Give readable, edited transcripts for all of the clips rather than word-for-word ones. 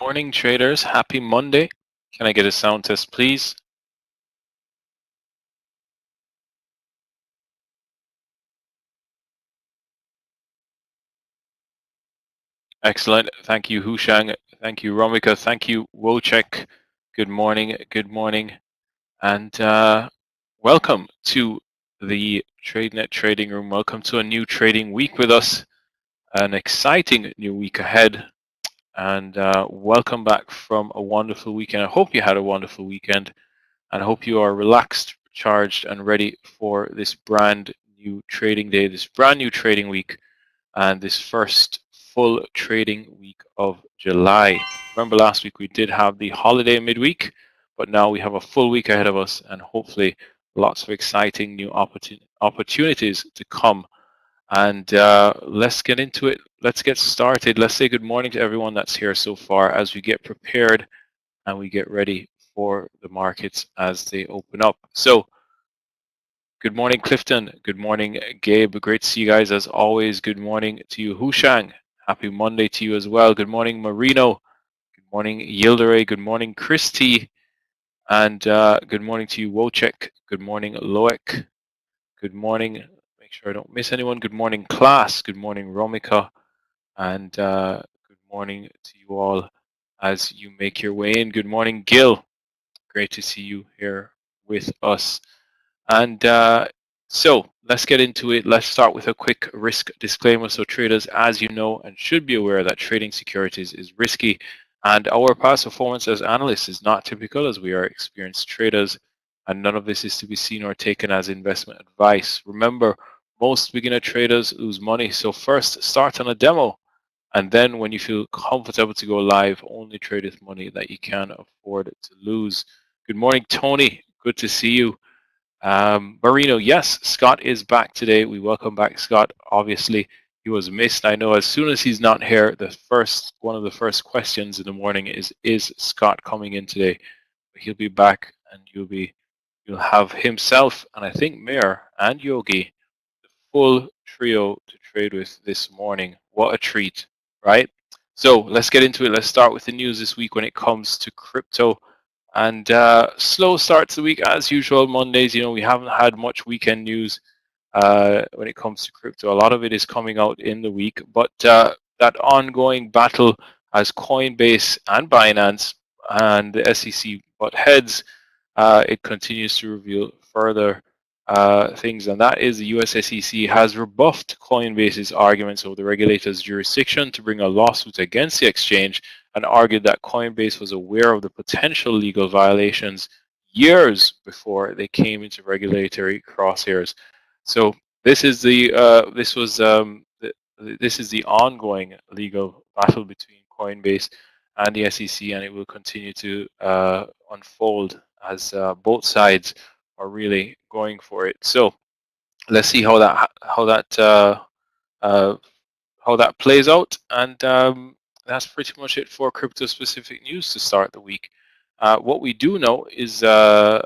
Morning traders, happy Monday. Can I get a sound test, please? Excellent. Thank you, Hushang. Thank you, Romika. Thank you, Wojciech. Good morning. Good morning. And welcome to the Tradenet Trading Room. Welcome to a new trading week with us. An exciting new week ahead. And welcome back from a wonderful weekend. I hope you had a wonderful weekend. And I hope you are relaxed, charged, and ready for this brand new trading day, this brand new trading week, and this first full trading week of July. Remember last week we did have the holiday midweek, but now we have a full week ahead of us and hopefully lots of exciting new opportunities to come. And let's get into it. Let's get started. Let's say good morning to everyone that's here so far as we get prepared and we get ready for the markets as they open up. So, good morning, Clifton. Good morning, Gabe. Great to see you guys as always. Good morning to you, Hushang. Happy Monday to you as well. Good morning, Marino. Good morning, Yildiray. Good morning, Christy. And good morning to you, Wojciech. Good morning, Loic. Good morning. Make sure I don't miss anyone. Good morning, class. Good morning, Romika. And good morning to you all as you make your way in. Good morning, Gil. Great to see you here with us. And so let's get into it. Let's start with a quick risk disclaimer. So traders, as you know, and should be aware that trading securities is risky, and our past performance as analysts is not typical, as we are experienced traders, and none of this is to be seen or taken as investment advice. Remember, most beginner traders lose money. So first, start on a demo. And then when you feel comfortable to go live, only trade with money that you can afford to lose. Good morning, Tony. Good to see you. Marino, yes, Scott is back today. We welcome back Scott. Obviously, he was missed. I know as soon as he's not here, one of the first questions in the morning is Scott coming in today? He'll be back and you'll have himself and I think Meir and Yogi, the full trio to trade with this morning. What a treat, right? So let's get into it. Let's start with the news this week when it comes to crypto. And slow start to the week as usual. Mondays, we haven't had much weekend news when it comes to crypto. A lot of it is coming out in the week, but that ongoing battle as Coinbase and Binance and the SEC butt heads, it continues to reveal further things, and that is the US SEC has rebuffed Coinbase's arguments over the regulator's jurisdiction to bring a lawsuit against the exchange and argued that Coinbase was aware of the potential legal violations years before they came into regulatory crosshairs. So this is this is the ongoing legal battle between Coinbase and the SEC, and it will continue to unfold as both sides are really going for it. So let's see uh, how that plays out, and that's pretty much it for crypto-specific news to start the week. What we do know is that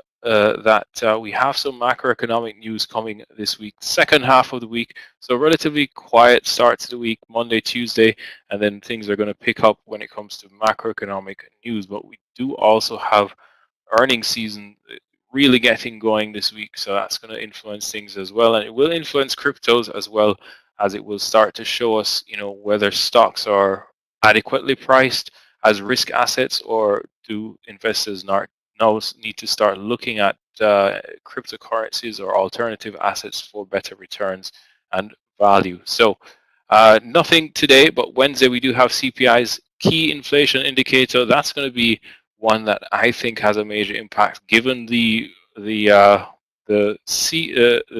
we have some macroeconomic news coming this week, second half of the week. So relatively quiet start to the week, Monday, Tuesday, and then things are going to pick up when it comes to macroeconomic news. But we do also have earnings season really getting going this week, so that's going to influence things as well, and it will influence cryptos as well, as it will start to show us, whether stocks are adequately priced as risk assets, or do investors not now need to start looking at cryptocurrencies or alternative assets for better returns and value. So nothing today, but Wednesday we do have CPI's key inflation indicator. That's going to be one that I think has a major impact, given the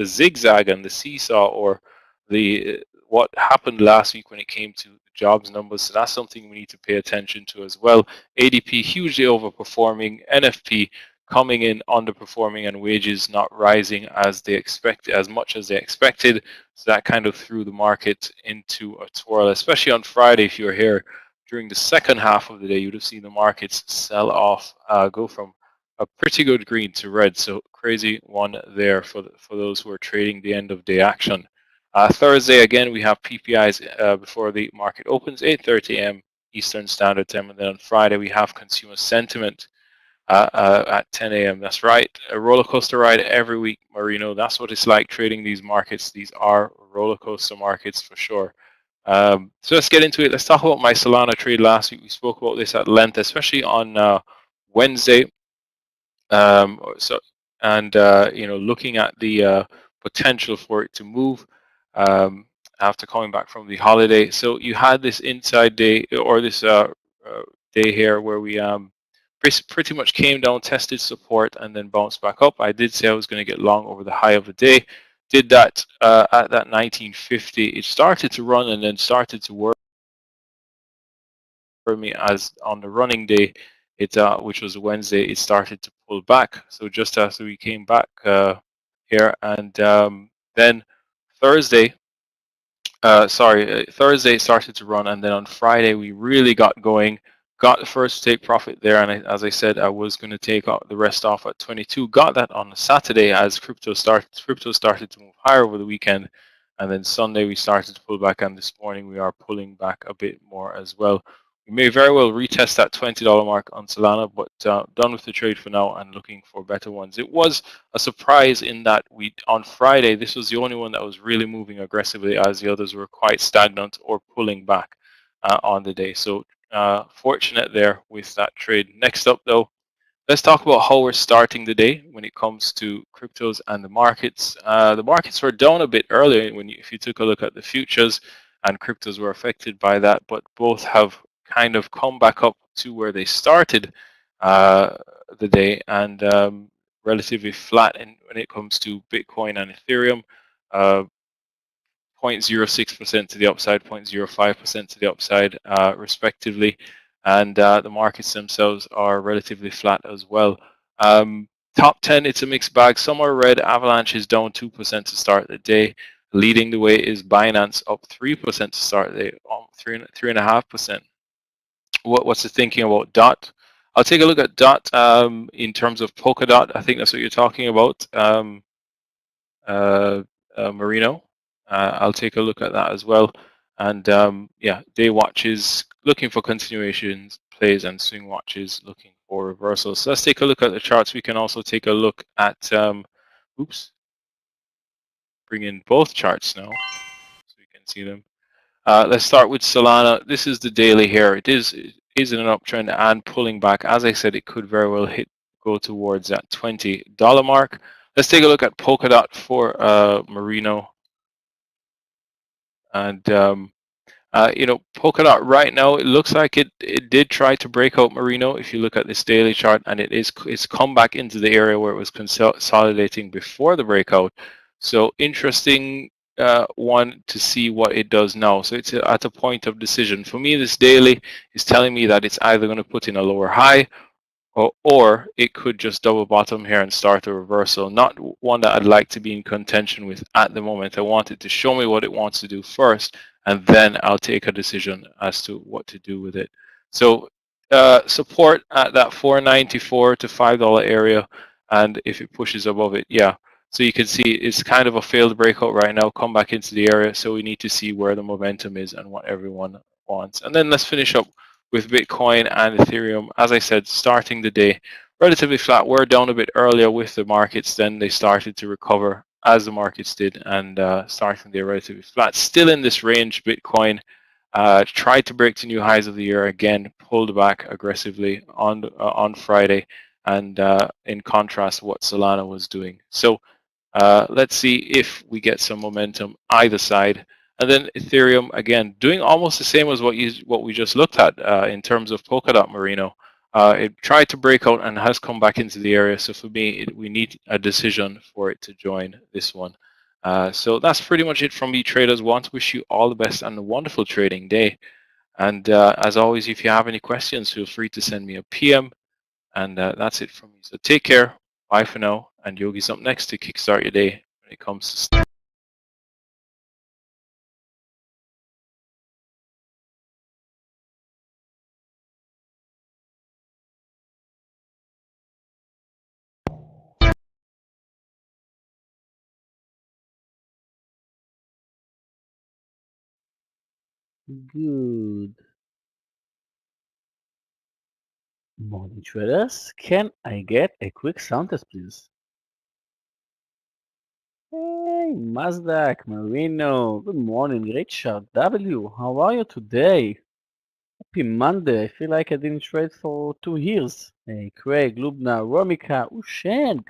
zigzag and the seesaw, or the what happened last week when it came to jobs numbers. So that's something we need to pay attention to as well. ADP hugely overperforming, NFP coming in underperforming, and wages not rising as much as they expected. So that kind of threw the market into a twirl, especially on Friday. If you were here during the second half of the day, you'd have seen the markets sell off, go from a pretty good green to red. So crazy one there for those who are trading the end of day action. Thursday again, we have PPIs before the market opens, 8:30 a.m. Eastern Standard Time, and then on Friday we have consumer sentiment at 10 a.m. That's right, a roller coaster ride every week, Marino. That's what it's like trading these markets. These are roller coaster markets for sure. So let's get into it. Let's talk about my Solana trade last week. We spoke about this at length, especially on Wednesday. So and looking at the potential for it to move after coming back from the holiday. So you had this inside day or this day here where we pretty much came down, tested support, and then bounced back up. I did say I was going to get long over the high of the day. Did that at that 1950. It started to run and then started to work for me as on the running day, which was Wednesday, it started to pull back. So just as we came back here, and then Thursday, Thursday started to run, and then on Friday we really got going. Got the first take profit there, and as I said, I was going to take out the rest off at 22. Got that on Saturday as crypto started to move higher over the weekend, and then Sunday we started to pull back, and this morning we are pulling back a bit more as well. We may very well retest that $20 mark on Solana, but done with the trade for now and looking for better ones. It was a surprise in that on Friday, this was the only one that was really moving aggressively, as the others were quite stagnant or pulling back on the day. So fortunate there with that trade. Next up, though, let's talk about how we're starting the day when it comes to cryptos and the markets. The markets were down a bit earlier if you took a look at the futures, and cryptos were affected by that, but both have kind of come back up to where they started the day, and relatively flat when it comes to Bitcoin and Ethereum. 0.06% to the upside, 0.05% to the upside, respectively. And the markets themselves are relatively flat as well. Top 10, it's a mixed bag. Some are red. Avalanche is down 2% to start the day. Leading the way is Binance, up 3% to start the day, 3.5%. What's the thinking about DOT? I'll take a look at DOT in terms of Polkadot. I think that's what you're talking about. Uh, Marino. I'll take a look at that as well. And yeah, day watches looking for continuations, plays, and swing watches looking for reversals. So let's take a look at the charts. We can also take a look at, bring in both charts now so we can see them. Let's start with Solana. This is the daily here. It is in an uptrend and pulling back. As I said, it could very well go towards that $20 mark. Let's take a look at Polkadot for Marino. And Polkadot right now, it looks like it did try to break out Marino. If you look at this daily chart, and it's come back into the area where it was consolidating before the breakout. So interesting one to see what it does now. So it's at a point of decision. For me, this daily is telling me that it's either going to put in a lower high, or it could just double bottom here and start a reversal. Not one that I'd like to be in contention with at the moment. I want it to show me what it wants to do first, and then I'll take a decision as to what to do with it. So support at that 4.94 to $5 area, and if it pushes above it, yeah. So you can see it's kind of a failed breakout right now, come back into the area, so we need to see where the momentum is and what everyone wants. And then let's finish up with Bitcoin and Ethereum. As I said, starting the day relatively flat. We're down a bit earlier with the markets, then they started to recover as the markets did, and starting the day relatively flat. Still in this range, Bitcoin tried to break to new highs of the year again, pulled back aggressively on Friday, and in contrast, what Solana was doing. So let's see if we get some momentum either side. And then Ethereum, again, doing almost the same as what we just looked at in terms of Polkadot Marino. It tried to break out and has come back into the area. So for me, we need a decision for it to join this one. So that's pretty much it from me, traders. Want to wish you all the best and a wonderful trading day. And as always, if you have any questions, feel free to send me a PM. And that's it from me. So take care. Bye for now. And Yogi's up next to kickstart your day when it comes to Good. Morning traders, can I get a quick sound test please? Hey, Mazdak, Marino, good morning, Richard, W, how are you today? Happy Monday, I feel like I didn't trade for 2 years. Hey, Craig, Lubna, Romika, Usheng,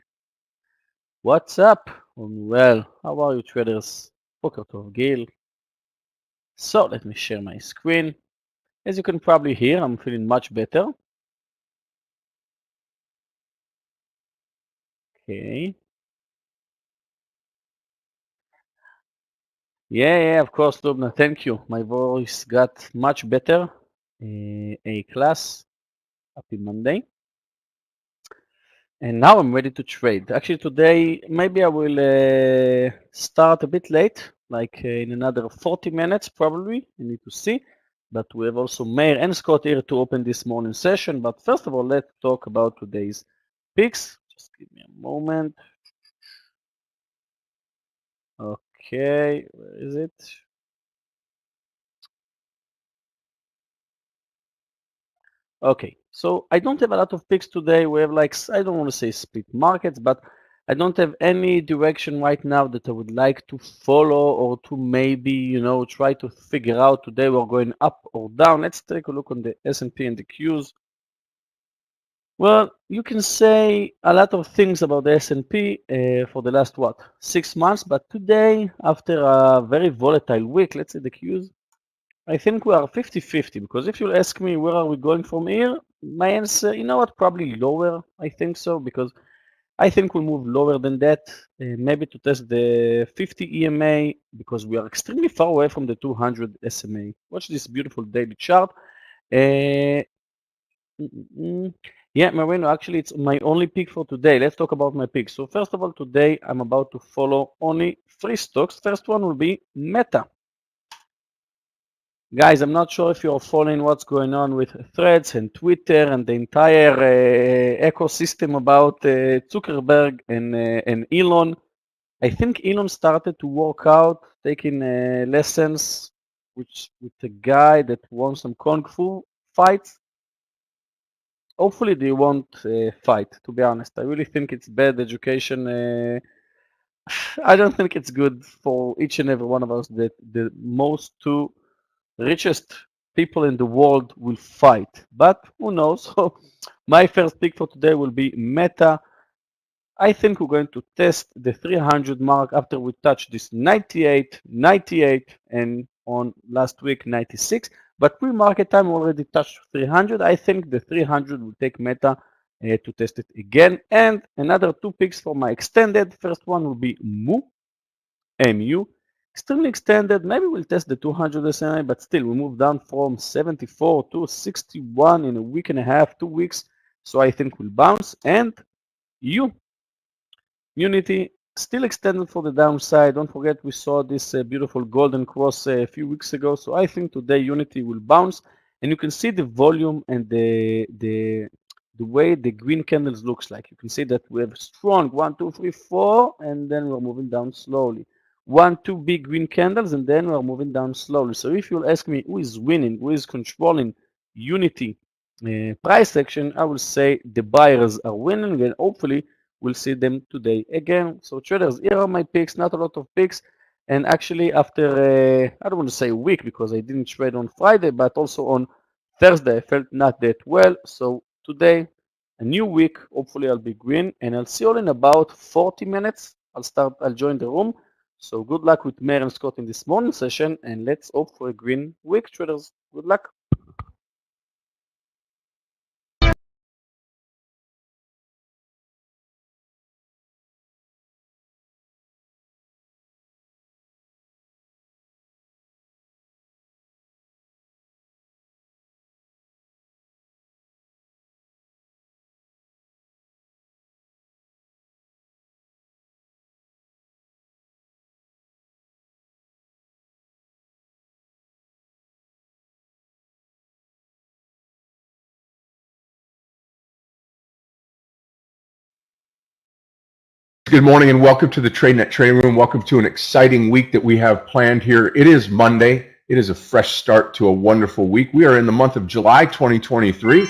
what's up? Well, how are you traders? Boker Tov, Gil. So, let me share my screen. As you can probably hear, I'm feeling much better. Okay. Yeah, of course, Lubna. Thank you. My voice got much better. A class. Happy Monday. And now I'm ready to trade. Actually, today, maybe I will start a bit late, like in another 40 minutes, probably. You need to see. But we have also Meir and Scott here to open this morning session. But first of all, let's talk about today's picks. Just give me a moment. Okay, where is it? Okay, so I don't have a lot of picks today. We have like, I don't want to say split markets, but I don't have any direction right now that I would like to follow or to maybe, try to figure out today we're going up or down. Let's take a look on the S&P and the Qs. Well, you can say a lot of things about the S&P for the last, 6 months, but today, after a very volatile week, let's say the Qs, I think we are 50-50 because if you ask me where are we going from here, my answer, you know what, probably lower. I think so because I think we'll move lower than that, maybe to test the 50 EMA because we are extremely far away from the 200 SMA. Watch this beautiful daily chart. Uh, yeah, Marino, actually it's my only pick for today. Let's talk about my picks. So first of all, today I'm about to follow only 3 stocks. First one will be Meta. Guys, I'm not sure if you're following what's going on with Threads and Twitter and the entire ecosystem about Zuckerberg and Elon. I think Elon started to work out, taking lessons with a guy that wants some kung fu fights. Hopefully they won't fight, to be honest. I really think it's bad education. I don't think it's good for each and every one of us that the most two richest people in the world will fight. But who knows? So my first pick for today will be Meta. I think we're going to test the 300 mark after we touch this 98, 98, and on last week 96. But pre-market time already touched 300. I think the 300 will take Meta to test it again. And another 2 picks for my extended. First one will be MU. Extremely extended. Maybe we'll test the 200 SMA, but still we move down from 74 to 61 in a week and a half, 2 weeks. So I think we'll bounce. And Unity still extended for the downside. Don't forget we saw this beautiful golden cross a few weeks ago. So I think today Unity will bounce, and you can see the volume and the way the green candles looks like. You can see that we have strong 1, 2, 3, 4, and then we're moving down slowly. 1, 2 big green candles, and then we're moving down slowly. So if you'll ask me who is winning, who is controlling Unity price action, I will say the buyers are winning, and hopefully we'll see them today again. So traders, here are my picks, not a lot of picks. And actually after, I don't want to say a week because I didn't trade on Friday, but also on Thursday, I felt not that well. So today, a new week, hopefully I'll be green, and I'll see you all in about 40 minutes. I'll join the room. So good luck with Meir and Scott in this morning session, and let's hope for a green week, traders. Good luck. Good morning and welcome to the Tradenet Trading Room. Welcome to an exciting week that we have planned here. It is Monday. It is a fresh start to a wonderful week. We are in the month of July 2023,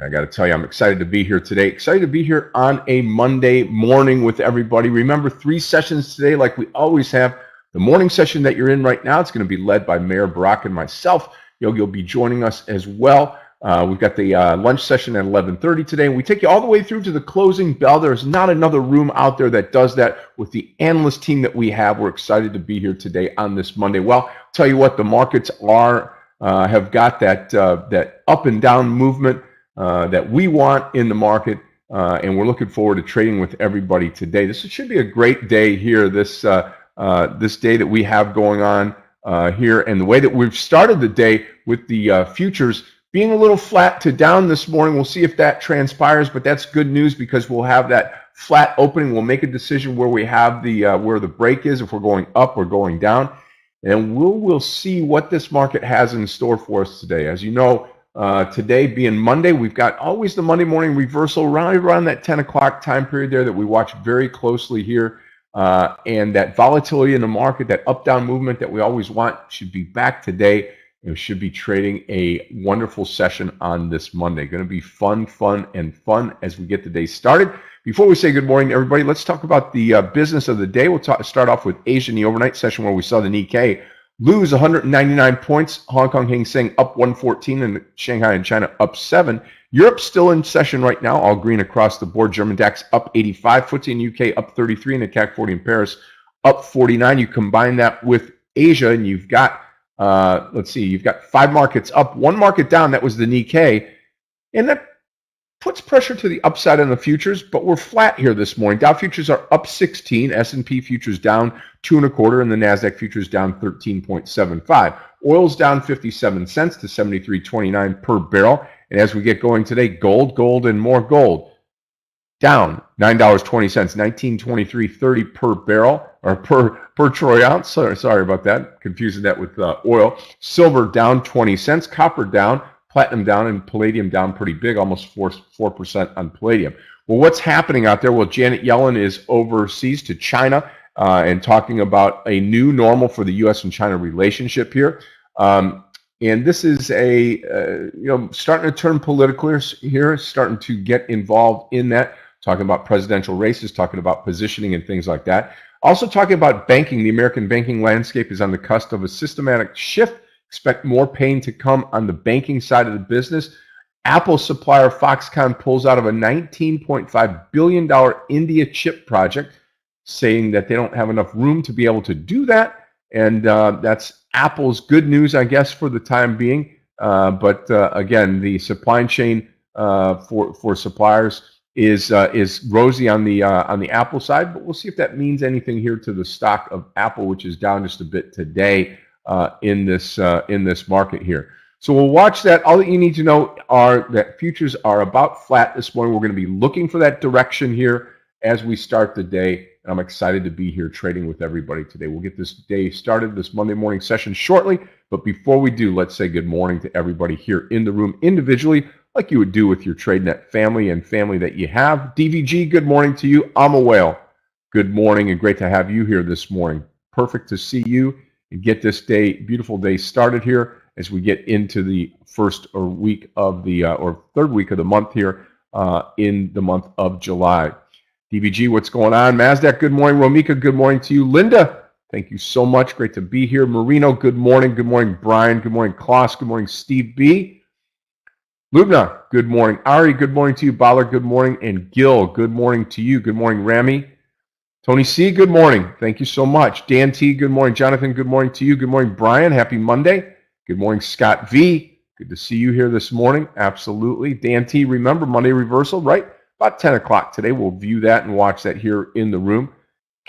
I got to tell you, I'm excited to be here today. Excited to be here on a Monday morning with everybody. Remember, 3 sessions today like we always have. The morning session that you're in right now, it's going to be led by Meir, Barak, and myself. You'll be joining us as well. We've got the lunch session at 11:30 today, and we take you all the way through to the closing bell. There's not another room out there that does that with the analyst team that we have. We're excited to be here today on this Monday. Well, I'll tell you what, the markets have got that up and down movement that we want in the market, and we're looking forward to trading with everybody today. This should be a great day here, this day that we have going on here, and the way that we've started the day with the futures being a little flat to down this morning. We'll see if that transpires, but that's good news because we'll have that flat opening. We'll make a decision where we have where the break is, if we're going up or going down, and we'll see what this market has in store for us today. As you know, today being Monday, we've got always the Monday morning reversal right around that 10 o'clock time period there that we watch very closely here, and that volatility in the market, that up-down movement that we always want, should be back today. We should be trading a wonderful session on this Monday. Going to be fun as we get the day started. Before we say good morning to everybody, let's talk about the business of the day. We'll start off with Asia in the overnight session where we saw the Nikkei lose 199 points. Hong Kong Hang Seng up 114, and Shanghai and China up 7. Europe's still in session right now, all green across the board. German DAX up 85, FTSE in UK up 33, and the CAC 40 in Paris up 49. You combine that with Asia, and you've got let's see, you've got 5 markets up, 1 market down. That was the Nikkei, and that puts pressure to the upside on the futures, but we're flat here this morning. Dow futures are up 16, S&P futures down 2.25, and the NASDAQ futures down 13.75. Oil's down 57 cents to 73.29 per barrel, and as we get going today, gold, and more gold down $9.20, 19.23.30 per barrel, or per troy ounce. Sorry about that, confusing that with oil. Silver down 20 cents, copper down, platinum down, and palladium down pretty big, almost 4% on palladium. Well, what's happening out there? Well, Janet Yellen is overseas to China and talking about a new normal for the U.S. and China relationship here. And this is starting to turn political here, starting to get involved in that, talking about presidential races, talking about positioning and things like that. Also talking about banking. The American banking landscape is on the cusp of a systematic shift. Expect more pain to come on the banking side of the business. Apple supplier Foxconn pulls out of a $19.5 billion India chip project, saying that they don't have enough room to be able to do that. And that's Apple's good news, I guess, for the time being. But again, the supply chain for suppliers is rosy on the Apple side, but we'll see if that means anything here to the stock of Apple, which is down just a bit today in this market here. So we'll watch that. All that you need to know are that futures are about flat this morning. We're going to be looking for that direction here as we start the day. I'm excited to be here trading with everybody today. We'll get this day started, this Monday morning session shortly. But before we do, let's say good morning to everybody here in the room individually, like you would do with your Tradenet family and family that you have. DVG, good morning to you. I'm a whale. Good morning and great to have you here this morning. Perfect to see you and get this beautiful day started here as we get into the first week of the or third week of the month here in the month of July. DVG, what's going on? Mazdak, good morning. Romika, good morning to you. Linda, thank you so much. Great to be here. Marino, good morning. Good morning, Brian. Good morning, Klaus. Good morning, Steve B. Lubna, good morning. Ari, good morning to you. Bala, good morning. And Gil, good morning to you. Good morning, Rami. Tony C, good morning. Thank you so much. Dan T, good morning. Jonathan, good morning to you. Good morning, Brian. Happy Monday. Good morning, Scott V. Good to see you here this morning. Absolutely. Dan T, remember Monday reversal, right? About 10 o'clock today. We'll view that and watch that here in the room.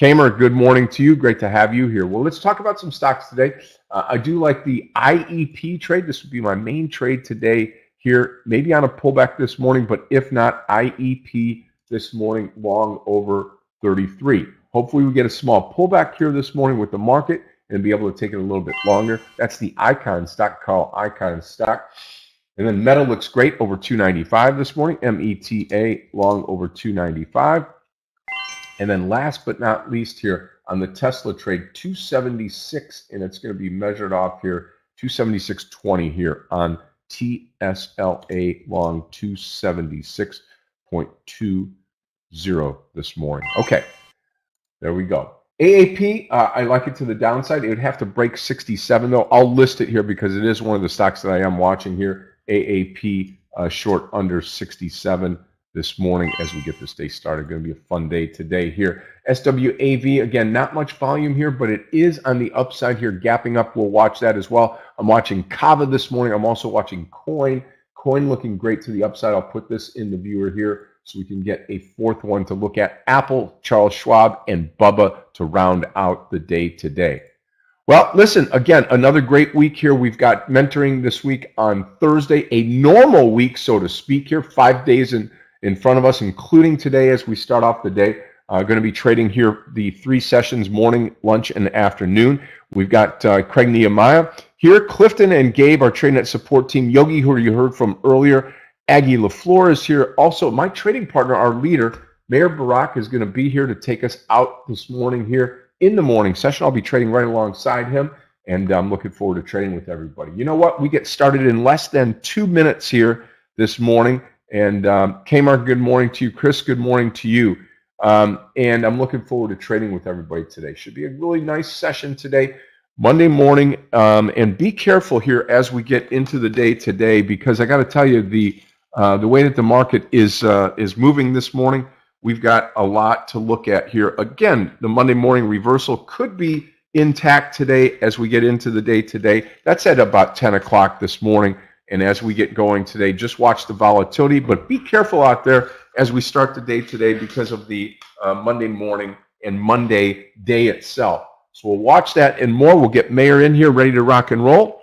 Kamer, good morning to you. Great to have you here. Well, let's talk about some stocks today. I do like the IEP trade. This would be my main trade today here, maybe on a pullback this morning, but if not, IEP this morning long over 33. Hopefully we get a small pullback here this morning with the market and be able to take it a little bit longer. That's the Icon stock, call Icon stock. And then Meta looks great over 295 this morning, META long over 295. And then last but not least here on the Tesla trade, 276, and it's going to be measured off here, 276.20 here on TSLA long 276.20 this morning. Okay, there we go. AAP, I like it to the downside. It would have to break 67 though. I'll list it here because it is one of the stocks that I am watching here. AAP short under 67 this morning as we get this day started. Going to be a fun day today here. SWAV, again, not much volume here, but it is on the upside here, gapping up. We'll watch that as well. I'm watching Kava this morning. I'm also watching Coin. Coin looking great to the upside. I'll put this in the viewer here so we can get a fourth one to look at. Apple, Charles Schwab, and Bubba to round out the day today. Well, listen, again, another great week here. We've got mentoring this week on Thursday, a normal week, so to speak here, 5 days in front of us, including today as we start off the day. Going to be trading here the 3 sessions, morning, lunch, and afternoon. We've got Craig Nehemiah here. Clifton and Gabe, our Tradenet support team. Yogi, who you heard from earlier. Aggie LaFleur is here. Also, my trading partner, our leader, Meir Barak, is going to be here to take us out this morning here in the morning session. I'll be trading right alongside him, and I'm looking forward to trading with everybody. You know what? We get started in less than 2 minutes here this morning. And Kmart, good morning to you. Chris, good morning to you. And I'm looking forward to trading with everybody today. Should be a really nice session today, Monday morning. And be careful here as we get into the day today, because I got to tell you, the way that the market is moving this morning, we've got a lot to look at here. Again, the Monday morning reversal could be intact today as we get into the day today. That's at about 10 o'clock this morning. And as we get going today, just watch the volatility, but be careful out there as we start the day today because of the Monday morning and Monday day itself. So we'll watch that and more. We'll get Meir in here ready to rock and roll.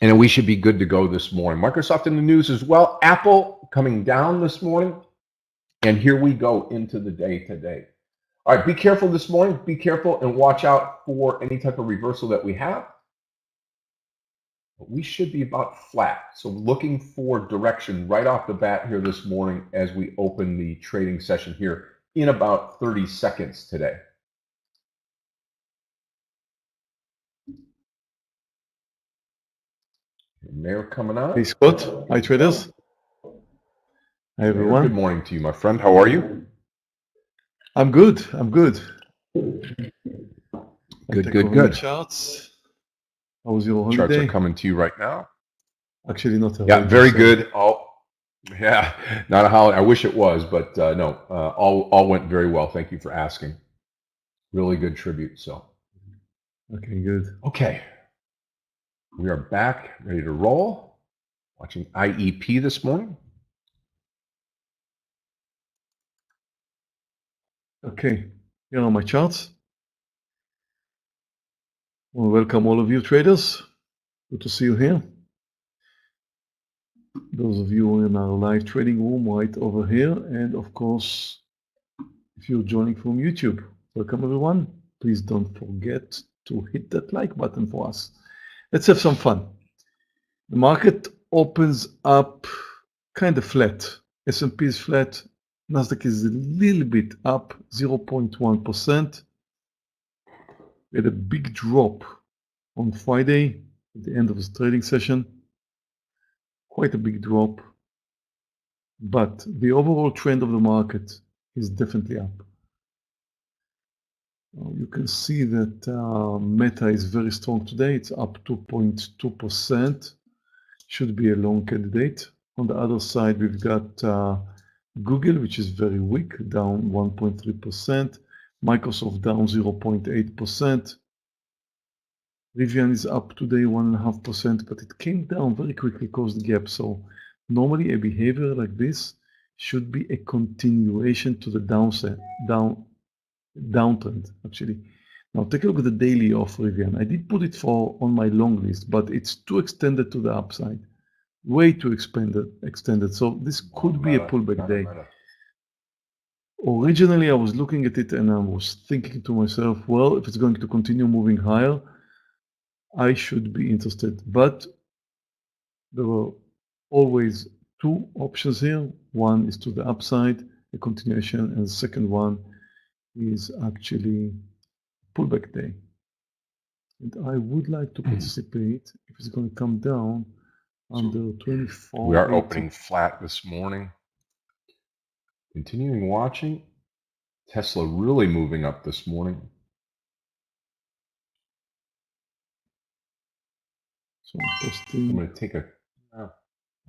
And we should be good to go this morning. Microsoft in the news as well. Apple coming down this morning. And here we go into the day today. All right, be careful this morning. Be careful and watch out for any type of reversal that we have. But we should be about flat. So looking for direction right off the bat here this morning as we open the trading session here in about 30 seconds today. Meir coming out. Hey Scott, hi traders. Hi everyone. Good morning to you, my friend. How are you? I'm good. I'm good. Good. Charts. How was your holiday? Charts are coming to you right now. Actually, not a Yeah, holiday, very so- good. Yeah, not a holiday. I wish it was, but no, all went very well. Thank you for asking. Really good tribute. So, Okay, good. okay, we are back, ready to roll. Watching IEP this morning. Okay, here are my charts. Well, welcome all of you traders. Good to see you here. Those of you in our live trading room right over here, and of course, if you're joining from YouTube, welcome everyone. Please don't forget to hit that like button for us. Let's have some fun. The market opens up kind of flat. S&P is flat. Nasdaq is a little bit up, 0.1%. We had a big drop on Friday at the end of the trading session. Quite a big drop. But the overall trend of the market is definitely up. You can see that Meta is very strong today. It's up 2.2%. Should be a long candidate. On the other side, we've got Google, which is very weak, down 1.3%. Microsoft down 0.8%. Rivian is up today 1.5%, but it came down very quickly, caused the gap. So normally a behavior like this should be a continuation to the downtrend, actually. Now take a look at the daily of Rivian. I did put it on my long list, but it's too extended to the upside. Way too extended. So this could be a pullback day. Originally, I was looking at it and I was thinking to myself, well, if it's going to continue moving higher, I should be interested. But there were always two options here. One is to the upside, a continuation, and the second one is actually pullback day. And I would like to participate if it's going to come down under 24. We are opening flat this morning. Continuing watching. Tesla really moving up this morning. So I'm posting. I'm going to take a. No,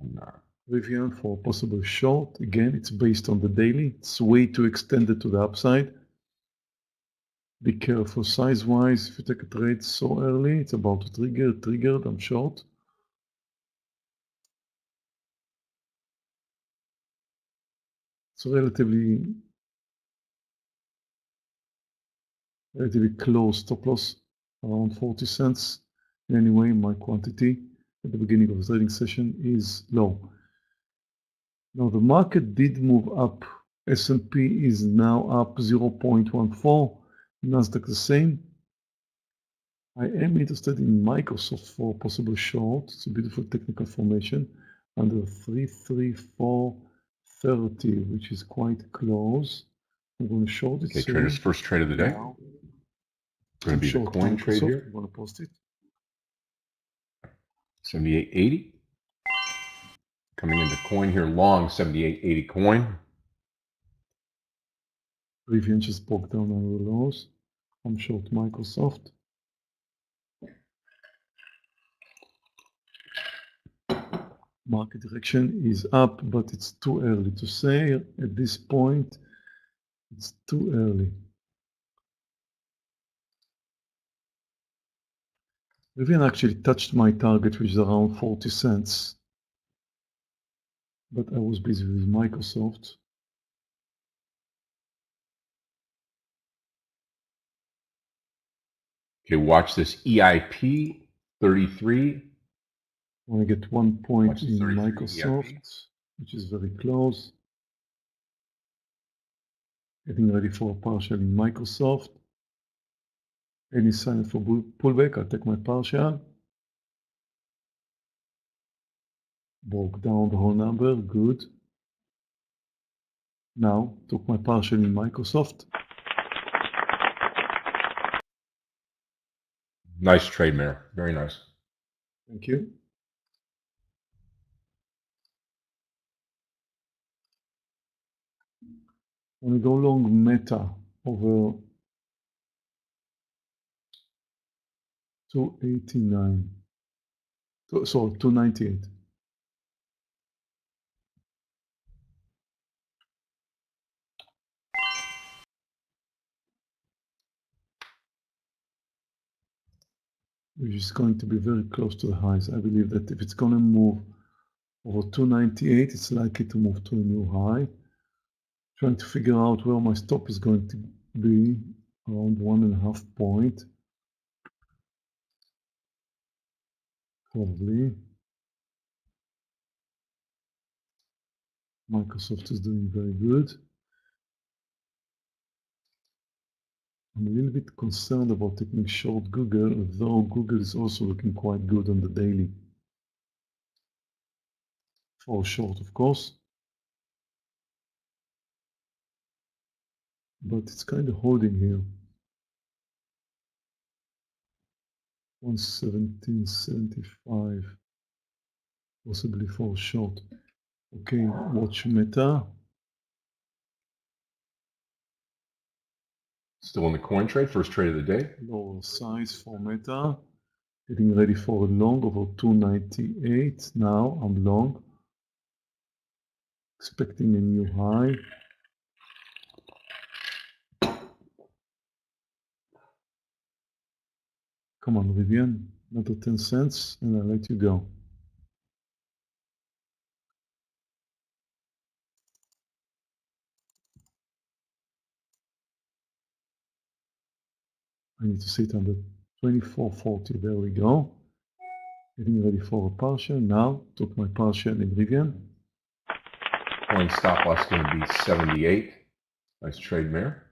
I'm not. Rivian for a possible short. Again, it's based on the daily. It's way too extended to the upside. Be careful size-wise. If you take a trade so early, it's about to trigger. Triggered, I'm short. It's relatively close stop loss, around 40 cents. Anyway, my quantity at the beginning of the trading session is low. Now the market did move up. S&P is now up 0.14. Nasdaq the same. I am interested in Microsoft for possible short. It's a beautiful technical formation under 33430, which is quite close. I'm going to short it. Okay, traders, first trade of the day. Now, Going to be the coin trade here. I'm going to post it. 78.80. Coming into coin here long, 78.80 coin. Rivian just broke down on the lows. I'm short Microsoft. Market direction is up, but it's too early to say. At this point, it's too early. Rivian actually touched my target, which is around 40 cents. But I was busy with Microsoft. Okay, watch this EIP 33. I want to get 1 point in 33 Microsoft, EIP. which is very close. Getting ready for a partial in Microsoft. Any sign for pullback, I'll take my partial. Broke down the whole number, good. Now, took my partial in Microsoft. Nice trade, Meir. Very nice. Thank you. I'm going to go long Meta over 289. Sorry, 298. Which is going to be very close to the highs. I believe that if it's going to move over 298, it's likely to move to a new high. Trying to figure out where my stop is going to be, around 1.5 point. Probably. Microsoft is doing very good. I'm a little bit concerned about taking short Google, though Google is also looking quite good on the daily. For short, of course. But it's kind of holding here. 117.75. Possibly for short. Okay, watch Meta. Still in the coin trade, first trade of the day. Lower size for Meta. Getting ready for a long over 298. Now I'm long. Expecting a new high. Come on, Rivian. Another 10 cents and I'll let you go. I need to sit under 24.40. There we go. Getting ready for a partial. Now, took my partial in Rivian. Coin stop loss going to be 78. Nice trade, Meir.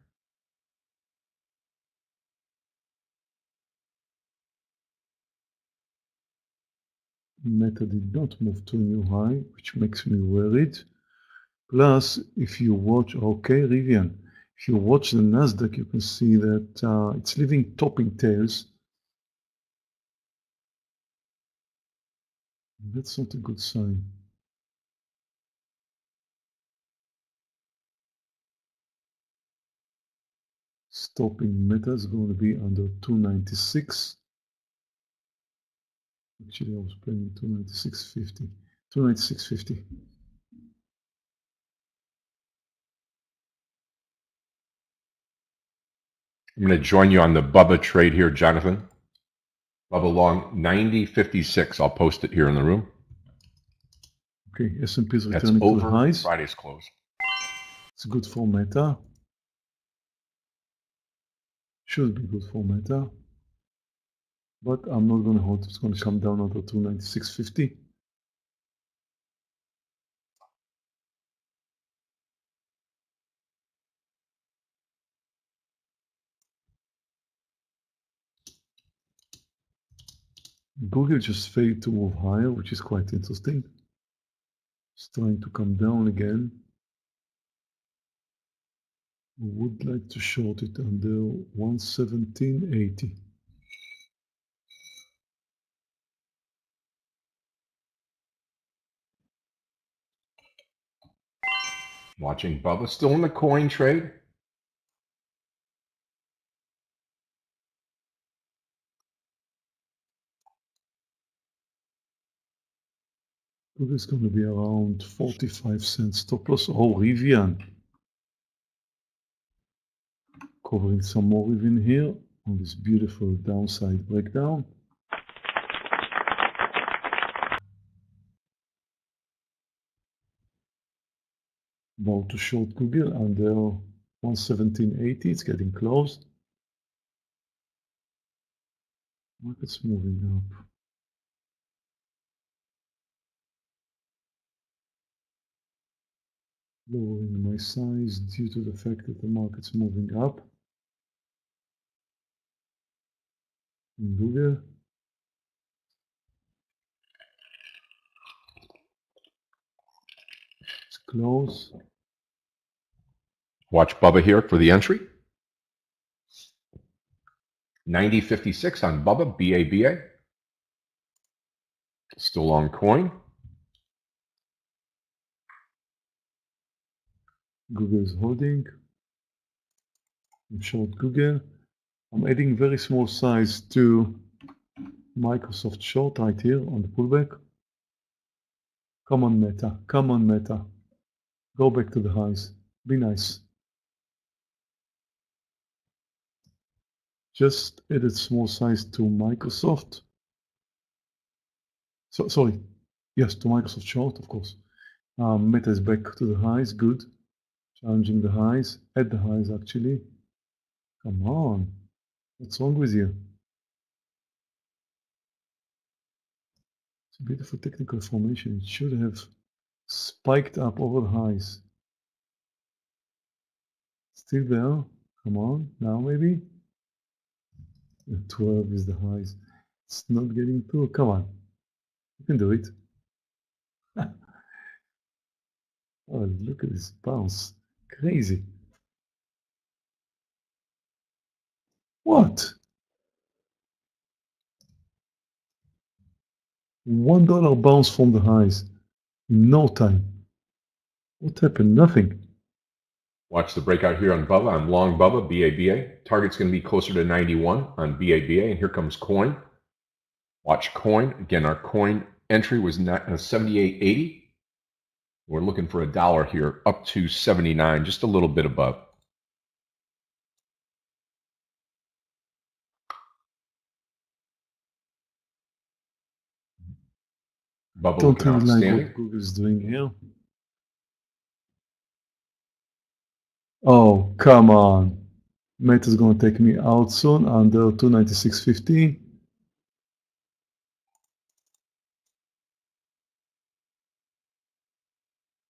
Meta did not move to a new high, which makes me worried. Plus, if you watch, okay, Rivian, if you watch the Nasdaq, you can see that it's leaving topping tails. That's not a good sign. Stopping Meta is going to be under 296. Actually, I was playing 296.50. 296.50. I'm going to join you on the Bubba trade here, Jonathan. Bubba long 90.56. I'll post it here in the room. Okay, S&P is That's returning to the over highs. Friday's close. It's good for Meta. Should be good for Meta. But I'm not going to hold. It's going to come down under 296.50. Google just failed to move higher, which is quite interesting. It's trying to come down again. I would like to short it under 117.80. Watching Bubba still in the coin trade. Google is going to be around 45 cents stop loss. Oh, Rivian. Covering some more Rivian here on this beautiful downside breakdown. About to short Google under 117.80. It's getting close. Market's moving up. Lowering my size due to the fact that the market's moving up. In Google. It's close. Watch Bubba here for the entry. 90.56 on Bubba, BABA. Still long coin. Google is holding. I'm short Google. I'm adding very small size to Microsoft short right here on the pullback. Come on, Meta. Come on, Meta. Go back to the highs. Be nice. Just added small size to Microsoft. Sorry. Yes, to Microsoft short, of course. Meta is back to the highs. Good. Challenging the highs. At the highs, actually. Come on. What's wrong with you? It's a beautiful technical formation. It should have spiked up over the highs. Still there. Come on. Now maybe. 12 is the highs. It's not getting through. Come on. You can do it. Oh, look at this bounce. Crazy. What? $1 bounce from the highs. In no time. What happened? Nothing. Watch the breakout here on Bubba. I'm long Bubba, BABA. Target's going to be closer to 91 on BABA. And here comes coin. Watch coin. Again, our coin entry was 78.80. We're looking for $1 here, up to 79, just a little bit above. Bubba Don't looking really like outstanding. what Google is doing here. Oh, come on. Meta's going to take me out soon under 296.50.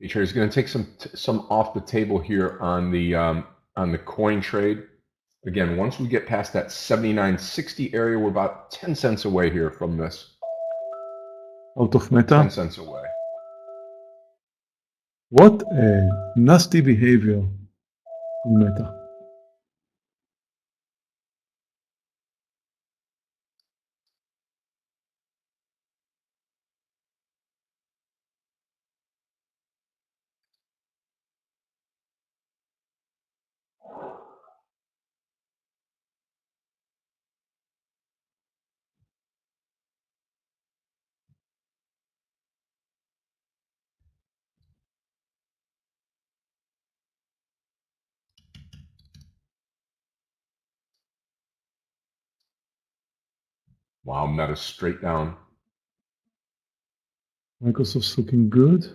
Sure, he's going to take some off the table here on the coin trade. Again, once we get past that 79.60 area, we're about 10 cents away here from this. Out of Meta. 10 cents away. What a nasty behavior in Meta. Wow, Meta straight down. Microsoft's looking good.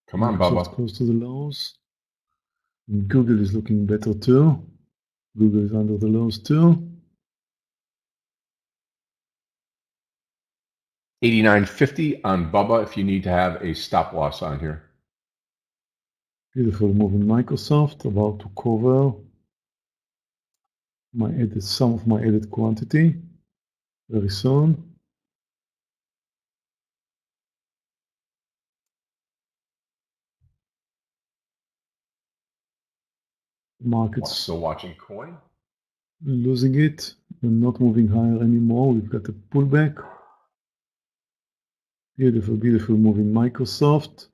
Come on, Microsoft Bubba. close to the lows. And Google is looking better too. Google is under the lows too. 89.50 on Bubba if you need to have a stop loss on here. Beautiful move in Microsoft, about to cover my added, some of my added quantity very soon. Markets Still watching coin. losing it and not moving higher anymore. We've got a pullback. Beautiful, beautiful move in Microsoft.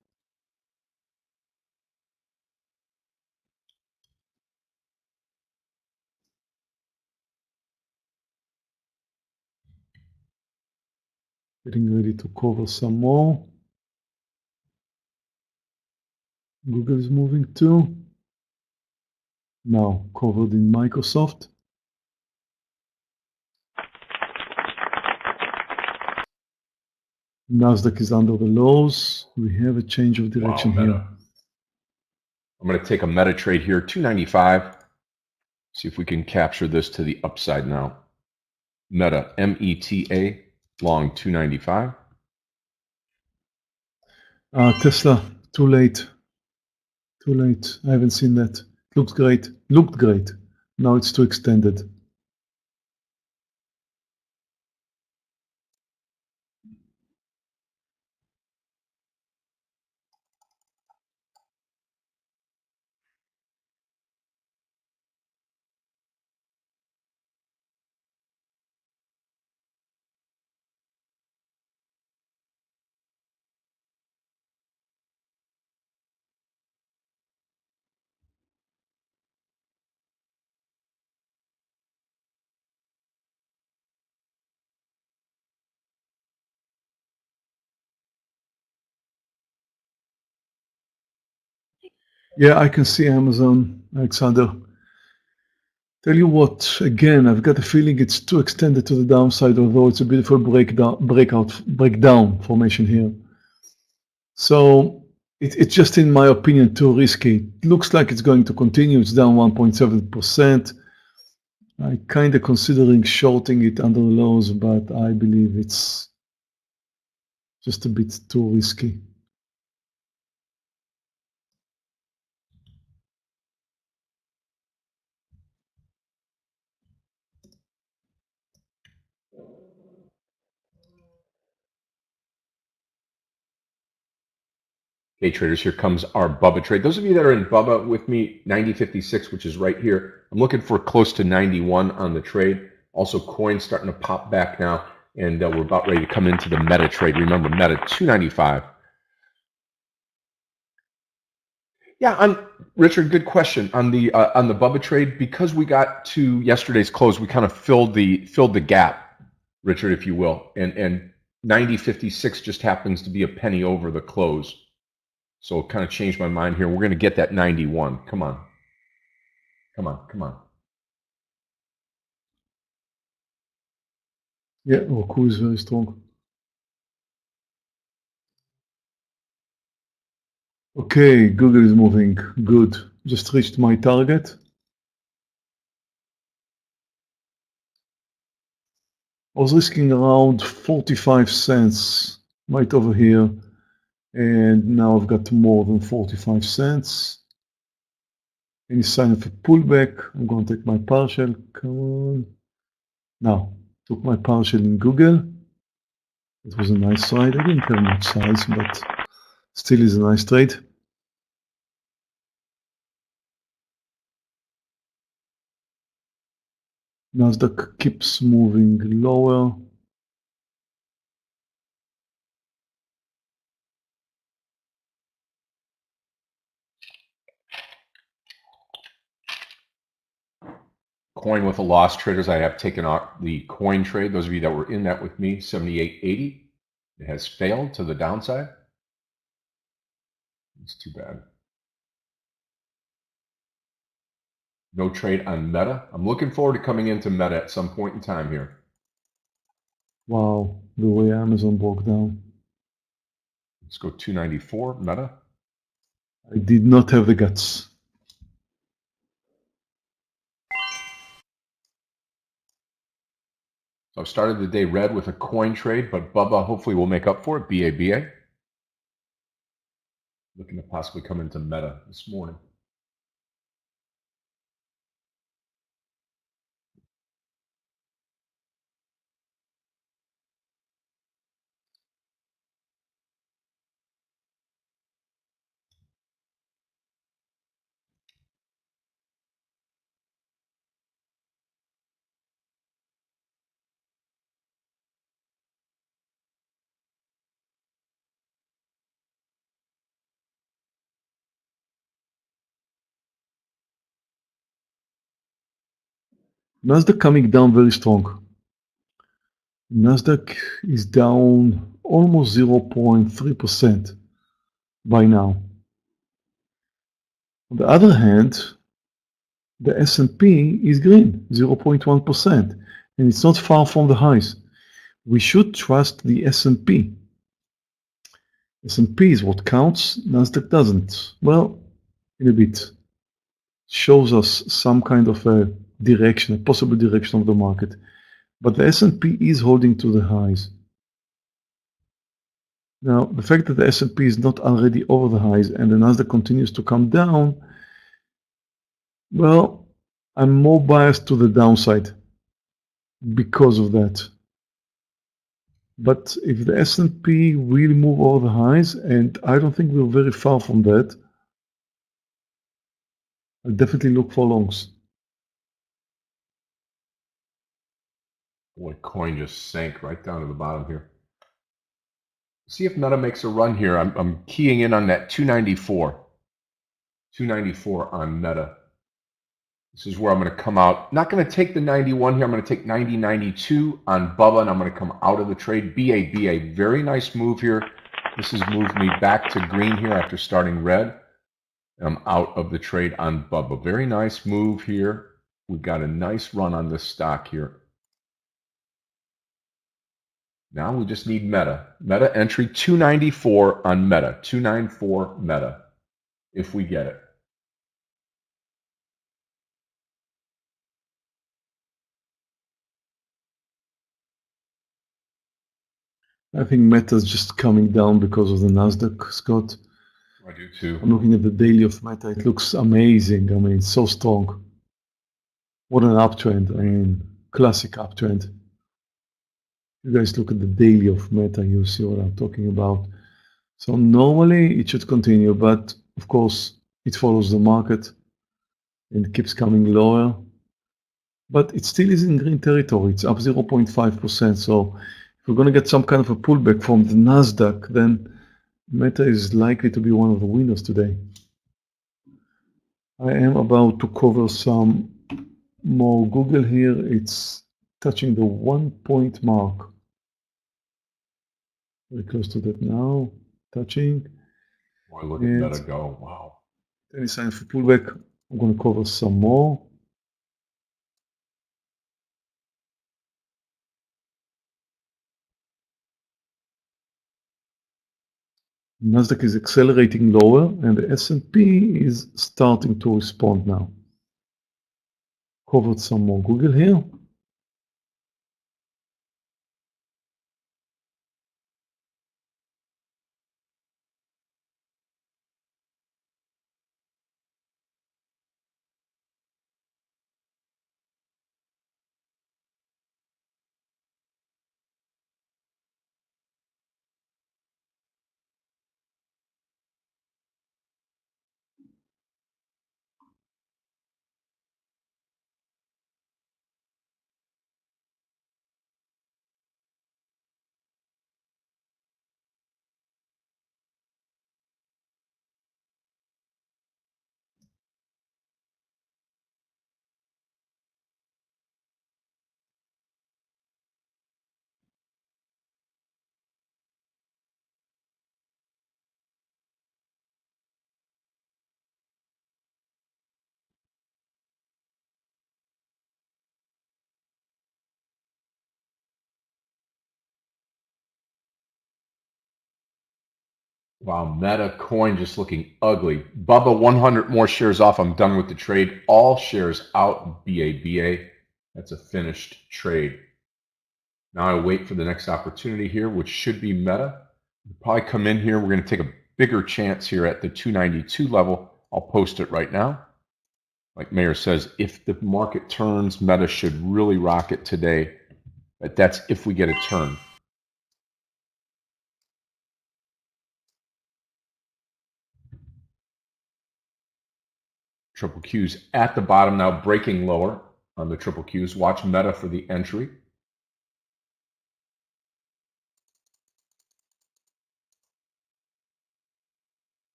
Getting ready to cover some more. Google is moving too. Now covered in Microsoft. Nasdaq is under the lows. We have a change of direction here. I'm going to take a Meta trade here, 295. See if we can capture this to the upside now. Meta, M-E-T-A, long 295. Tesla, too late. Too late. I haven't seen that. Looks great. Looked great. Now it's too extended. Yeah, I can see Amazon, Alexander. Tell you what, again, I've got a feeling it's too extended to the downside, although it's a beautiful breakdown formation here. So it's just, in my opinion, too risky. It looks like it's going to continue. It's down 1.7%. I kind of considering shorting it under the lows, but I believe it's just a bit too risky. Okay, traders, here comes our Bubba trade. Those of you that are in Bubba with me, 90.56, which is right here. I'm looking for close to 91 on the trade. Also, coins starting to pop back now, and we're about ready to come into the Meta trade. Remember, Meta 295. Yeah, Richard, good question on the Bubba trade. Because we got to yesterday's close, we kind of filled the gap, Richard, if you will, and 90.56 just happens to be a penny over the close. So it kind of changed my mind here. We're going to get that 91. Come on. Come on. Come on. Yeah, Roku is very strong. Okay, Google is moving. Good. Just reached my target. I was risking around 45 cents right over here. And now I've got more than 45 cents. Any sign of a pullback? I'm going to take my partial. Come on. Now, took my partial in Google. It was a nice trade. I didn't have much size, but still is a nice trade. Nasdaq keeps moving lower. coin with a loss, traders. I have taken out the coin trade. Those of you that were in that with me, 78.80. It has failed to the downside. It's too bad. No trade on Meta. I'm looking forward to coming into Meta at some point in time here. Wow, the way Amazon broke down. Let's go 294, Meta. I did not have the guts. So I've started the day red with a coin trade, but Bubba hopefully will make up for it. BABA. Looking to possibly come into Meta this morning. Nasdaq coming down very strong. Nasdaq is down almost 0.3% by now. On the other hand, the S&P is green, 0.1%, and it's not far from the highs. We should trust the S&P. S&P is what counts, Nasdaq doesn't. Well, in a bit. Shows us some kind of a direction, a possible direction of the market. But the S&P is holding to the highs. Now, the fact that the S&P is not already over the highs and the Nasdaq continues to come down, well, I'm more biased to the downside because of that. But if the S&P will move over the highs, and I don't think we're very far from that, I'll definitely look for longs. Boy, coin just sank right down to the bottom here. See if Meta makes a run here. I'm keying in on that 294. 294 on Meta. This is where I'm going to come out. Not going to take the 91 here. I'm going to take 90.92 on Bubba, and I'm going to come out of the trade. BABA, very nice move here. This has moved me back to green here after starting red. I'm out of the trade on Bubba. Very nice move here. We've got a nice run on this stock here. Now we just need Meta. Meta entry 294 on Meta. 294 Meta, if we get it. I think Meta's just coming down because of the Nasdaq, Scott. I do too. I'm looking at the daily of Meta. It looks amazing. I mean, it's so strong. What an uptrend. I mean, classic uptrend. You guys look at the daily of Meta, you see what I'm talking about. So normally it should continue, but of course it follows the market and keeps coming lower. But it still is in green territory. It's up 0.5%. So if we're going to get some kind of a pullback from the Nasdaq, then Meta is likely to be one of the winners today. I am about to cover some more Google here. It's touching the 1 point mark. Very close to that now. Touching. Boy, look at Meta go. Wow. Any sign for pullback? I'm going to cover some more. Nasdaq is accelerating lower, and the S&P is starting to respond now. Covered some more Google here. Wow, Meta coin just looking ugly. Bubba, 100 more shares off. I'm done with the trade. All shares out. BABA. That's a finished trade. Now I wait for the next opportunity here, which should be Meta. We'll probably come in here. We're going to take a bigger chance here at the 292 level. I'll post it right now. Like Meir says, if the market turns, Meta should really rock it today. But that's if we get a turn. Triple Q's at the bottom now, breaking lower on the triple Q's. Watch Meta for the entry.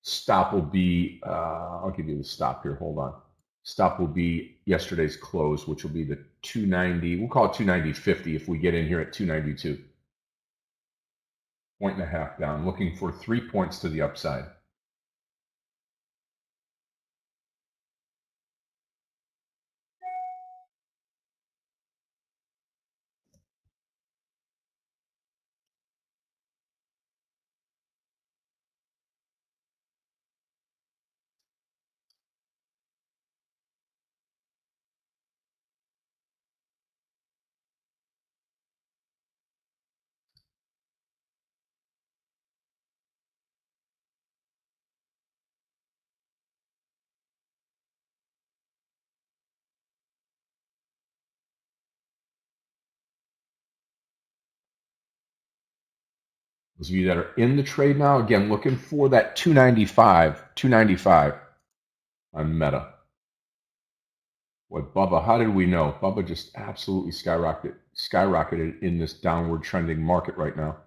Stop will be, I'll give you the stop here. Hold on. Stop will be yesterday's close, which will be the 290. We'll call it 290.50 if we get in here at 292. 1.5 down, looking for 3 points to the upside. Those of you that are in the trade now, again, looking for that 295 on Meta. Boy, Bubba, how did we know? Bubba just absolutely skyrocketed in this downward trending market right now.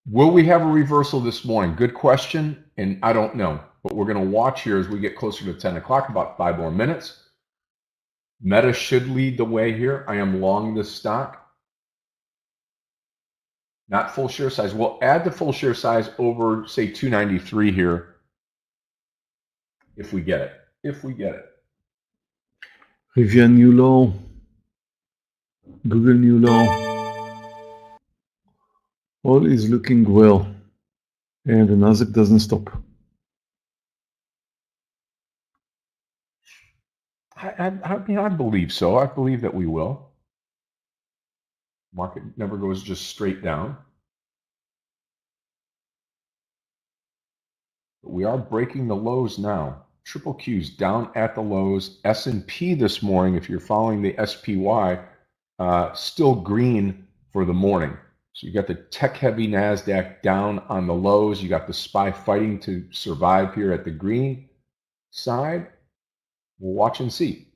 Will we have a reversal this morning? Good question, and I don't know. But we're going to watch here as we get closer to 10 o'clock, about 5 more minutes. Meta should lead the way here. I am long this stock. Not full share size. We'll add the full share size over, say, 293 here if we get it. If we get it. Rivian new low. Google new low. All is looking well. And the Nasdaq doesn't stop. I believe so. I believe that we will. Market never goes just straight down. But we are breaking the lows now. Triple Q's down at the lows. S&P this morning, if you're following the SPY, still green for the morning. So you got the tech-heavy NASDAQ down on the lows. You got the SPY fighting to survive here at the green side. We'll watch and see.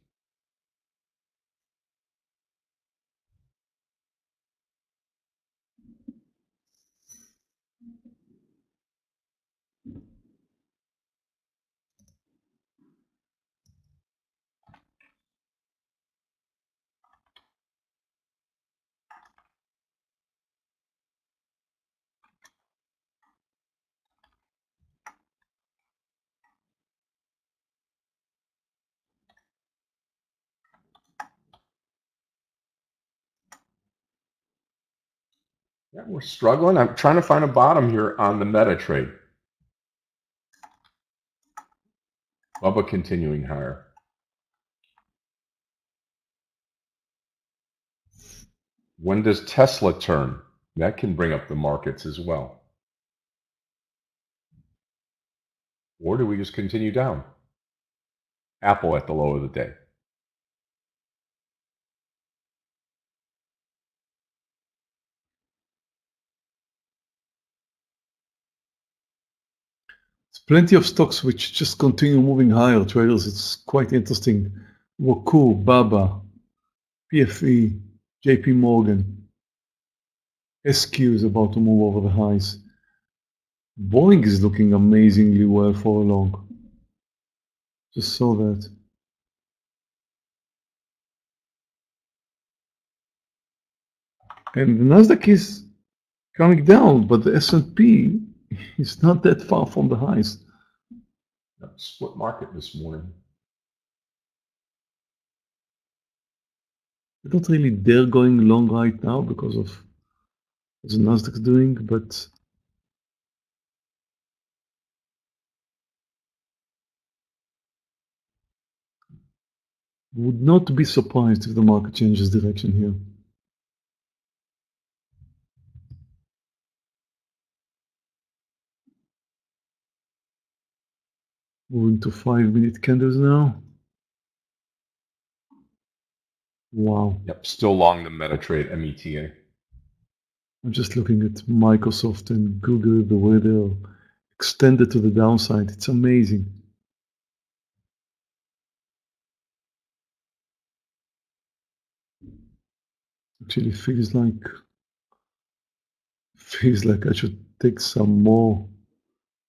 Yeah, we're struggling. I'm trying to find a bottom here on the Meta trade. Bubba continuing higher. When does Tesla turn? That can bring up the markets as well. Or do we just continue down? Apple at the low of the day. Plenty of stocks which just continue moving higher, traders. It's quite interesting. Roku, Baba, PFE, JP Morgan. SQ is about to move over the highs. Boeing is looking amazingly well for a long. Just saw that. And the Nasdaq is coming down, but the S&P is not that far from the highs. Split market this morning. I don't really dare going long right now because of as the Nasdaq's doing, but would not be surprised if the market changes direction here. Moving to 5-minute candles now. Wow. Yep, still long the MetaTrade META. I'm just looking at Microsoft and Google, the way they're extended to the downside. It's amazing. Actually feels like I should take some more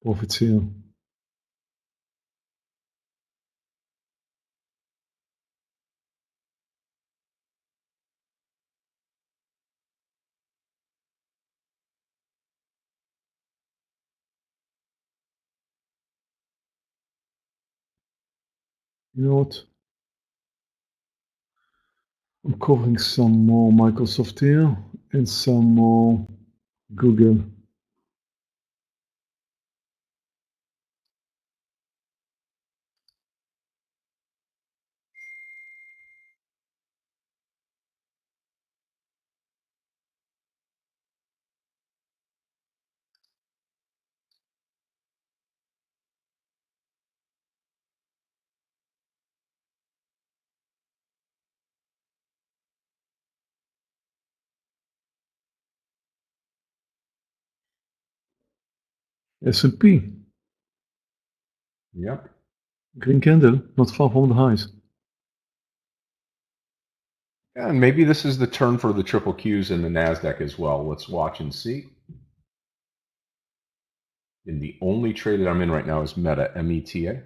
profits here. You know what? I'm covering some more Microsoft here and some more Google. S&P, Yep. green candle, not far from the highs. And maybe this is the turn for the triple Qs in the NASDAQ as well. Let's watch and see. And the only trade that I'm in right now is Meta, META.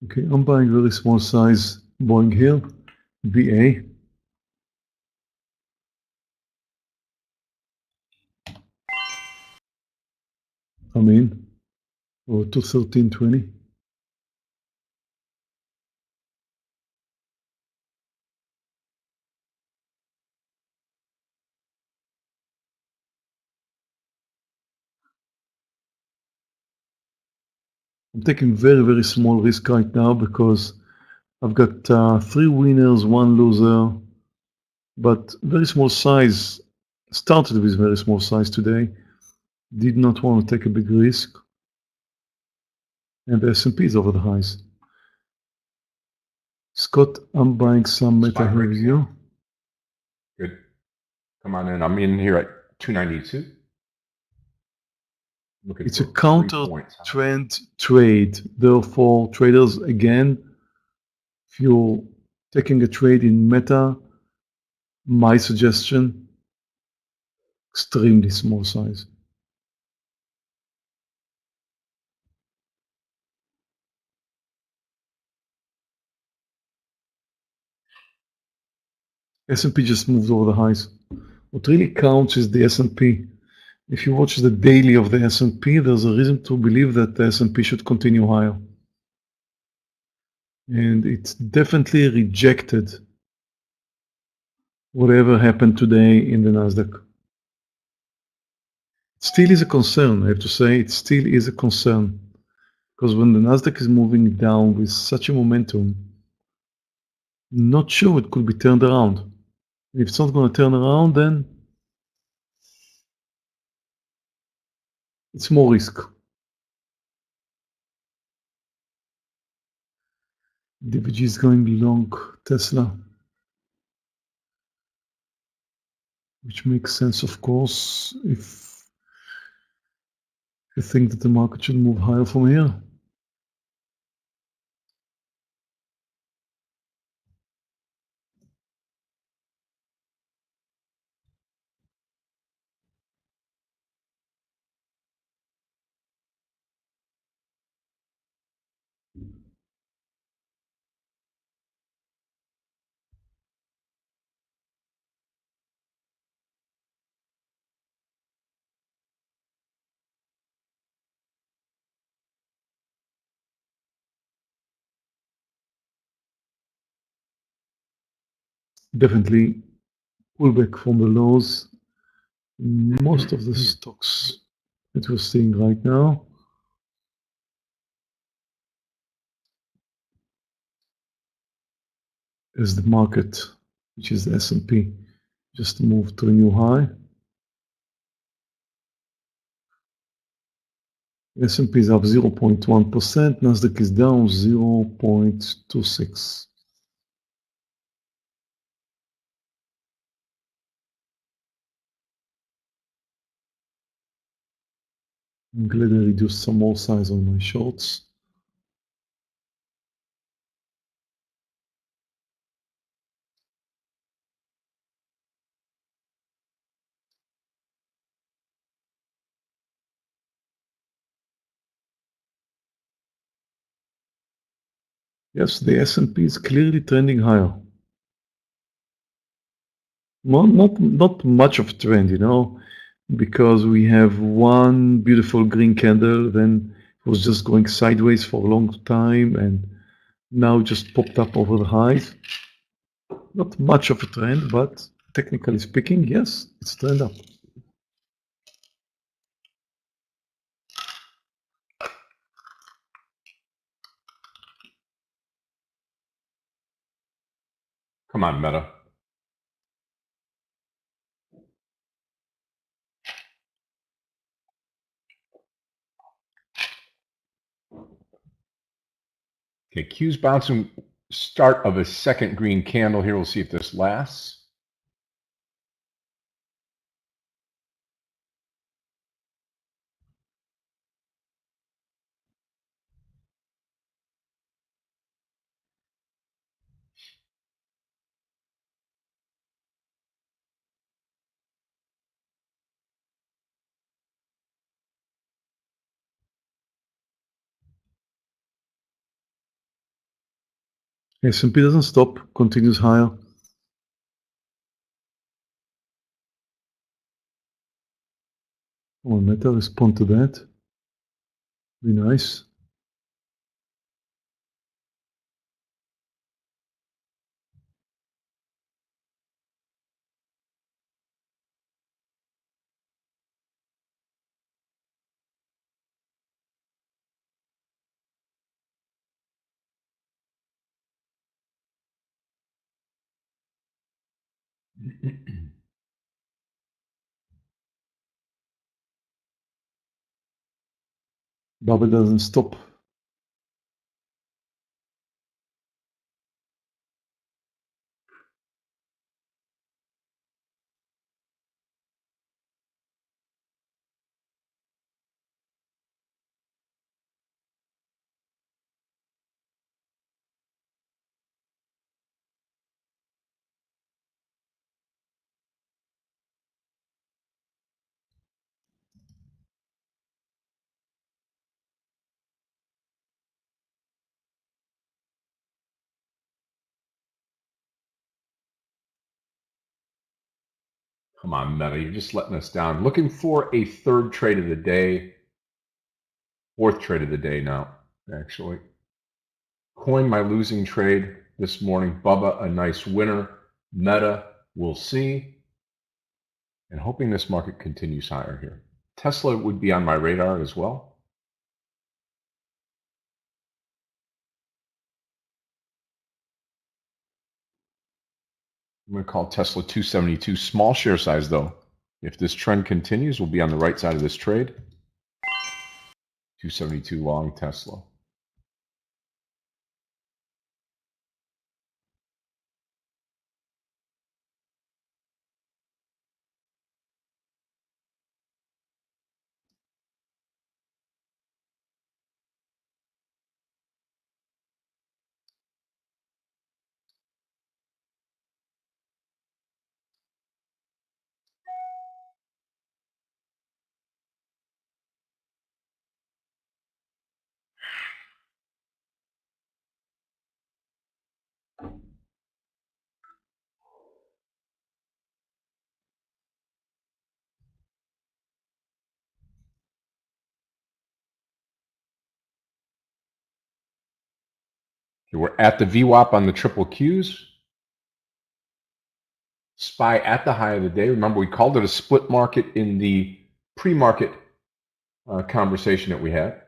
Okay, I'm buying very small size Boeing here, BA. I'm in, or 213.20. I'm taking very small risk right now because I've got 3 winners, 1 loser, but very small size. Started with very small size today. Did not want to take a big risk. And the S&P is over the highs. Scott, I'm buying some Meta here with you. Good. Come on in. I'm in here at 292. Looking It's a for 3 counter points. trend trade. Therefore, traders, again, if you're taking a trade in Meta, my suggestion, extremely small size. S&P just moved over the highs. What really counts is the S&P. If you watch the daily of the S&P, there's a reason to believe that the S&P should continue higher. And it's definitely rejected whatever happened today in the Nasdaq. It still is a concern, I have to say. It still is a concern. Because when the Nasdaq is moving down with such a momentum, not sure it could be turned around. If it's not going to turn around, then it's more risk. DVG is going long Tesla, which makes sense, of course, if you think that the market should move higher from here. definitely pullback from the lows. Most of the stocks that we're seeing right now. Is the market, which is the S&P, just moved to a new high. S&P is up 0.1%, Nasdaq is down 0.26. I'm glad I reduced some more size on my shorts. Yes, the S&P is clearly trending higher. Well, not much of a trend, you know, because we have one beautiful green candle, then it was just going sideways for a long time and now just popped up over the highs. Not much of a trend, but technically speaking, yes, it's trend up. Come on, Meta. Okay, Q's bouncing start of a second green candle here. We'll see if this lasts. S&P doesn't stop, continues higher. Will Meta respond to that? Be nice. Bubble doesn't stop. Come on, Meta, you're just letting us down. Looking for a third trade of the day. Fourth trade of the day now, actually. Coin my losing trade this morning. Bubba, a nice winner. Meta, we'll see. And hoping this market continues higher here. Tesla would be on my radar as well. I'm going to call Tesla 272. Small share size, though. If this trend continues, we'll be on the right side of this trade. 272 long Tesla. Okay, we're at the VWAP on the triple Qs. SPY at the high of the day. Remember, we called it a split market in the pre-market conversation that we had.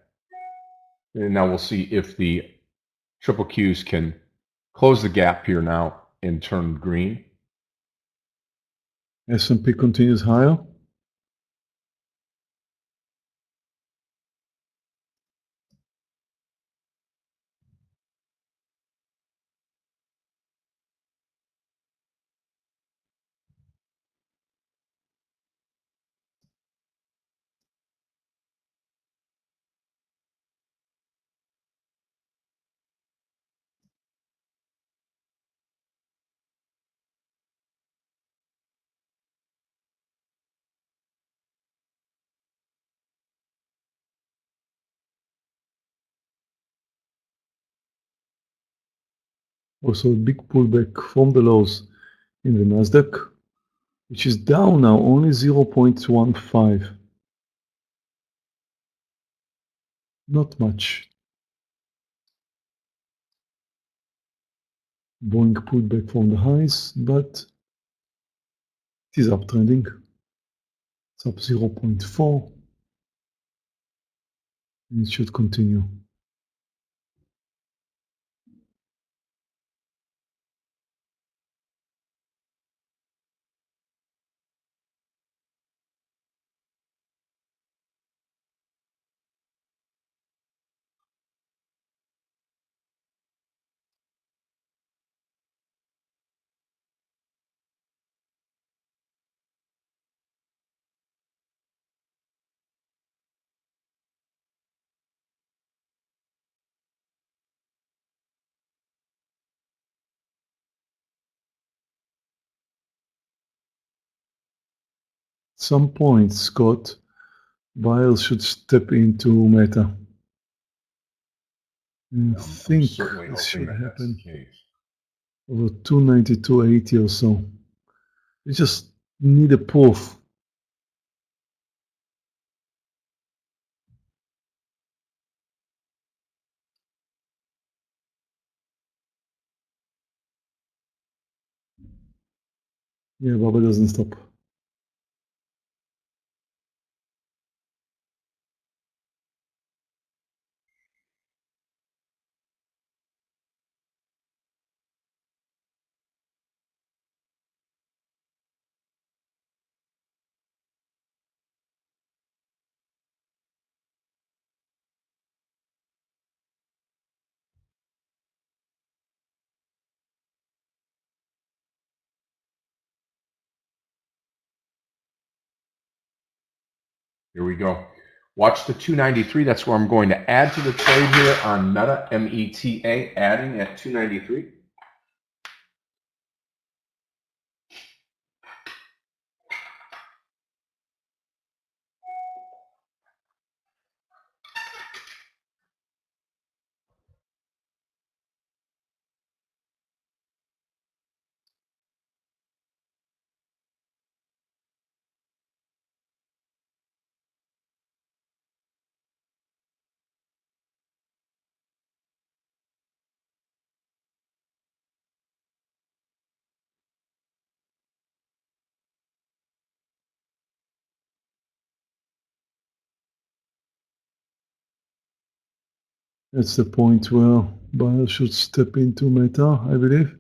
And now we'll see if the triple Qs can close the gap here now and turn green. S&P continues higher. Also a big pullback from the lows in the Nasdaq, which is down now only 0.15. Not much. Boeing pullback from the highs, but it is uptrending. It's up 0.4. And it should continue. At some point, Scott, buyers should step into Meta. I think this should happen over 292.80 or so. We just need a proof. Yeah, Baba doesn't stop. Here we go. Watch the 293. That's where I'm going to add to the trade here on Meta, M-E-T-A, adding at 293. That's the point where buyers should step into Meta, I believe.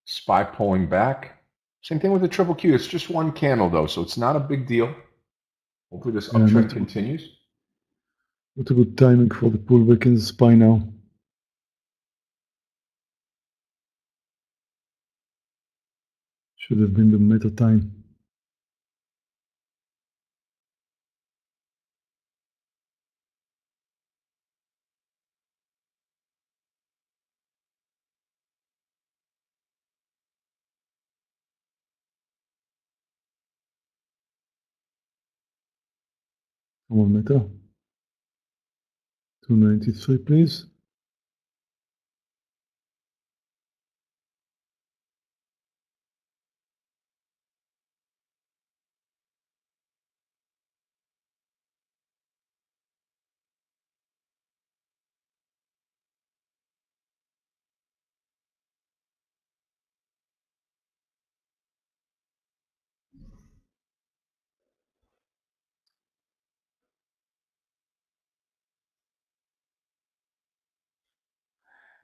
SPY pulling back. Same thing with the triple Q. It's just one candle, though, so it's not a big deal. Hopefully this uptrend continues. What a good timing for the pullback in the SPY now. Should have been the Meta time. Come on, Meta. 293, please.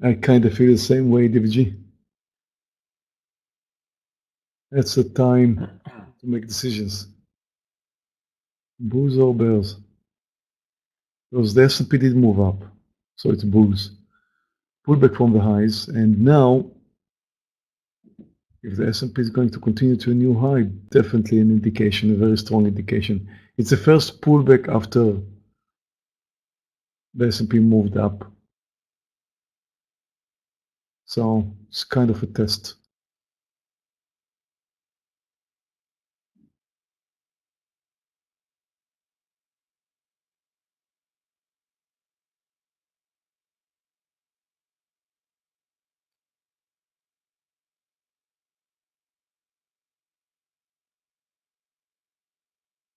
I kind of feel the same way, DVG. That's the time to make decisions. Bulls or bears? Because the S&P did move up, so it's bulls. Pullback from the highs, and now, if the S&P is going to continue to a new high, definitely an indication, a very strong indication. It's the first pullback after the S&P moved up. So it's kind of a test.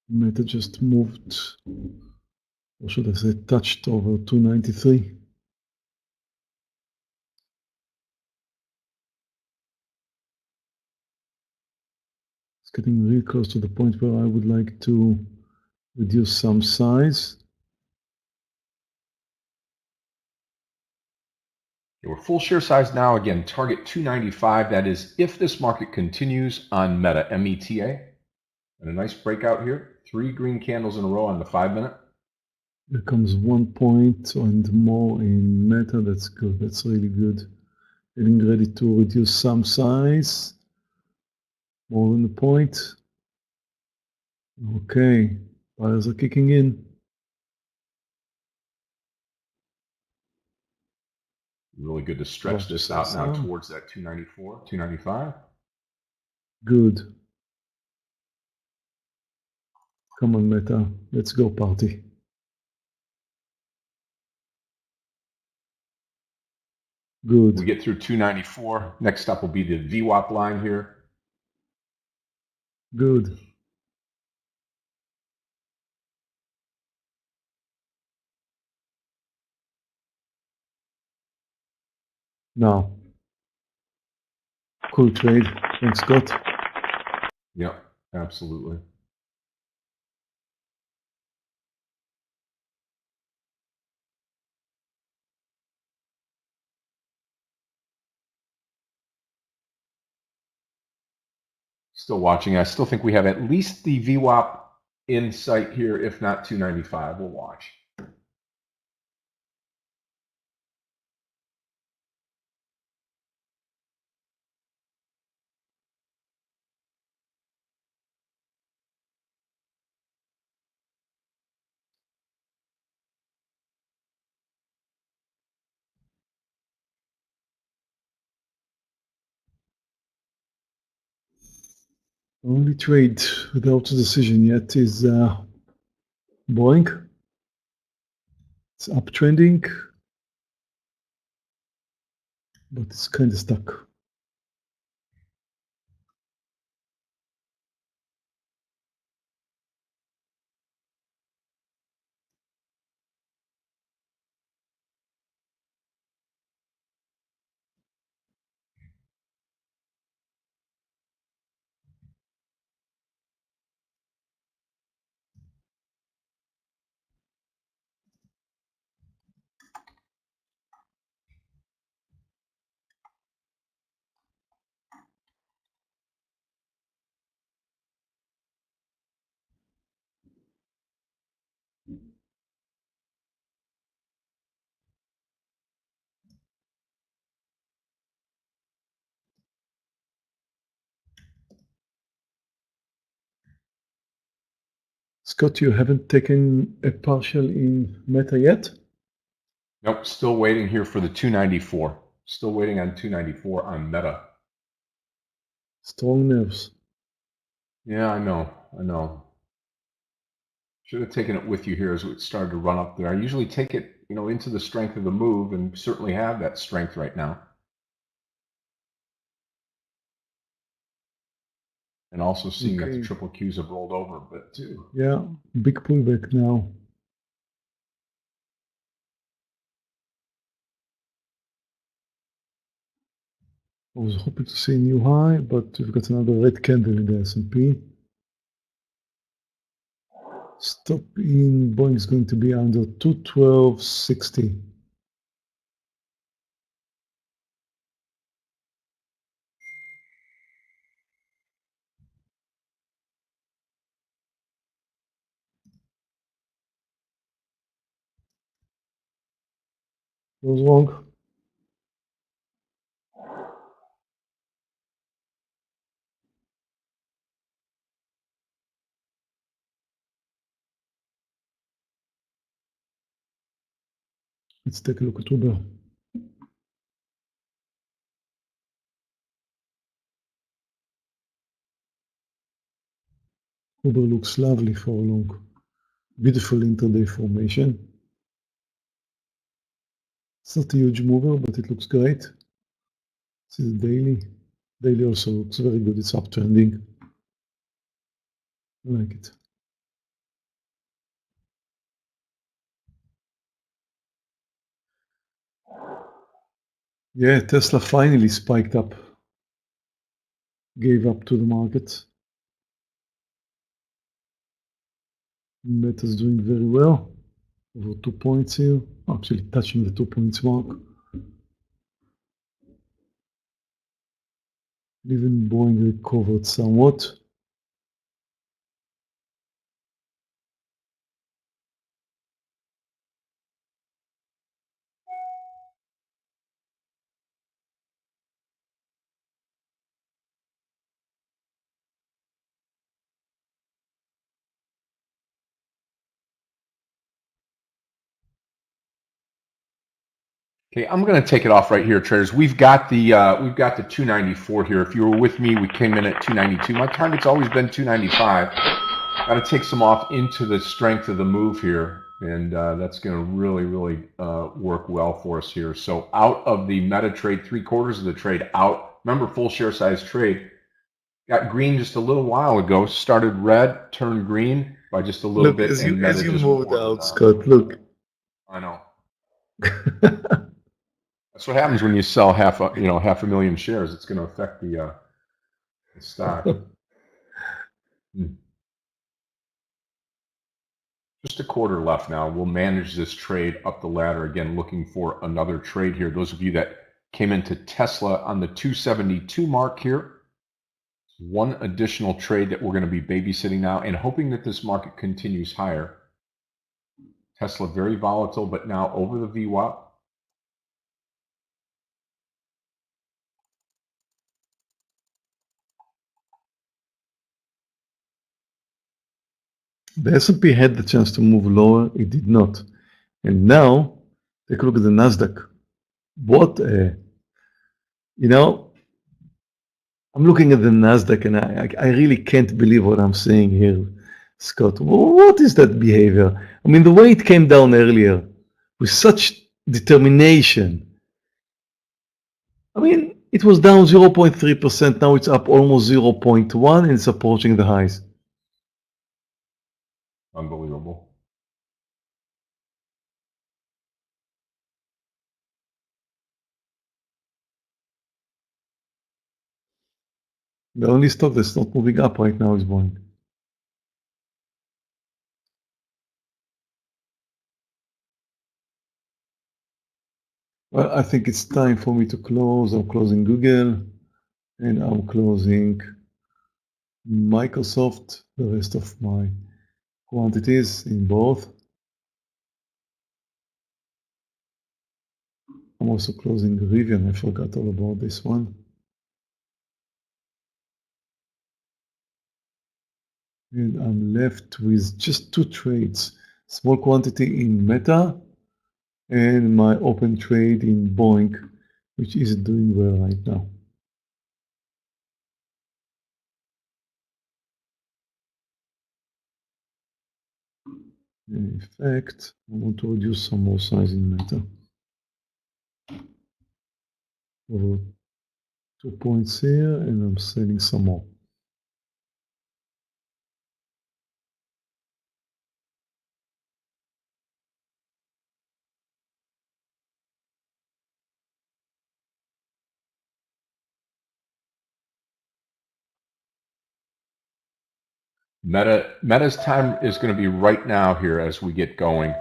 Meta just moved, or should I say touched over 293. It's getting really close to the point where I would like to reduce some size. We're full share size now. Again, target 295. That is if this market continues on Meta, META. And a nice breakout here. 3 green candles in a row on the 5-minute. There comes 1 point and more in Meta. That's good. That's really good. Getting ready to reduce some size. More than a point. Okay. Buyers are kicking in. Really good to stretch this out now towards that 294, 295. Good. Come on, Meta. Let's go party. Good. We get through 294. Next up will be the VWAP line here. Good. Now. Cool trade. Thanks, Scott. Yep, absolutely. Still watching. I still think we have at least the VWAP in sight here, if not 295. We'll watch. Only trade without a decision yet is Boeing. It's uptrending, but it's kind of stuck. Scott, you haven't taken a partial in Meta yet? Nope, still waiting here for the 294. Still waiting on 294 on Meta. Strong nerves. Yeah, I know. Should have taken it with you here as it started to run up there. I usually take it, into the strength of the move, and certainly have that strength right now. And also seeing that the triple Qs have rolled over a bit too. Yeah, big pullback now. I was hoping to see a new high, but we've got another red candle in the S&P. Stop in Boeing is going to be under 212.60. Was wrong. Let's take a look at Uber. Uber looks lovely for a long, beautiful intraday formation. It's not a huge mover, but it looks great. See the daily. Daily also looks very good. It's uptrending. I like it. Yeah, Tesla finally spiked up. Gave up to the market. Meta's doing very well. Over 2 points here. Actually touching the 2 points mark. Even Boeing recovered somewhat. Okay, I'm going to take it off right here, traders. We've got the 294 here. If you were with me, we came in at 292. My target's always been 295. Got to take some off into the strength of the move here, and that's going to really work well for us here. So out of the meta trade, 3/4 of the trade out. Remember, full share size trade. Got green just a little while ago. Started red, turned green by just a little bit. As and you moved out, Scott, look. I know. That's what happens when you sell half a million shares. It's going to affect the stock. Just a quarter left now. We'll manage this trade up the ladder. Again, looking for another trade here. Those of you that came into Tesla on the 272 mark here, one additional trade that we're going to be babysitting now and hoping that this market continues higher. Tesla very volatile, but now over the VWAP. The S&P had the chance to move lower. It did not. And now, take a look at the NASDAQ. What a, I'm looking at the NASDAQ and I really can't believe what I'm seeing here, Scott. What is that behavior? I mean, the way it came down earlier with such determination. I mean, it was down 0.3%. Now it's up almost 0.1 and it's approaching the highs. Unbelievable. The only stock that's not moving up right now is Boeing. Well, I think it's time for me to close. I'm closing Google and I'm closing Microsoft, the rest of my quantities in both. I'm also closing Rivian. I forgot all about this one. And I'm left with just 2 trades. Small quantity in Meta and my open trade in Boeing, which isn't doing well right now. In fact, I want to reduce some more size in Meta. Over 2 points here, and I'm selling some more. Meta's time is going to be right now here as we get going.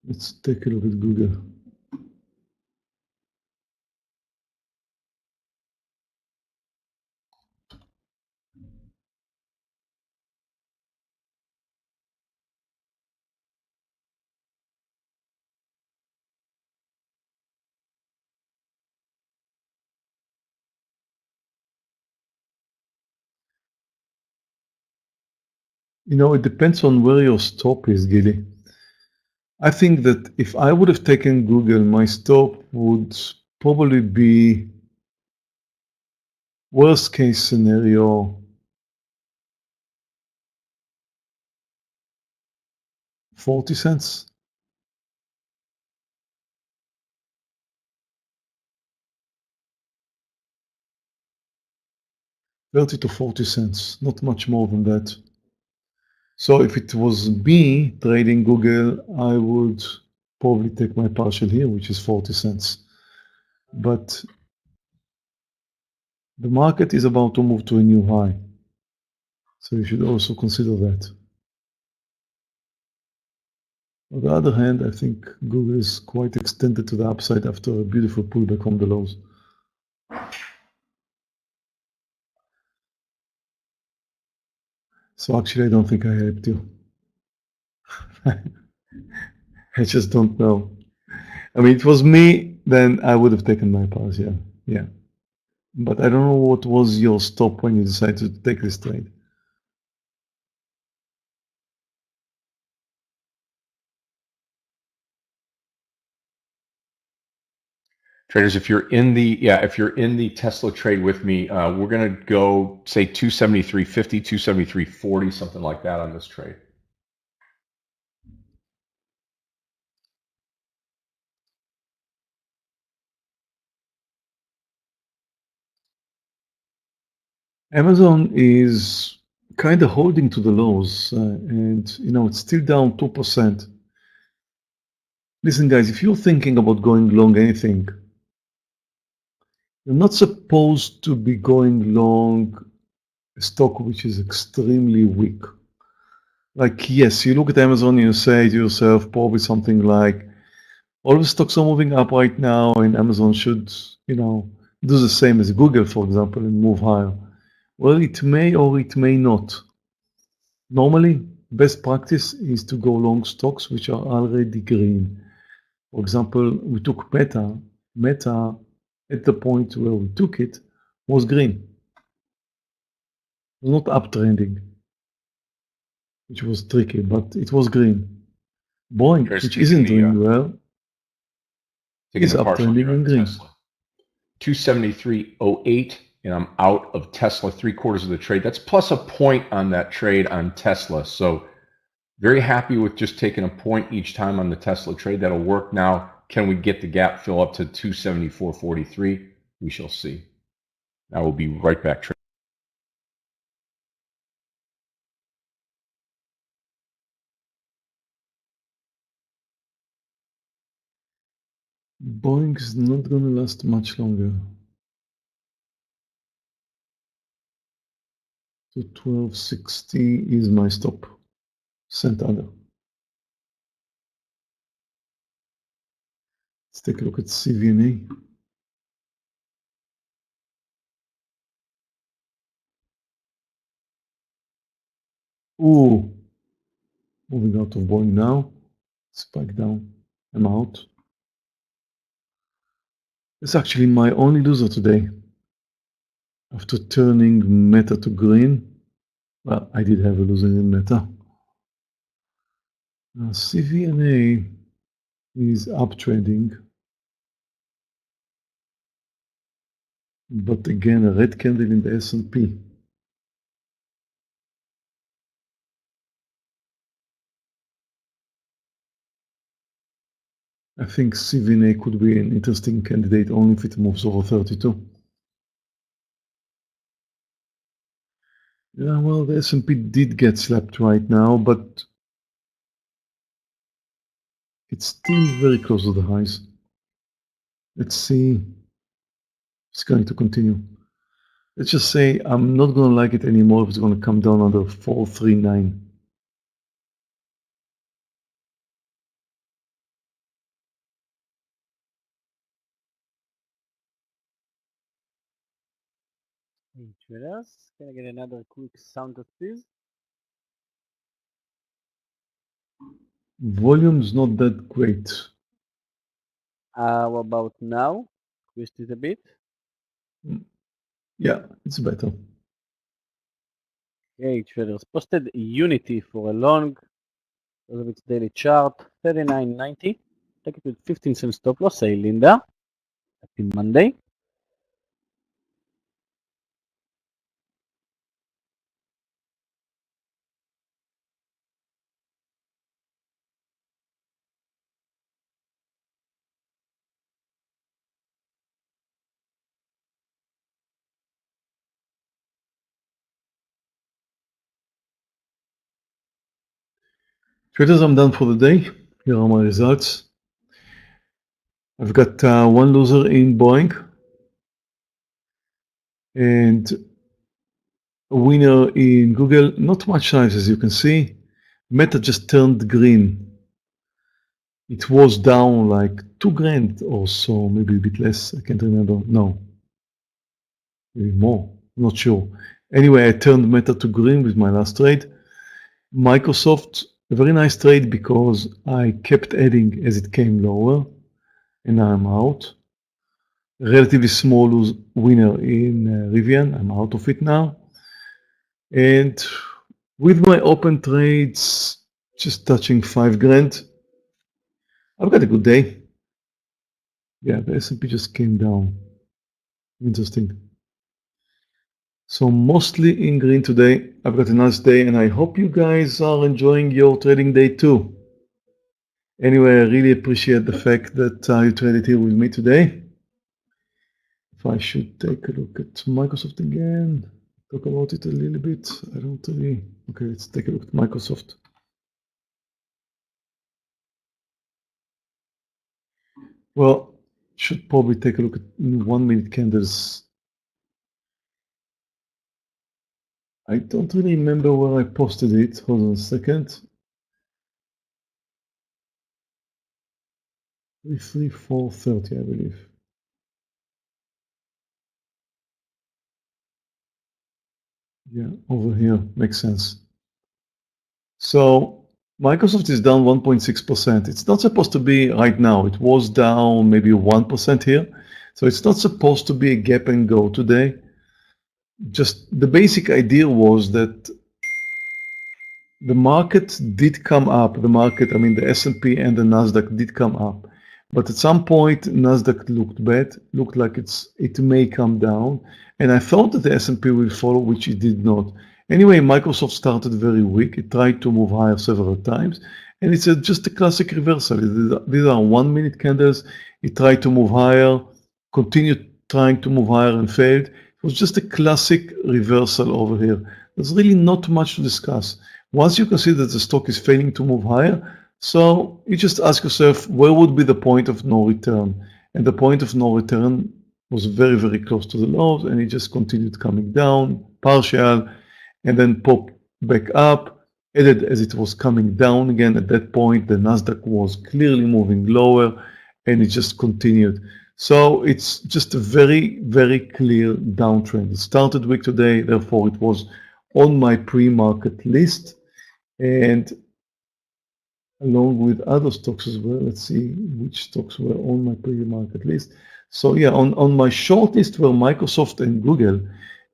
Let's take a look at Google. You know, it depends on where your stop is, Gilly. I think that if I would have taken Google, my stop would probably be worst case scenario 40 cents. $30 to 40 cents, not much more than that. So if it was me trading Google, I would probably take my partial here, which is 40 cents. But the market is about to move to a new high. So you should also consider that. On the other hand, I think Google is quite extended to the upside after a beautiful pullback from the lows. So actually, I don't think I helped you. I just don't know. I mean, if it was me, then I would have taken my pass, yeah. Yeah. But I don't know what was your stop when you decided to take this trade. Traders, if you're in the Tesla trade with me, we're going to go say 273.50, 273.40, something like that on this trade. Amazon is kind of holding to the lows, and you know it's still down 2%. Listen, guys, if you're thinking about going long anything, you're not supposed to be going long a stock which is extremely weak. Like, yes, you look at Amazon and you say to yourself, probably something like, all the stocks are moving up right now, and Amazon should, you know, do the same as Google, for example, and move higher. Well, it may or it may not. Normally, best practice is to go long stocks which are already green. For example, we took Meta. Meta, at the point where we took it, was green. It was not uptrending, which was tricky, but it was green. Boeing, which isn't doing well, is uptrending and green. 273.08, and I'm out of Tesla 3/4 of the trade. That's plus a point on that trade on Tesla. So very happy with just taking a point each time on the Tesla trade. That'll work now. Can we get the gap fill up to 274.43? We shall see. I will be right back. Boeing is not going to last much longer. So 1260 is my stop. Cent under. Let's take a look at CVNA. Ooh, moving out of Boeing now. Spike down. I'm out. It's actually my only loser today. After turning Meta to green, well, I did have a loser in Meta. CVNA is uptrending, but again, a red candle in the S&P. I think CVNA could be an interesting candidate only if it moves over 32. Yeah, well, the S&P did get slapped right now, but it's still very close to the highs. Let's see. It's going to continue. Let's just say I'm not going to like it anymore if it's going to come down under 439. Hey, traders, can I get another quick sound test, please? Volume's not that great. What about now? Twist it a bit. Yeah, it's better. Hey, traders, posted Unity for a long, because of its daily chart, 39.90. Take it with 15 cents stop loss. Hey, Linda. Happy Monday. Traders, I'm done for the day. Here are my results. I've got one loser in Boeing and a winner in Google. Not much size, as you can see. Meta just turned green. It was down like 2 grand or so, maybe a bit less. I can't remember. No, maybe more. I'm not sure. Anyway, I turned Meta to green with my last trade. Microsoft, a very nice trade because I kept adding as it came lower, and now I'm out. Relatively small winner in Rivian. I'm out of it now. And with my open trades just touching 5 grand, I've got a good day. Yeah, the S&P just came down. Interesting. So mostly in green today. I've got a nice day and I hope you guys are enjoying your trading day too. Anyway, I really appreciate the fact that you traded here with me today. If I should take a look at Microsoft again, talk about it a little bit. I don't really. Okay, let's take a look at Microsoft. Well, should probably take a look at 1 minute candles. I don't really remember where I posted it. Hold on a second. 4:30, I believe. Yeah, over here makes sense. So Microsoft is down 1.6%. It's not supposed to be right now. It was down maybe 1% here. So it's not supposed to be a gap and go today. Just the basic idea was that the market did come up. The market, I mean, the S&P and the Nasdaq did come up. But at some point, Nasdaq looked bad, looked like it may come down. And I thought that the S&P will follow, which it did not. Anyway, Microsoft started very weak. It tried to move higher several times. And it's just a classic reversal. These are 1 minute candles. It tried to move higher, continued trying to move higher and failed. It was just a classic reversal over here. There's really not much to discuss. Once you can see that the stock is failing to move higher, so you just ask yourself, where would be the point of no return? And the point of no return was very, very close to the lows, and it just continued coming down, partial, and then pop back up. Added as it was coming down again, at that point, the Nasdaq was clearly moving lower, and it just continued. So it's just a very, very clear downtrend. It started weak today, therefore it was on my pre-market list. And along with other stocks as well. Let's see which stocks were on my pre-market list. So yeah, on my short list were Microsoft and Google,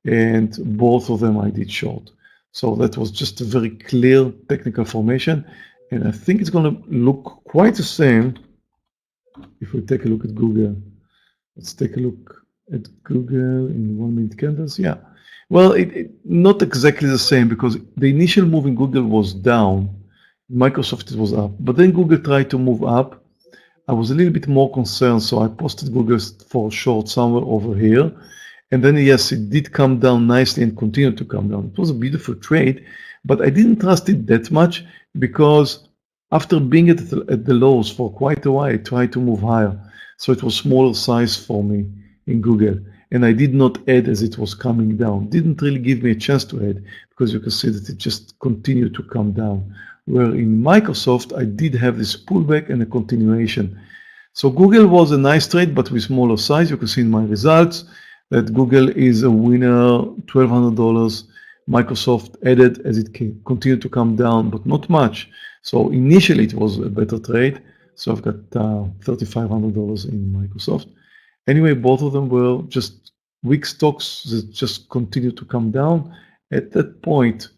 and both of them I did short. So that was just a very clear technical formation, and I think it's going to look quite the same if we take a look at Google. Let's take a look at Google in 1 minute candles. Yeah. Well, not exactly the same because the initial move in Google was down. Microsoft was up, but then Google tried to move up. I was a little bit more concerned, so I posted Google for short somewhere over here. And then, yes, it did come down nicely and continued to come down. It was a beautiful trade, but I didn't trust it that much because after being at the lows for quite a while, I tried to move higher. So it was smaller size for me in Google. And I did not add as it was coming down. Didn't really give me a chance to add because you can see that it just continued to come down. Where in Microsoft, I did have this pullback and a continuation. So Google was a nice trade, but with smaller size. You can see in my results that Google is a winner, $1,200. Microsoft added as it continued to come down, but not much. So initially it was a better trade. So I've got $3,500 in Microsoft. Anyway, both of them were just weak stocks that just continued to come down. At that point,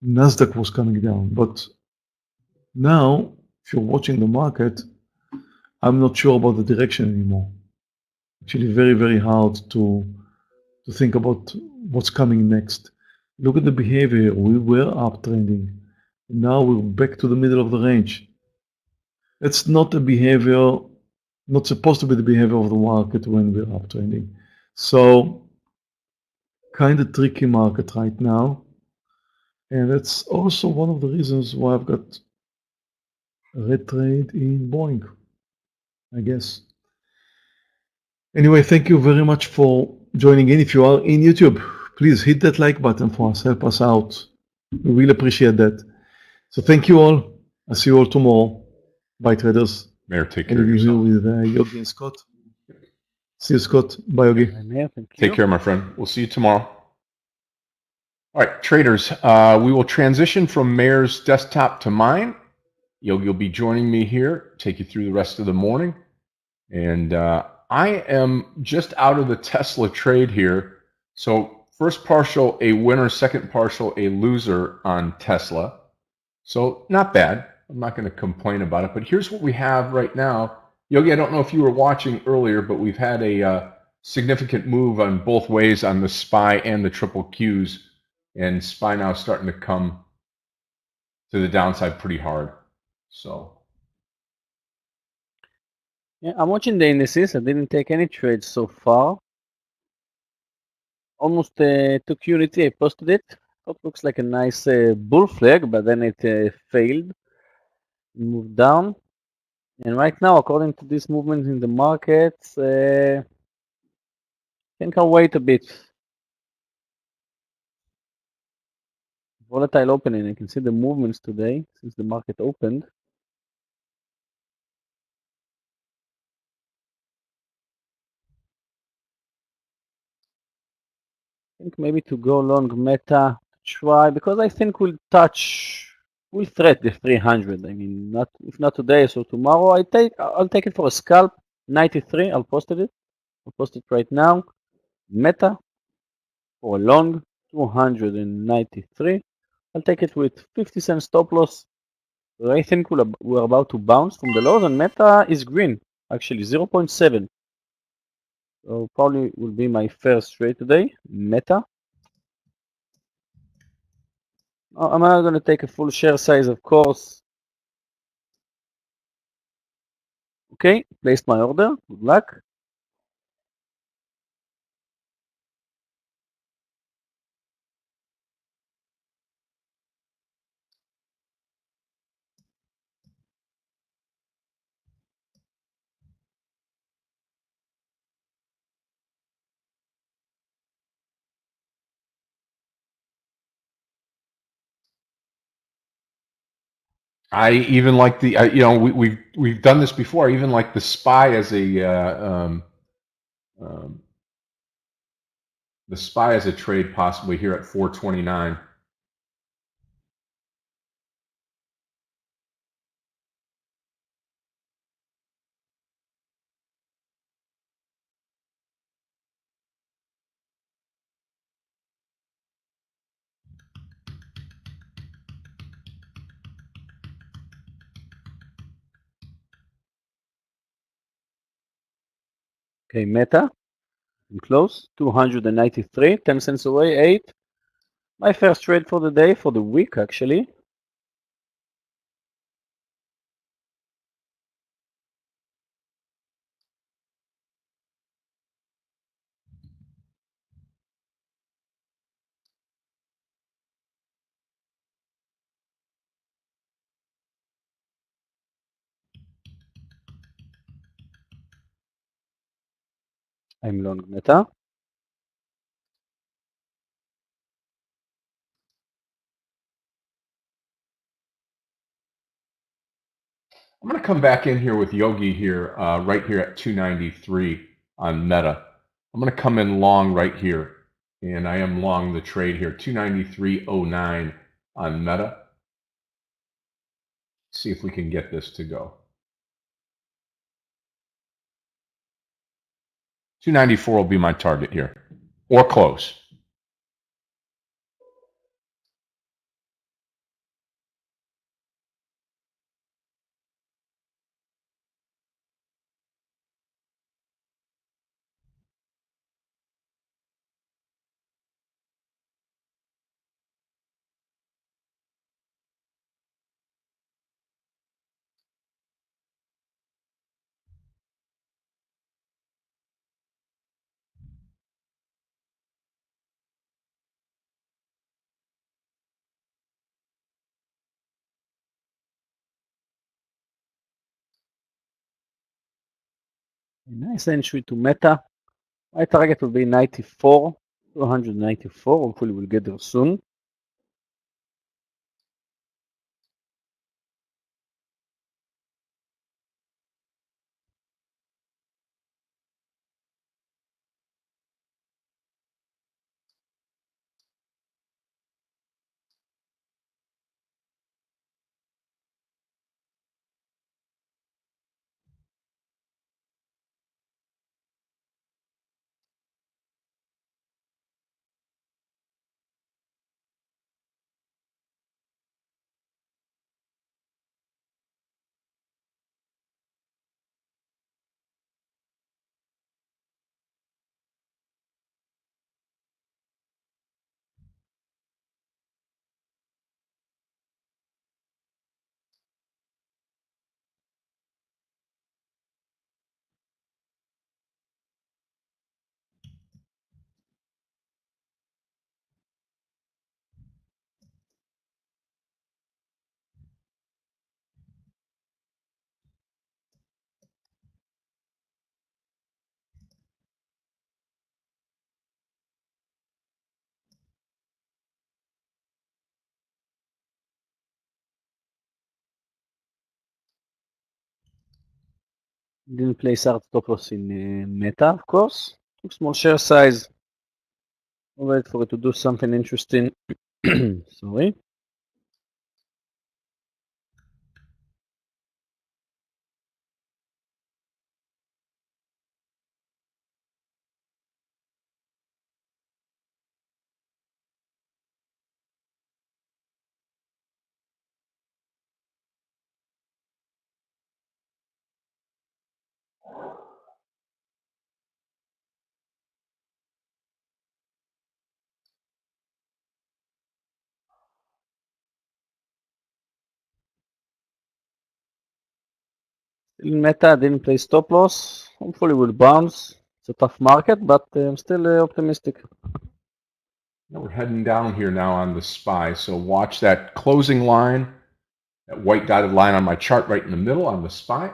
Nasdaq was coming down. But now, if you're watching the market, I'm not sure about the direction anymore. Actually, very, very hard to think about what's coming next. Look at the behavior. We were uptrending. Now we're back to the middle of the range. It's not a behavior, not supposed to be the behavior of the market when we're uptrending. So, kind of tricky market right now. And that's also one of the reasons why I've got a red trade in Boeing, I guess. Anyway, thank you very much for joining in. If you are in YouTube, please hit that like button for us, help us out. We really appreciate that. So thank you all. I'll see you all tomorrow. Bye, traders. Meir, take care And of we're here yourself. with Yogi and Scott. See you, Scott. Bye, Yogi. Thank Take you. care, my friend. We'll see you tomorrow. All right, traders, we will transition from Meir's desktop to mine. Yogi will be joining me here, take you through the rest of the morning. And I am just out of the Tesla trade here. So first partial, a winner, second partial, a loser on Tesla. So not bad. I'm not going to complain about it. But here's what we have right now. Yogi, I don't know if you were watching earlier, but we've had a significant move on both ways on the SPY and the triple Qs. And SPY now starting to come to the downside pretty hard. So Yeah, I'm watching the indices. I didn't take any trades so far. Almost took Unity. I posted it. It looks like a nice bull flag, but then it failed. Moved down. And right now, according to this movement in the markets, I think I'll wait a bit. Volatile opening. I can see the movements today since the market opened. I think maybe to go long Meta, try, because I think we'll threat the 300. I mean, not if not today, so tomorrow. I'll take it for a scalp. 93. I'll post it. I'll post it right now. Meta for a long 293. I'll take it with 50-cent stop loss. I think we're about to bounce from the lows, and Meta is green, actually 0.7. So probably will be my first trade today. Meta. I'm not going to take a full share size, of course. Okay, placed my order. Good luck. I even like the, we've done this before. I even like the SPY as a trade possibly here at 429. Okay, Meta, I'm close, 293, 10 cents away, 8. My first trade for the day, for the week actually. I'm long Meta. I'm going to come back in here with Yogi here, right here at 293 on Meta. I'm going to come in long right here, and I am long the trade here, 293.09 on Meta. See if we can get this to go. 294 will be my target here, or close. A nice entry to Meta. My target will be 94, 294. Hopefully we'll get there soon. Didn't place hard stop loss in Meta, of course. Took small share size. I'll wait for it to do something interesting. Sorry. Still in Meta, didn't place stop loss. Hopefully we'll bounce. It's a tough market, but I'm still optimistic. Now we're heading down here now on the SPY, so watch that closing line, that white dotted line on my chart right in the middle on the SPY.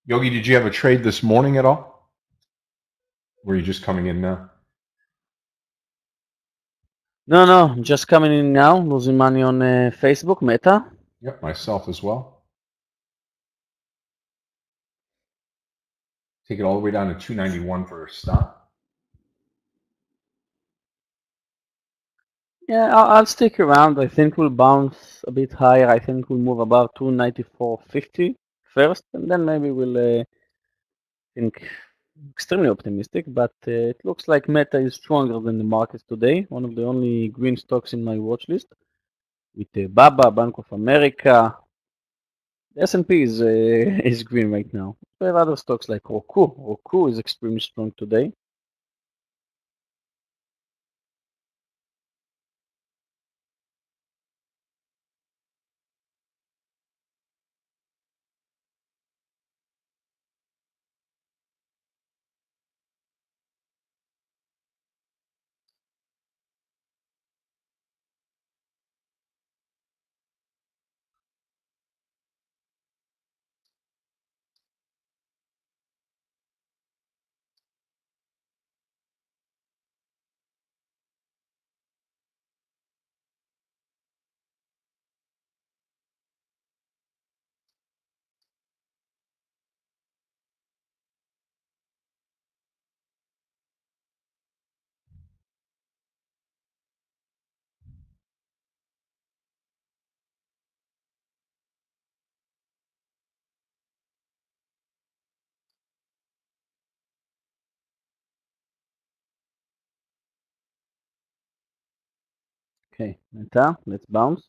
Yogi, did you have a trade this morning at all? Or are you just coming in now? No, just coming in now, losing money on Facebook, Meta. Yep, myself as well. Take it all the way down to 291 for a stop. Yeah, I'll stick around. I think we'll bounce a bit higher. I think we'll move about 294.50 first, and then maybe we'll think extremely optimistic. But it looks like Meta is stronger than the markets today. One of the only green stocks in my watch list, with Baba, Bank of America. The S&P is is green right now. We have other stocks like Roku. Roku is extremely strong today. Okay, Meta, let's bounce.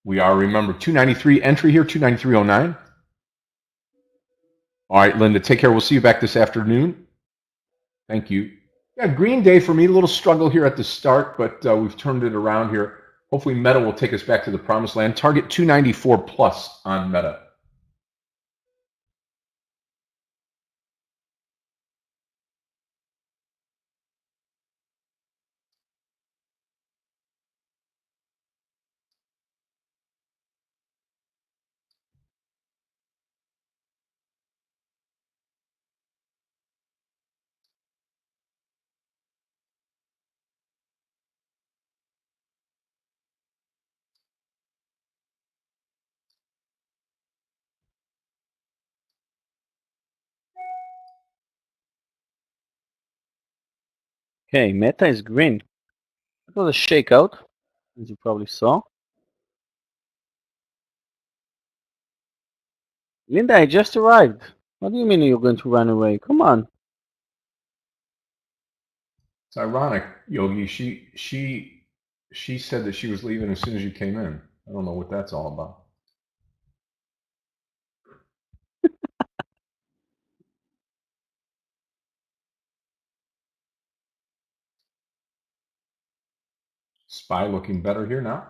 We are, remember, 293 entry here, 293.09. All right, Linda, take care. We'll see you back this afternoon. Thank you. Yeah, green day for me, a little struggle here at the start, but we've turned it around here. Hopefully Meta will take us back to the promised land. Target 294 plus on Meta. Okay, Meta is green. It was a shakeout, as you probably saw. Linda, I just arrived. What do you mean you're going to run away? Come on. It's ironic, Yogi. She said that she was leaving as soon as you came in. I don't know what that's all about. SPY looking better here now.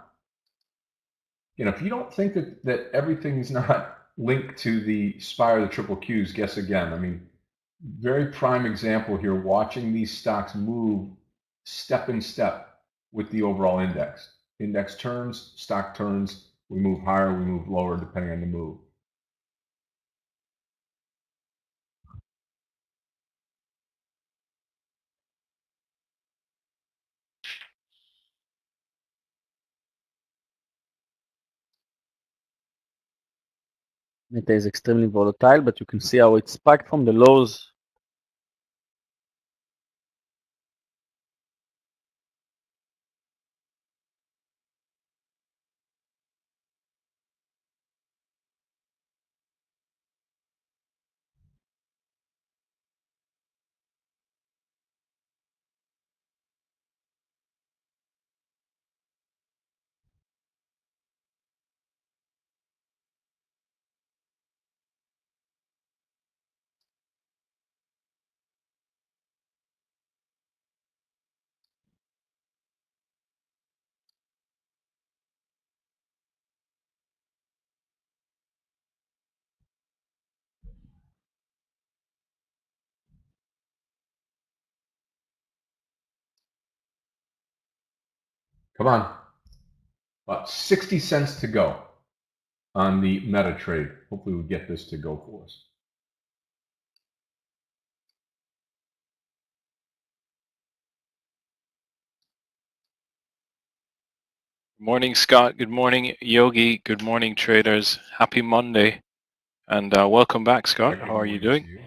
You know, if you don't think that everything's not linked to the SPY or the triple Qs, guess again. I mean, very prime example here, watching these stocks move step in step with the overall index. Index turns, stock turns, we move higher, we move lower, depending on the move. Meta is extremely volatile, but you can see how it spiked from the lows. Come on. About 60 cents to go on the Meta trade. Hopefully we get this to go for us. Good morning, Scott. Good morning, Yogi. Good morning, traders. Happy Monday. And welcome back, Scott. How are you doing?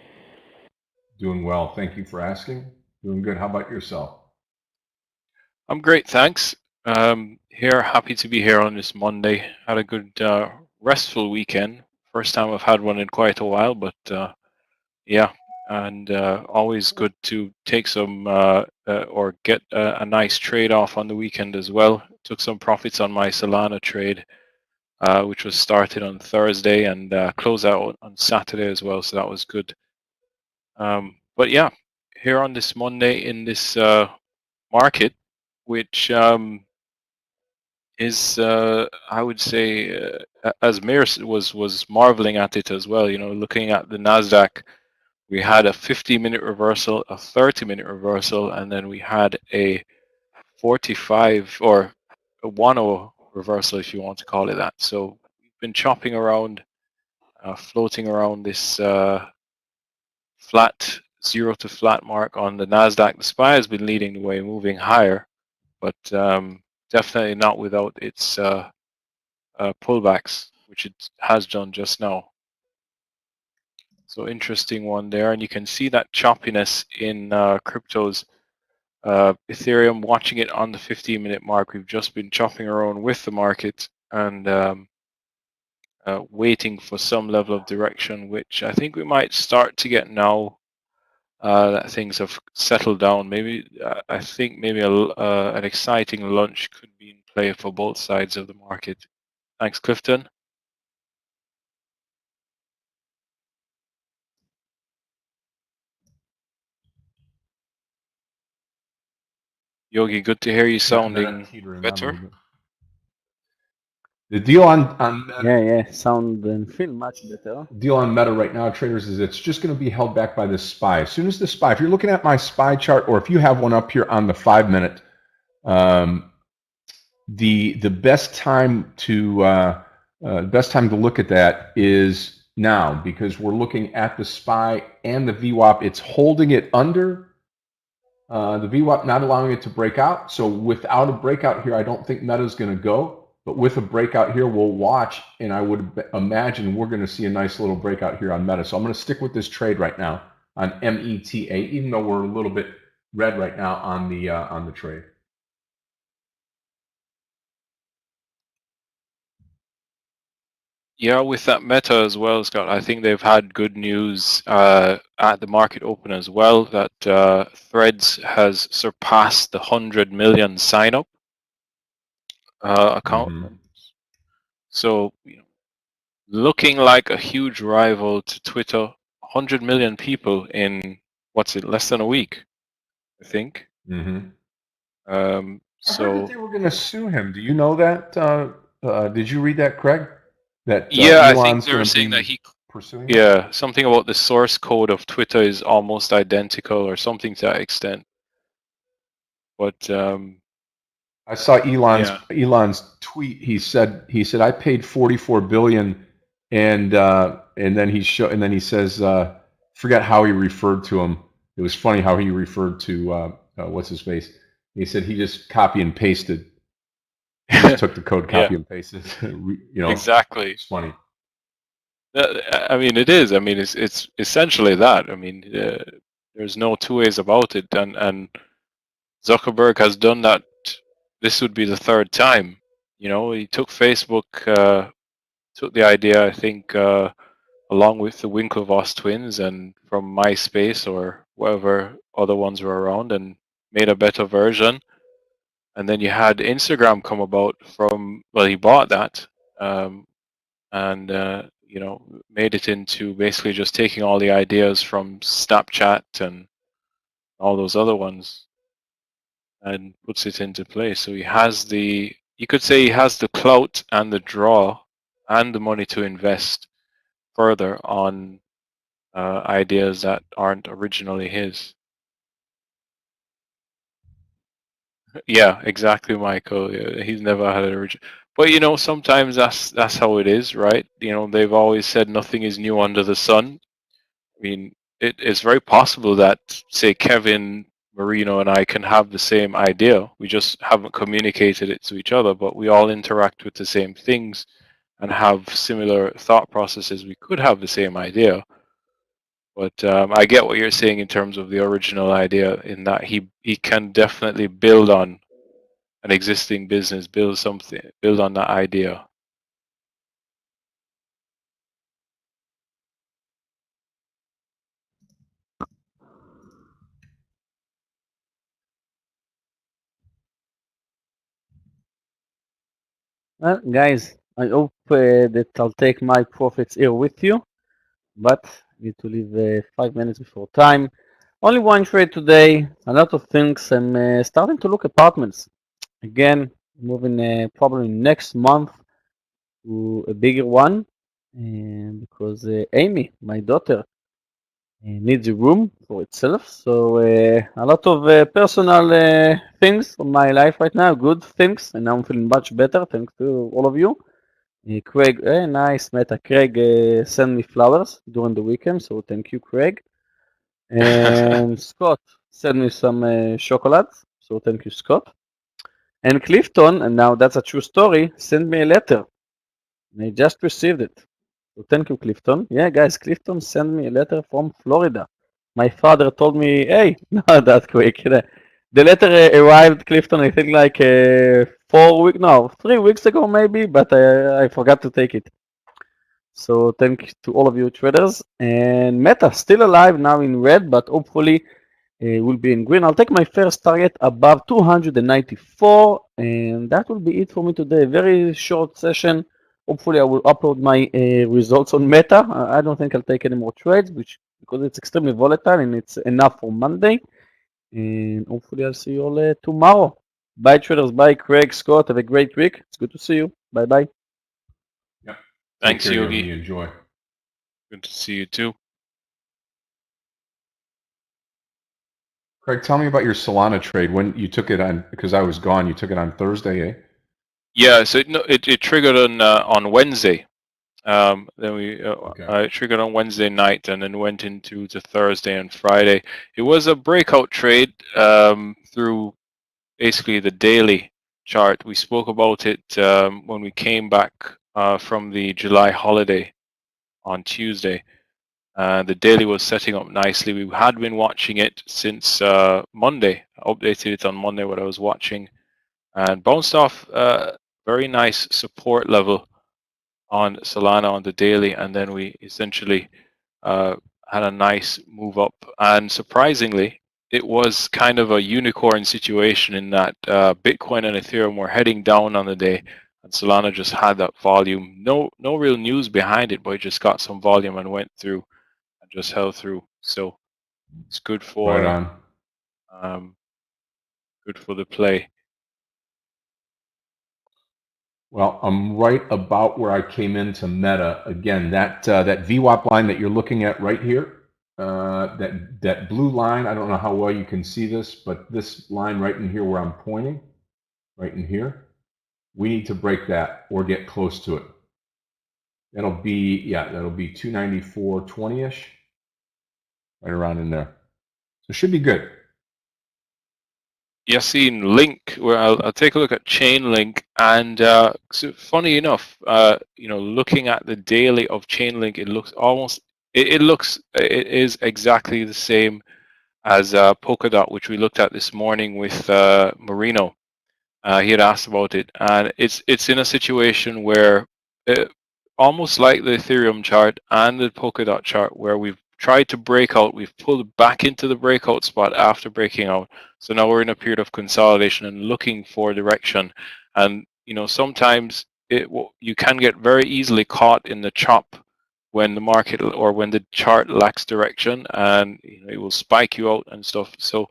Doing well. Thank you for asking. Doing good. How about yourself? I'm great, thanks. Here, happy to be here on this Monday. Had a good restful weekend. First time I've had one in quite a while, but yeah, and always good to take some or get a nice trade off on the weekend as well. Took some profits on my Solana trade, which was started on Thursday and closed out on Saturday as well, so that was good. But yeah, here on this Monday in this market, which is I would say, as Meir was marveling at it as well. You know, looking at the Nasdaq, we had a 50-minute reversal, a 30-minute reversal, and then we had a 45 or a 1-0 reversal, if you want to call it that. So we've been chopping around, floating around this flat 0 to flat mark on the Nasdaq. The SPY has been leading the way, moving higher, but definitely not without its pullbacks, which it has done just now. So interesting one there, and you can see that choppiness in cryptos. Ethereum, watching it on the 15-minute mark. We've just been chopping around with the market and waiting for some level of direction, which I think we might start to get now that things have settled down. Maybe I think maybe an exciting lunch could be in play for both sides of the market. Thanks, Clifton. Yogi, good to hear you sounding better. The deal on yeah, sound and feel much better. Deal on Meta right now, traders, is it's just going to be held back by this SPY. As soon as the SPY, if you're looking at my SPY chart, or if you have one up here on the 5-minute, the best time to look at that is now, because we're looking at the SPY and the VWAP. It's holding it under the VWAP, not allowing it to break out. So without a breakout here, I don't think Meta is going to go. But with a breakout here, we'll watch, and I would imagine we're going to see a nice little breakout here on Meta. So I'm going to stick with this trade right now on META, even though we're a little bit red right now on the trade. Yeah, with that Meta as well, Scott, I think they've had good news at the market open as well, that Threads has surpassed the 100 million sign-up account. Mm-hmm. So, you know, looking like a huge rival to Twitter. 100 million people in, what's it, less than a week, I think. Mm-hmm. So I heard that they were going to sue him. Do you know that? Did you read that, Craig? That yeah, Elon's I think they were saying that he pursuing. Yeah, something about the source code of Twitter is almost identical or something to that extent. But I saw Elon's tweet. He said I paid 44 billion, and then he says forget how he referred to him. It was funny how he referred to what's his face. He said he just copy and pasted. He just took the code, copy and pasted. You know, exactly. It's funny. I mean, it is. I mean, it's essentially that. I mean, there's no two ways about it. And Zuckerberg has done that. This would be the third time. You know, he took Facebook, took the idea, I think, along with the Winklevoss twins and from MySpace or whatever other ones were around, and made a better version. And then you had Instagram come about from, well, he bought that, and you know, made it into basically just taking all the ideas from Snapchat and all those other ones and puts it into place. So he has the, you could say he has the clout and the draw and the money to invest further on ideas that aren't originally his. Yeah, exactly, Michael. Yeah, he's never had an original. But you know, sometimes that's how it is, right? You know, they've always said nothing is new under the sun. I mean, it's very possible that, say, Kevin Marino and I can have the same idea. We just haven't communicated it to each other, but we all interact with the same things and have similar thought processes. We could have the same idea. But I get what you're saying in terms of the original idea, in that he can definitely build on an existing business, build something, build on that idea. Well, guys, I hope that I'll take my profits here with you, but I need to leave 5 minutes before time. Only one trade today. A lot of things. I'm starting to look apartments again. Moving probably next month to a bigger one, and because Amy, my daughter, needs a room for itself. So a lot of personal things on my life right now, good things, and now I'm feeling much better thanks to all of you. Craig, nice, Meta. Craig sent me flowers during the weekend, so thank you, Craig. And Scott sent me some chocolate, so thank you, Scott. And Clifton, and now that's a true story, sent me a letter. And I just received it. So thank you, Clifton. Yeah, guys, Clifton sent me a letter from Florida. My father told me, hey, not that quick. The letter arrived, Clifton, I think like 4 weeks, no, 3 weeks ago maybe, but I forgot to take it. So thank you to all of you traders. And Meta still alive now in red, but hopefully will be in green. I'll take my first target above 294, and that will be it for me today. Very short session. Hopefully I will upload my results on Meta. I don't think I'll take any more trades, because it's extremely volatile and it's enough for Monday. And hopefully I'll see you all tomorrow. Bye traders, bye Craig, Scott. Have a great week. It's good to see you. Bye bye. Yep. Thanks, Take care, Yogi. Enjoy. Good to see you too. Craig, tell me about your Solana trade. When you took it on, because I was gone, you took it on Thursday, eh? Yeah, so it triggered on Wednesday. Then I triggered on Wednesday night and then went into to Thursday and Friday. It was a breakout trade through basically the daily chart. We spoke about it when we came back from the July holiday on Tuesday. The daily was setting up nicely. We had been watching it since Monday. I updated it on Monday what I was watching, and bounced off very nice support level on Solana on the daily, and then we essentially had a nice move up. And surprisingly, it was kind of a unicorn situation in that Bitcoin and Ethereum were heading down on the day, and Solana just had that volume. No real news behind it, but it just got some volume and went through and just held through. So it's good for Right on. good for the play. Well, I'm right about where I came into Meta. Again, that VWAP line that you're looking at right here, that blue line, I don't know how well you can see this, but this line right in here where I'm pointing, right in here, we need to break that or get close to it. That'll be 294.20-ish, right around in there. So it should be good. Yassine, Link, where I'll take a look at Chainlink, and so funny enough, looking at the daily of Chainlink, it looks almost, it is exactly the same as Polkadot, which we looked at this morning with Marino. He had asked about it, and it's in a situation where almost like the Ethereum chart and the Polkadot chart, where we've tried to break out, we've pulled back into the breakout spot after breaking out. So now we're in a period of consolidation and looking for direction. And sometimes you can get very easily caught in the chop when the market or when the chart lacks direction, and it will spike you out and stuff. So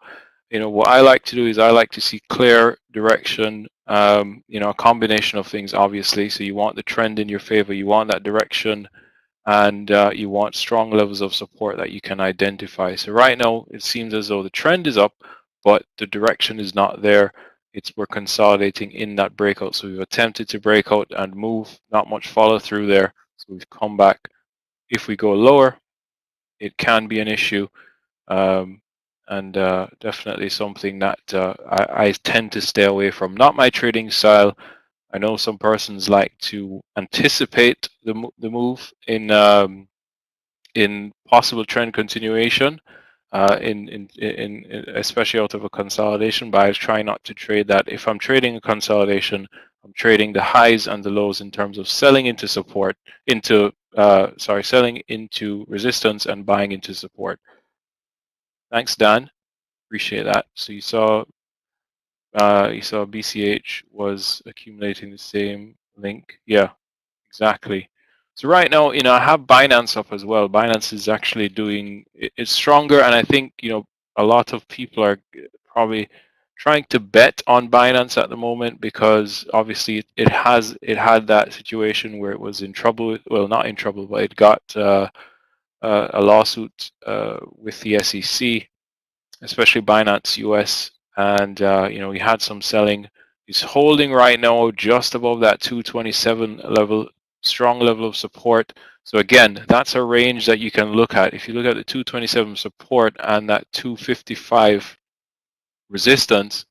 what I like to do is I like to see clear direction, a combination of things, obviously. So you want the trend in your favor, you want that direction, and you want strong levels of support that you can identify. So right now, it seems as though the trend is up, but the direction is not there. we're consolidating in that breakout. So we've attempted to break out and move, not much follow through there. So we've come back. If we go lower, it can be an issue, and definitely something that I tend to stay away from. Not my trading style. I know some persons like to anticipate the move in possible trend continuation, in especially out of a consolidation. But I try not to trade that. If I'm trading a consolidation, I'm trading the highs and the lows in terms of selling into support, selling into resistance and buying into support. Thanks, Dan. Appreciate that. So you saw BCH was accumulating the same link. Yeah, exactly. So right now, I have Binance up as well. Binance is actually it's stronger, and I think a lot of people are probably trying to bet on Binance at the moment because obviously it had that situation where it was in trouble. Well, not in trouble, but it got a lawsuit with the SEC, especially Binance US, and we had some selling. He's holding right now just above that 227 level, strong level of support. So again, that's a range that you can look at. If you look at the 227 support and that 255 resistance,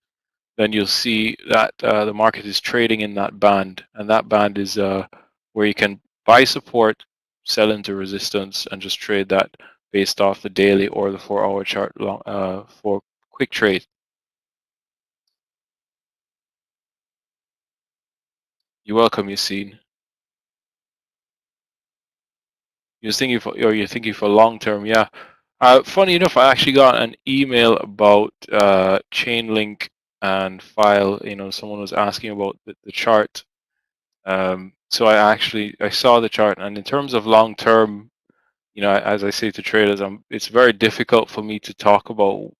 then you'll see that the market is trading in that band, and that band is where you can buy support, sell into resistance, and just trade that based off the daily or the 4-hour chart for quick trade. You're welcome, Yassine. You're thinking for long term, yeah. Funny enough, I actually got an email about Chainlink and File. Someone was asking about the chart. So I saw the chart, and in terms of long term, as I say to traders, it's very difficult for me to talk about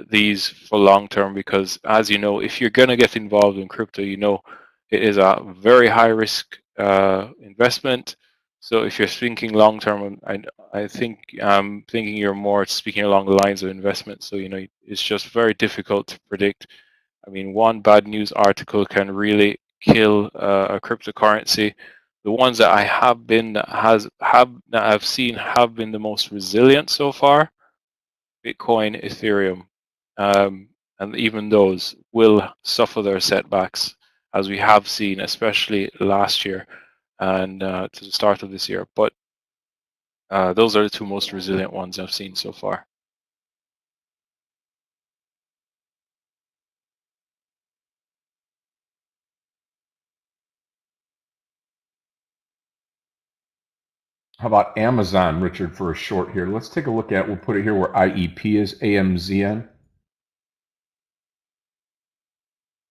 these for long term because, as you know, if you're gonna get involved in crypto, it is a very high risk investment. So if you're thinking long term, I think I'm thinking you're more speaking along the lines of investment. So it's just very difficult to predict. I mean, one bad news article can really kill a cryptocurrency. The ones that I've seen have been the most resilient so far: Bitcoin, Ethereum, and even those will suffer their setbacks, as we have seen, especially last year and to the start of this year. But those are the two most resilient ones I've seen so far. How about Amazon, Richard, for a short here? Let's take a look at, we'll put it here where IEP is, AMZN.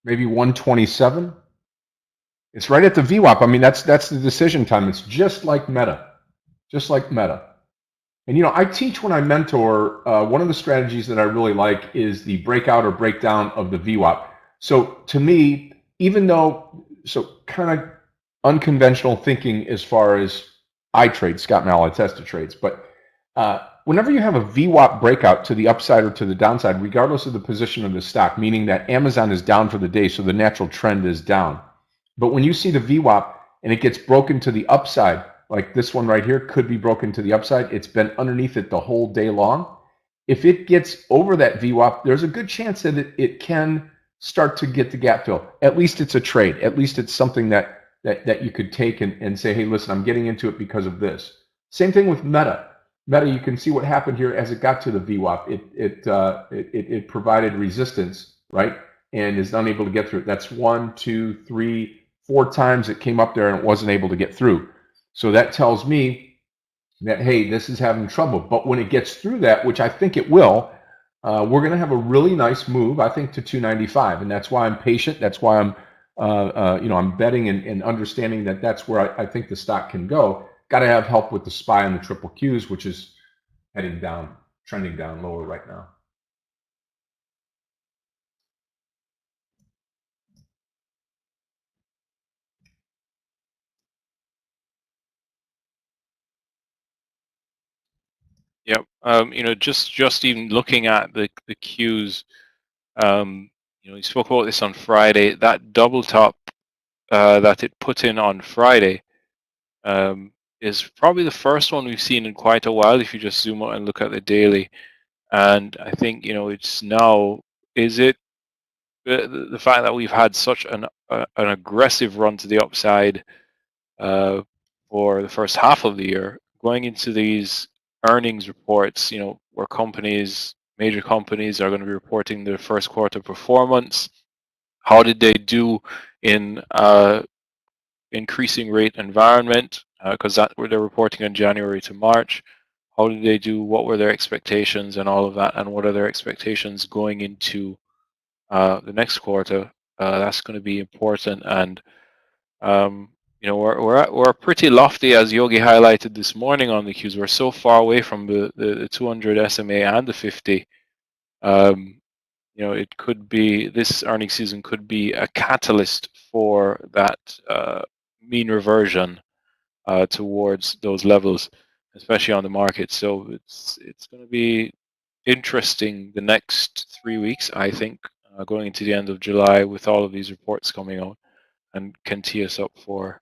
Maybe 127. It's right at the VWAP. I mean, that's the decision time. It's just like Meta. Just like Meta. And I teach when I mentor, one of the strategies that I really like is the breakout or breakdown of the VWAP. So to me, even though, kind of unconventional thinking as far as I trade, Scott Malatesta trades, but whenever you have a VWAP breakout to the upside or to the downside, regardless of the position of the stock, meaning that Amazon is down for the day, so the natural trend is down. But when you see the VWAP and it gets broken to the upside, like this one right here could be broken to the upside, it's been underneath it the whole day long. If it gets over that VWAP, there's a good chance that it can start to get the gap fill. At least it's a trade. At least it's something that you could take and say, hey, listen, I'm getting into it because of this. Same thing with Meta. Meta, you can see what happened here as it got to the VWAP. It provided resistance, right, and is unable to get through it. That's 1, 2, 3, 4 times it came up there and it wasn't able to get through. So that tells me that, hey, this is having trouble. But when it gets through that, which I think it will, we're going to have a really nice move, I think, to 295, and that's why I'm patient. That's why I'm betting and understanding that that's where I think the stock can go. Got to have help with the SPY and the triple Qs, which is heading down, trending down lower right now. Yep. Just even looking at the Qs, You spoke about this on Friday. That double top that it put in on Friday is probably the first one we've seen in quite a while. If you just zoom out and look at the daily, and I think it's now, is it the fact that we've had such an aggressive run to the upside for the first half of the year, going into these earnings reports, where major companies are going to be reporting their first quarter performance. How did they do in increasing rate environment? Because that's where they're reporting in January to March. How did they do? What were their expectations and all of that? And what are their expectations going into the next quarter? That's going to be important. And we're pretty lofty, as Yogi highlighted this morning on the Qs. We're so far away from the 200 SMA and the 50. It could be, this earnings season could be a catalyst for that mean reversion towards those levels, especially on the market. So it's going to be interesting the next 3 weeks, I think, going into the end of July with all of these reports coming out, and can tee us up for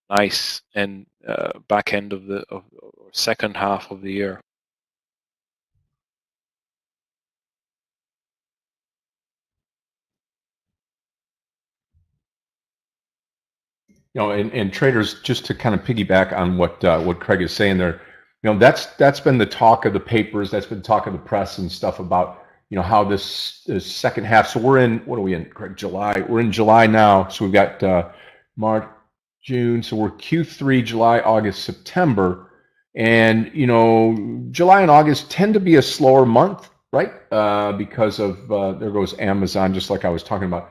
nice and back end of the second half of the year. And traders, just to kind of piggyback on what Craig is saying there, that's been the talk of the papers, that's been the talk of the press and stuff about how this second half. So we're in, what are we in, Craig? July. We're in July now. So we've got March, June. So we're Q3, July, August, September, and July and August tend to be a slower month, right? Because of there goes Amazon, just like I was talking about.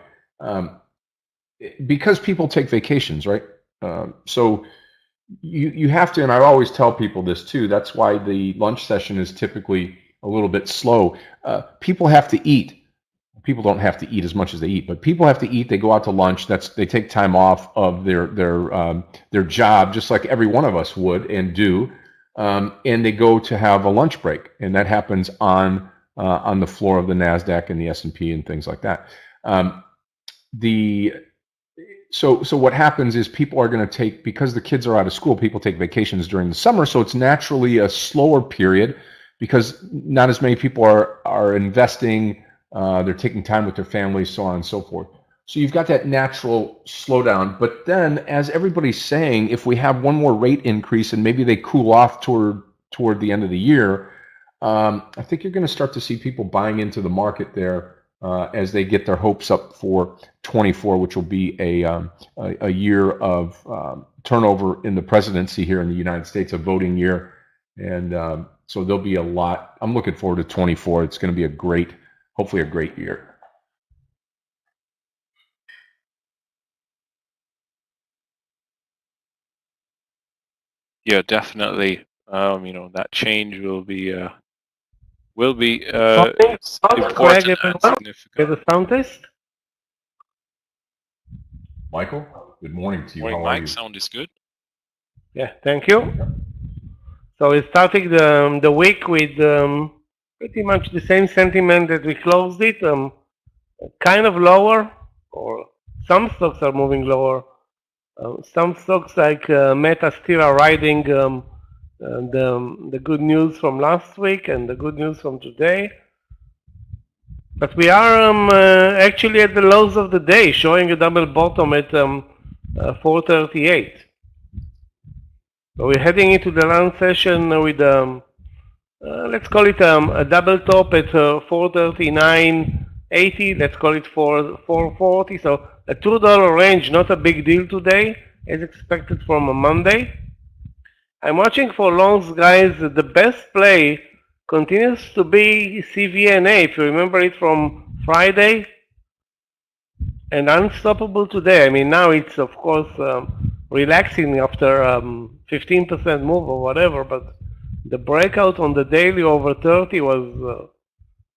Because people take vacations, right? So you have to, and I always tell people this too, that's why the lunch session is typically a little bit slow. People have to eat. People don't have to eat as much as they eat, but people have to eat. They go out to lunch. They take time off of their job, just like every one of us would and do, and they go to have a lunch break, and that happens on the floor of the NASDAQ and the S&P and things like that. So what happens is people are going to take, because the kids are out of school, people take vacations during the summer, so it's naturally a slower period because not as many people are investing, they're taking time with their families, so on and so forth. So you've got that natural slowdown, but then as everybody's saying, if we have one more rate increase and maybe they cool off toward the end of the year, I think you're going to start to see people buying into the market there as they get their hopes up for 24, which will be a year of turnover in the presidency here in the United States, a voting year. And so there'll be a lot. I'm looking forward to 24. It's going to be hopefully a great year. Yeah, definitely. That change will be important and significant. Get a sound test. Michael, good morning to you. Morning, How are Mike. you? Sound is good. Yeah, thank you. So we're starting the week with pretty much the same sentiment that we closed it. Kind of lower, or some stocks are moving lower. Some stocks like Meta still are riding the good news from last week and the good news from today. But we are actually at the lows of the day, showing a double bottom at 438. So we're heading into the lunch session with, let's call it a double top at 439.80. Let's call it 440. So a $2 range, not a big deal today, as expected from a Monday. I'm watching for longs, guys. The best play continues to be CVNA, if you remember it from Friday, and unstoppable today. I mean, now it's, of course, relaxing after 15% move or whatever, but the breakout on the daily over 30 was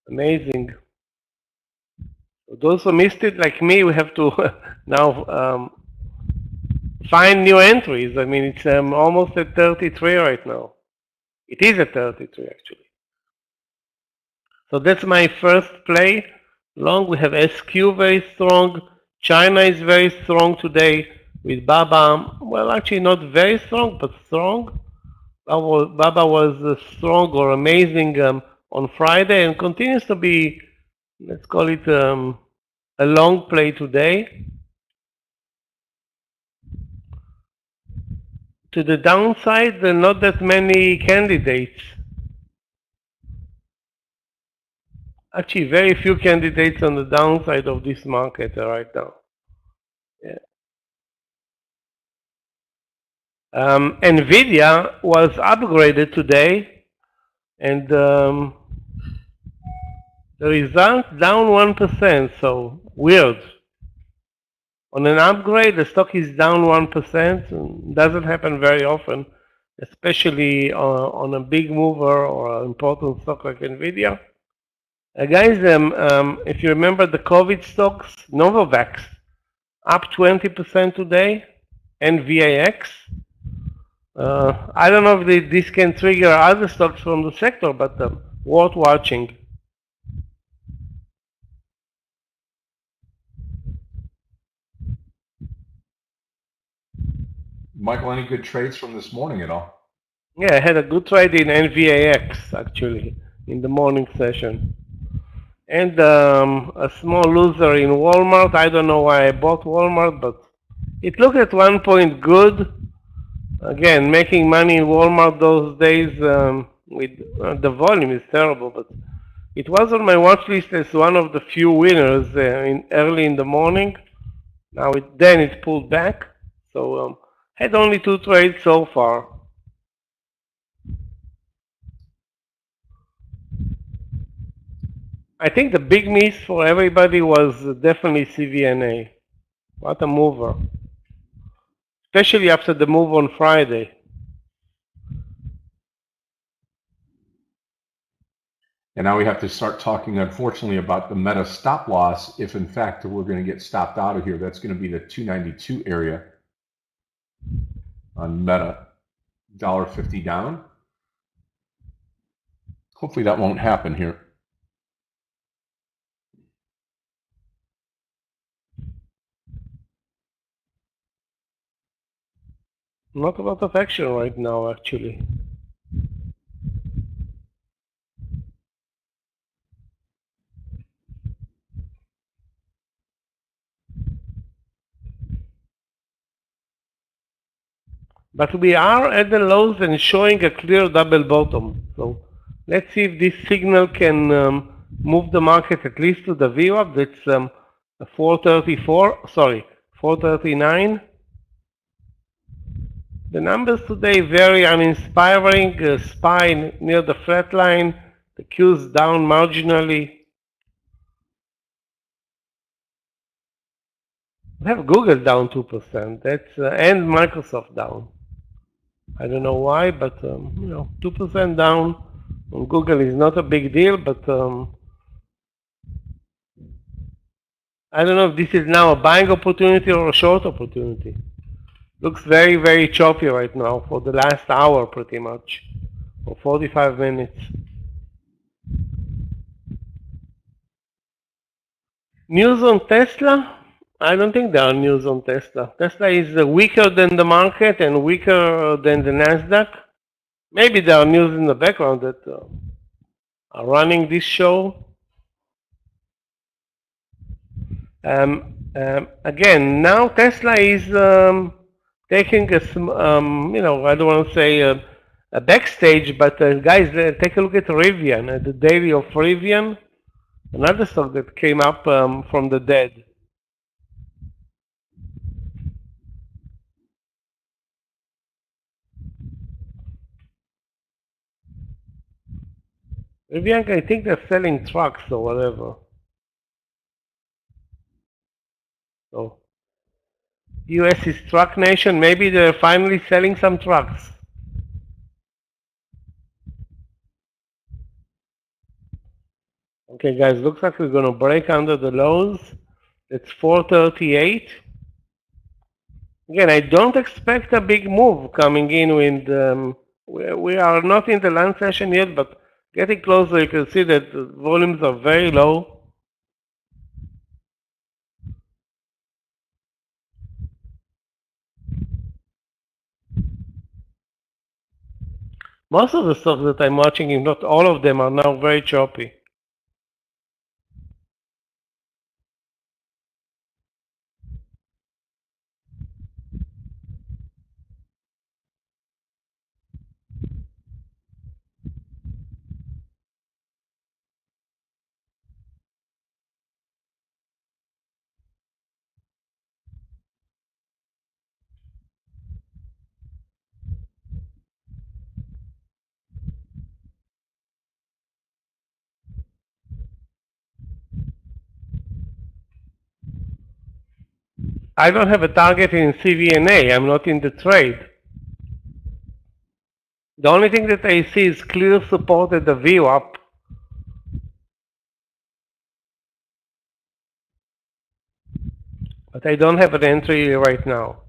amazing. Those who missed it, like me, we have to now find new entries. I mean, it's almost at 33 right now. It is at 33, actually. So that's my first play Long, we have SQ very strong. China is very strong today with Baba. Well, actually not very strong, but strong. Baba was strong or amazing on Friday and continues to be, let's call it a long play today. To the downside, there are not that many candidates. Actually, very few candidates on the downside of this market right now. Yeah. Nvidia was upgraded today, and the result down 1%, so weird. On an upgrade, the stock is down 1%. Doesn't happen very often, especially on a big mover or an important stock like Nvidia. Guys, if you remember the COVID stocks, Novavax up 20% today, and VAX. I don't know if this can trigger other stocks from the sector, but worth watching. Michael, any good trades from this morning at all? Yeah, I had a good trade in NVAX actually in the morning session. And a small loser in Walmart. I don't know why I bought Walmart, but it looked at one point good. Again, making money in Walmart those days with the volume is terrible, but it was on my watch list as one of the few winners early in the morning. Now then it pulled back, so had only 2 trades so far. I think the big miss for everybody was definitely CVNA. What a mover. Especially after the move on Friday. And now we have to start talking, unfortunately, about the Meta stop loss. If in fact we're going to get stopped out of here, that's going to be the 292 area on Meta, $1.50 down. Hopefully that won't happen here. Not a lot of action right now, actually. But we are at the lows and showing a clear double bottom. So let's see if this signal can move the market at least to the VWAP. That's 434, sorry, 439. The numbers today very uninspiring. SPY near the flat line, the Q's down marginally. We have Google down 2%. That's and Microsoft down. I don't know why, but 2% down on Google is not a big deal. But I don't know if this is now a buying opportunity or a short opportunity. Looks very, very choppy right now for the last hour, pretty much, or 45 minutes. News on Tesla? I don't think there are news on Tesla. Tesla is weaker than the market and weaker than the Nasdaq. Maybe there are news in the background that are running this show. Again, now Tesla is taking a, I don't want to say a backstage, but guys, take a look at Rivian, at the daily of Rivian, another stock that came up from the dead. Rivian, I think they're selling trucks or whatever. So, US is truck nation. Maybe they're finally selling some trucks. Okay, guys, looks like we're going to break under the lows. It's 438. Again, I don't expect a big move coming in with, we are not in the lunch session yet, but getting closer, you can see that the volumes are very low. Most of the stocks that I'm watching, if not all of them, are now very choppy. I don't have a target in CVNA. I'm not in the trade. The only thing that I see is clear support at the VWAP. But I don't have an entry right now.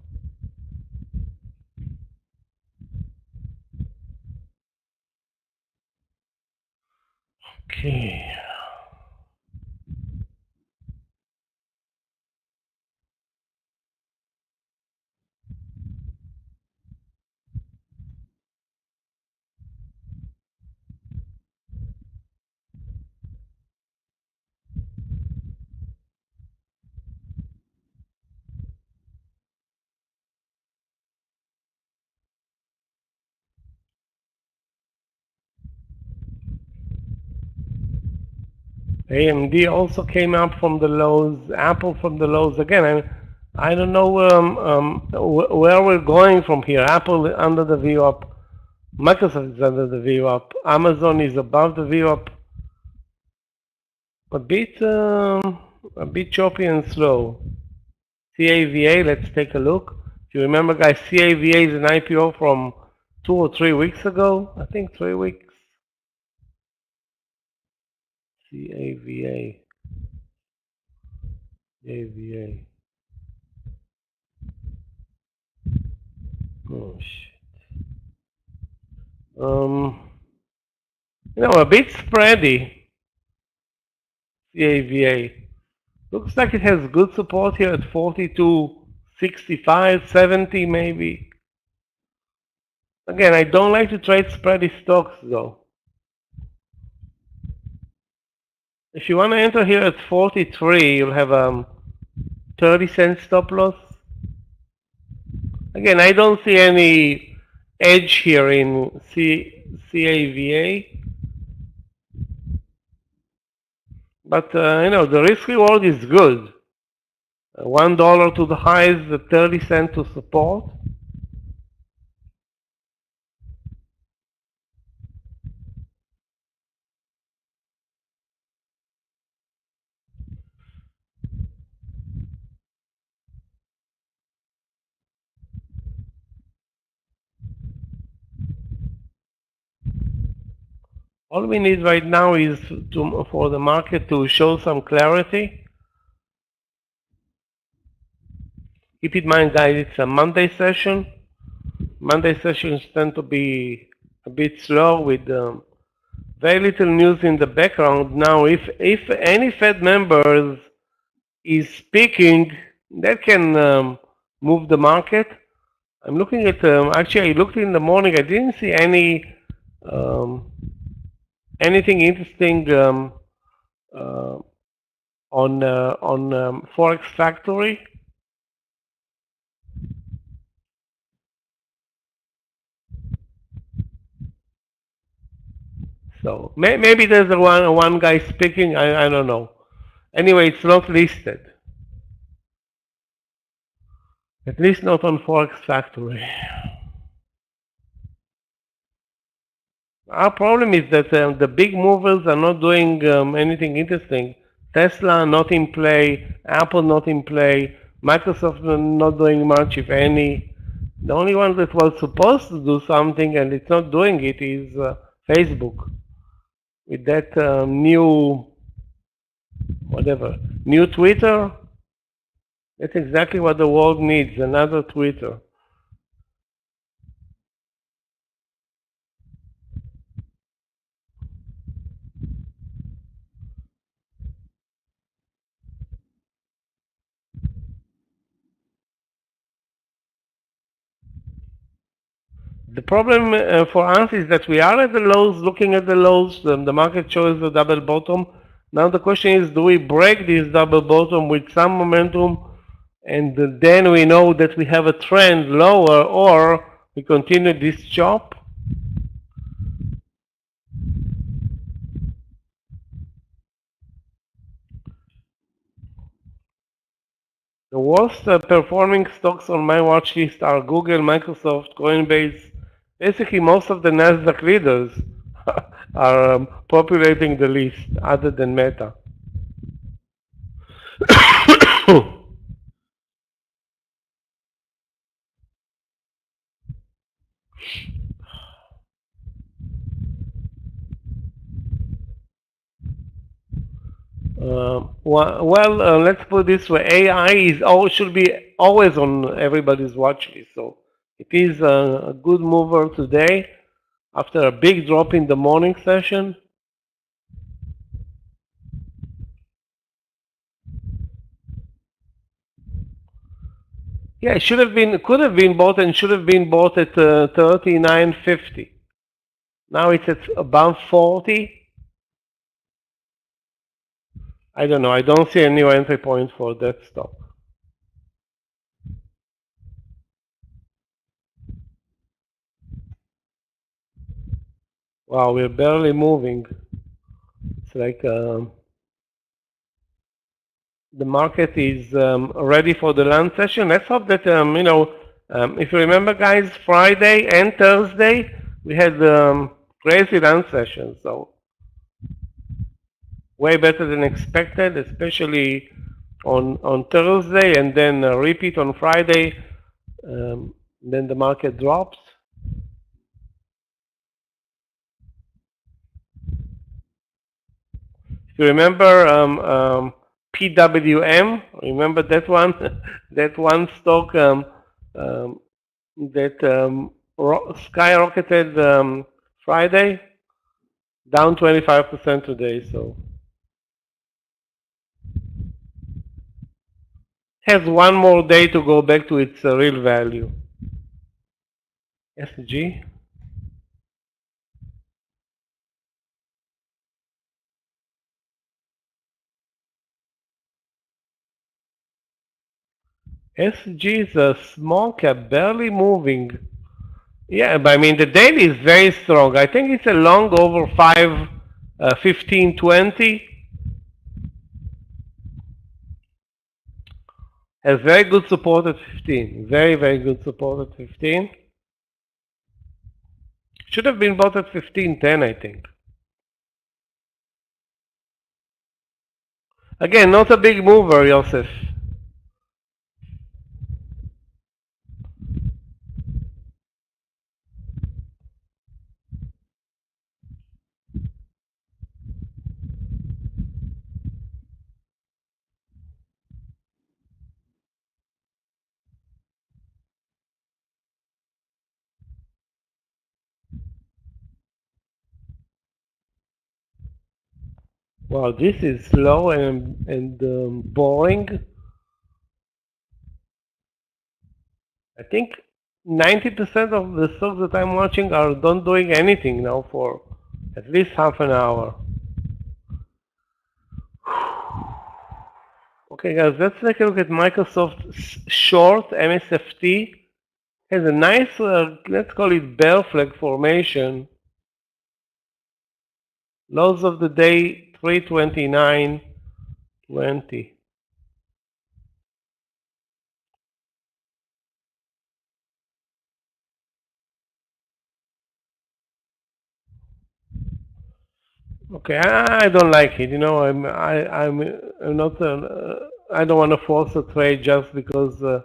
Okay. AMD also came up from the lows, Apple from the lows again. I don't know where we're going from here. Apple under the VWAP, Microsoft is under the VWAP, Amazon is above the VWAP, a bit choppy and slow. CAVA, let's take a look. If you remember, guys, CAVA is an IPO from 2 or 3 weeks ago. I think 3 weeks. CAVA. CAVA. Oh shit. A bit spready. CAVA. Looks like it has good support here at 42, 65, 70 maybe. Again, I don't like to trade spready stocks though. If you want to enter here at 43, you'll have 30-cent stop loss. Again, I don't see any edge here in CAVA. But, the risk reward is good. $1 to the highs, 30 cents to support. All we need right now is for the market to show some clarity. Keep in mind, guys, it's a Monday session. Monday sessions tend to be a bit slow with very little news in the background. Now, if any Fed members is speaking, that can move the market. I'm looking at, actually I looked in the morning, I didn't see anything interesting on Forex Factory. So maybe there's one guy speaking, I don't know. Anyway, it's not listed. At least not on Forex Factory. Our problem is that the big movers are not doing anything interesting. Tesla not in play, Apple not in play, Microsoft not doing much, if any. The only one that was supposed to do something and it's not doing it is Facebook. With that new Twitter. That's exactly what the world needs, another Twitter. The problem for us is that we are at the lows, looking at the lows. The market shows a double bottom. Now the question is, do we break this double bottom with some momentum, and then we know that we have a trend lower, or we continue this chop? The worst performing stocks on my watch list are Google, Microsoft, Coinbase. Basically, most of the Nasdaq leaders are populating the list, other than Meta. Let's put it this way: AI should be always on everybody's watch list. So it is a good mover today after a big drop in the morning session. Yeah, it should have been, could have been bought, and should have been bought at 39.50. Now it's at above 40. I don't know. I don't see any new entry point for that stock. Wow, we're barely moving. It's like the market is ready for the lunch session. Let's hope that if you remember, guys, Friday and Thursday we had crazy lunch sessions. So way better than expected, especially on Thursday, and then a repeat on Friday. Then the market drops. If you remember PWM, remember that one? That one stock that skyrocketed Friday, down 25% today. So has one more day to go back to its real value. SG. SG is a small cap, barely moving. Yeah, but I mean the daily is very strong. I think it's a long over 5, 15, 20. Has very good support at 15. Very, very good support at 15. Should have been bought at 15.10, I think. Again, not a big mover, Yosef. Wow, this is slow and boring. I think 90% of the stocks that I'm watching are not doing anything now for at least half an hour. Okay, guys, let's take a look at Microsoft short MSFT. Has a nice, let's call it bear flag formation. Lows of the day 329.20. Okay, I don't like it. You know, I'm not. I don't want to force a trade just because the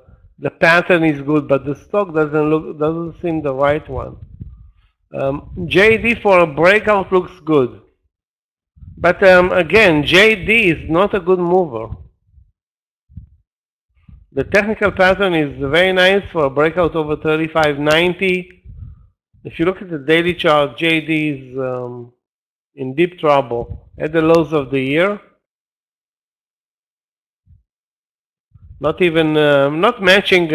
pattern is good, but the stock doesn't seem the right one. JD for a breakout looks good, but again, JD is not a good mover. The technical pattern is very nice for a breakout over 35.90. If you look at the daily chart, JD is in deep trouble at the lows of the year. Not even not matching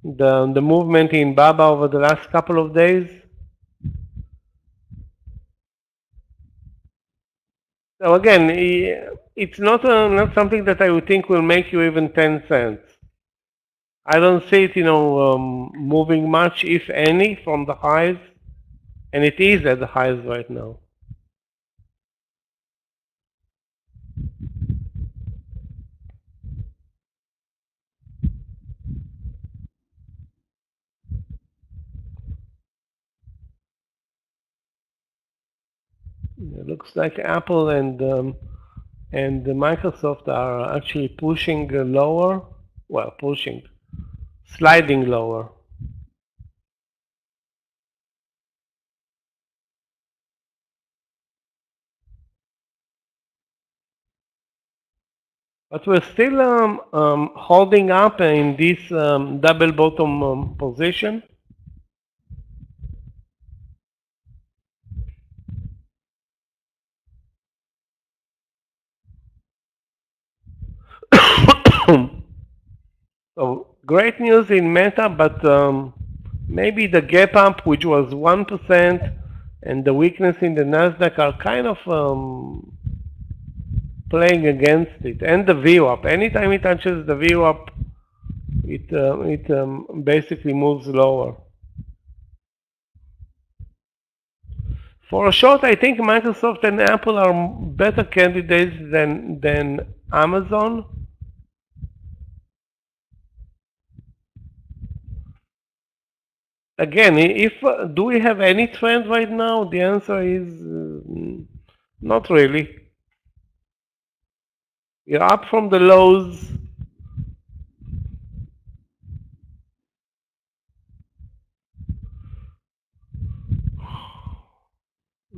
the movement in BABA over the last couple of days. So again, it's not something that I would think will make you even 10 cents. I don't see it, moving much, if any, from the highs, and it is at the highs right now. It looks like Apple and Microsoft are actually pushing lower. Well, pushing, sliding lower. But we're still holding up in this double bottom position. So great news in Meta, but maybe the gap up, which was 1%, and the weakness in the Nasdaq are kind of playing against it. And the VWAP. Anytime it touches the VWAP, it basically moves lower. For a short, I think Microsoft and Apple are better candidates than Amazon. Again, do we have any trend right now? The answer is not really. We're up from the lows.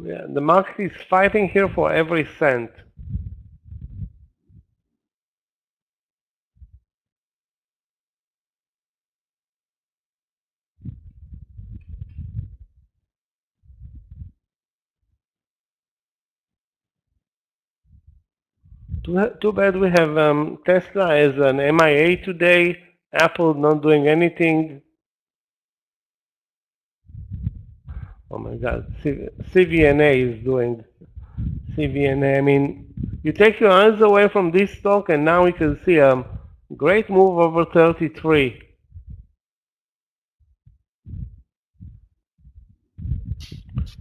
Yeah, the market is fighting here for every cent. Too bad we have Tesla as an MIA today. Apple not doing anything. Oh my God, CVNA is doing CVNA. I mean, you take your eyes away from this stock, and now we can see a great move over 33.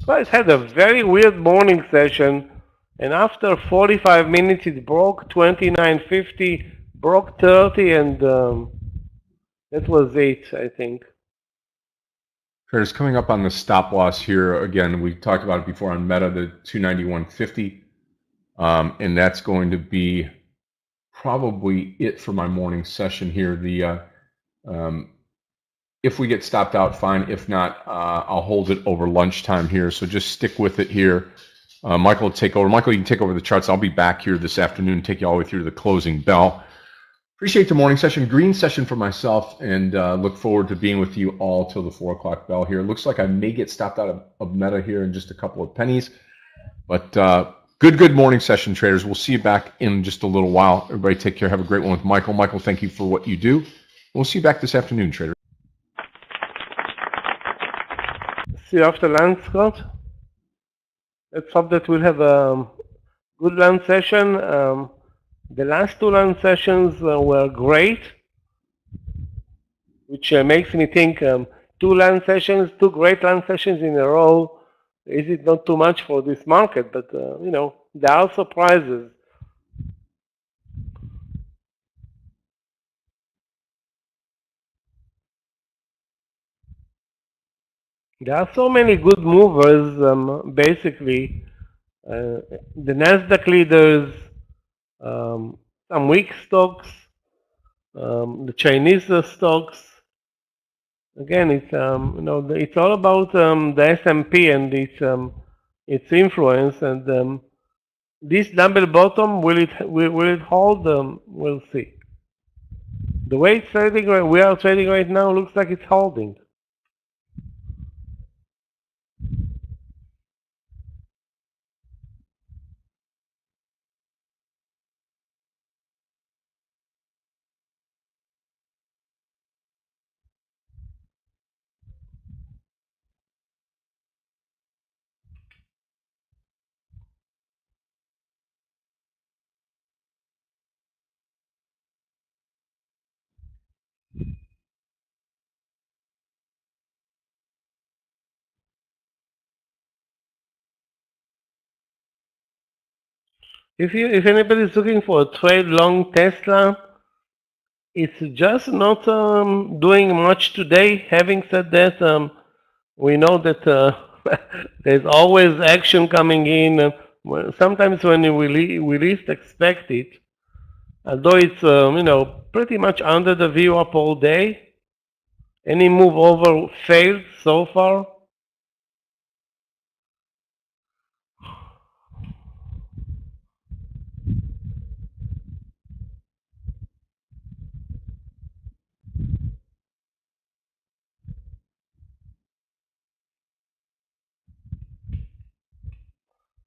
Well, it had a very weird morning session, and after 45 minutes it broke 29.50, broke 30, and that was it, I think. Traders, coming up on the stop loss here, again, we talked about it before on Meta, the 291.50, and that's going to be probably it for my morning session here. If we get stopped out, fine. If not, I'll hold it over lunchtime here. So just stick with it here. Michael will take over. Michael, you can take over the charts. I'll be back here this afternoon, take you all the way through to the closing bell. Appreciate the morning session, green session for myself, and look forward to being with you all till the 4 o'clock bell here. Looks like I may get stopped out of Meta here in just a couple of pennies, but good morning session, traders. We'll see you back in just a little while. Everybody take care. Have a great one with Michael. Michael, thank you for what you do. We'll see you back this afternoon, traders. See you after lunch, Scott. Let's hope that we'll have a good lunch session. The last two lunch sessions were great, which makes me think two great lunch sessions in a row. Is it not too much for this market? But, there are surprises. There are so many good movers, basically. The Nasdaq leaders, some weak stocks, the Chinese stocks. Again, it's it's all about the S&P and its influence, and this double bottom, will it hold? We'll see. The way it's trading, we are trading right now, looks like it's holding. If anybody is looking for a trade long Tesla, it's just not doing much today. Having said that, we know that there's always action coming in. Sometimes when we least expect it, although it's pretty much under the VWAP all day. Any move over failed so far.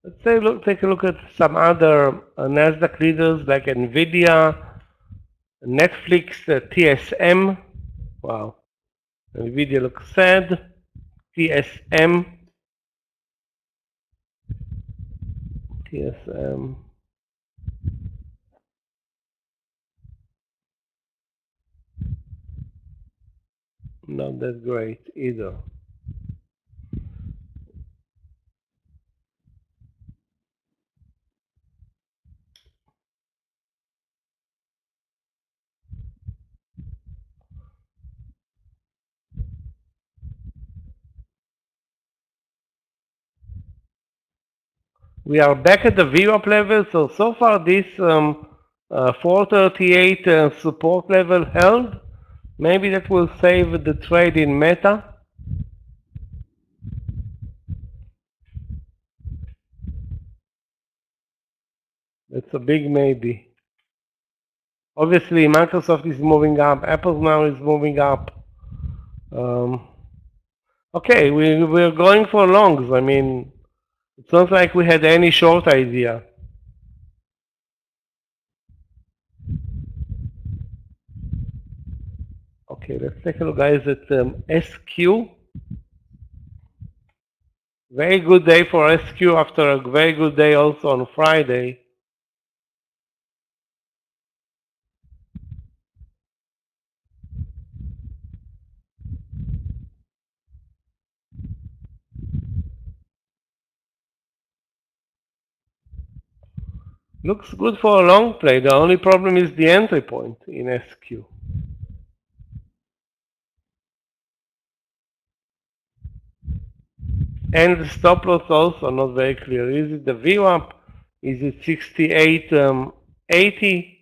Let's say take a look at some other Nasdaq leaders like Nvidia, Netflix, TSM. Wow, Nvidia looks sad. TSM. Not that great either. We are back at the VWAP level, so far this 438 support level held. Maybe that will save the trade in Meta. That's a big maybe. Obviously, Microsoft is moving up. Apple now is moving up. Okay, we're going for longs. I mean, it's not like we had any short idea. Okay, let's take a look, guys, at SQ. Very good day for SQ after a very good day also on Friday. Looks good for a long play. The only problem is the entry point in SQ. And the stop loss also not very clear. Is it the VWAP? Is it 68.80?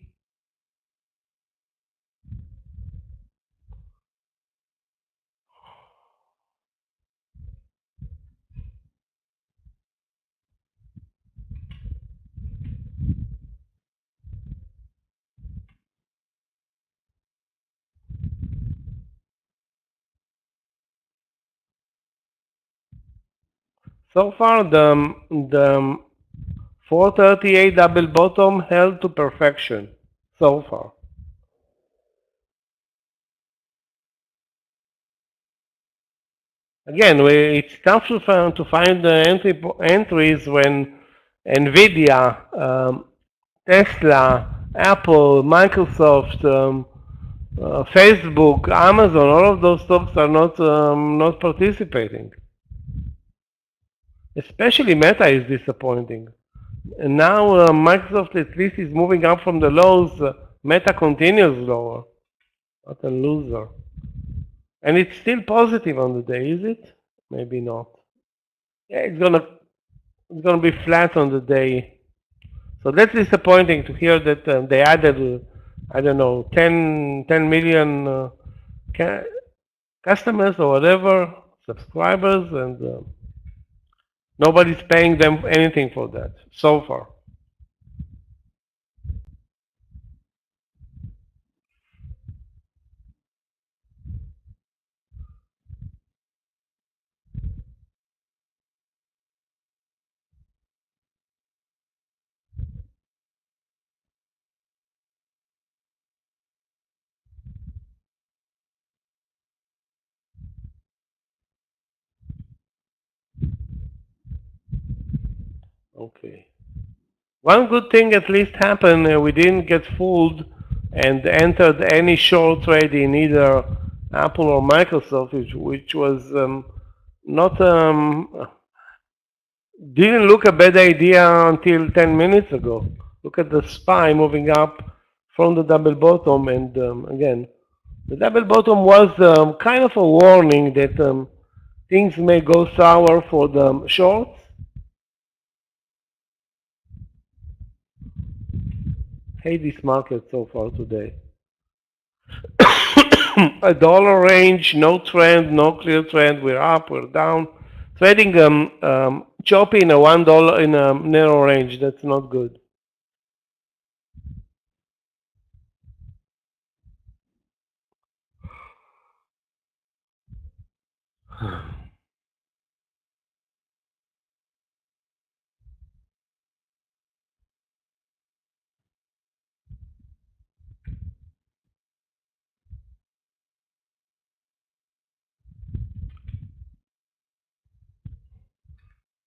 So far, the 438 double bottom held to perfection. So far. Again, it's tough to find the entries when Nvidia, Tesla, Apple, Microsoft, Facebook, Amazon, all of those stocks are not participating. Especially Meta is disappointing. And now Microsoft at least is moving up from the lows. Meta continues lower. What a loser. And it's still positive on the day, is it? Maybe not. Yeah, it's gonna be flat on the day. So that's disappointing to hear that they added, I don't know, 10 million customers or whatever, subscribers, and nobody's paying them anything for that so far. Okay. One good thing at least happened, we didn't get fooled and entered any short trade in either Apple or Microsoft, which was not didn't look a bad idea until 10 minutes ago. Look at the SPY moving up from the double bottom, and again, the double bottom was kind of a warning that things may go sour for the shorts. Hate this market so far today. A dollar range, no trend, no clear trend. We're up, we're down. Trading choppy in a $1 in a narrow range. That's not good.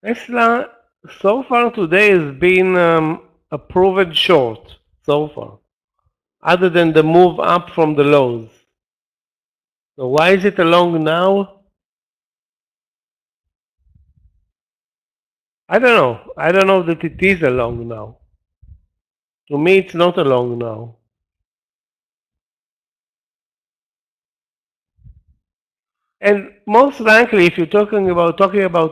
Tesla so far today has been a proven short so far, other than the move up from the lows. So why is it a long now? I don't know. I don't know that it is a long now. To me, it's not a long now. And most likely, if you're talking about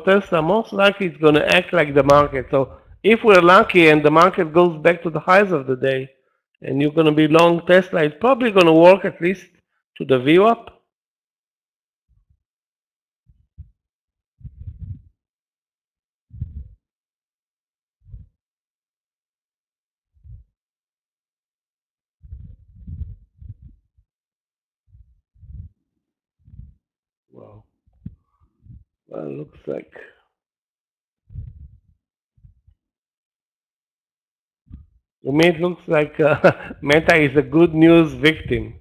Tesla, most likely it's going to act like the market. So if we're lucky and the market goes back to the highs of the day, and you're going to be long Tesla, it's probably going to work at least to the VWAP. Wow. Well, looks like. To me, it looks like Meta is a good news victim.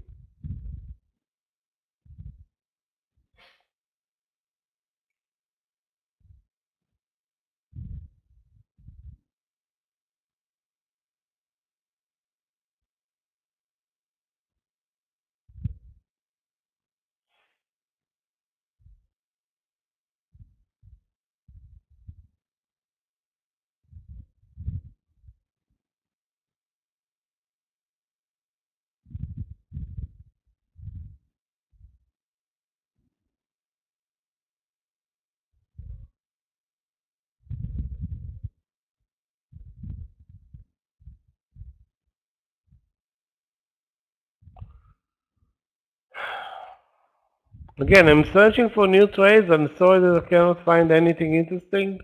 Again, I'm searching for new trades. I'm sorry that I cannot find anything interesting.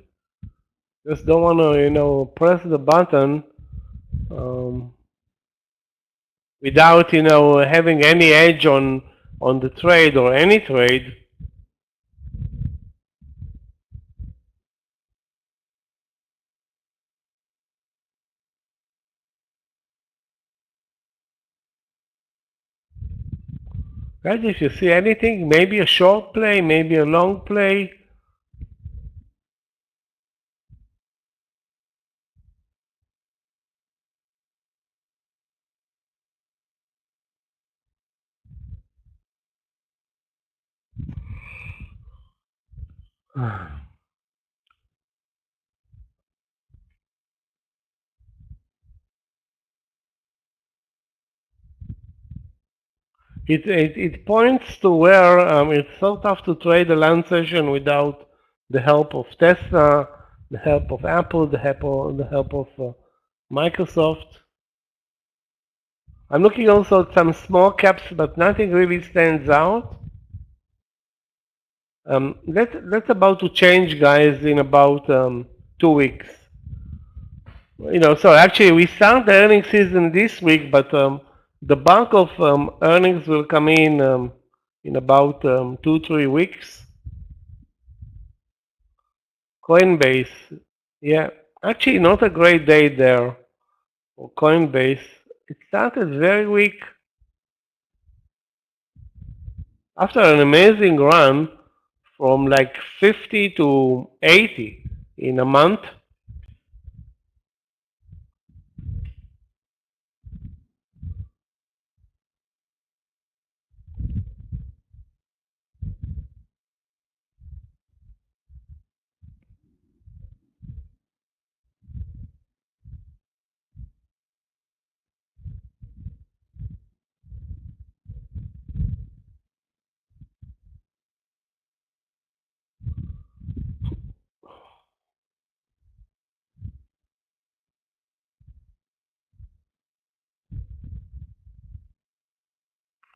Just don't want to, press the button without, having any edge on the trade or any trade. Guys, if you see anything, maybe a short play, maybe a long play. It points to where it's so tough to trade a land session without the help of Tesla, the help of Apple, the help of Microsoft. I'm looking also at some small caps, but nothing really stands out. That's about to change, guys, in about 2 weeks. So actually we start the earnings season this week, but the bulk of earnings will come in about 2-3 weeks. Coinbase, yeah, actually not a great day there for Coinbase. It started very weak after an amazing run from like 50 to 80 in a month.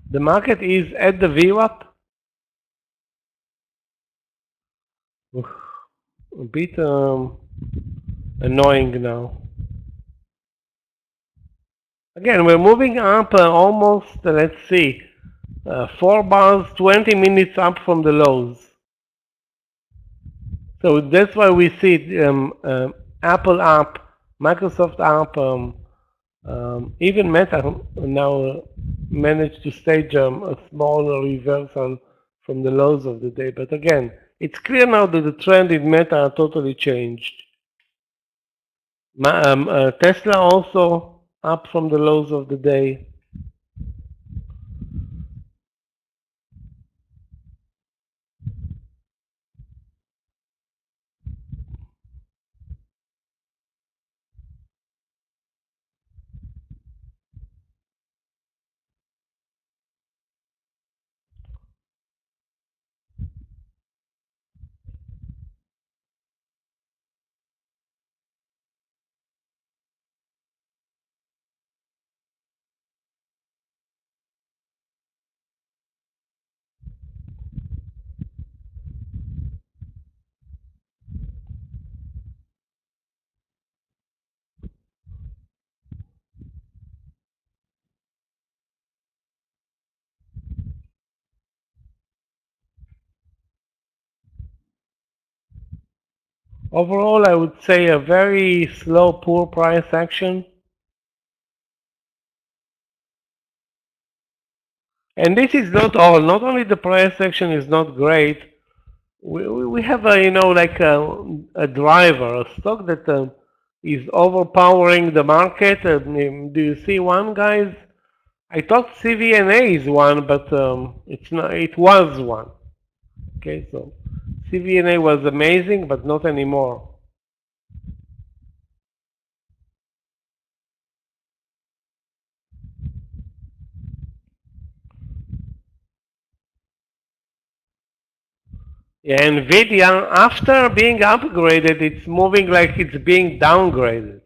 The market is at the VWAP. A bit annoying now. Again, we're moving up almost, let's see, 4 bars, 20 minutes up from the lows. So that's why we see Apple up, Microsoft up, even Meta now managed to stage a small reversal from the lows of the day. But again, it's clear now that the trend in Meta totally changed. Tesla also up from the lows of the day. Overall, I would say a very slow, poor price action. And this is not all. Not only the price action is not great, we have a, like a driver, a stock that is overpowering the market. Do you see one, guys? I thought CVNA is one, but it's not. It was one. Okay, so CVNA was amazing, but not anymore. Yeah, NVIDIA, after being upgraded, it's moving like it's being downgraded.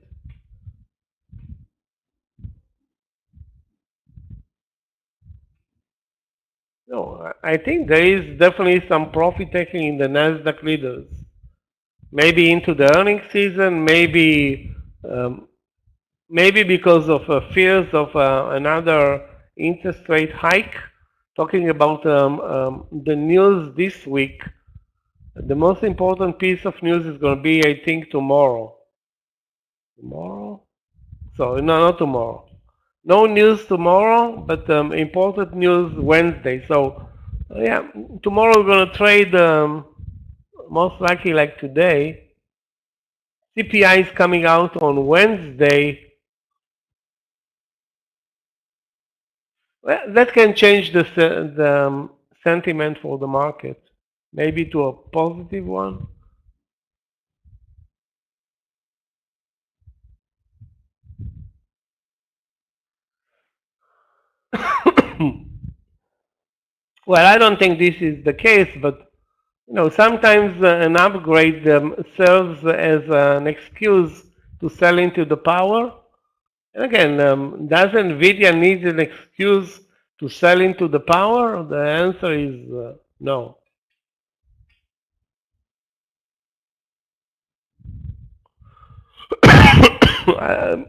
No, I think there is definitely some profit taking in the Nasdaq leaders. Maybe into the earnings season, maybe because of fears of another interest rate hike. Talking about the news this week, the most important piece of news is going to be, I think, tomorrow. Tomorrow? So, no, not tomorrow. No news tomorrow, but important news Wednesday. So, yeah, tomorrow we're going to trade most likely like today. CPI is coming out on Wednesday. Well, that can change the sentiment for the market, maybe to a positive one. Well, I don't think this is the case, but sometimes an upgrade serves as an excuse to sell into the power. And again, does NVIDIA need an excuse to sell into the power? The answer is no.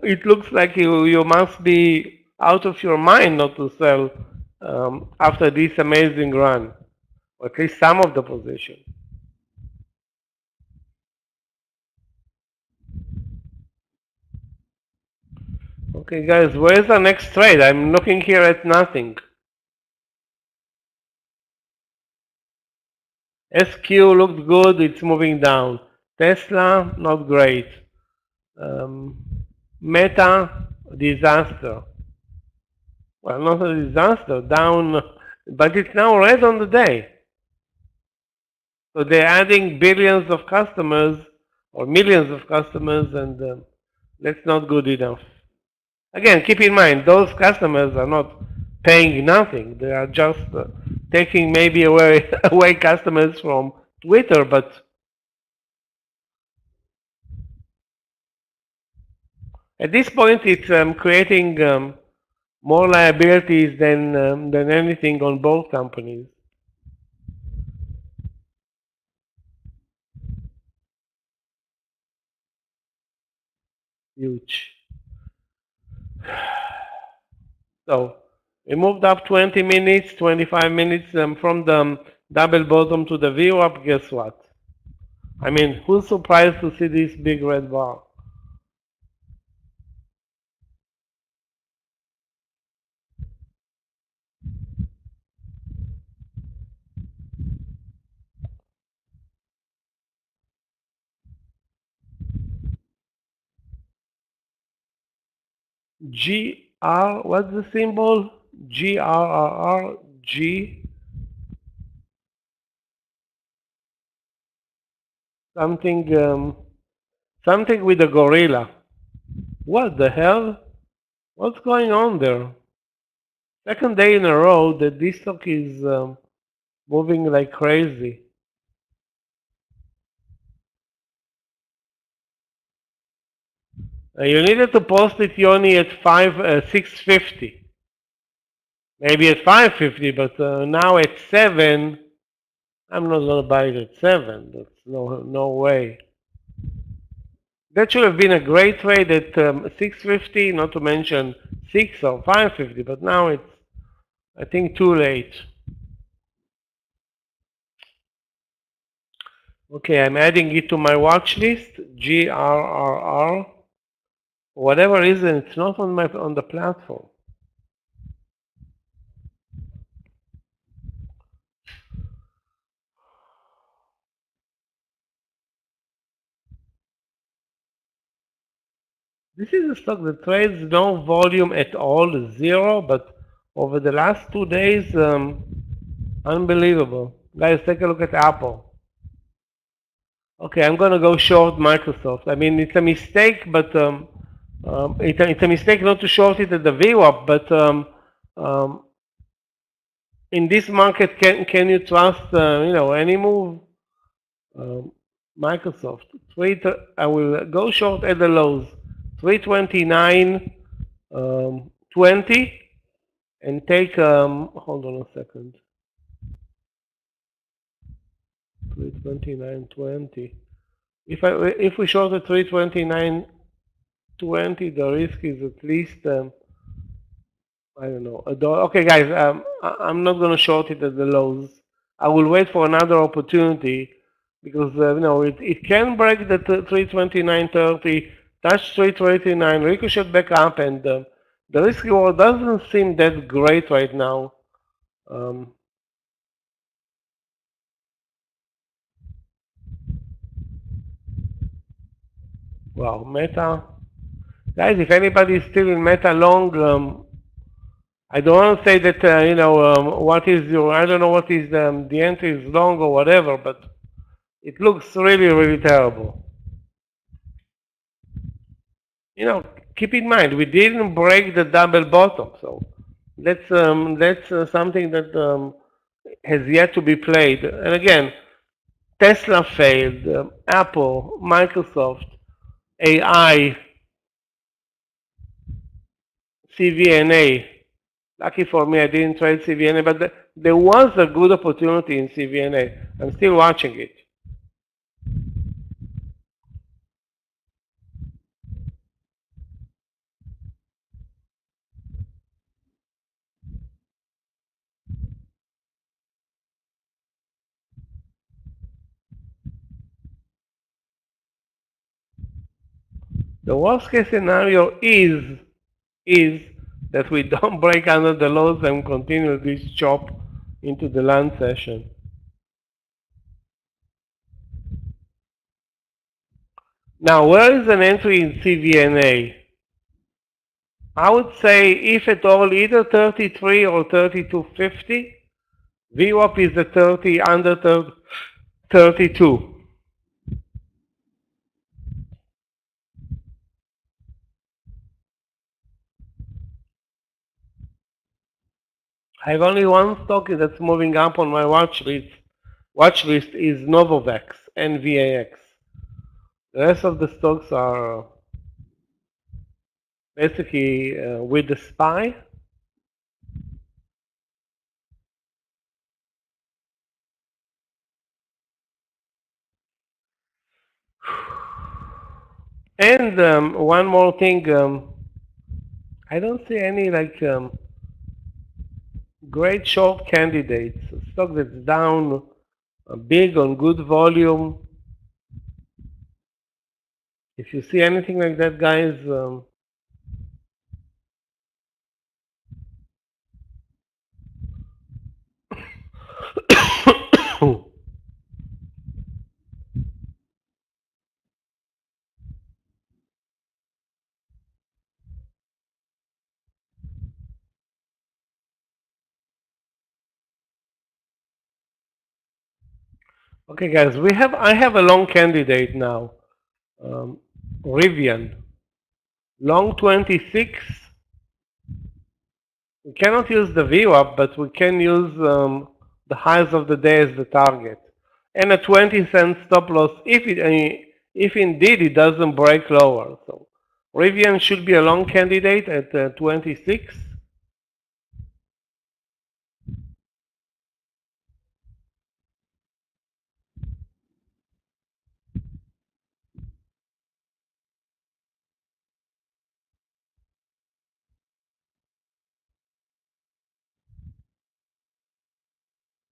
It looks like you must be out of your mind not to sell after this amazing run, or at least some of the position. Okay, guys, where's the next trade? I'm looking here at nothing. SQ looked good, it's moving down. Tesla, not great. Meta, disaster. Well, not a disaster, down, but it's now red on the day. So they're adding billions of customers or millions of customers, and that's not good enough. Again, keep in mind, those customers are not paying nothing. They are just taking maybe away customers from Twitter, but at this point it's creating more liabilities than anything on both companies. Huge. So we moved up 20 minutes, 25 minutes from the double bottom to the VWAP. Guess what? I mean, who's surprised to see this big red bar? GR, what's the symbol? GRRR, G, something, something with a gorilla. What the hell? What's going on there? Second day in a row that this stock is moving like crazy. You needed to post it, Yoni, at 650. Maybe at 550, but now at 7, I'm not gonna buy it at 7. That's no way. That should have been a great trade at 650, not to mention 6 or 550, but now it's, I think, too late. Okay, I'm adding it to my watch list, GRRR. For whatever reason, it's not on the platform. This is a stock that trades no volume at all, 0, but over the last 2 days, unbelievable. Guys, take a look at Apple. Okay, I'm gonna go short Microsoft. I mean, it's a mistake, but it's a mistake not to short it at the VWAP, but in this market, can you trust, any move? Microsoft, I will go short at the lows. 329, 20, and take, hold on a second. 329.20. If we short at 329.20, the risk is at least, I don't know, $1. Okay, guys, I'm not going to short it at the lows. I will wait for another opportunity because it can break the 329.30. Touch 329, ricochet back up, and the risk reward doesn't seem that great right now. Wow, Meta. Guys, if anybody is still in Meta long, I don't want to say that, what is your, I don't know what is the entry is long or whatever, but it looks really, really terrible. Keep in mind, we didn't break the double bottom, so that's something that has yet to be played. And again, Tesla failed, Apple, Microsoft, AI, CVNA. Lucky for me, I didn't trade CVNA, but there was a good opportunity in CVNA. I'm still watching it. The worst case scenario is that we don't break under the lows and continue this chop into the land session. Now, where is an entry in CVNA? I would say, if at all, either 33 or 32.50. VWAP is the 30 under 32. I have only one stock that's moving up on my watch list. Watch list is Novavax, NVAX. The rest of the stocks are basically with the SPY. And one more thing, I don't see any like great short candidates. A stock that's down big on good volume. If you see anything like that, guys, okay, guys, I have a long candidate now, Rivian, long 26. We cannot use the VWAP, but we can use the highs of the day as the target, and a 20-cent stop loss if indeed it doesn't break lower. So Rivian should be a long candidate at 26.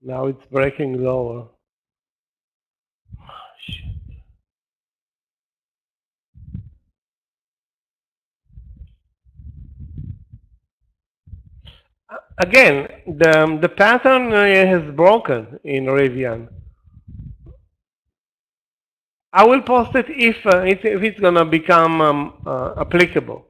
Now it's breaking lower. Again, the pattern has broken in Rivian. I will post it if it's gonna become applicable.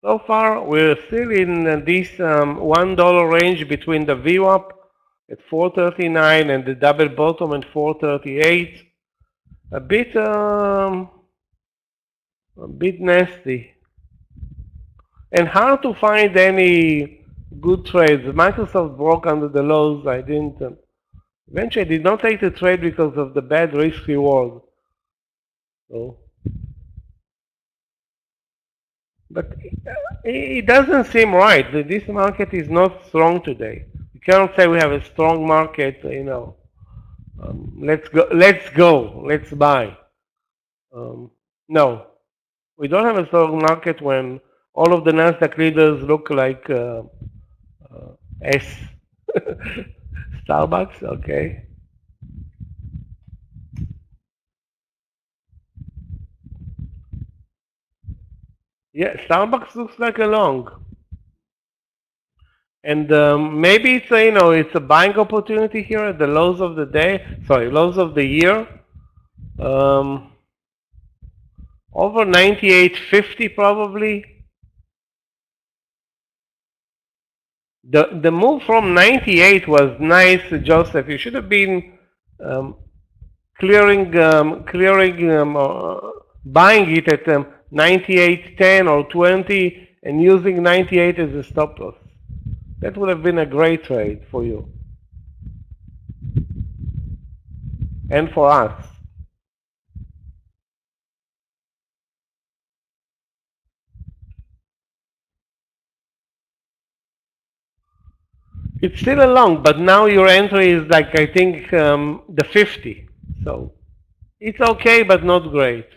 So far, we're still in this $1 range between the VWAP at 439 and the double bottom at 438. A bit nasty, and hard to find any good trades. Microsoft broke under the lows. I didn't. Eventually, I did not take the trade because of the bad risk reward. So, but it doesn't seem right. This market is not strong today. You cannot say we have a strong market. You know, let's go, let's buy. No, we don't have a strong market when all of the Nasdaq leaders look like S. Starbucks, okay. Yeah, Starbucks looks like a long. And maybe it's a, it's a buying opportunity here at the lows of the day, sorry, lows of the year. Over 98.50 probably. The move from 98 was nice, Joseph. You should have been clearing, buying it at 98.10 or 20 and using 98 as a stop loss. That would have been a great trade for you and for us. It's still a long, but now your entry is like, I think, the 50. So it's okay, but not great.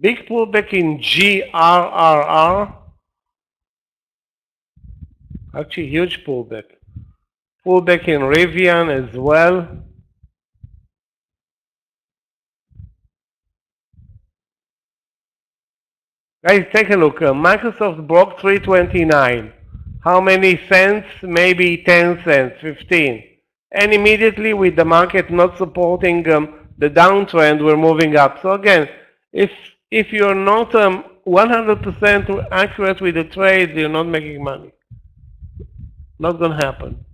Big pullback in GRRR. Actually, huge pullback. Pullback in Rivian as well. Guys, take a look. Microsoft broke 329. how many cents? Maybe 10 cents, 15. And immediately with the market not supporting the downtrend, we're moving up. So again, if you're not 100% accurate with the trades, you're not making money. Not going to happen.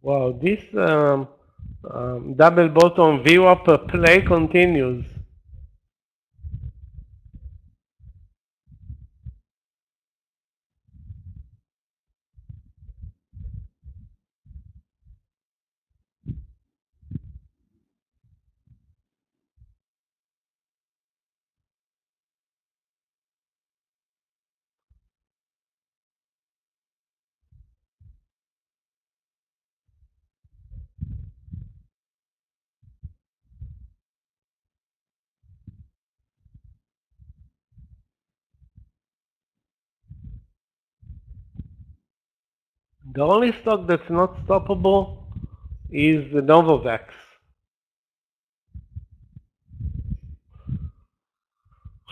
Wow, this double bottom VWAP play continues. The only stock that's not stoppable is the Novavax.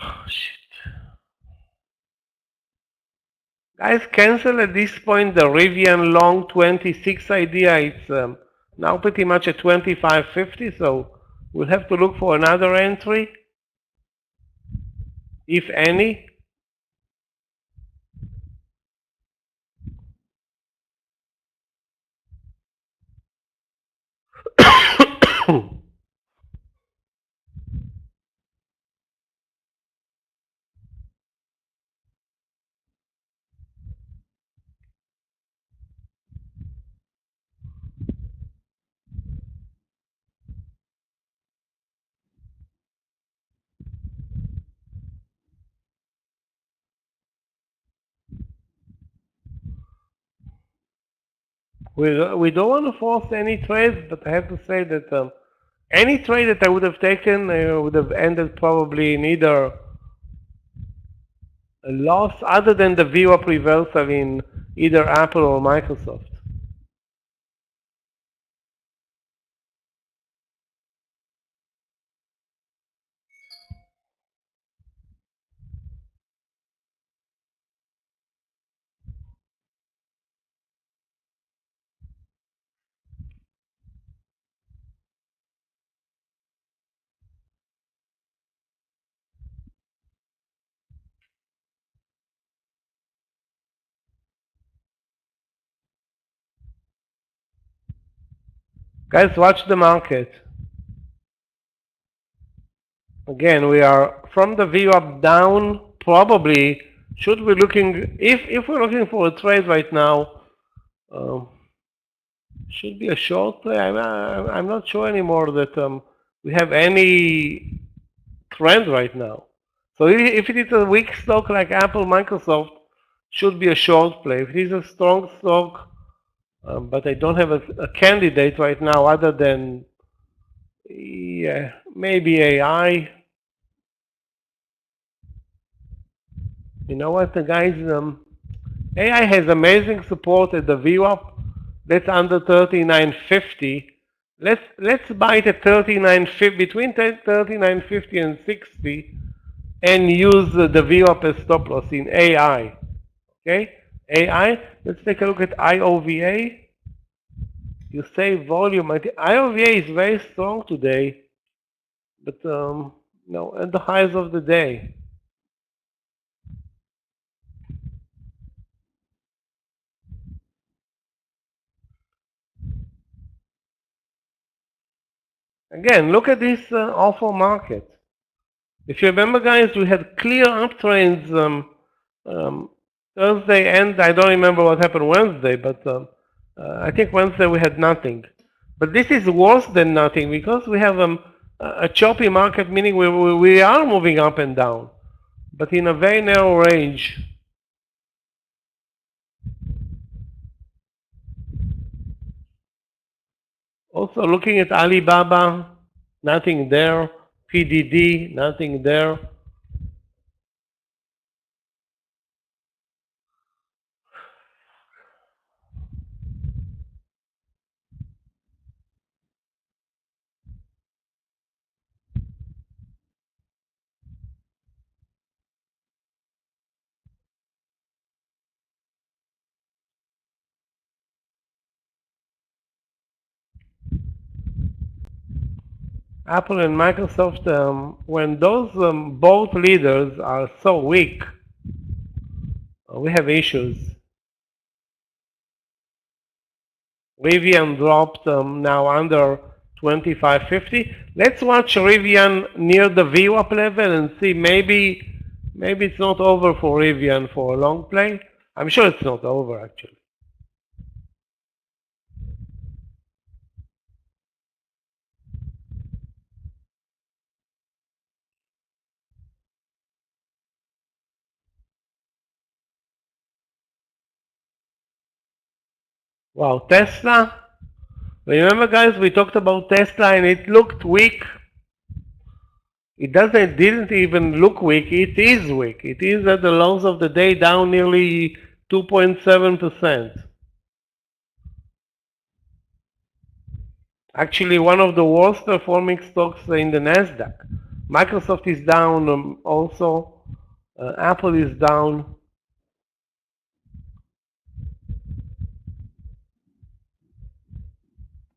Oh, shit. Guys, cancel at this point the Rivian long 26 idea. It's now pretty much at 25.50, so we'll have to look for another entry, if any. We don't want to force any trades, but I have to say that any trade that I would have taken would have ended probably in either a loss, other than the VWAP reversal in either Apple or Microsoft. Guys, watch the market. Again, we are from the VWAP down. Probably should be looking, if we're looking for a trade right now, should be a short play. I'm not sure anymore that we have any trend right now. So if it is a weak stock like Apple, Microsoft, should be a short play. If it is a strong stock, but I don't have a candidate right now other than, yeah, maybe AI. You know what, the guys, AI has amazing support at the VWAP. That's under 39.50. Let's buy it at 39.50, between 39.50 and 60, and use the VWAP as stop loss in AI. Okay, AI. Let's take a look at IOVA. You save volume. I think IOVA is very strong today, but no, at the highs of the day. Again, look at this awful market. If you remember, guys, we had clear uptrends Thursday, and I don't remember what happened Wednesday, but I think Wednesday we had nothing. But this is worse than nothing because we have a choppy market, meaning we are moving up and down, but in a very narrow range. Also looking at Alibaba, nothing there. PDD, nothing there. Apple and Microsoft, when those both leaders are so weak, we have issues. Rivian dropped now under 25.50. Let's watch Rivian near the VWAP level and see maybe it's not over for Rivian for a long play. I'm sure it's not over actually. Wow, Tesla. Remember guys, we talked about Tesla and it looked weak. It didn't even look weak, it is weak. It is at the lows of the day down nearly 2.7%. Actually one of the worst performing stocks in the Nasdaq. Microsoft is down also, Apple is down.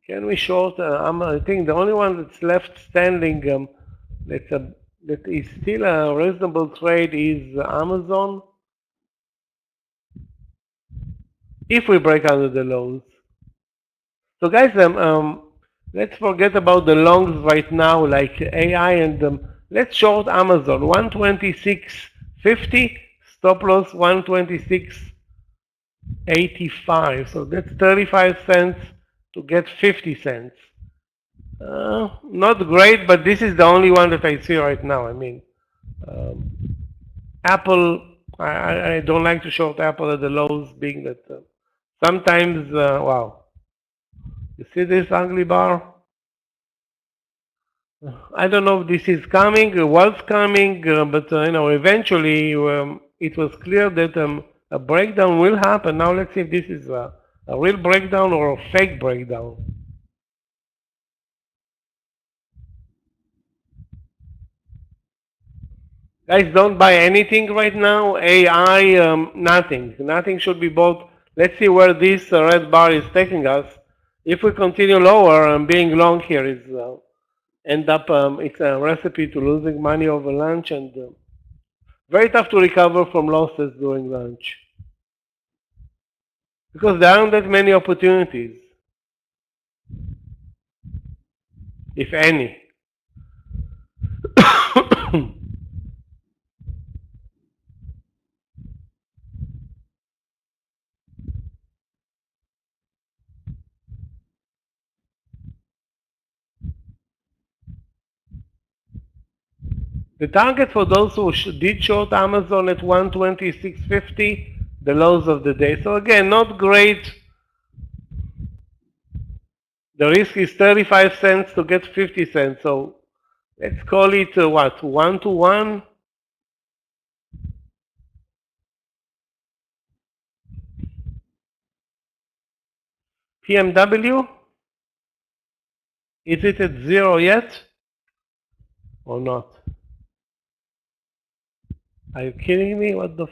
Can we short? I think the only one that's left standing that is still a reasonable trade is Amazon. If we break under the lows. So guys, let's forget about the longs right now, like AI, and let's short Amazon. 126.50, stop loss 126.85. So that's 35 cents to get 50 cents. Not great, but this is the only one that I see right now. I mean, Apple, I don't like to short Apple at the lows, being that sometimes, wow. You see this ugly bar? I don't know if this is coming, was coming, but you know, eventually it was clear that a breakdown will happen. Now let's see if this is a real breakdown or a fake breakdown. Guys, don't buy anything right now. AI, nothing. Nothing should be bought. Let's see where this red bar is taking us. If we continue lower, being long here is end up, it's a recipe to losing money over lunch, and very tough to recover from losses during lunch. Because there aren't that many opportunities, if any. The target for those who did short Amazon at 126.50, the lows of the day. So again, not great. The risk is 35 cents to get 50 cents. So let's call it what, 1 to 1? PMW? Is it at 0 yet? Or not? Are you kidding me? What the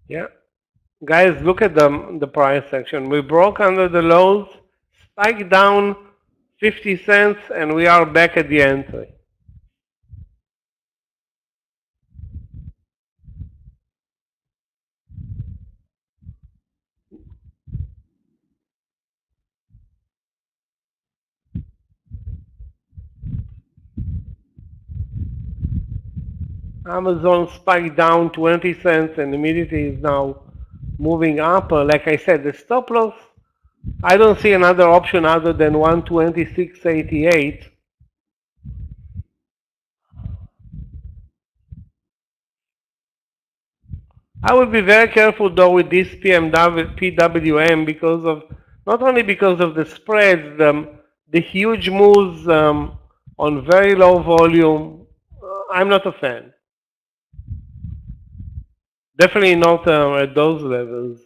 Yeah. Guys, look at the price section. We broke under the lows, spiked down 50 cents, and we are back at the entry. Amazon spiked down 20 cents and immediately is now moving up. Like I said, the stop loss, I don't see another option other than 126.88. I would be very careful though with this PWM because of, not only because of the spreads, the huge moves on very low volume. I'm not a fan. Definitely not at those levels.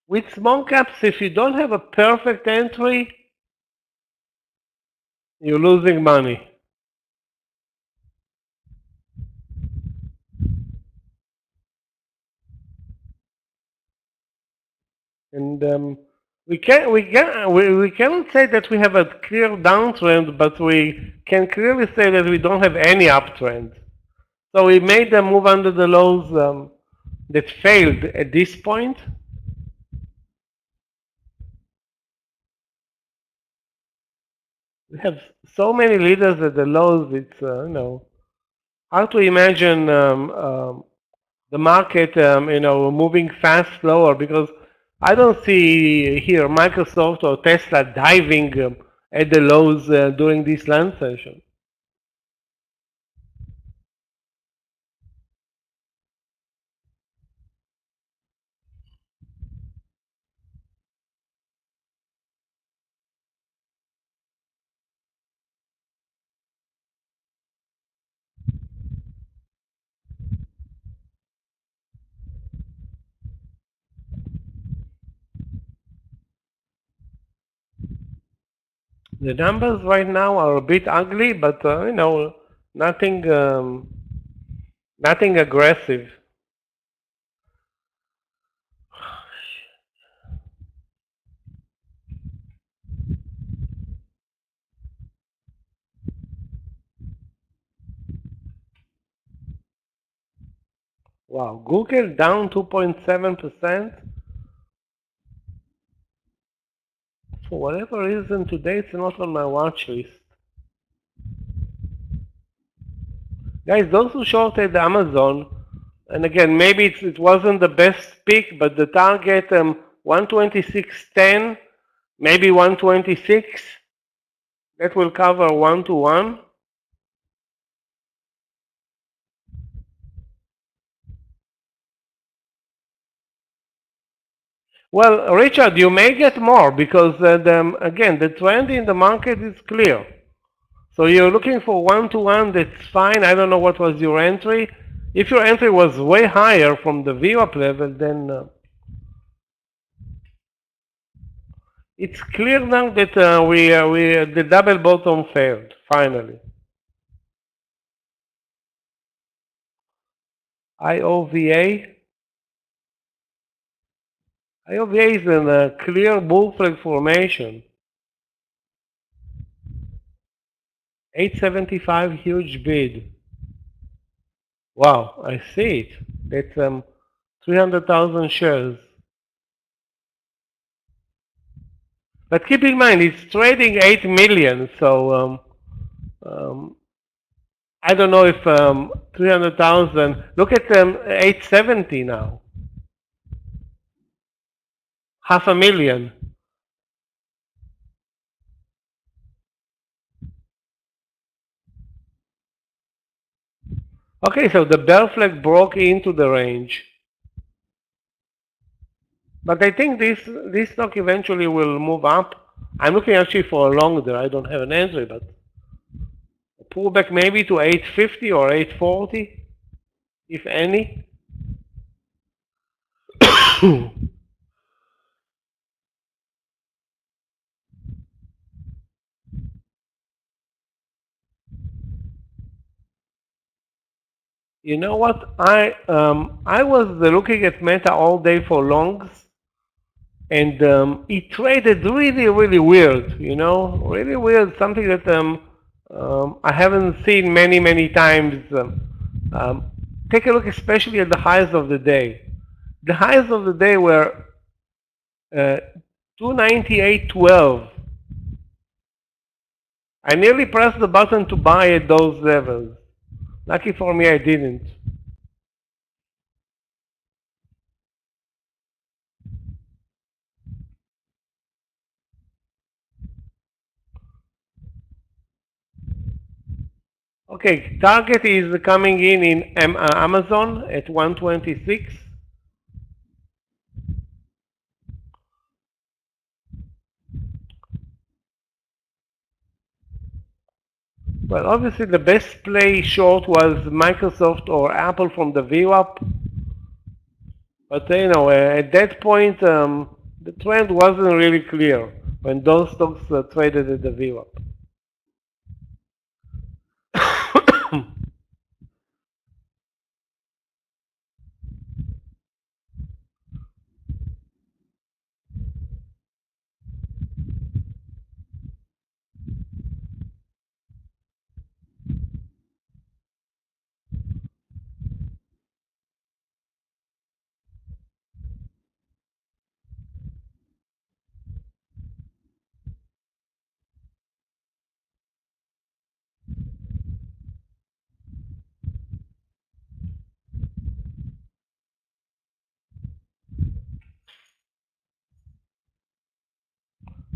With small caps, if you don't have a perfect entry, you're losing money. And we cannot say that we have a clear downtrend, but we can clearly say that we don't have any uptrend. So we made a move under the lows that failed at this point. We have so many leaders at the lows. It's hard to imagine the market moving fast lower, because I don't see here Microsoft or Tesla diving at the lows during this land session. The numbers right now are a bit ugly, but nothing nothing aggressive. Wow, Google down 2.7%. For whatever reason, today it's not on my watch list. Guys, those who shorted Amazon, and again, maybe it wasn't the best pick, but the target 126.10, maybe 126, that will cover 1-to-1. Well, Richard, you may get more because, again, the trend in the market is clear. So you're looking for 1-to-1, that's fine. I don't know what was your entry. If your entry was way higher from the VWAP level, then it's clear now that the double bottom failed, finally. IOVA. IOVA is in a clear bull flag formation. 875 huge bid. Wow, I see it. That's 300,000 shares. But keep in mind, it's trading 8 million, so I don't know if 300,000. Look at 870 now. 500,000. Okay, so the bear flag broke into the range. But I think this stock eventually will move up. I'm looking actually for a long there. I don't have an entry, but a pullback maybe to 850 or 840, if any. You know what? I was looking at Meta all day for longs, and it traded really, really weird. Really weird. Something that I haven't seen many times. Take a look especially at the highs of the day. The highs of the day were 298.12. I nearly pressed the button to buy at those levels. Lucky for me, I didn't. Okay, target is coming in Amazon at 126. Well, obviously the best play short was Microsoft or Apple from the VWAP. But at that point, the trend wasn't really clear when those stocks traded at the VWAP.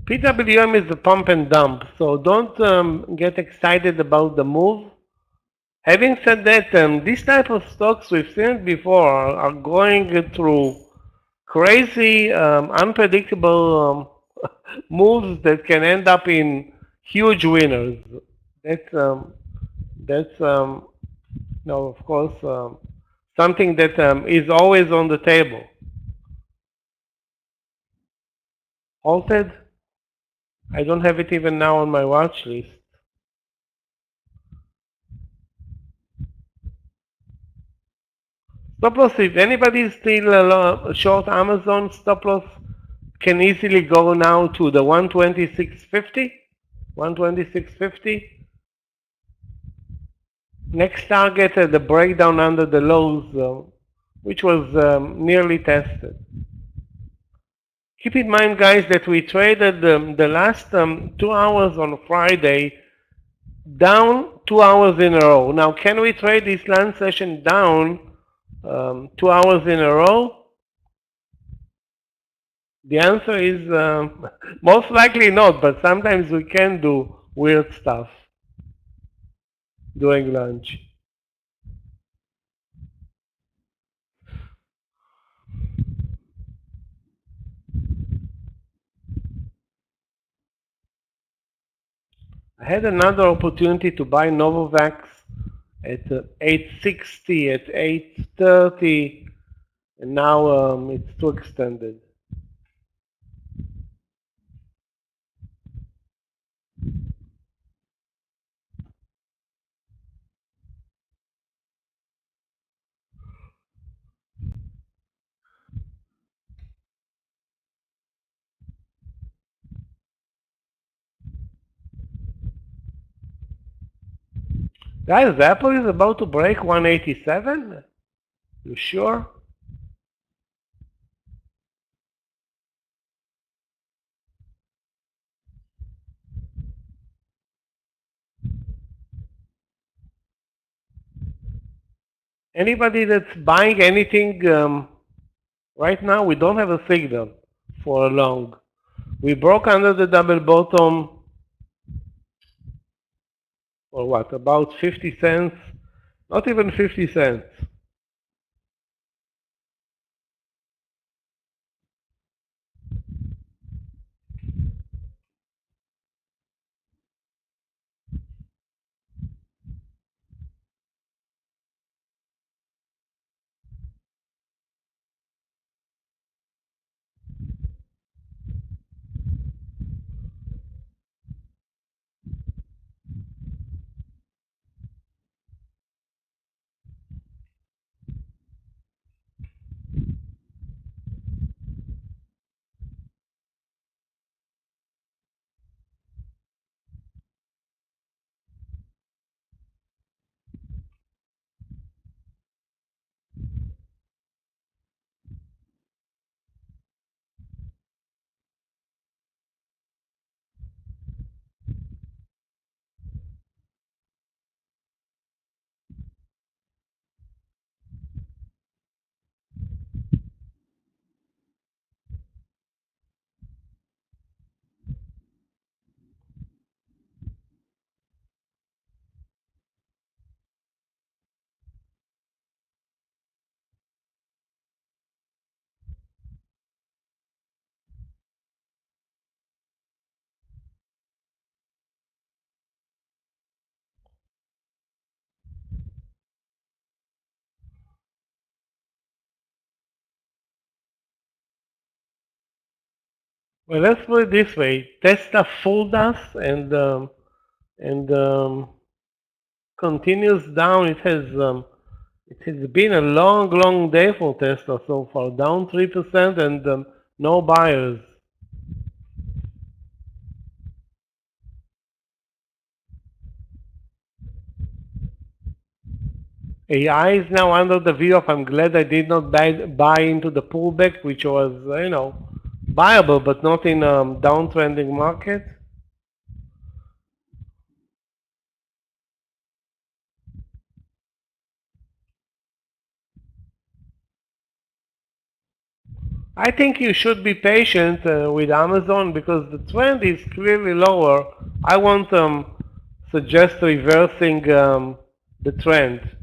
PWM is a pump and dump, so don't get excited about the move. Having said that, these type of stocks, we've seen it before, are going through crazy, unpredictable moves that can end up in huge winners. That's of course, something that is always on the table. Halted? I don't have it even now on my watch list. Stop loss, if anybody is still short Amazon, stop loss can easily go now to the 126.50. 126.50. Next target, the breakdown under the lows, which was nearly tested. Keep in mind, guys, that we traded the last 2 hours on Friday down 2 hours in a row. Now, can we trade this land session down 2 hours in a row? The answer is most likely not, but sometimes we can do weird stuff during lunch. I had another opportunity to buy Novavax at 860, at 830, and now it's too extended. Guys, Apple is about to break 187? You sure? Anybody that's buying anything right now, we don't have a signal for a long. We broke under the double bottom for what, about 50 cents? Not even 50 cents. Well, let's put it this way: Tesla fooled us and continues down. It has been a long day for Tesla so far, down 3% and no buyers. AI is now under the view of I'm glad I did not buy into the pullback, which was, viable, but not in a downtrending market. I think you should be patient with Amazon because the trend is clearly lower. I won't suggest reversing the trend.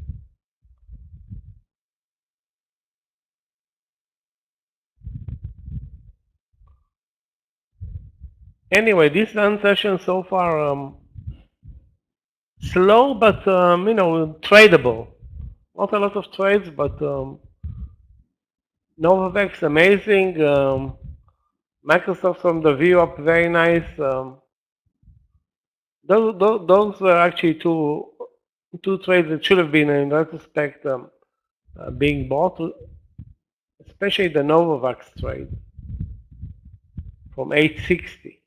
Anyway, this run session so far slow, but tradable. Not a lot of trades, but Novavax amazing. Microsoft from the view up very nice. Those were actually two trades that should have been in retrospect being bought, especially the Novavax trade from 860.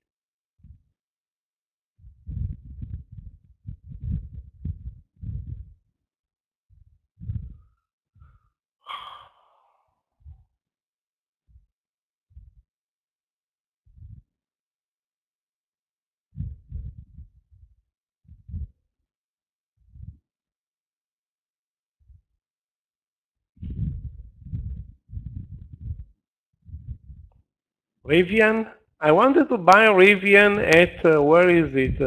Rivian. I wanted to buy Rivian at where is it?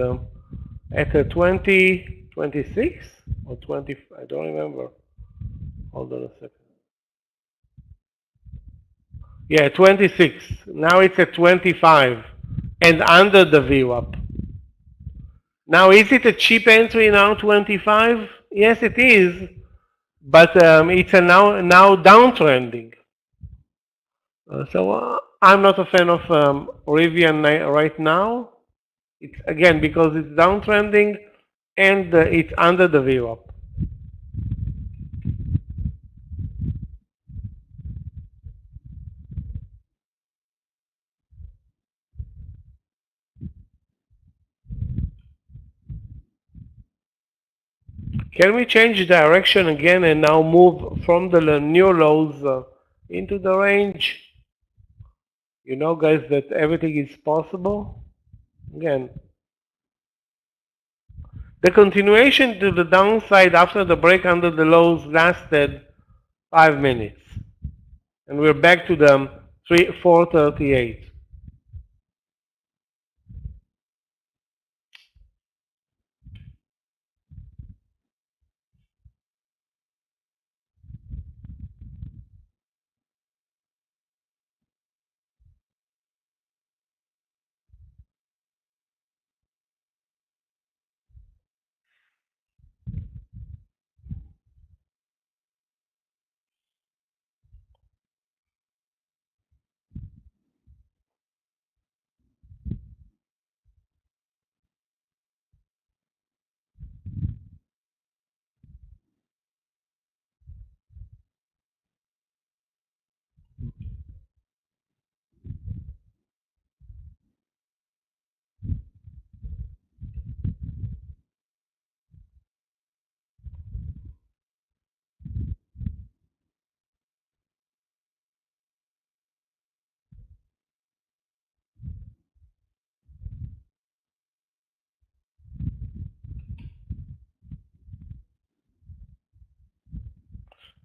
At 2026 or 20? I don't remember. Hold on a second. Yeah, 26. Now it's at 25 and under the VWAP. Now, is it a cheap entry now, 25? Yes, it is, but it's a now downtrending. So I'm not a fan of Rivian right now. It's again because it's downtrending and it's under the VWAP. Can we change direction again and now move from the new lows into the range? You know, guys, that everything is possible. Again, the continuation to the downside after the break under the lows lasted 5 minutes. And we're back to the 438.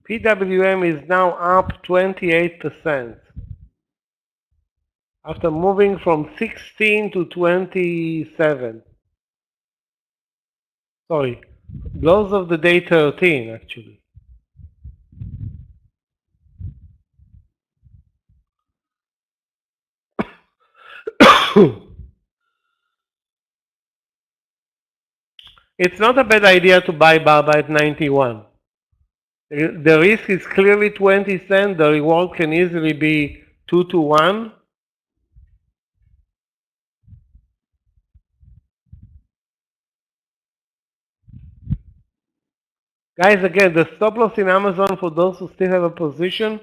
PWM is now up 28% after moving from 16 to 27. Sorry, close of the day 13 actually. It's not a bad idea to buy BABA at 91. The risk is clearly 20 cents. The reward can easily be 2 to 1. Guys, again, the stop loss in Amazon for those who still have a position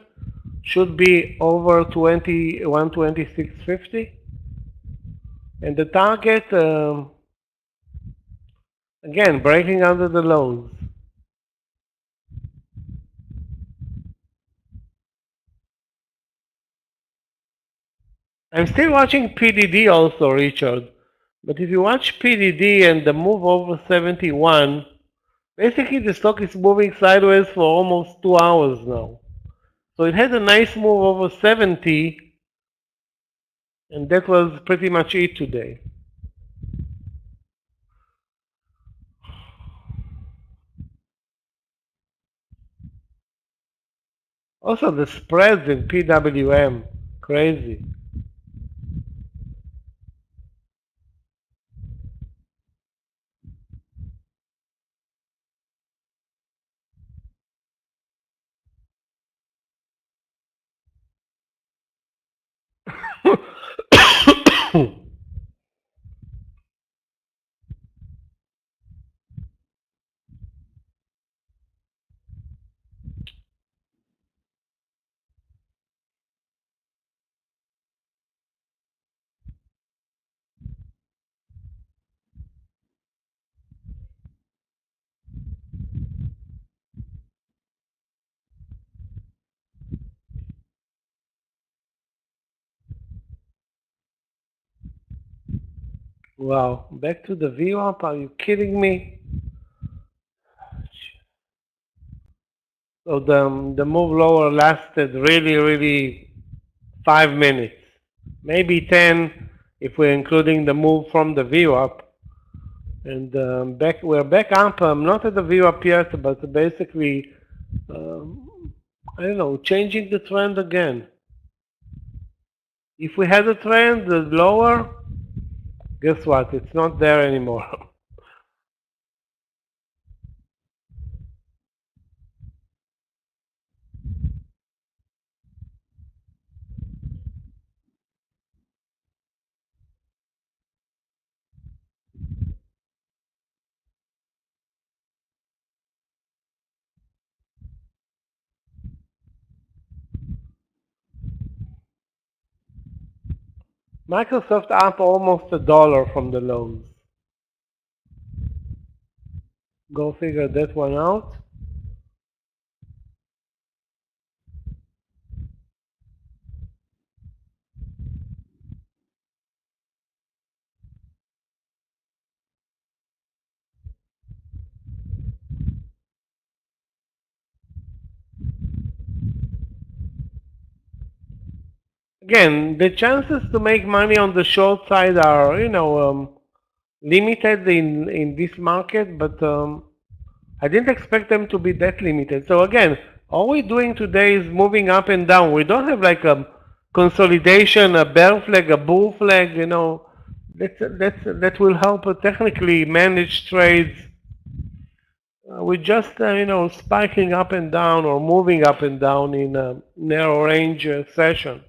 should be over 126.50. And the target, again, breaking under the lows. I'm still watching PDD also, Richard. But if you watch PDD and the move over 71, basically the stock is moving sideways for almost 2 hours now. So it had a nice move over 70, and that was pretty much it today. Also the spreads in PWM, crazy. Wow, back to the VWAP, are you kidding me? So the move lower lasted really 5 minutes. Maybe 10 if we're including the move from the VWAP. And we're back up, not at the VWAP yet, but basically, I don't know, changing the trend again. If we had a trend lower, guess what? It's not there anymore. Microsoft up almost $1 from the lows. Go figure that one out. Again, the chances to make money on the short side are, limited in this market, but I didn't expect them to be that limited. So again, all we're doing today is moving up and down. We don't have like a consolidation, a bear flag, a bull flag, that will help technically manage trades. We're just, spiking up and down or moving up and down in a narrow range session.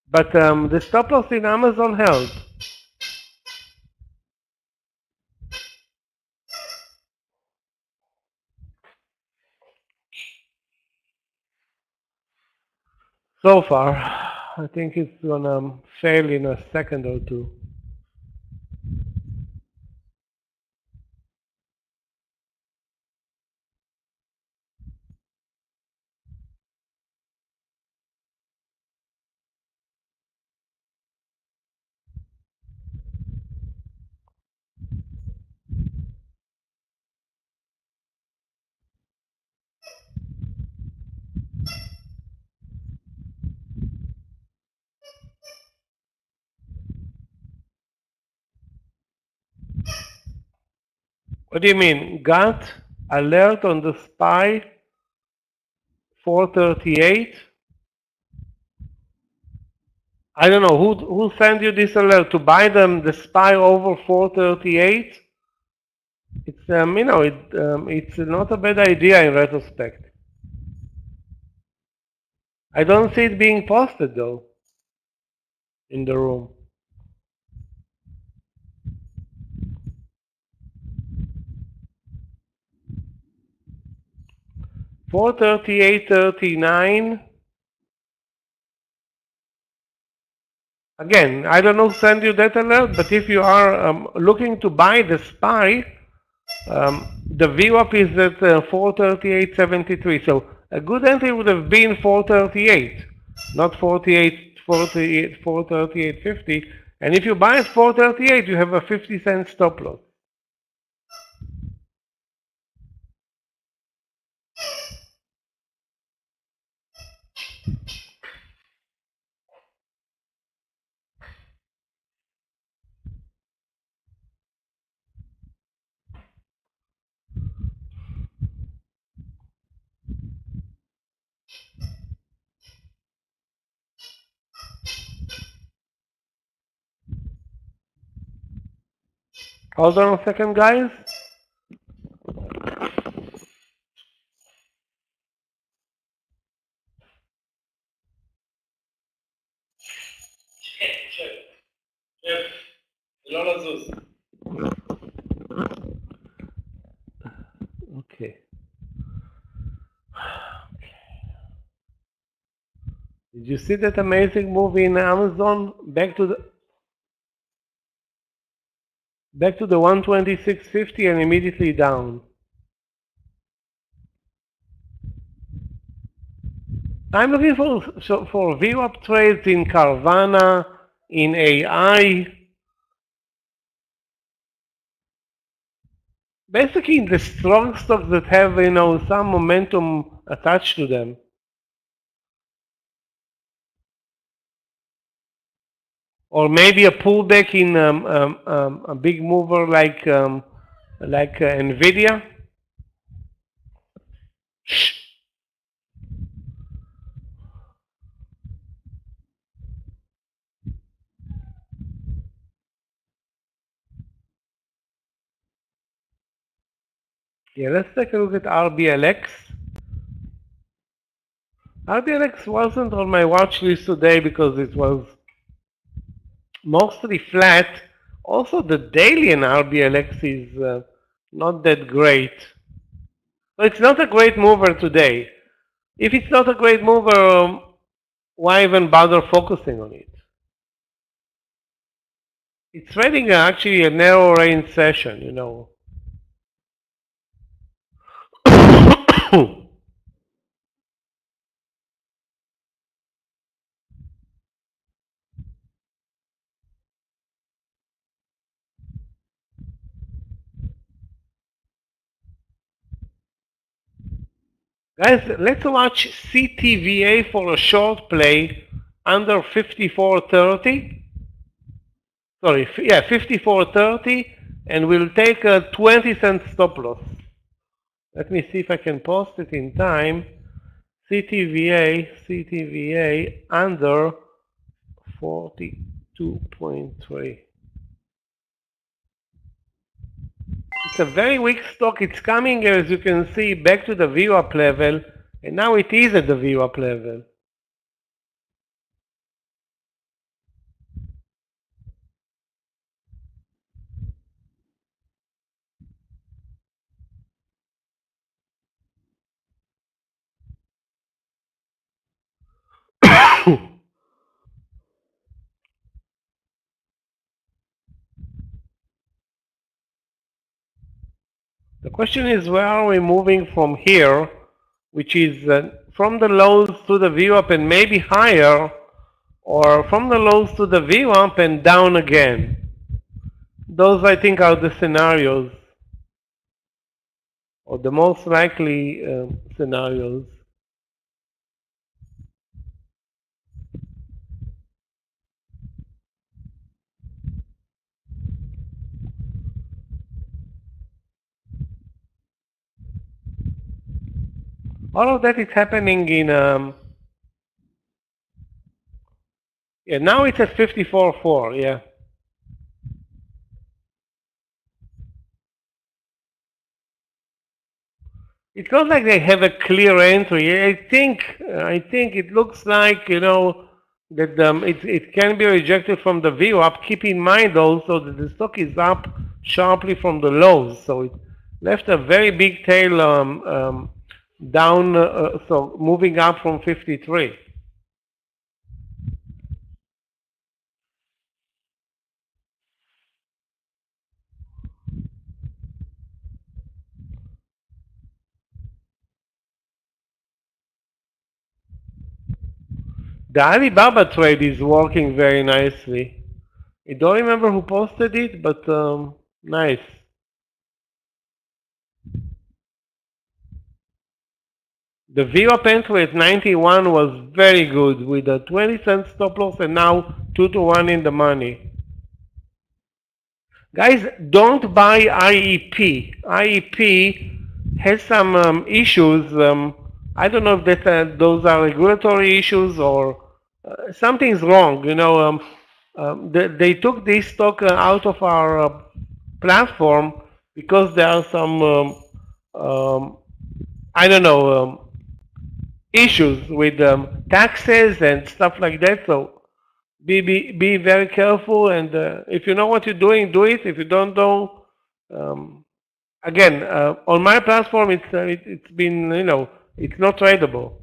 But the stop loss in Amazon held. So far, I think it's gonna fail in a second or two. What do you mean? Got alert on the SPY 438? I don't know who sent you this alert to buy them the SPY over 438. It's it's not a bad idea in retrospect. I don't see it being posted though in the room. 438.39. Again, I don't know send you that alert, but if you are looking to buy the SPY, the VWAP is at 438.73. So a good entry would have been 438, not 438.50. And if you buy at 438, you have a 50-cent stop loss. Hold on a second, guys. Okay. Did you see that amazing movie in Amazon? Back to the 126.50 and immediately down. I'm looking for VWAP trades in Carvana, in AI, basically in the strong stocks that have some momentum attached to them. Or maybe a pullback in a big mover like Nvidia. Yeah, let's take a look at RBLX. RBLX wasn't on my watch list today because it was mostly flat. Also, the daily in RBLX is not that great. But it's not a great mover today. If it's not a great mover, why even bother focusing on it? It's trading actually a narrow range session, Guys, let's watch CTVA for a short play under 54.30. Sorry, yeah, 54.30, and we'll take a 20-cent stop loss. Let me see if I can post it in time. CTVA under 42.3. It's a very weak stock. It's coming, as you can see, back to the VWAP level, and now it is at the VWAP level. The question is, where are we moving from here, which is from the lows to the VWAP and maybe higher, or from the lows to the VWAP and down again? Those, I think, are the scenarios, or the most likely scenarios. All of that is happening in, yeah, now it's at 54.4, yeah. It's not like they have a clear entry. I think it looks like, that it can be rejected from the VWAP. Keep in mind also that the stock is up sharply from the lows, so it left a very big tail down, so moving up from 53. The Alibaba trade is working very nicely. I don't remember who posted it, but nice. The VWAP entry at 91 was very good with a 20-cent stop loss and now 2 to 1 in the money. Guys, don't buy IEP. IEP has some issues. I don't know if those are regulatory issues or something's wrong. You know, they took this stock out of our platform because there are some, I don't know, issues with taxes and stuff like that. So be very careful, and if you know what you're doing, do it. If you don't know, again, on my platform, it's been, you know, it's not tradable.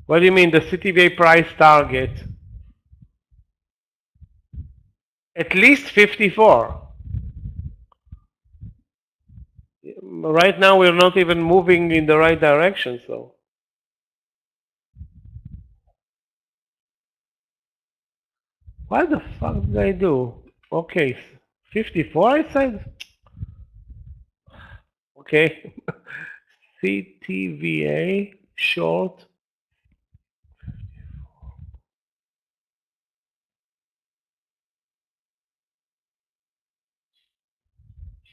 What do you mean the CTVA price target? At least 54. Right now, we're not even moving in the right direction, so. What the fuck did I do? Okay, 54 I said? Okay. CTVA short.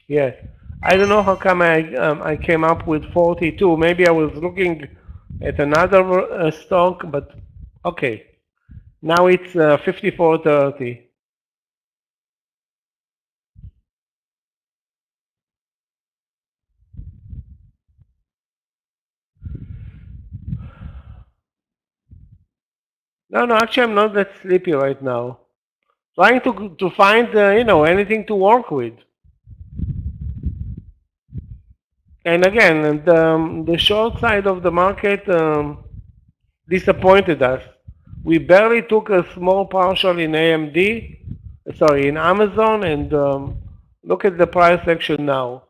Yes. I don't know how come I came up with 42. Maybe I was looking at another stock, but okay. Now it's 54.30. No, actually I'm not that sleepy right now. Trying to find you know, anything to work with. And again, the short side of the market disappointed us. We barely took a small partial in AMD, sorry, in Amazon, and look at the price action now.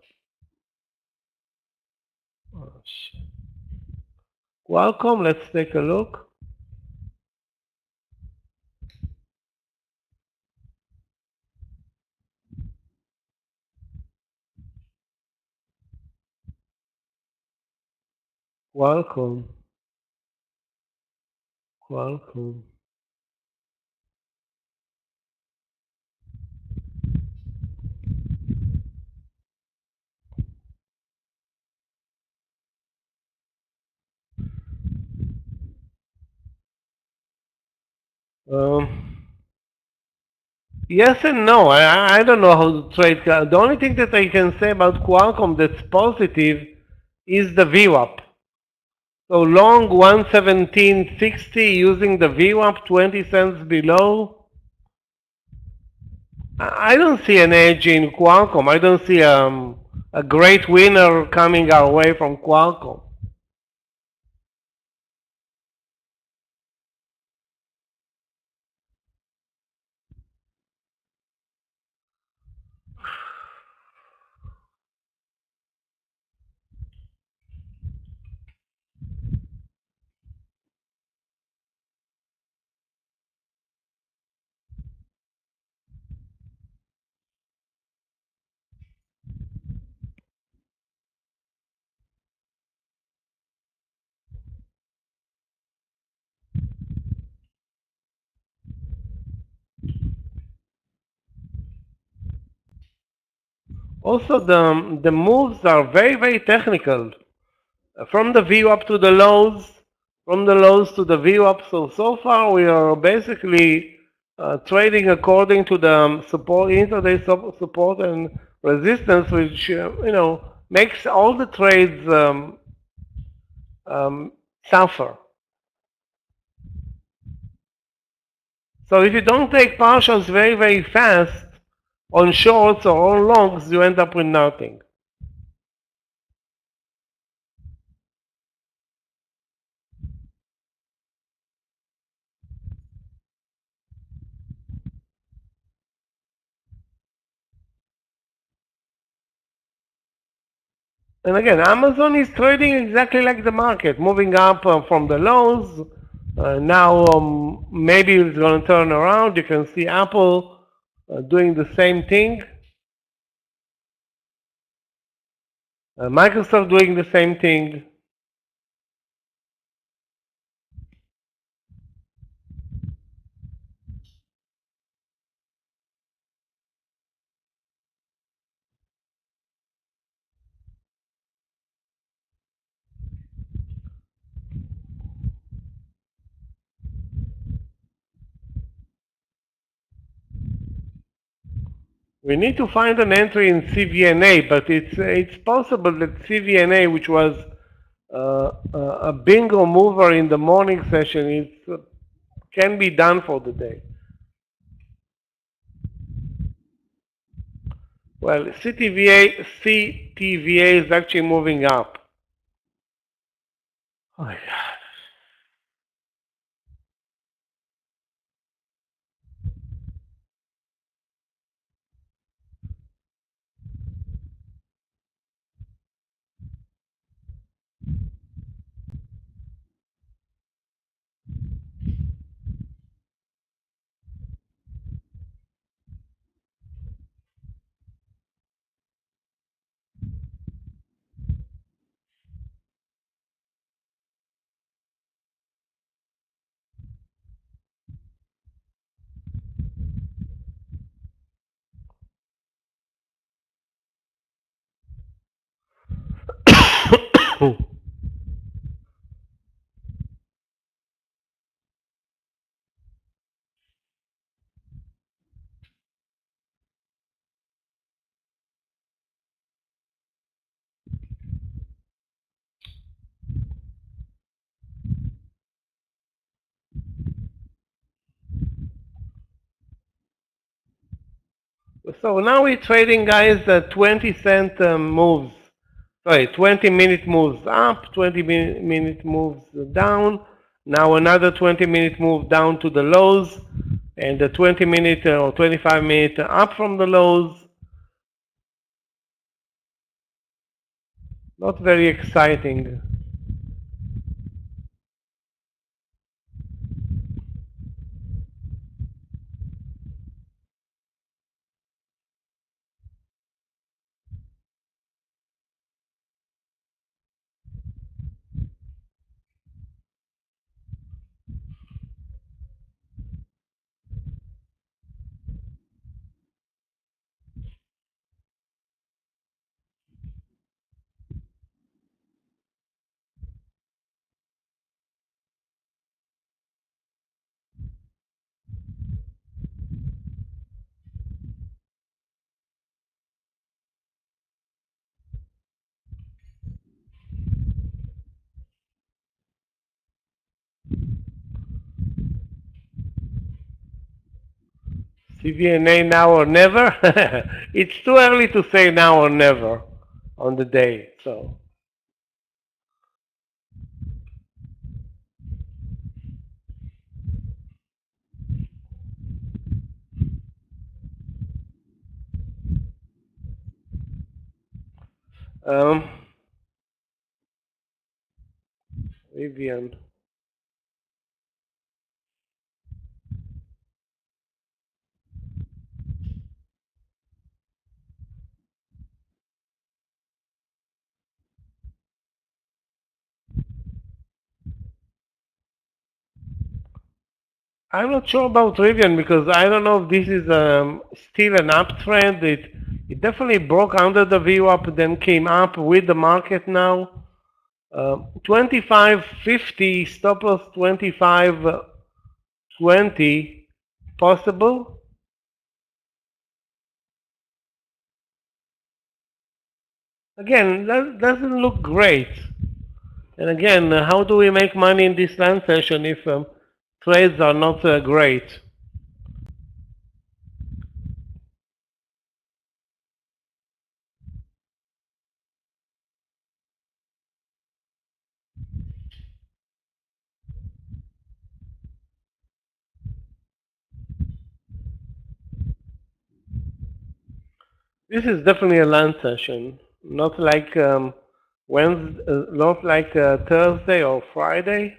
Oh, shit. Qualcomm, let's take a look. Qualcomm. Yes and no. I don't know how to trade. The only thing that I can say about Qualcomm that's positive is the VWAP. So long 117.60 using the VWAP 20 cents below. I don't see an edge in Qualcomm. I don't see a great winner coming our way from Qualcomm. Also, the moves are very technical. From the VWAP to the lows, from the lows to the VWAP. So far we are basically trading according to the support, intraday support and resistance, which you know, makes all the trades suffer. So if you don't take partials very, very fast on shorts or on longs, you end up with nothing. And again, Amazon is trading exactly like the market, moving up from the lows. Now maybe it's going to turn around. You can see Apple doing the same thing. Microsoft doing the same thing. We need to find an entry in CVNA, but it's possible that CVNA, which was a bingo mover in the morning session, can be done for the day. Well, CTVA is actually moving up. Oh my God. So now we're trading, guys, 20-cent moves. Sorry, 20-minute moves up, 20-minute moves down. Now another 20-minute move down to the lows, and the 20-minute or 25-minute up from the lows. Not very exciting. CVNA now or never? It's too early to say now or never on the day. So Vivian. I'm not sure about Rivian because I don't know if this is still an uptrend. It definitely broke under the VWAP, then came up with the market now. 25.50 stop loss 25.20 possible. Again, that doesn't look great. And again, how do we make money in this land session if trades are not great? This is definitely a land session, not like Wednesday, not like Thursday or Friday.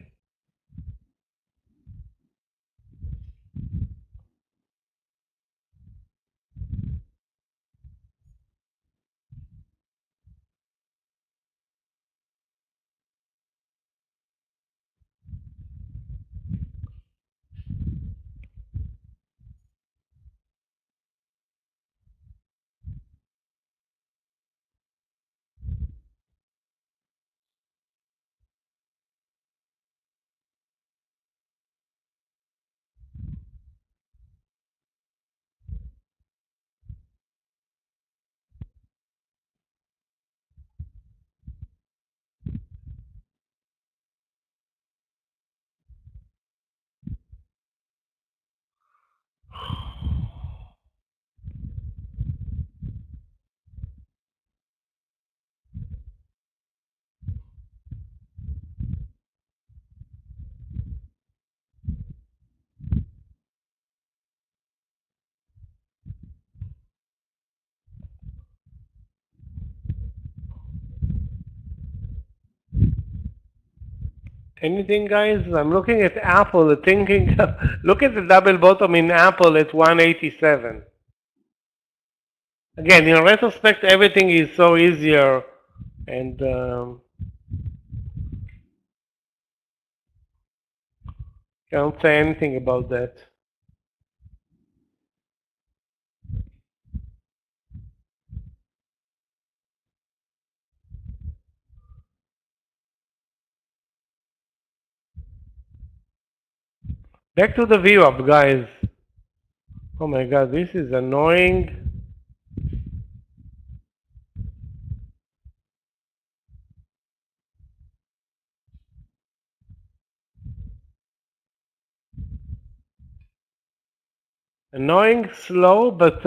Anything, guys? I'm looking at Apple, thinking, look at the double bottom in Apple at 187. Again, in retrospect, everything is so easier, and can't say anything about that. Back to the VWAP, guys. Oh my God, this is annoying. Annoying, slow, but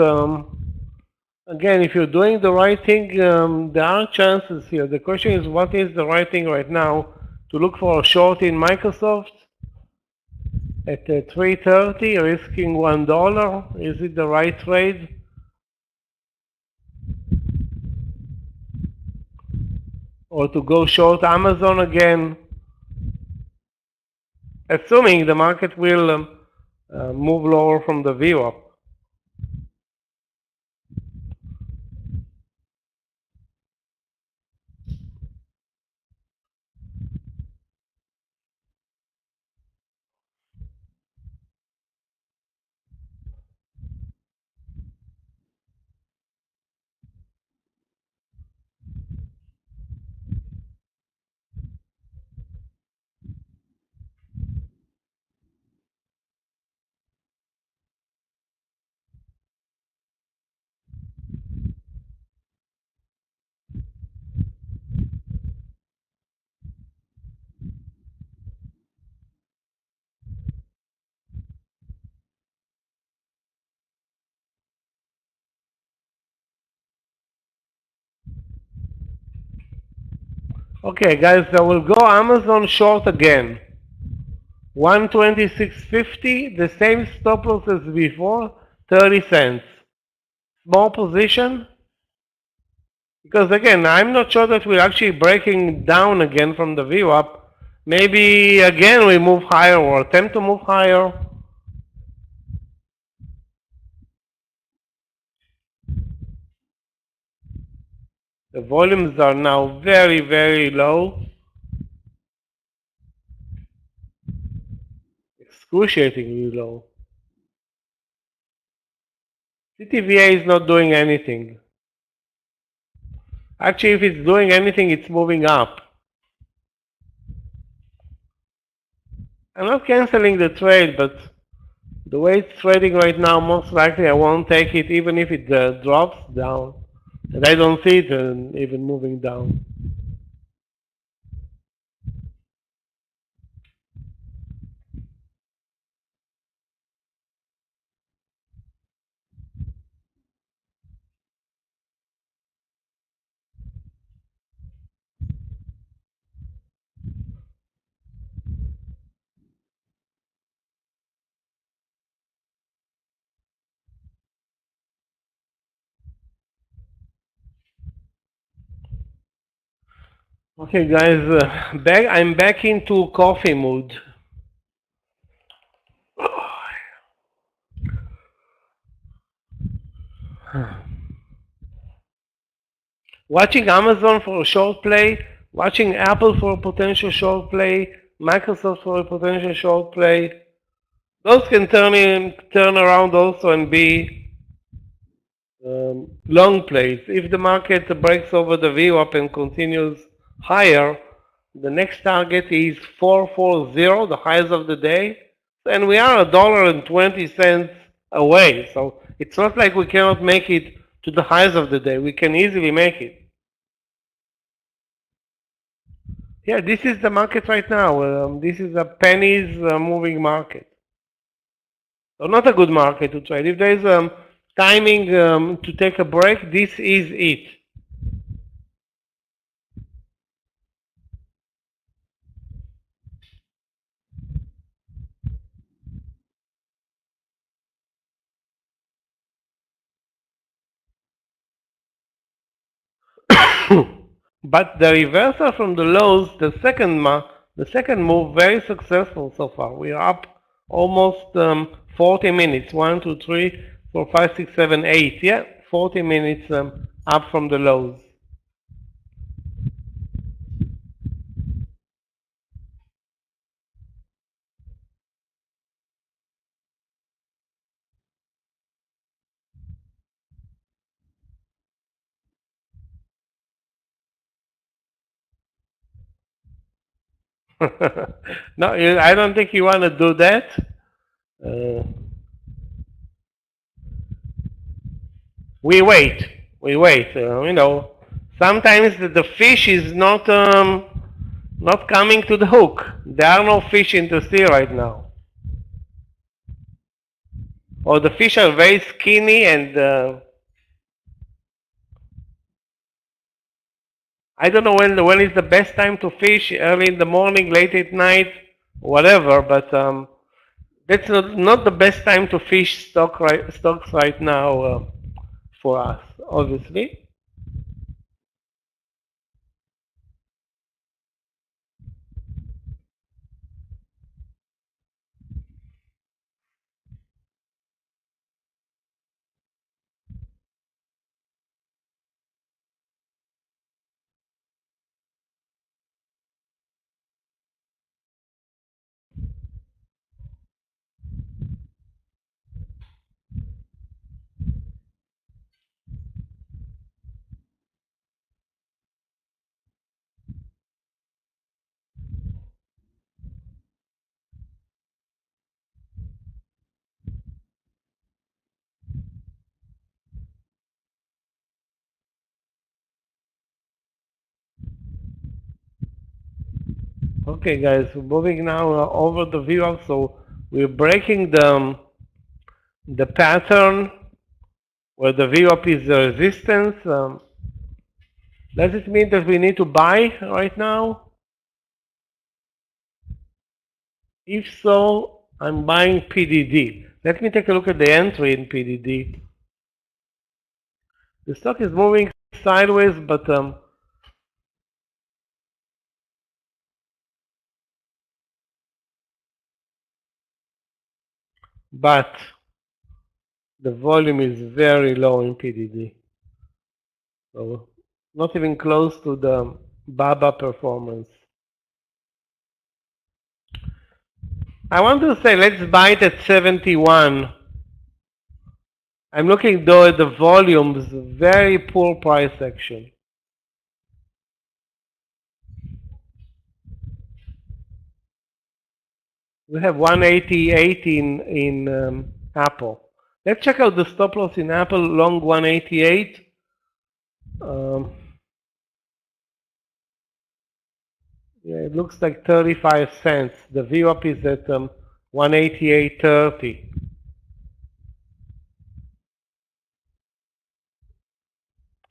again, if you're doing the right thing, there are chances here. The question is, what is the right thing right now? To look for a short in Microsoft at 330, risking $1. Is it the right trade? Or to go short Amazon again, assuming the market will move lower from the VWAP. Okay, guys, I will go Amazon short again. 126.50, the same stop loss as before, 30 cents. Small position, because again, I'm not sure that we're actually breaking down again from the VWAP. Maybe again we move higher or attempt to move higher. The volumes are now very, very low. Excruciatingly low. CTVA is not doing anything. Actually, if it's doing anything, it's moving up. I'm not canceling the trade, but the way it's trading right now, most likely I won't take it even if it drops down. And I don't see it even moving down. Okay, guys, I'm back into coffee mood. Watching Amazon for a short play, watching Apple for a potential short play, Microsoft for a potential short play. Those can turn around also and be long plays. If the market breaks over the VWAP and continues higher, the next target is 440, the highs of the day, and we are $1.20 away. So it's not like we cannot make it to the highs of the day. We can easily make it. Yeah, this is the market right now. This is a pennies moving market. So not a good market to trade. If there is timing to take a break, this is it. But the reversal from the lows, the second move, very successful so far. We are up almost 40 minutes. 1, 2, 3, 4, 5, 6, 7, 8. Yeah, 40 minutes up from the lows. No, I don't think you want to do that. We wait. We wait. Sometimes the fish is not coming to the hook. There are no fish in the sea right now. Or the fish are very skinny and I don't know when is the best time to fish, early in the morning, late at night, whatever, but that's not the best time to fish stocks right now for us, obviously. Okay, guys, moving now over the view. So we're breaking the pattern where the VWAP is the resistance. Does it mean that we need to buy right now? If so, I'm buying PDD. Let me take a look at the entry in PDD. The stock is moving sideways, but the volume is very low in PDD. So not even close to the BABA performance. I want to say let's buy it at 71. I'm looking though at the volumes, very poor price action. We have 188 in Apple. Let's check out the stop loss in Apple, long 188. Yeah, it looks like 35 cents. The VWAP is at 188.30.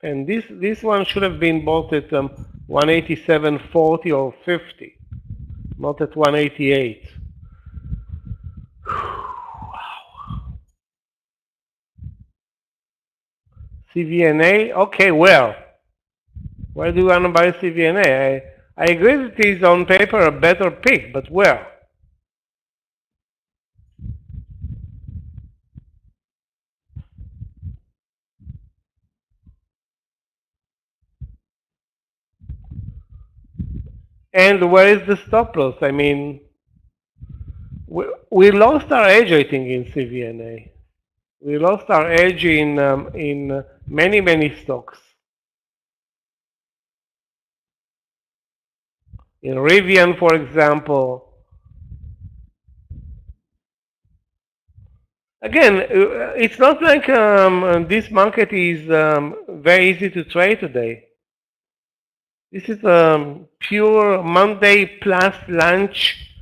And this one should have been bought at 187.40 or 50, not at 188. Wow. CVNA, okay, where do you want to buy CVNA? I agree that it is on paper a better pick, but where? And where is the stop loss? I mean, we lost our edge, I think, in CVNA. We lost our edge in many stocks. In Rivian, for example. Again, it's not like this market is very easy to trade today. This is a pure Monday plus lunch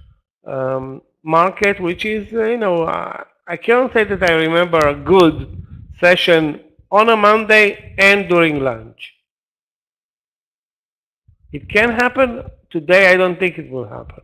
market, which is, I can't say that I remember a good session on a Monday and during lunch. It can happen. Today, I don't think it will happen.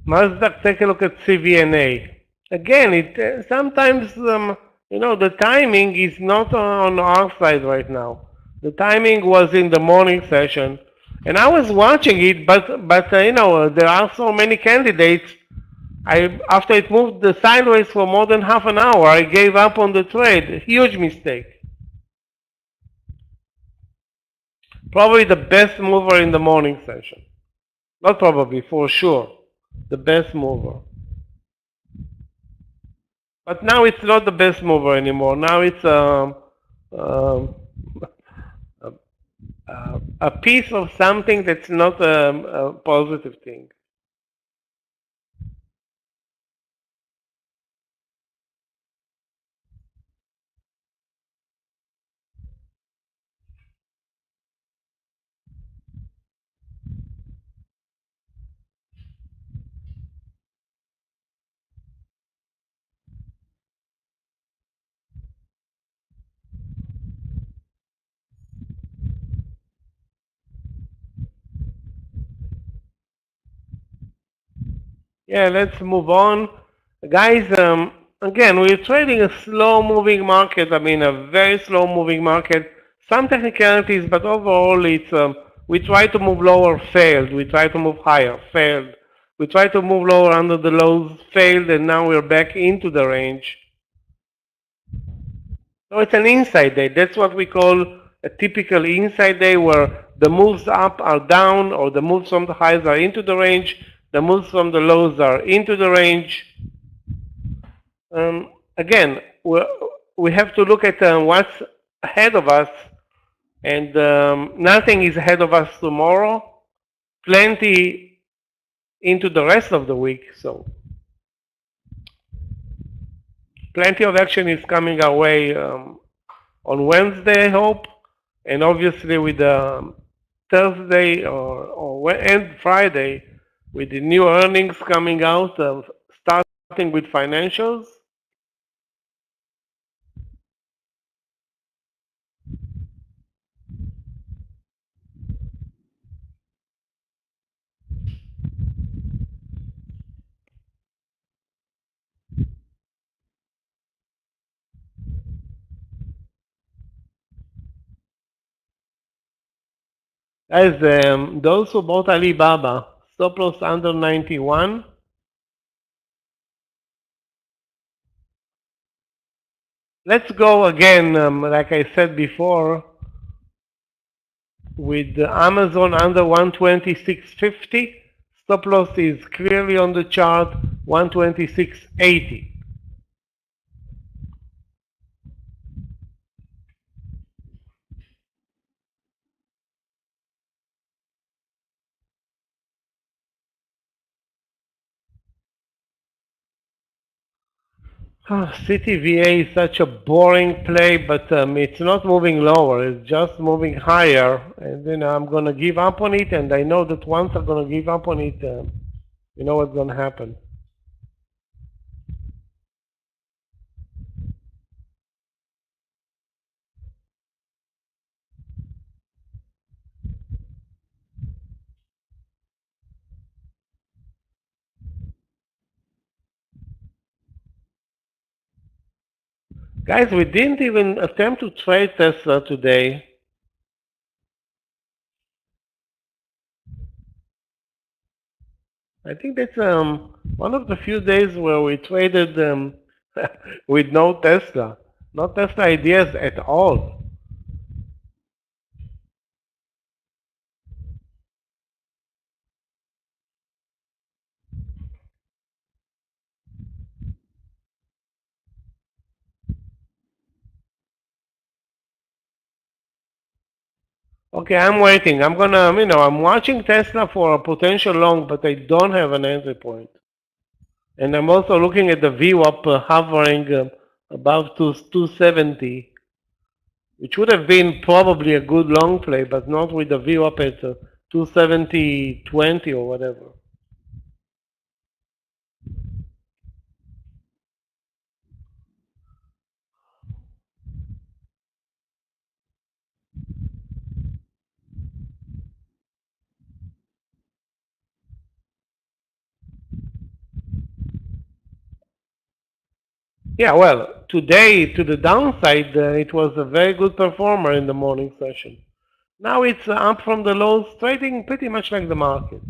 Nasdaq, take a look at CVNA. Again, it sometimes the timing is not on our side right now. The timing was in the morning session, and I was watching it, but there are so many candidates. After it moved sideways for more than half an hour, I gave up on the trade. Huge mistake. Probably the best mover in the morning session. Not probably, for sure. The best mover. But now it's not the best mover anymore. Now it's um, a piece of something that's not a positive thing. Yeah, let's move on. Guys, again, we're trading a slow-moving market. I mean, a very slow-moving market. Some technicalities, but overall, it's we try to move lower, failed. We try to move higher, failed. We try to move lower under the lows, failed, and now we're back into the range. So it's an inside day. That's what we call a typical inside day, where the moves up are down, or the moves from the highs are into the range, the moves from the lows are into the range. Again, we have to look at what's ahead of us, and nothing is ahead of us tomorrow. Plenty into the rest of the week, so plenty of action is coming our way on Wednesday, I hope, and obviously with Thursday and Friday with the new earnings coming out, starting with financials. As those who bought Alibaba, stop loss under 91. Let's go again, like I said before, with Amazon under 126.50. Stop loss is clearly on the chart, 126.80. CTVA is such a boring play, but it's not moving lower, it's just moving higher. And then I'm going to give up on it, and I know that once I'm going to give up on it, you know what's going to happen. Guys, we didn't even attempt to trade Tesla today. I think that's one of the few days where we traded with no Tesla. No Tesla ideas at all. Okay, I'm waiting. I'm gonna, I'm watching Tesla for a potential long, but I don't have an entry point. And I'm also looking at the VWAP hovering above 270, which would have been probably a good long play, but not with the VWAP at 270.20 or whatever. Yeah, well, today to the downside, it was a very good performer in the morning session. Now it's up from the lows, trading pretty much like the market.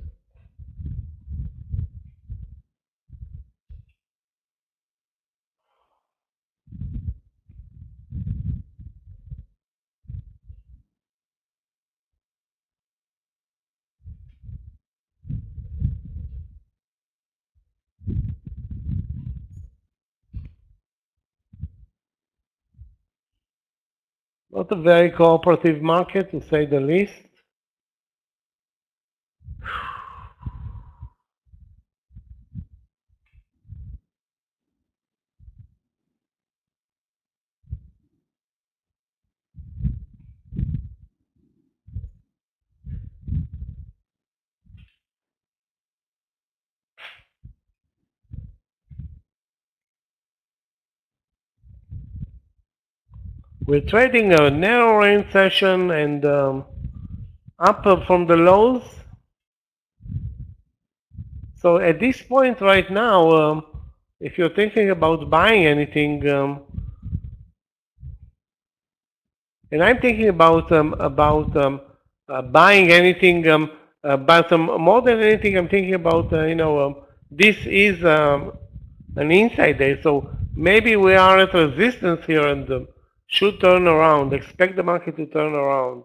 Not a very cooperative market, to say the least. We're trading a narrow range session and up from the lows. So at this point right now, if you're thinking about buying anything, and I'm thinking about buying anything, but more than anything, I'm thinking about this is an inside day, so maybe we are at resistance here and should turn around. Expect the market to turn around.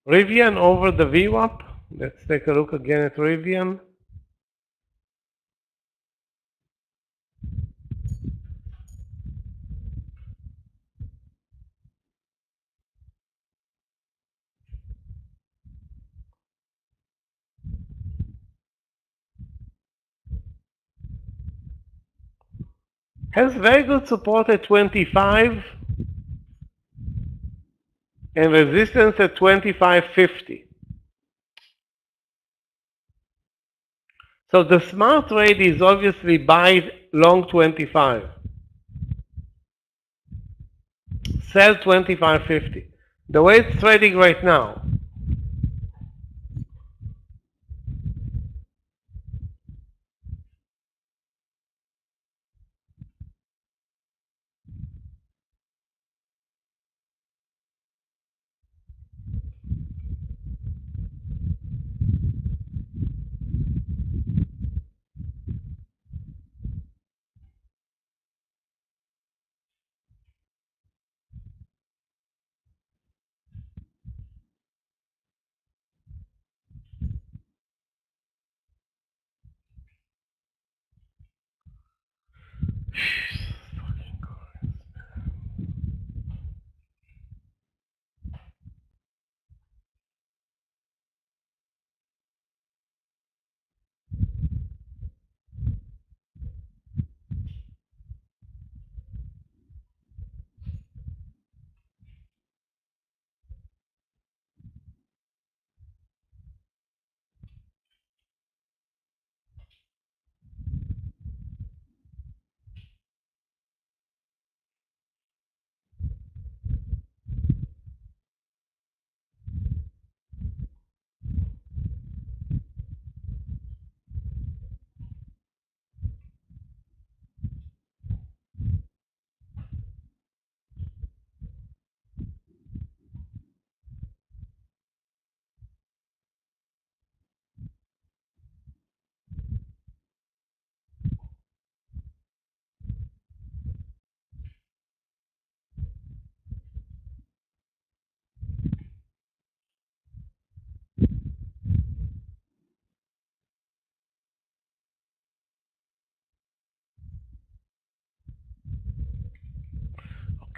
Rivian over the VWAP. Let's take a look again at Rivian. Has very good support at 25 and resistance at 25.50. So the smart trade is obviously buy long 25, sell 25.50. The way it's trading right now,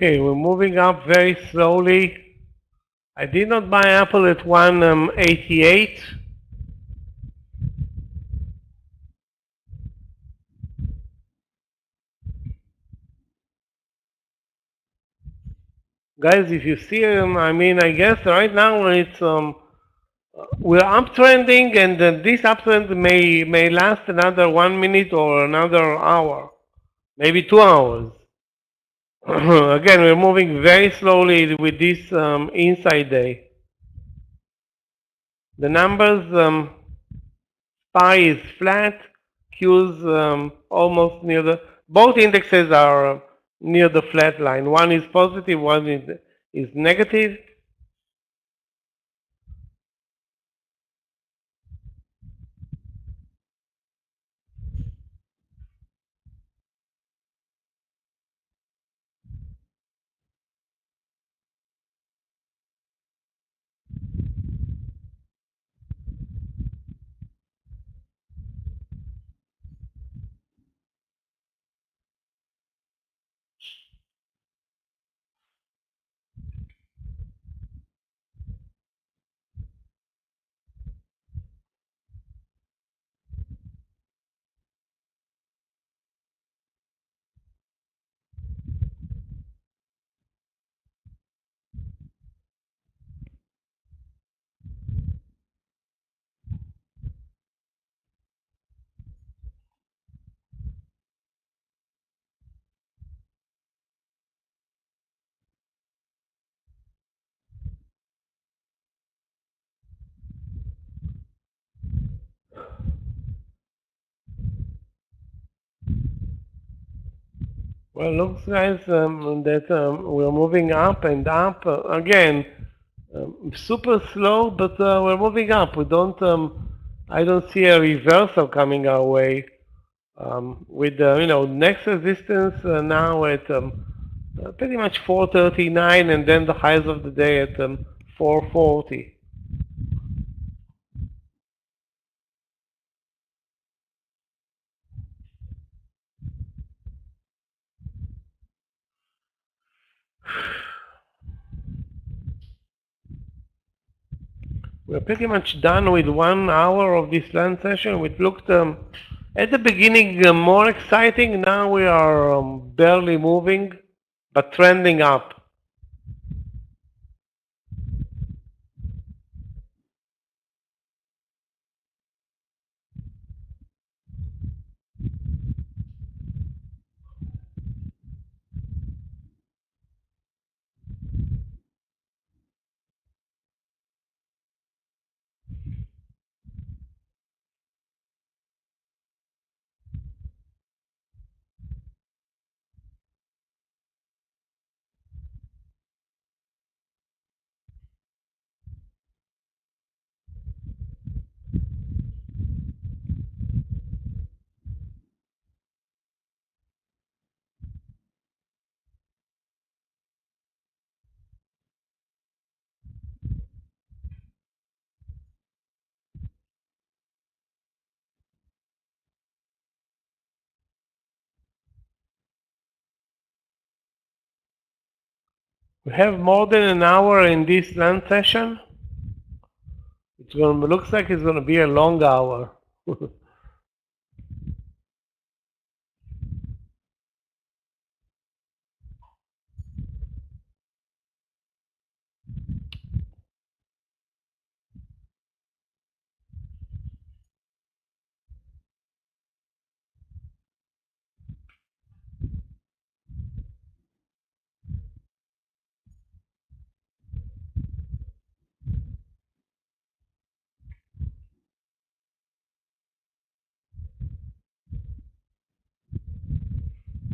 Okay, we're moving up very slowly. I did not buy Apple at 188. Guys, if you see I mean, I guess right now it's we're uptrending, and this uptrend may last another 1 minute or another hour, maybe 2 hours. Again, we're moving very slowly with this inside day. The numbers, SPY is flat, Q's almost near the, both indexes are near the flat line. One is positive, one is negative. Well, looks guys that we're moving up and up again, super slow, but we're moving up. We don't, I don't see a reversal coming our way. With next resistance now at pretty much 439, and then the highs of the day at 440. We're pretty much done with 1 hour of this land session, which looked at the beginning more exciting. Now we are barely moving, but trending up. We have more than an hour in this land session. Looks like it's going to be a long hour.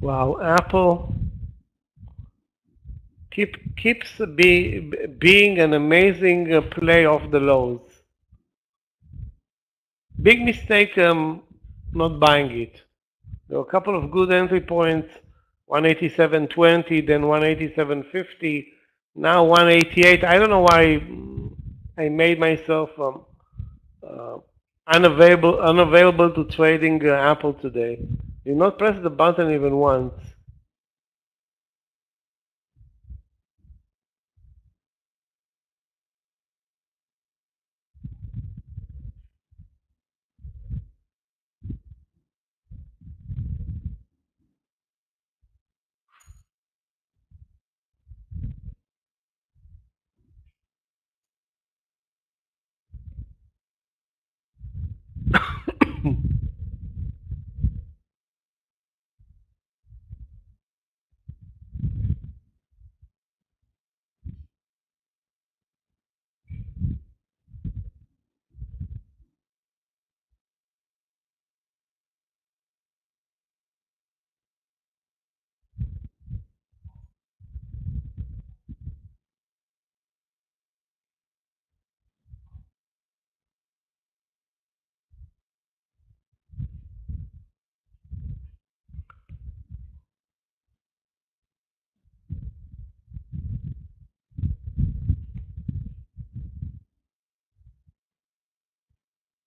Wow, Apple keeps being an amazing play off the lows. Big mistake not buying it. There were a couple of good entry points, 187.20, then 187.50, now 188. I don't know why I made myself unavailable to trading Apple today. Did not press the button even once.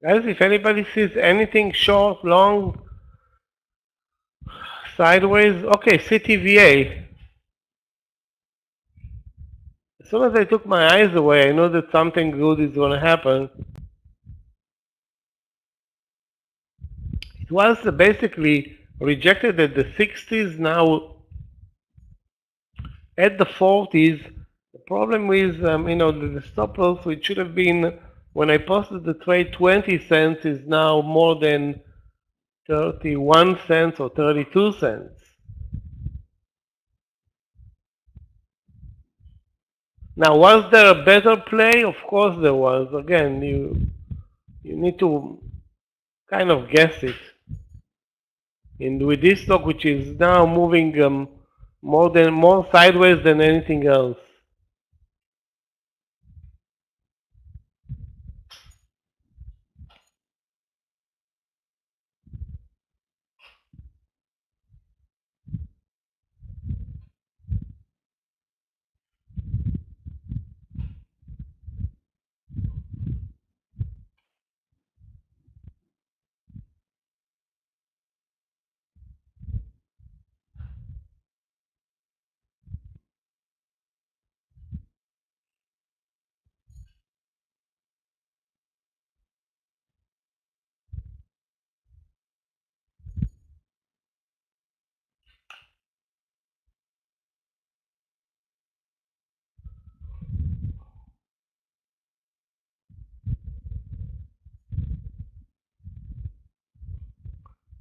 Guys, if anybody sees anything short, long, sideways, okay, CTVA. As soon as I took my eyes away, I know that something good is going to happen. It was basically rejected at the 60s, now at the 40s. The problem is, the stop loss, which should have been, when I posted the trade 20 cents, is now more than 31 cents or 32 cents. Now, was there a better play? Of course there was. Again, you need to kind of guess it. And with this stock, which is now moving more sideways than anything else.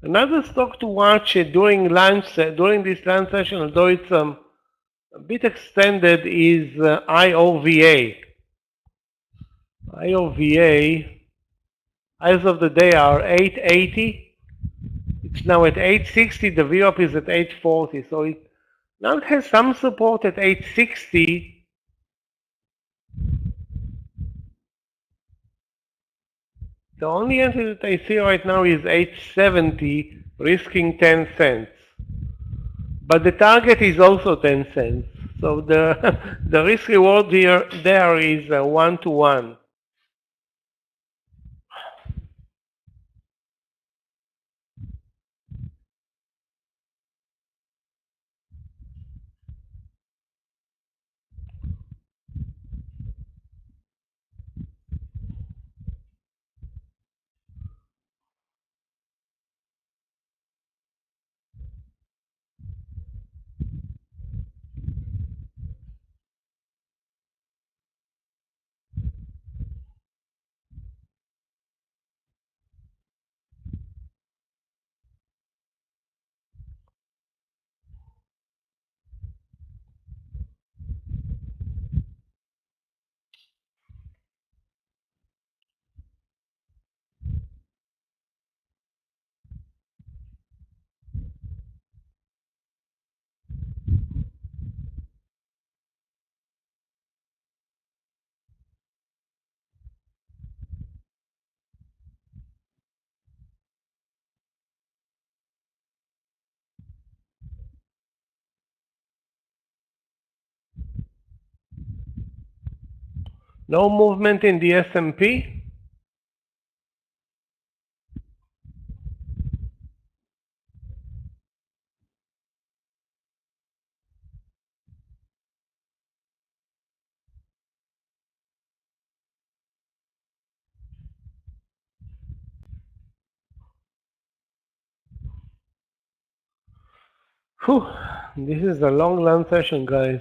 Another stock to watch during this lunch session, although it's a bit extended, is IOVA. IOVA, highs of the day are 880. It's now at 860. The VWAP is at 840. So it now has some support at 860. The only entry that I see right now is 870, risking 10 cents. But the target is also 10 cents. So the the risk reward there is 1-to-1. No movement in the S&P. Whew, this is a long lunch session, guys.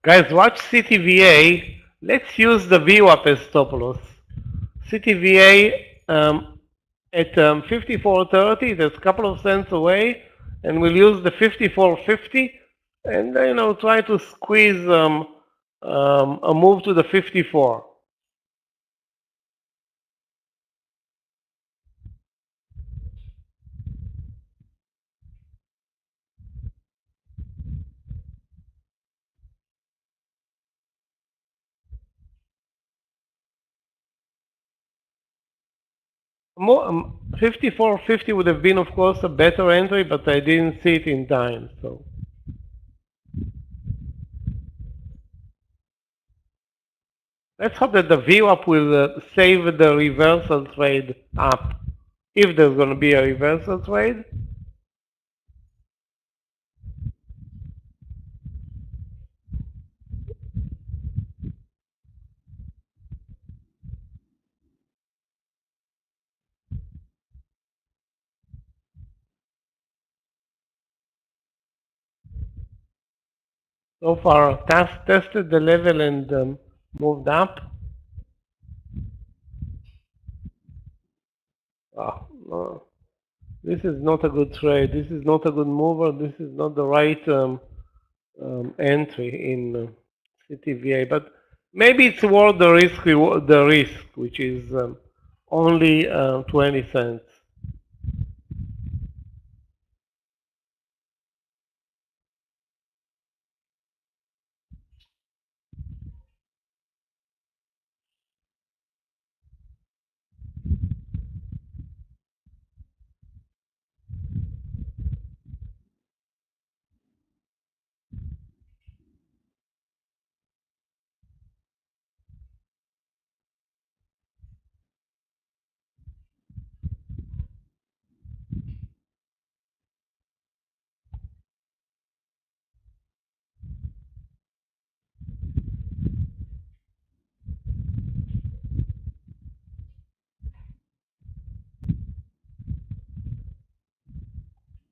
Guys, watch CTVA. Let's use the VWAP as stop loss. CTVA at 54.30, that's a couple of cents away, and we'll use the 54.50 and try to squeeze a move to the 54. 54.50 would have been, of course, a better entry, but I didn't see it in time. So let's hope that the VWAP will save the reversal trade up, if there's going to be a reversal trade. So far, tested the level and moved up. Oh, no. This is not a good trade. This is not a good mover. This is not the right entry in CTVA. But maybe it's worth the risk, which is only 20 cents.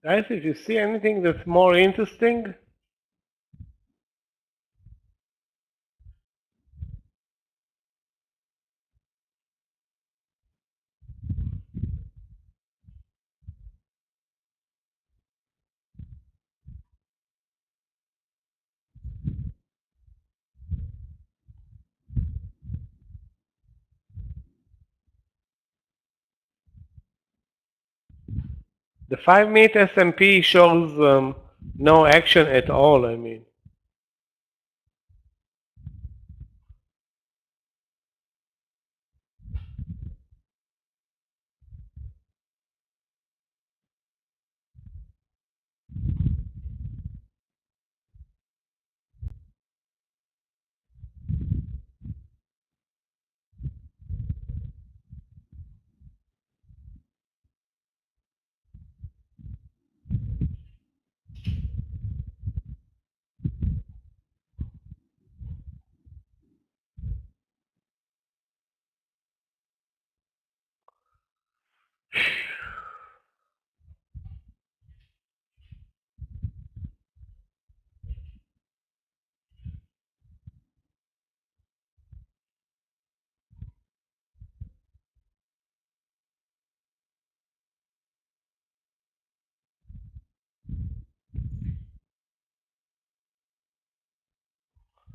Guys, if you see anything that's more interesting, the 5-minute S&P shows no action at all, I mean.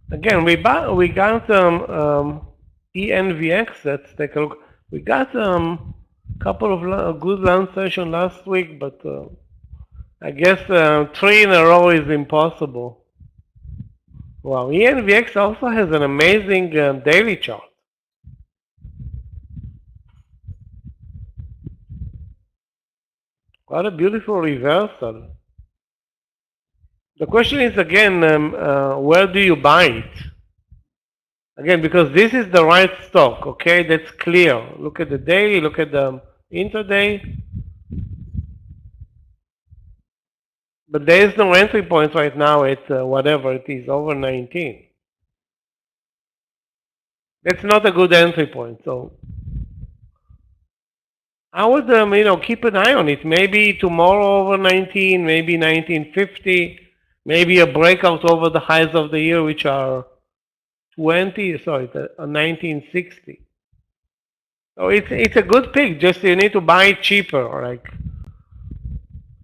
Again, we got ENVX. Let's take a look. We got a couple of good long session last week, but I guess 3 in a row is impossible. Wow, ENVX also has an amazing daily chart. What a beautiful reversal. The question is again, where do you buy it? Again, because this is the right stock, okay? That's clear. Look at the daily, look at the intraday. But there is no entry point right now at whatever it is, over 19. That's not a good entry point. So I would, keep an eye on it. Maybe tomorrow over 19, maybe 1950, maybe a breakout over the highs of the year, which are 1960. So it's a good pick. Just you need to buy it cheaper, like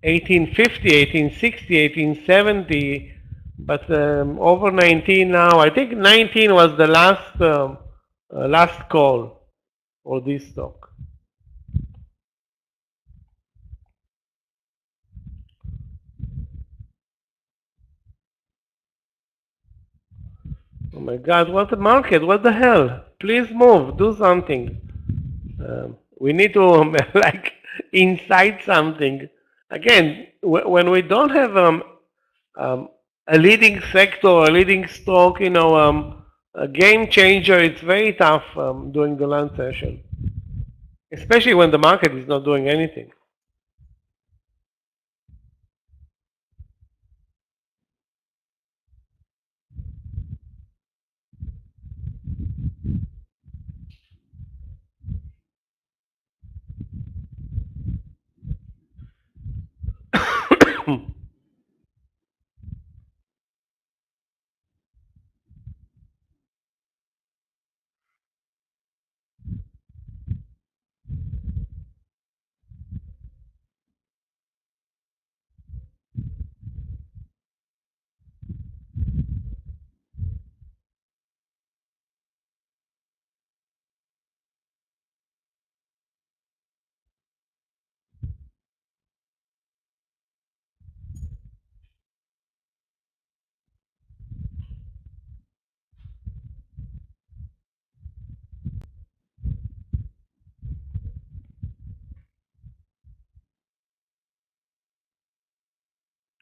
1850, 1860, 1870. But over 19 now. I think 19 was the last call for this stock. Oh my God, what the market? What the hell? Please move, do something. We need to like incite something. Again, when we don't have um, a leading sector, a leading stock, a game changer, it's very tough during the lunch session, especially when the market is not doing anything.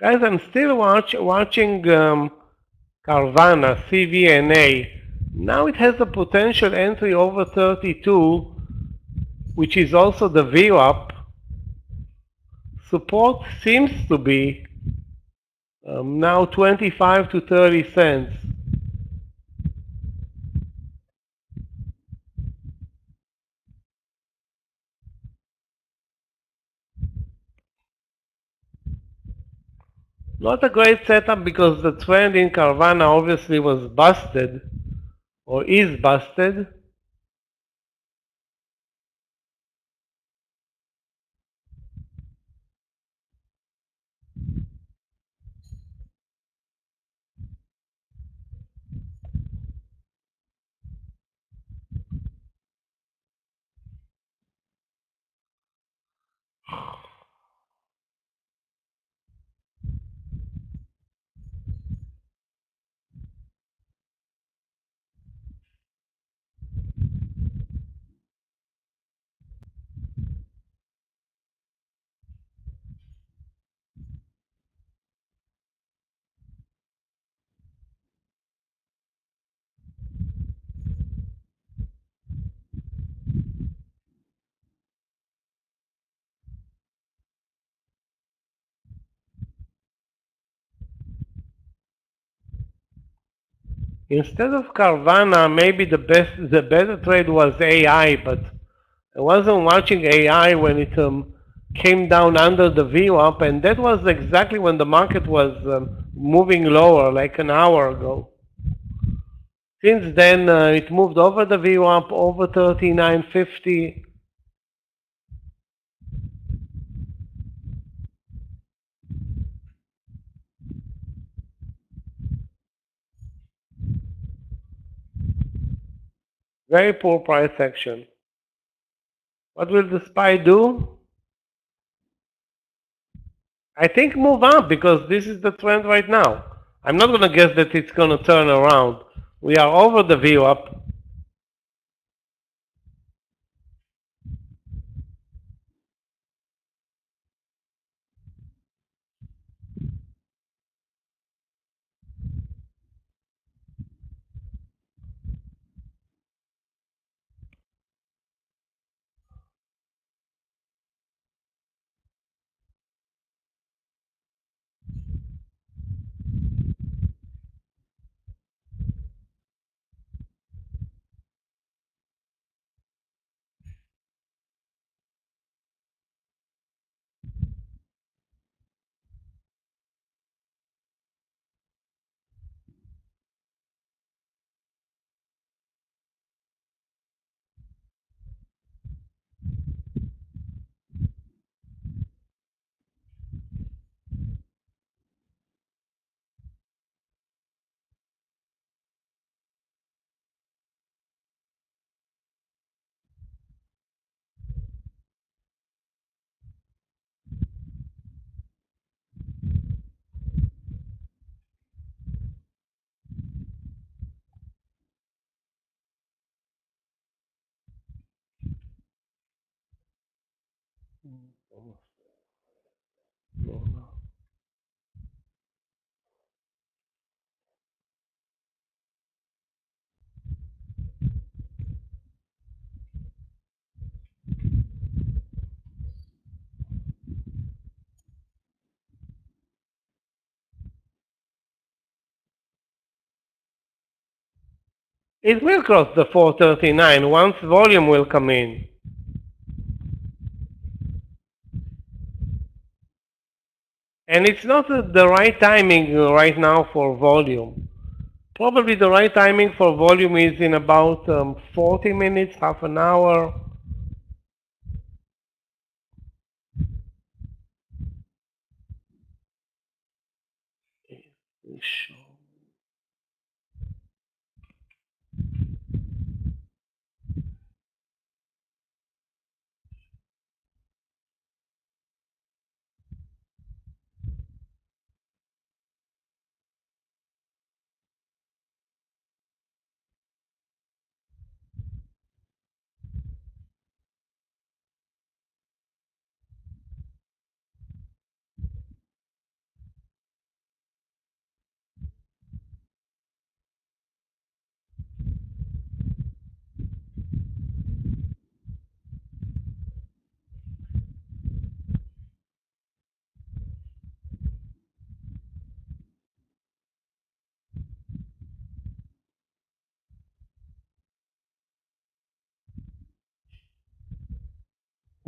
Guys, I'm still watching Carvana, CVNA. Now it has a potential entry over 32, which is also the VWAP. Support seems to be now 25 to 30 cents. Not a great setup because the trend in Carvana obviously was busted or is busted. Instead of Carvana, maybe the better trade was AI, but I wasn't watching AI when it came down under the VWAP, and that was exactly when the market was moving lower, like an hour ago. Since then, it moved over the VWAP, over 39.50. Very poor price action. What will the SPY do? I think move up because this is the trend right now. I'm not going to guess that it's going to turn around. We are over the VWAP. It will cross the 439 once volume will come in. And it's not the right timing right now for volume. Probably the right timing for volume is in about 40 minutes, half an hour.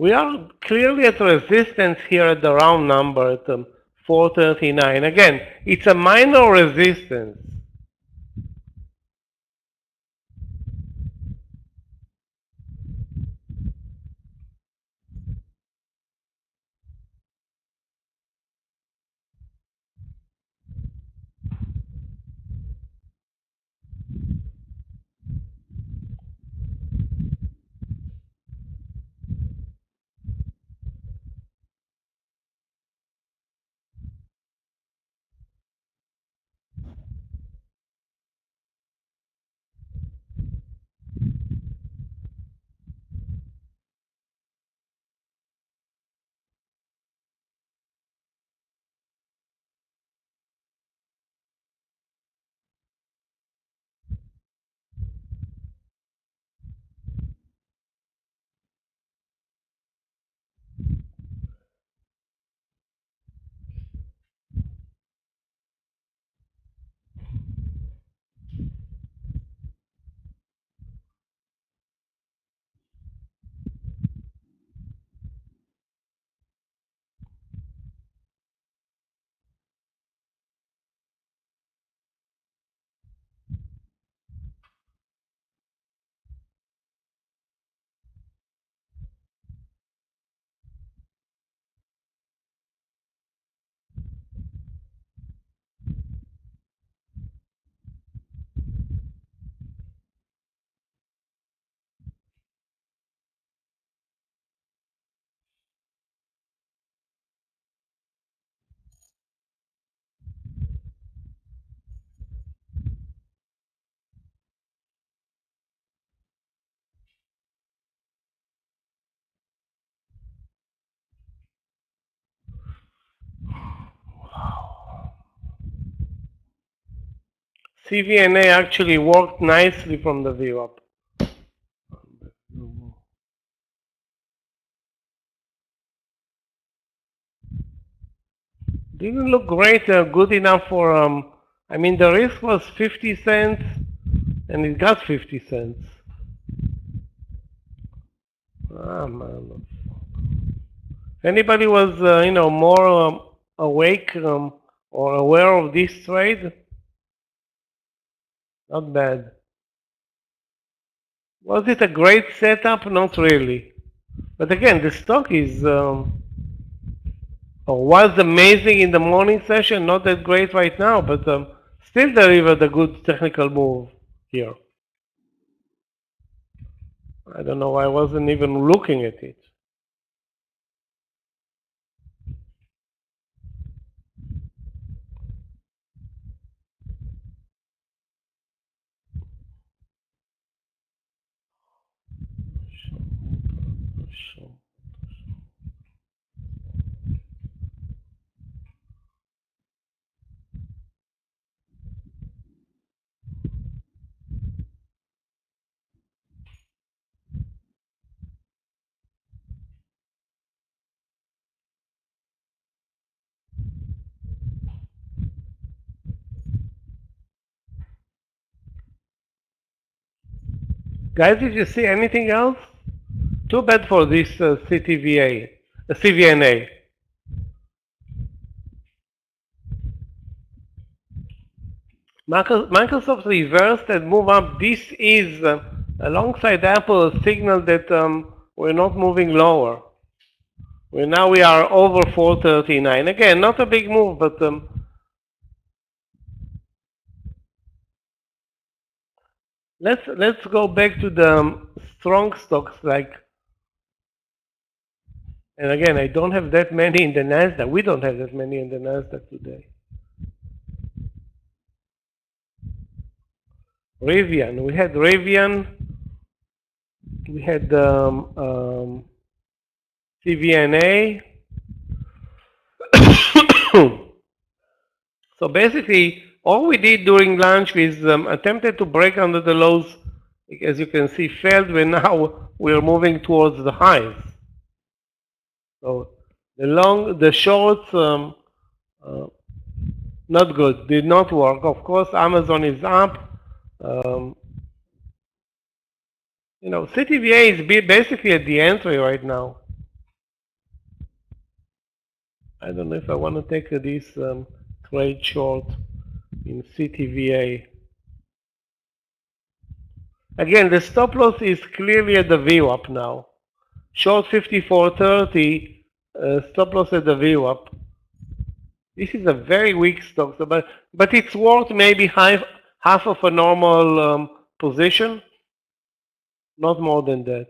We are clearly at resistance here at the round number at 439. Again, it's a minor resistance. CVNA actually worked nicely from the view up. Didn't look great, good enough for, I mean, the risk was 50 cents and it got 50 cents. Ah, man. If anybody was, more awake or aware of this trade, not bad. Was it a great setup? Not really. But again, the stock is, was amazing in the morning session, not that great right now, but still delivered a good technical move here. I don't know why I wasn't even looking at it. Guys, did you see anything else? Too bad for this CVNA. Microsoft reversed and moved up. This is, alongside Apple, a signal that we're not moving lower. Now we are over 439. Again, not a big move, but let's go back to the strong stocks like. And again, I don't have that many in the Nasdaq. We don't have that many in the Nasdaq today. Rivian. We had Rivian. We had CVNA. So basically, all we did during lunch is attempted to break under the lows. As you can see, failed. Now we're moving towards the highs. So the shorts, not good. Did not work. Of course, Amazon is up. CTVA is basically at the entry right now. I don't know if I want to take this trade short in CTVA. Again, the stop loss is clearly at the VWAP now. Short 54.30, stop loss at the VWAP. This is a very weak stock, but it's worth maybe half of a normal position. Not more than that.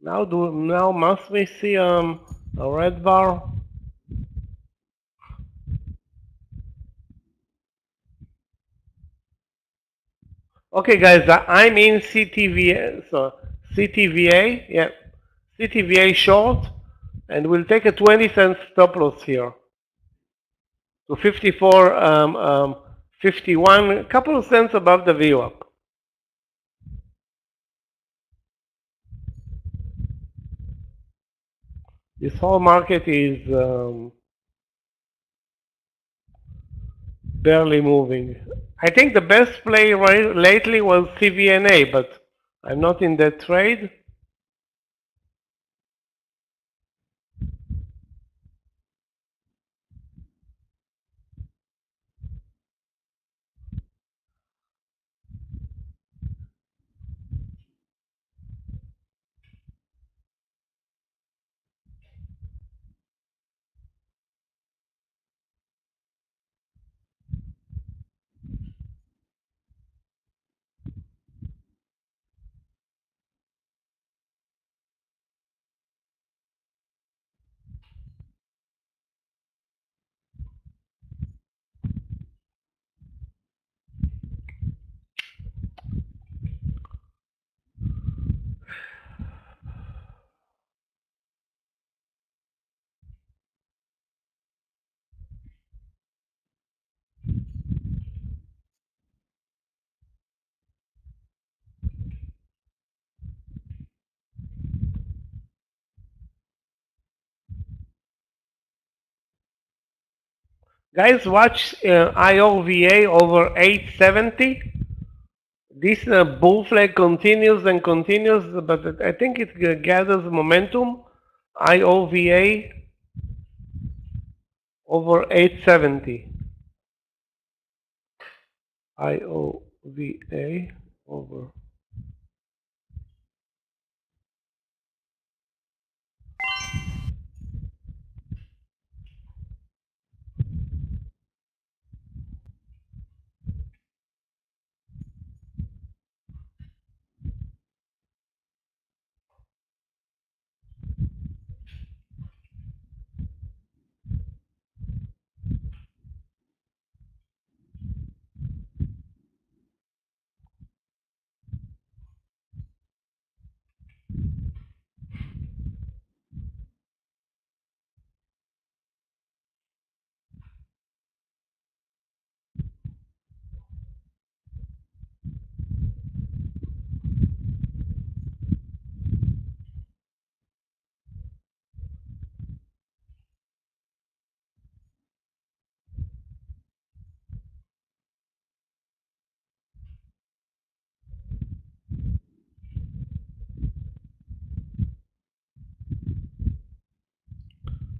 Now must we see a red bar? Okay, guys, I'm in CTVA. So CTVA, yeah, CTVA short, and we'll take a 20-cent stop loss here to 54, 51, a couple of cents above the VWAP. This whole market is barely moving. I think the best play lately was CVNA, but I'm not in that trade. Guys, watch IOVA over 870. This bull flag continues and continues, but I think it gathers momentum. IOVA over 870. IOVA over.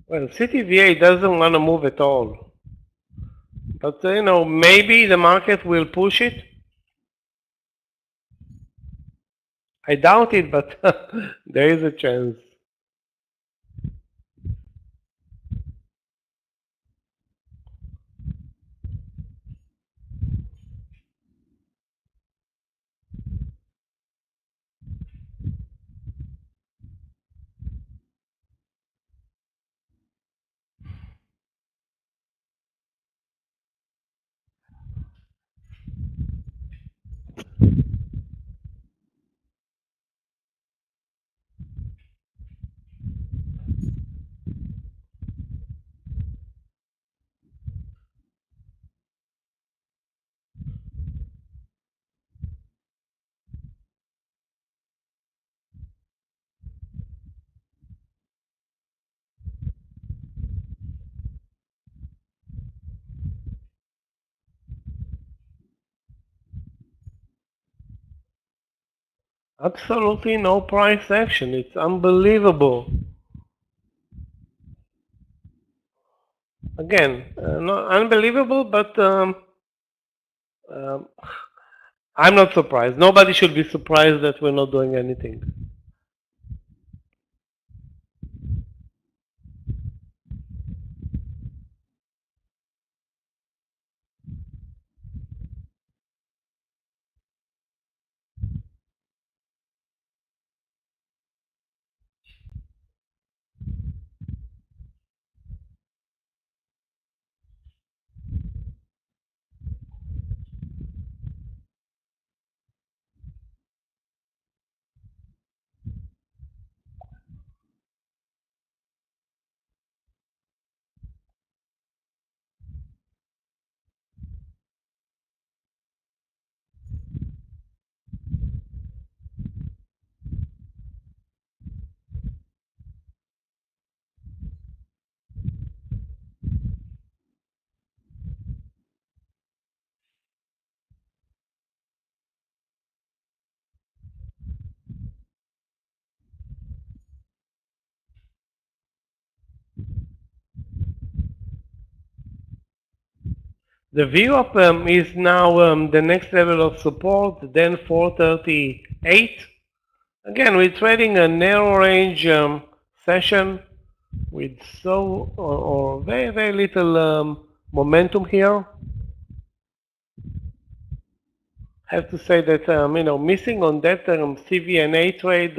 Well, CTVA doesn't want to move at all. But, maybe the market will push it. I doubt it, but there is a chance. Absolutely no price action. It's unbelievable. Again, not unbelievable, but um, I'm not surprised. Nobody should be surprised that we're not doing anything. The VWAP is now the next level of support, then 438. Again, we're trading a narrow range session with or very, very little momentum here. I have to say that, missing on that CVNA trade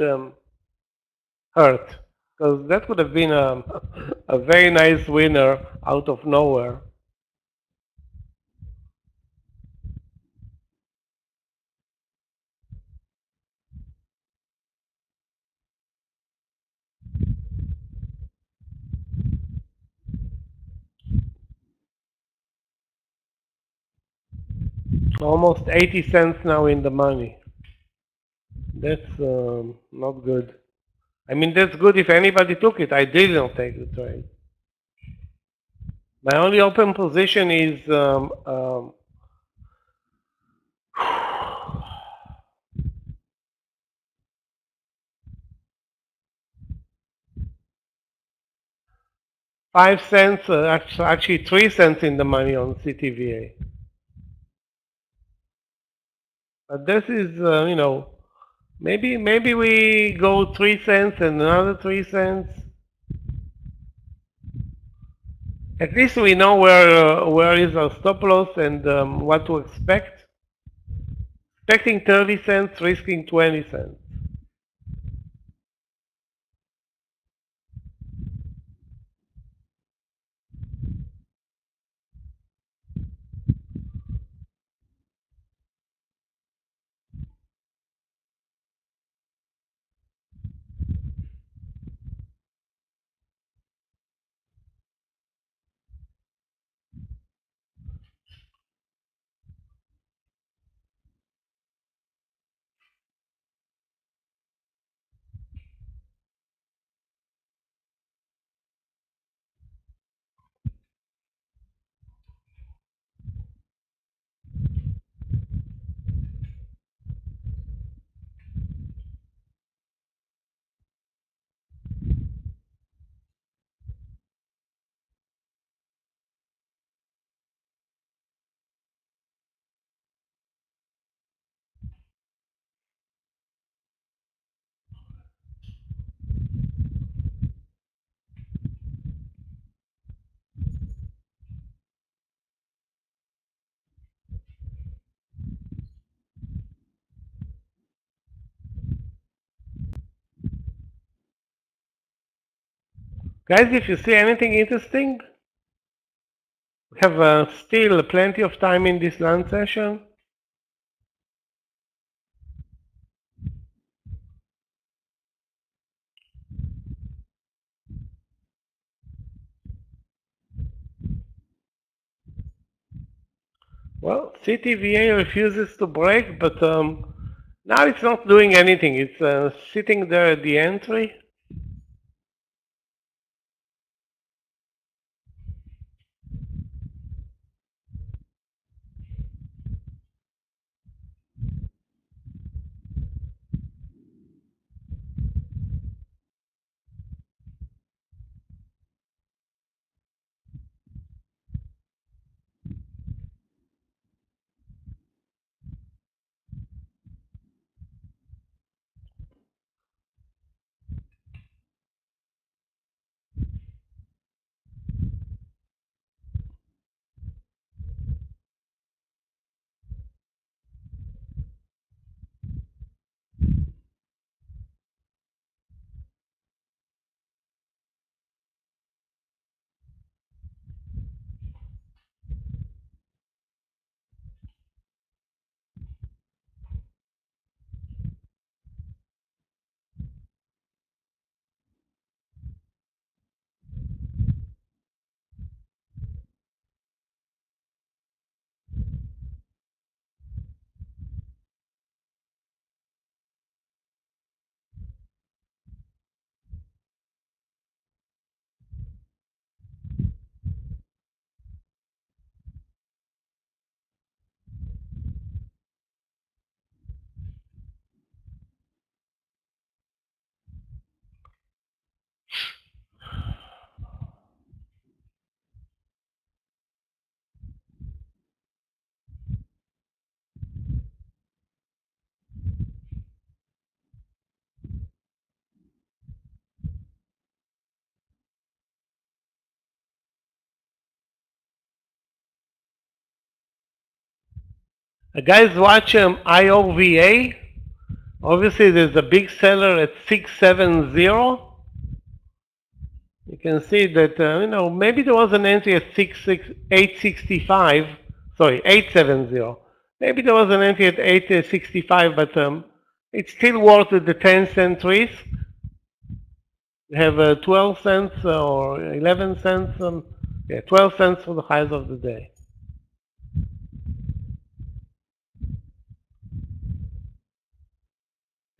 hurt, because that would have been a very nice winner out of nowhere. Almost 80 cents now in the money. That's not good. I mean, that's good if anybody took it. I did not take the trade. My only open position is 5 cents, actually 3 cents in the money on CTVA. But this is, maybe we go 3 cents and another 3 cents. At least we know where is our stop loss and what to expect. Expecting 30 cents, risking 20 cents. Guys, if you see anything interesting, we have still plenty of time in this lunch session. Well, CTVA refuses to break, but now it's not doing anything. It's sitting there at the entry. Guys, watch IOVA. Obviously, there's a big seller at 670. You can see that, maybe there was an entry at 865. Sorry, 870. Maybe there was an entry at 865, but it's still worth the 10-cent risk. We have 12 cents or 11 cents. 12 cents for the highs of the day.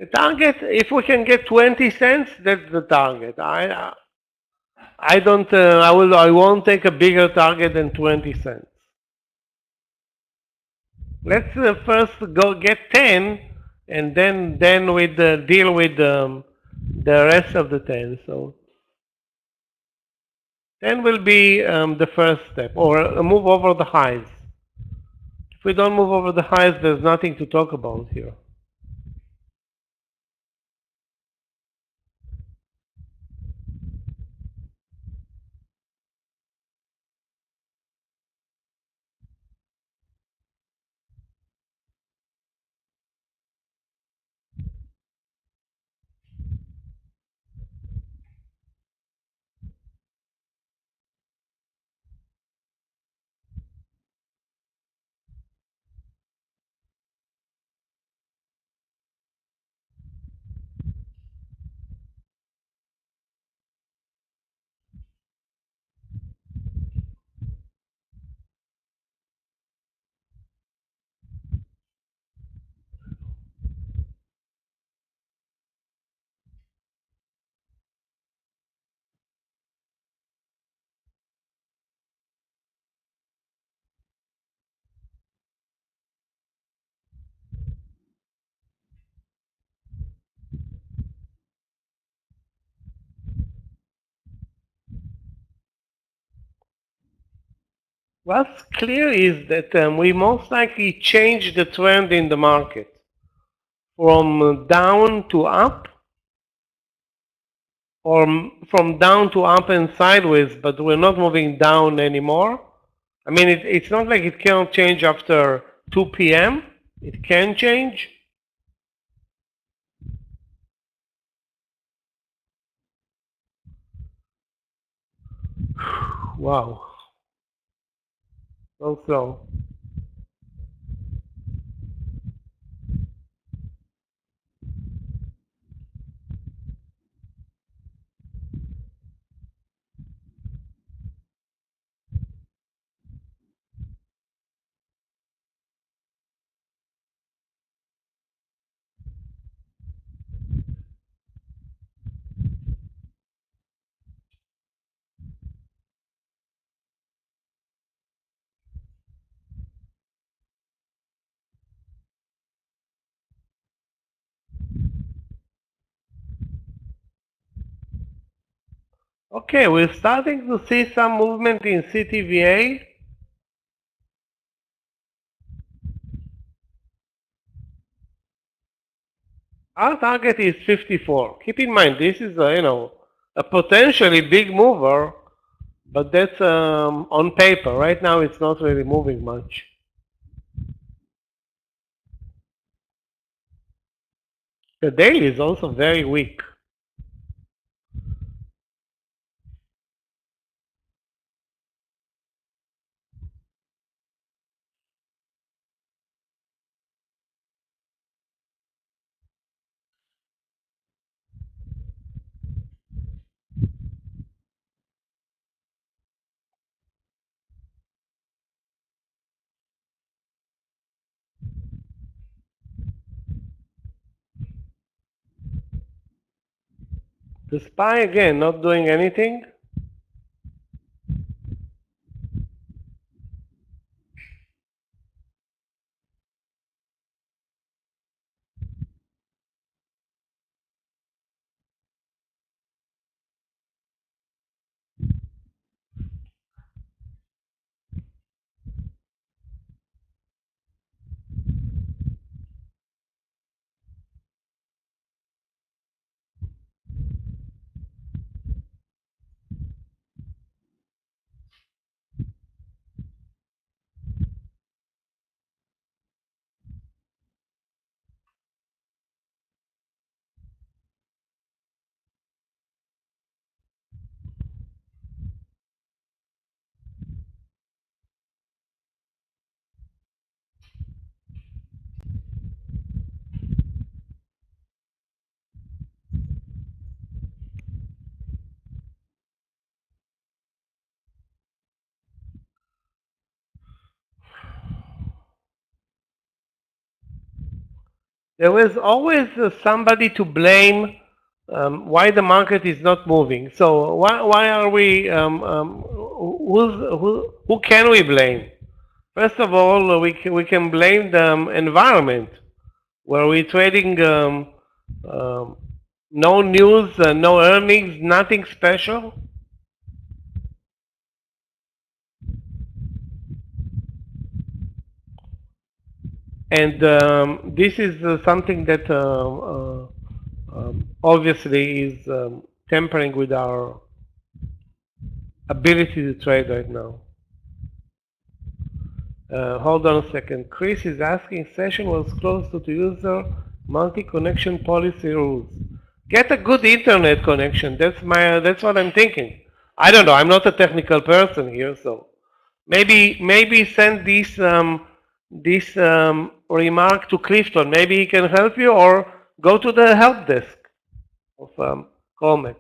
The target, if we can get 20 cents, that's the target. I won't take a bigger target than 20 cents. Let's first go get 10, and then with deal with the rest of the 10. So 10 will be the first step, or a move over the highs. If we don't move over the highs, there's nothing to talk about here. What's clear is that we most likely change the trend in the market from down to up, or from down to up and sideways, but we're not moving down anymore. I mean, it's not like it can't change after 2 p.m. It can change. Wow. So slow. Okay, we're starting to see some movement in CTVA. Our target is 54. Keep in mind, this is a potentially big mover, but that's on paper. Right now, it's not really moving much. The daily is also very weak. The SPY again, not doing anything. There is always somebody to blame why the market is not moving. So why are we? Who can we blame? First of all, we can blame the environment where we're trading no news, no earnings, nothing special. And this is something that obviously is tempering with our ability to trade right now. Hold on a second. Chris is asking, session was closed to the user multi-connection policy rules. Get a good internet connection. That's what I'm thinking. I don't know. I'm not a technical person here, so maybe send this remark to Clifton. Maybe he can help you, or go to the help desk of Comex.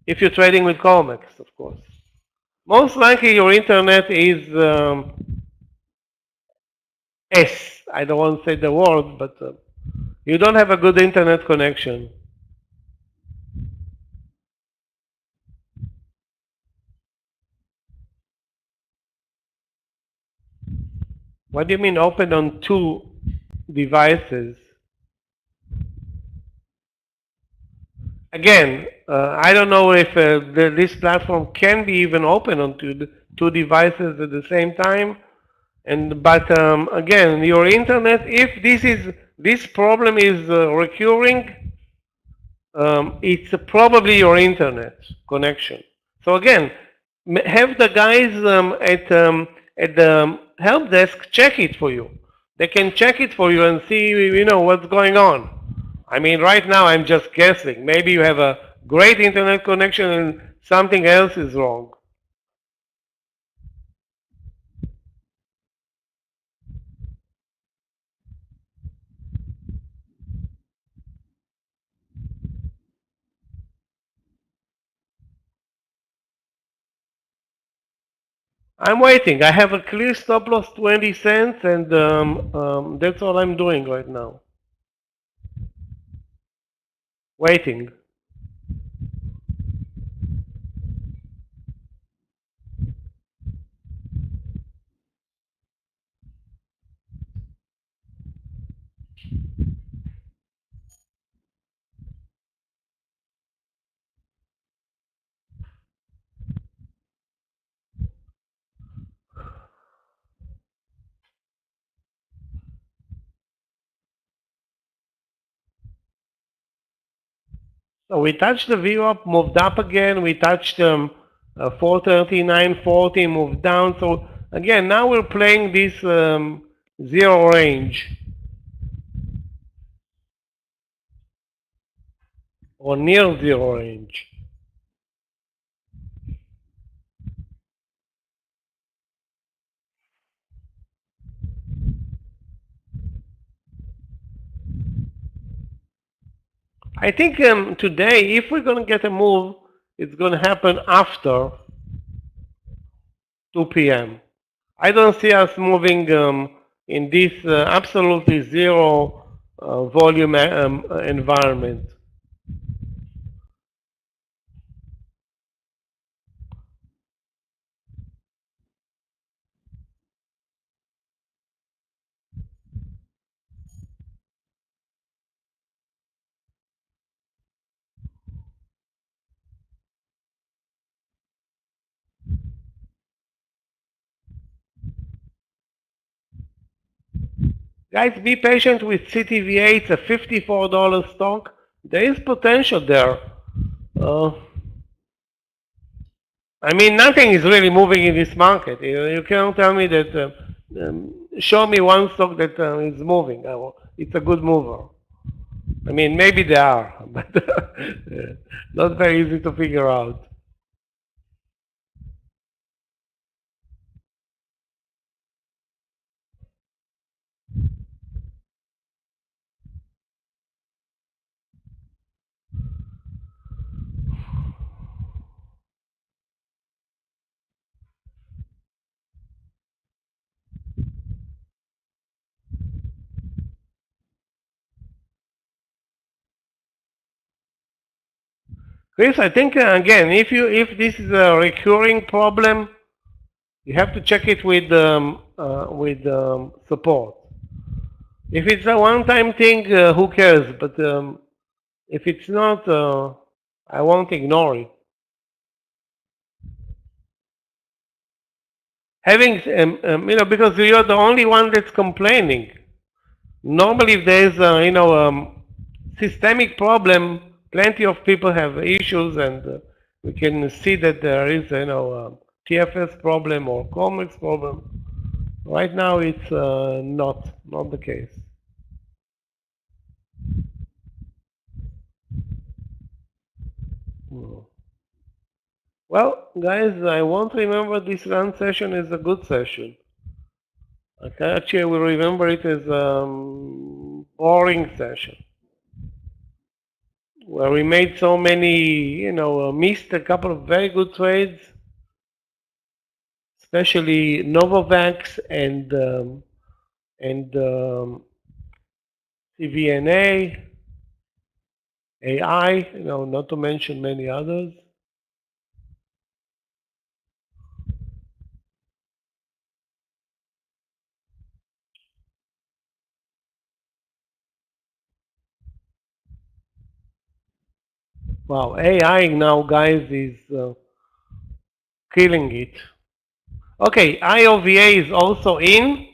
If you're trading with Comex, of course. Most likely your internet is S. I don't want to say the word, but you don't have a good internet connection. What do you mean open on two devices? Again, I don't know if this platform can be even open on two devices at the same time. But again, your internet, if this problem is recurring, it's probably your internet connection. So again, have the guys at the help desk check it for you. They can check it for you and see what's going on. I mean, right now I'm just guessing. Maybe you have a great internet connection and something else is wrong. I'm waiting. I have a clear stop loss 20 cents, and that's all I'm doing right now. Waiting. So we touched the VWAP, moved up again. We touched 439.40, moved down. So again, now we're playing this zero range or near zero range. I think today, if we're going to get a move, it's going to happen after 2 p.m. I don't see us moving in this absolutely zero volume environment. Guys, be patient with CTVA. It's a $54 stock. There is potential there. I mean, nothing is really moving in this market. You cannot tell me that, show me one stock that is moving. It's a good mover. I mean, maybe they are, but not very easy to figure out. Chris, I think again, if this is a recurring problem, you have to check it with support. If it's a one-time thing, who cares? But if it's not, I won't ignore it. Having, because you're the only one that's complaining. Normally, if there's systemic problem, plenty of people have issues, and we can see that there is TFS problem or COMEX problem. Right now, it's not the case. Well, guys, I won't remember this run session as a good session. Okay, actually, I will remember it as a boring session, where we made so many, missed a couple of very good trades, especially Novavax and CVNA, AI, not to mention many others. Wow, AI now, guys, is killing it. Okay, IOVA is also in.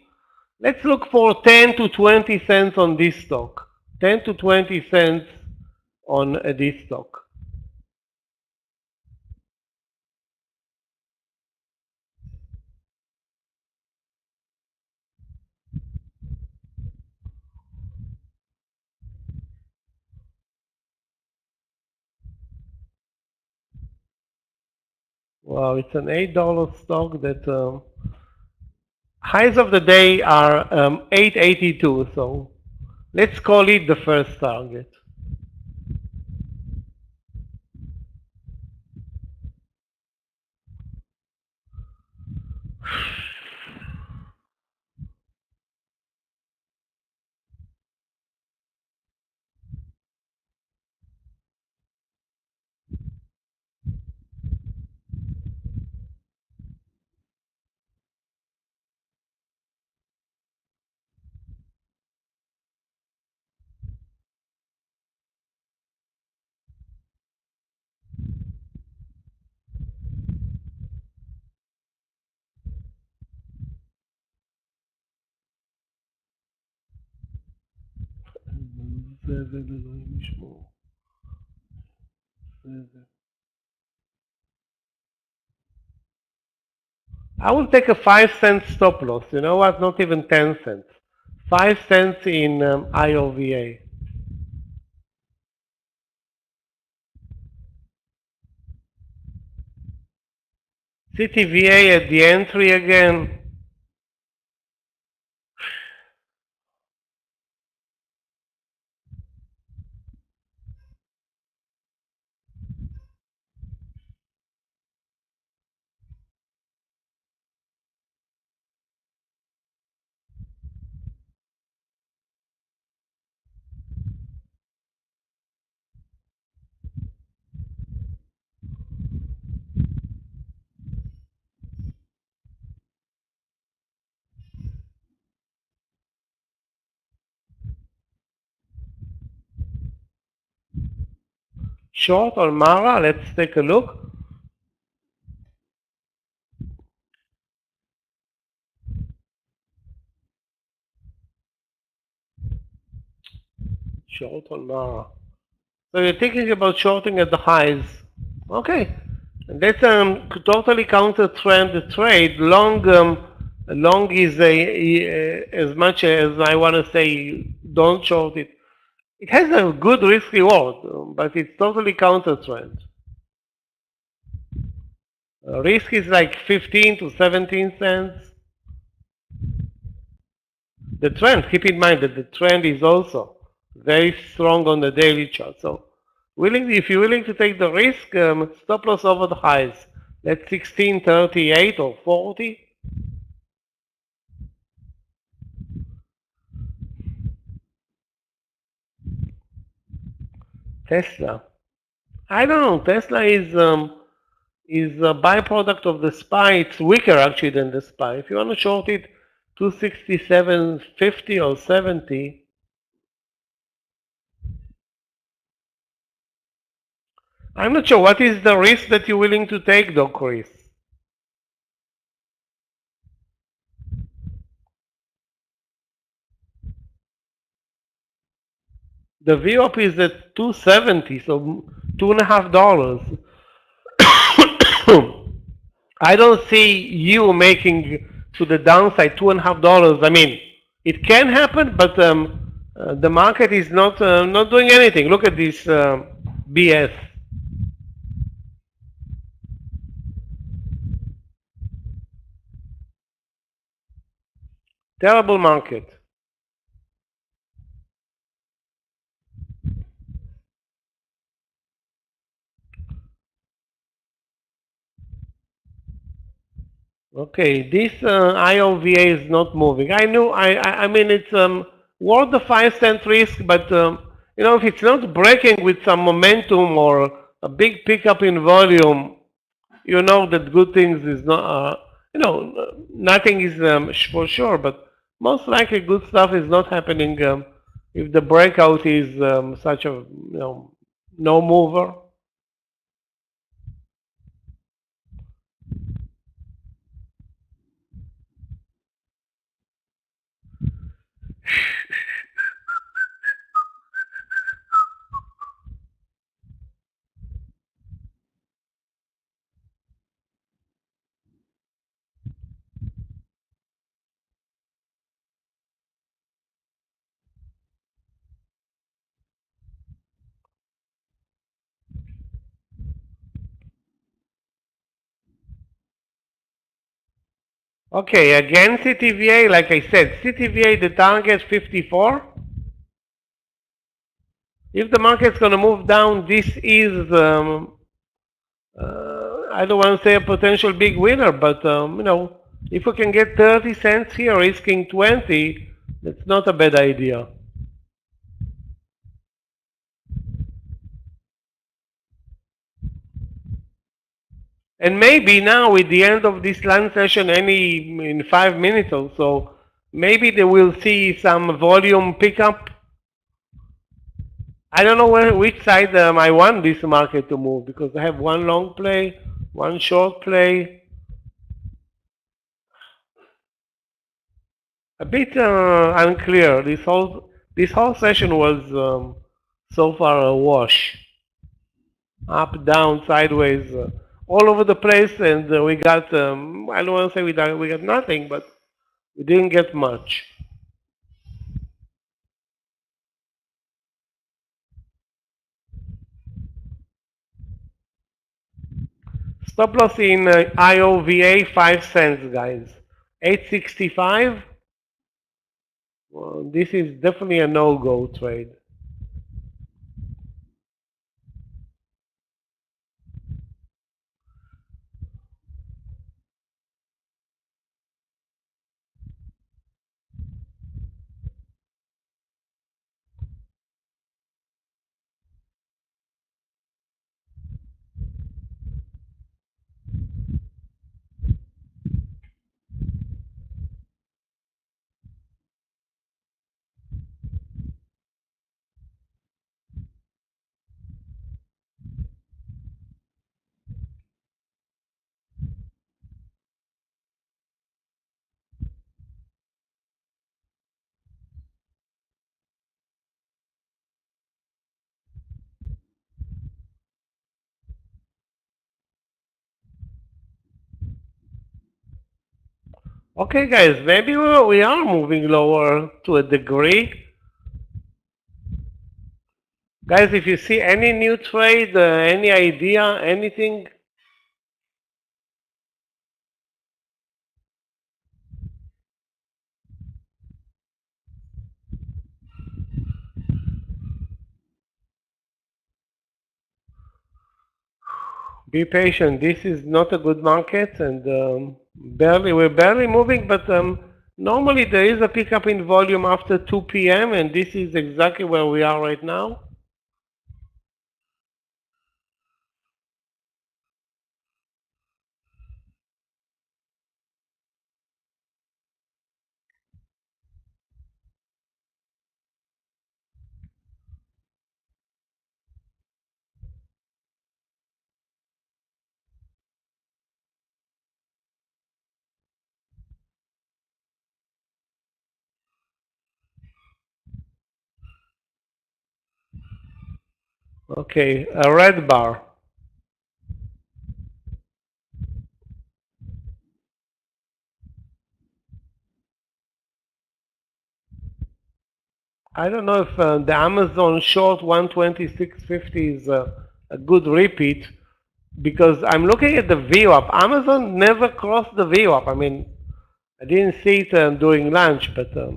Let's look for 10 to 20 cents on this stock. 10 to 20 cents on this stock. Wow, it's an $8 stock that highs of the day are 882. So let's call it the first target. I will take a 5-cent stop loss. You know what? Not even 10 cents. 5 cents in IOVA. CTVA at the entry again. Short on Mara. Let's take a look. Short on Mara. So you're thinking about shorting at the highs. Okay. And that's totally counter trend trade. Long is as much as I want to say don't short it. It has a good risk reward, but it's totally counter trend. Risk is like 15 to 17 cents. The trend, keep in mind that the trend is also very strong on the daily chart. So if you're willing to take the risk, stop loss over the highs. That's 16.38 or 40. Tesla. I don't know. Tesla is a byproduct of the SPY. It's weaker actually than the SPY. If you want to short it, 267.50 or 70. I'm not sure. What is the risk that you're willing to take, though, Chris? The VWAP is at 270, so $2.50. I don't see you making to the downside $2.50. I mean, it can happen, but the market is not doing anything. Look at this BS. Terrible market. Okay, this IOVA is not moving. I mean, it's worth the 5-cent risk, but you know, if it's not breaking with some momentum or a big pickup in volume, you know that good things is not, you know, nothing is for sure, but most likely good stuff is not happening if the breakout is such a, you know, no mover. Okay, again CTVA, like I said, CTVA, the target 54. If the market's going to move down, this is, I don't want to say a potential big winner, but, you know, If we can get 30 cents here, risking 20, that's not a bad idea. And maybe now, with the end of this lunch session, in 5 minutes or so, maybe they will see some volume pickup. I don't know which side I want this market to move, because I have one long play, one short play. A bit unclear. This whole session was so far a wash. Up, down, sideways, all over the place, and we got, I don't want to say we got nothing, but we didn't get much. Stop loss in IOVA 5 cents, guys. 865. Well, this is definitely a no-go trade. Okay, guys, maybe we are moving lower to a degree. Guys, if you see any new trade, any idea, anything, be patient. This is not a good market, and we're barely moving, but normally there is a pickup in volume after 2 p.m., and this is exactly where we are right now. Okay, a red bar. I don't know if the Amazon short 126.50 is a good repeat, because I'm looking at the VWAP. Amazon never crossed the VWAP. I mean, I didn't see it during lunch, but the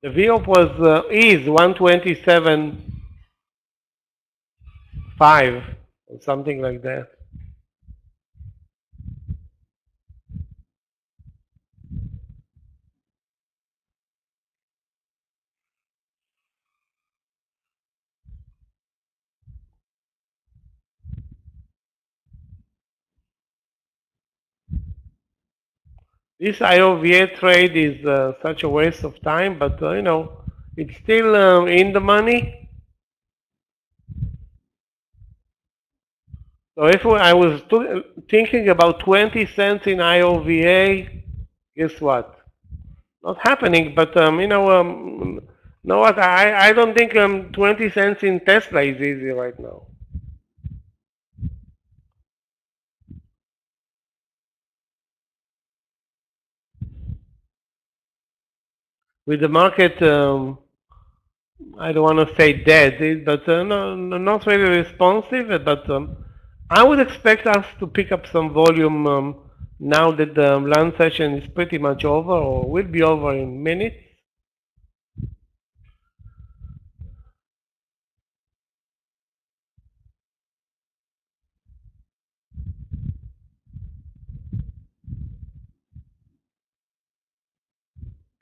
VWAP is 127.5 or something like that. This IOVA trade is such a waste of time, but you know, it's still in the money. So if I was thinking about 20 cents in IOVA, guess what? Not happening, but you know what? I don't think 20 cents in Tesla is easy right now. With the market, I don't want to say dead, but not really responsive. But I would expect us to pick up some volume now that the lunch session is pretty much over, or will be over in minutes.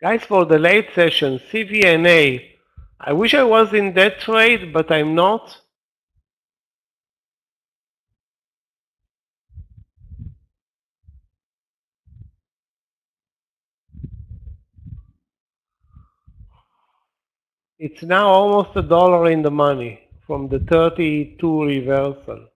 Guys, for the late session, CVNA, I wish I was in that trade, but I'm not. It's now almost $1 in the money from the 32 reversal.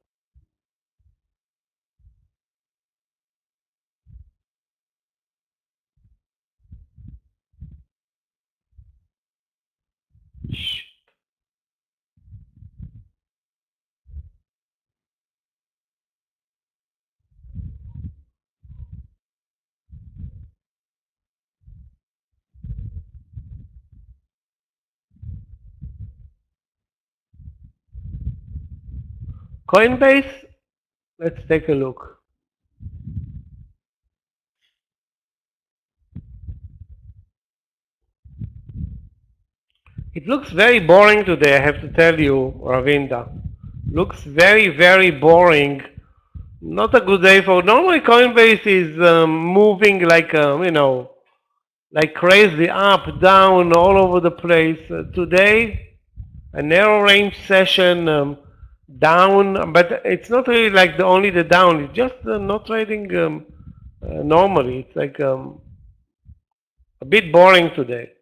Coinbase, let's take a look. It looks very boring today, I have to tell you, Ravinda. Looks very, very boring. Not a good day for. Normally, Coinbase is moving like like crazy, up, down, all over the place. Today, a narrow range session, down, but it's not really like only the down. It's just not trading normally. It's like a bit boring today.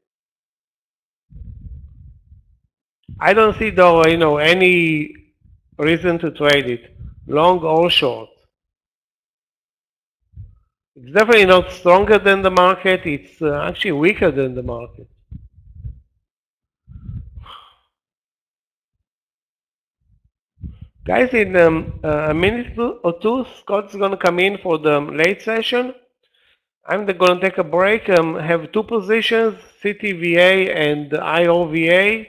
I don't see though, any reason to trade it, long or short. It's definitely not stronger than the market. It's actually weaker than the market. Guys, in a minute or two, Scott's going to come in for the late session. I'm going to take a break. Have two positions, CTVA and IOVA.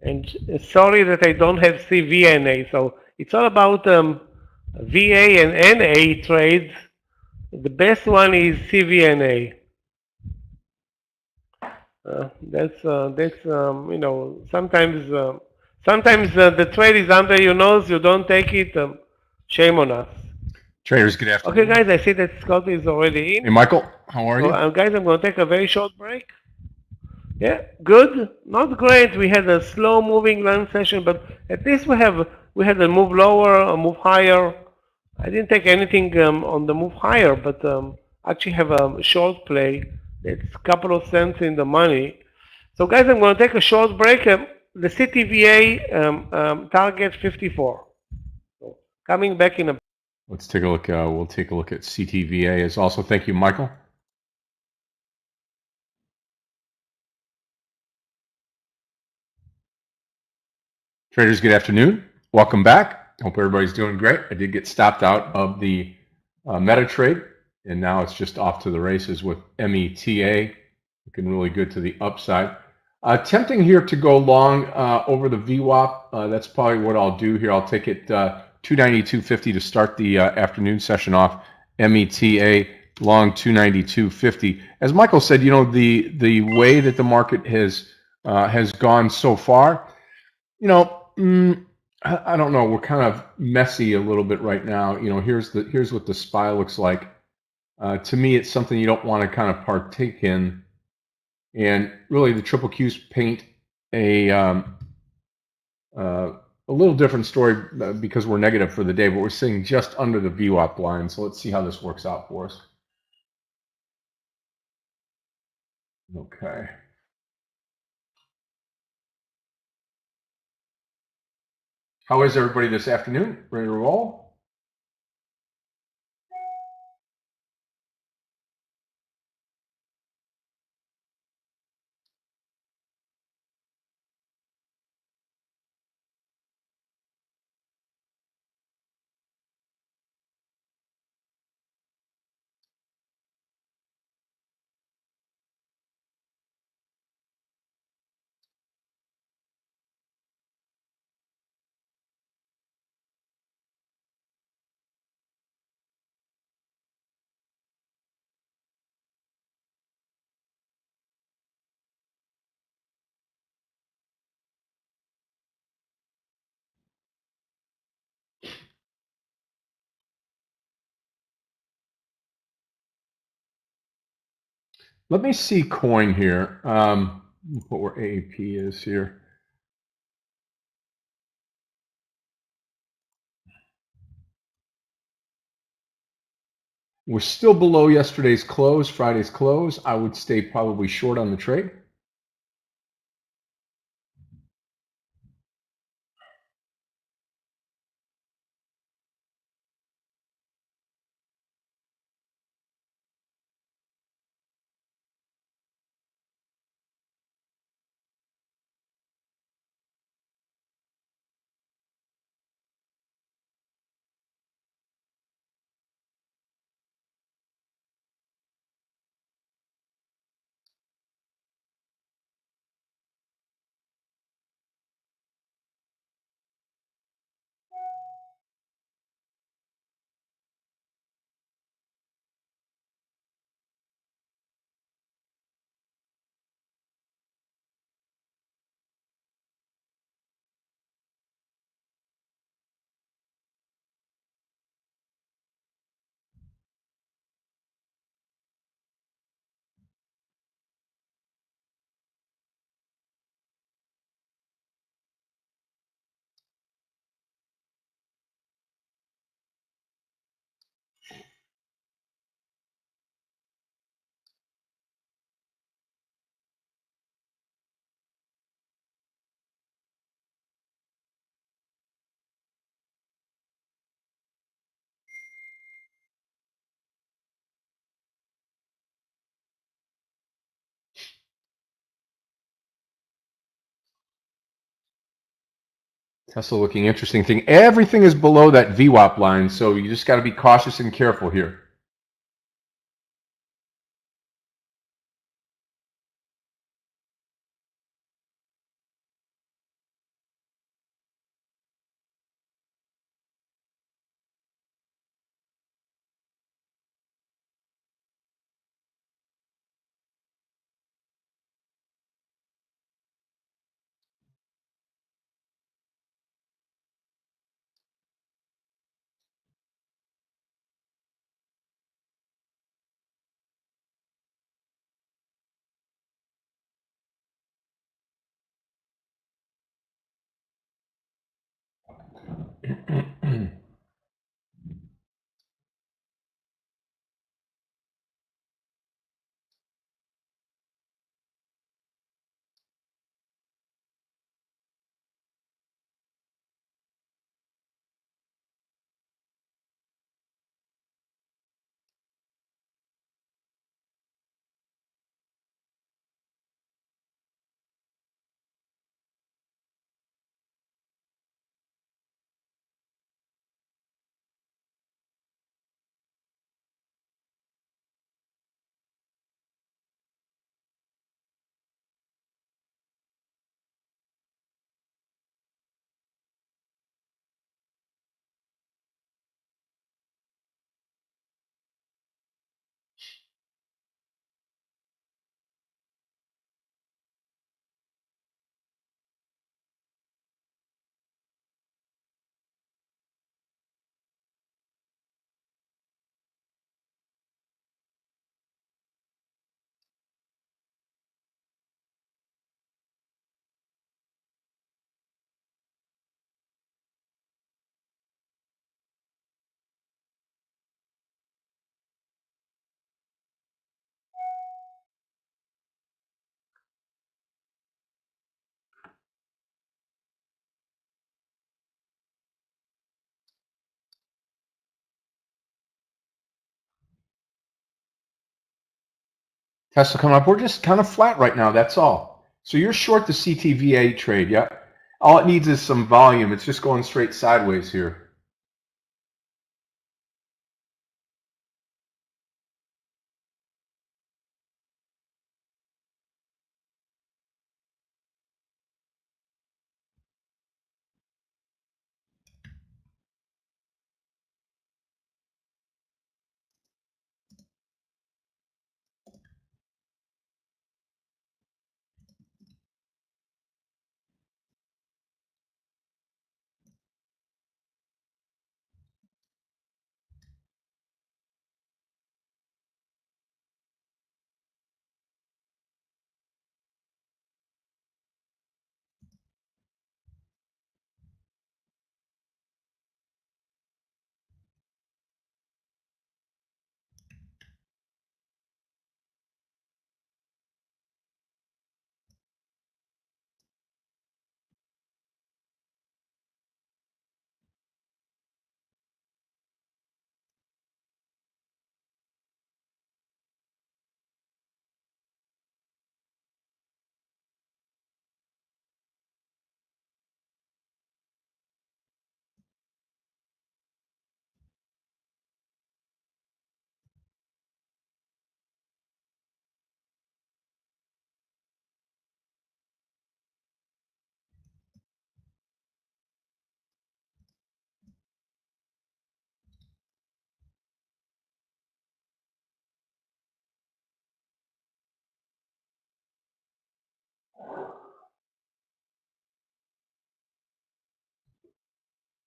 And sorry that I don't have CVNA. So it's all about VA and NA trades. The best one is CVNA. That's sometimes the trade is under your nose. You don't take it. Shame on us. Traders, good afternoon. Okay, guys, I see that Scott is already in. Hey, Michael, how are you? So, guys, I'm going to take a very short break. Yeah, good. Not great. We had a slow-moving long session, but at least we had a move lower, a move higher. I didn't take anything on the move higher, but actually have a short play. It's a couple of cents in the money. So, guys, I'm going to take a short break. The CTVA target 54. So, coming back in a. Let's take a look. We'll take a look at CTVA as also. Thank you, Michael. Traders, good afternoon. Welcome back. Hope everybody's doing great. I did get stopped out of the meta trade, and now it's just off to the races with META. Looking really good to the upside. Tempting here to go long over the VWAP. That's probably what I'll do here. I'll take it 292.50 to start the afternoon session off. META long 292.50. As Michael said, the way that the market has gone so far, I don't know. We're kind of messy a little bit right now. Here's what the SPY looks like. To me, it's something you don't want to kind of partake in. And really, the triple Qs paint a little different story because we're negative for the day, but we're sitting just under the VWAP line. So let's see how this works out for us. Okay. How is everybody this afternoon? Ready to roll? Let me see coin here. Put where AAP is here. We're still below yesterday's close, Friday's close. I would stay probably short on the trade. Tesla looking interesting thing. Everything is below that VWAP line, so you just got to be cautious and careful here. Tesla coming up. We're just kind of flat right now. That's all. So you're short the CTVA trade. Yeah. All it needs is some volume. It's just going straight sideways here.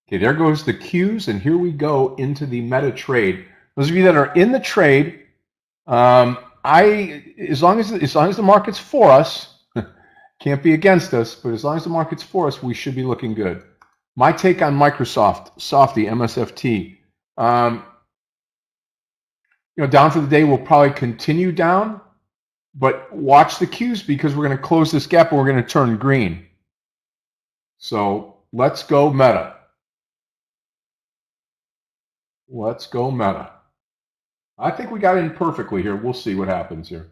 Okay, there goes the Qs, and here we go into the meta trade. Those of you that are in the trade, as long as the market's for us, can't be against us, but as long as the market's for us, we should be looking good. My take on Microsoft, Softy, MSFT, down for the day, we'll probably continue down, but watch the Qs because we're going to close this gap and we're going to turn green. So let's go meta. Let's go meta. I think we got in perfectly here. We'll see what happens here.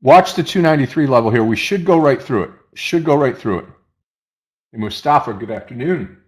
Watch the 293 level here. We should go right through it. Should go right through it. And Mustafa, good afternoon.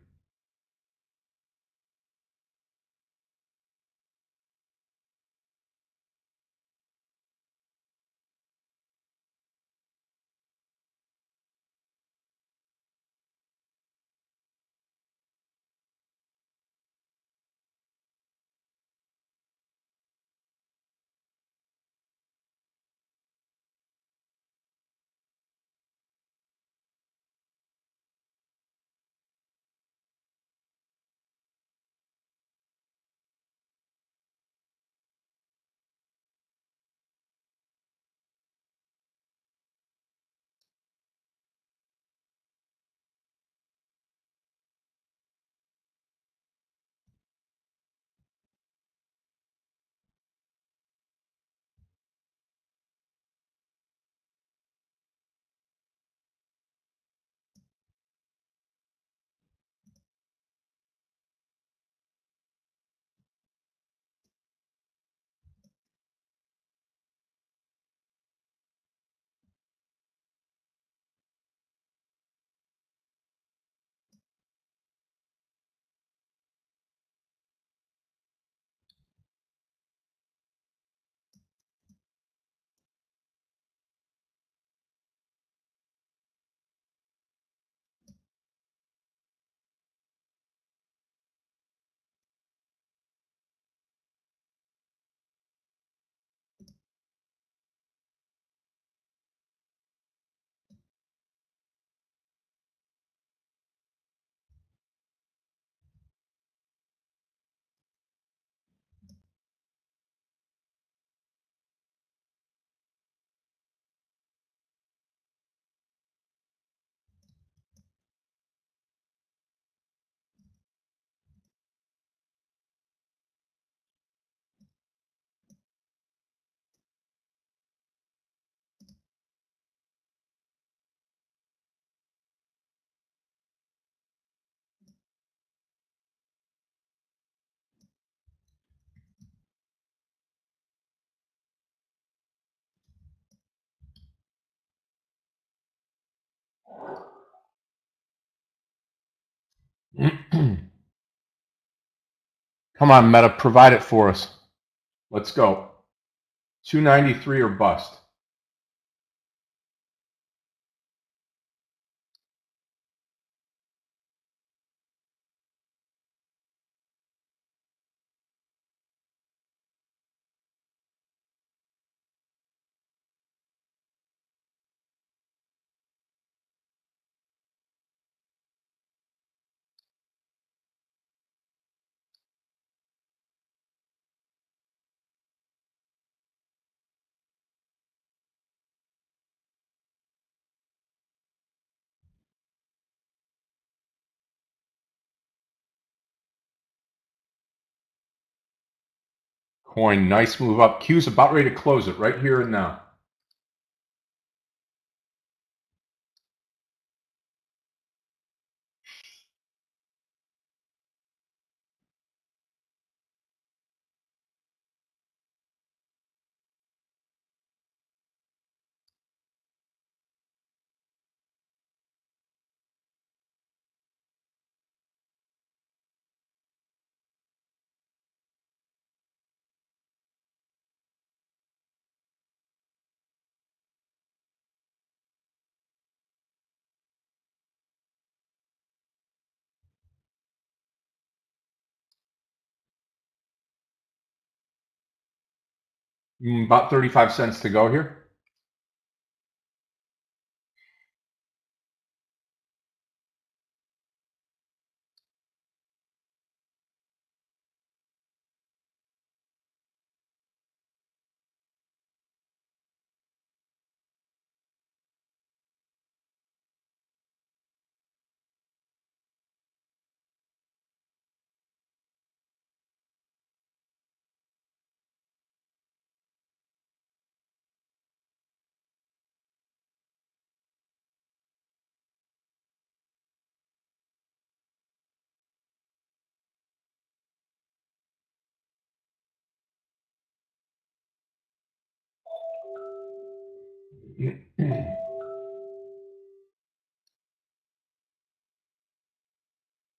Come on, Meta, provide it for us. Let's go. 293 or bust. Coin, nice move up. Q's about ready to close it right here and now. About 35 cents to go here. Here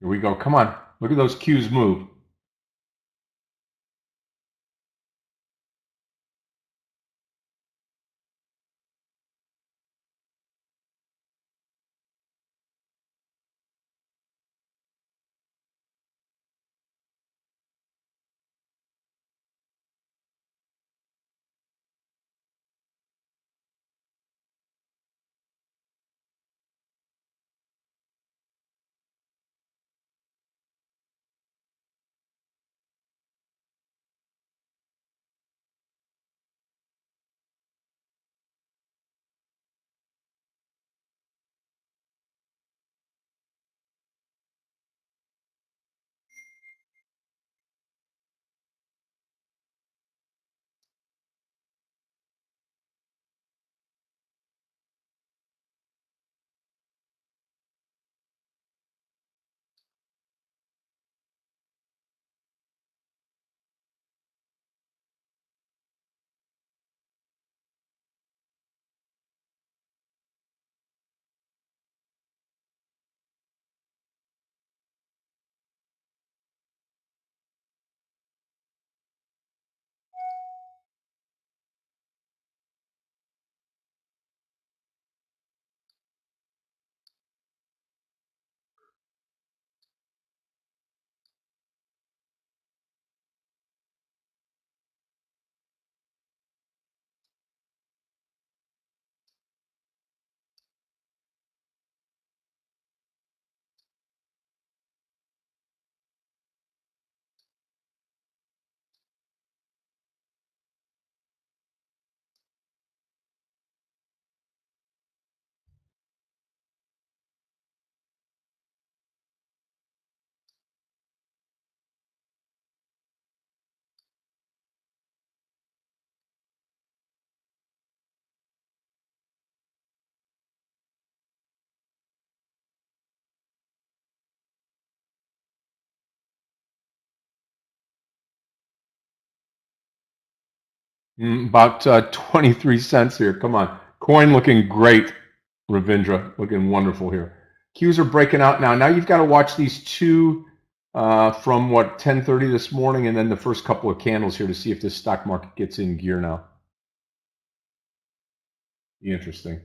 we go. Come on. Look at those Q's move. About 23 cents here. Come on. Coin looking great. Ravindra looking wonderful here. Qs are breaking out now. Now you've got to watch these two from what 10:30 this morning, and then the first couple of candles here to see if this stock market gets in gear now. Interesting.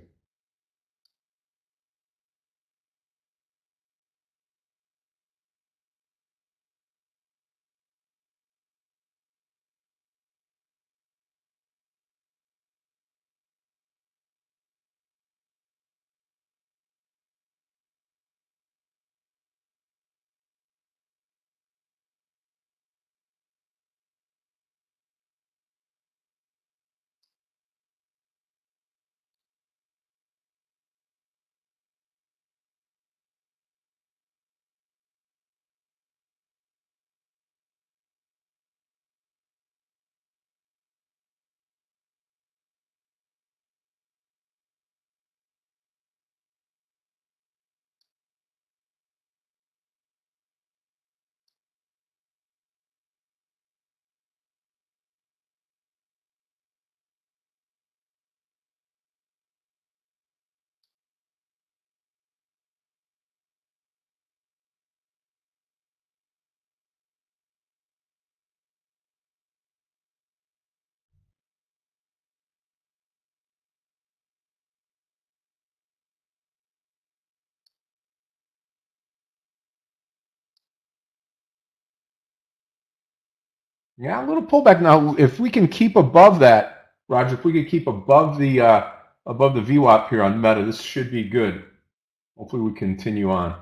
Yeah, a little pullback now. If we can keep above that, Roger, if we can keep above the VWAP here on Meta, this should be good. Hopefully we continue on.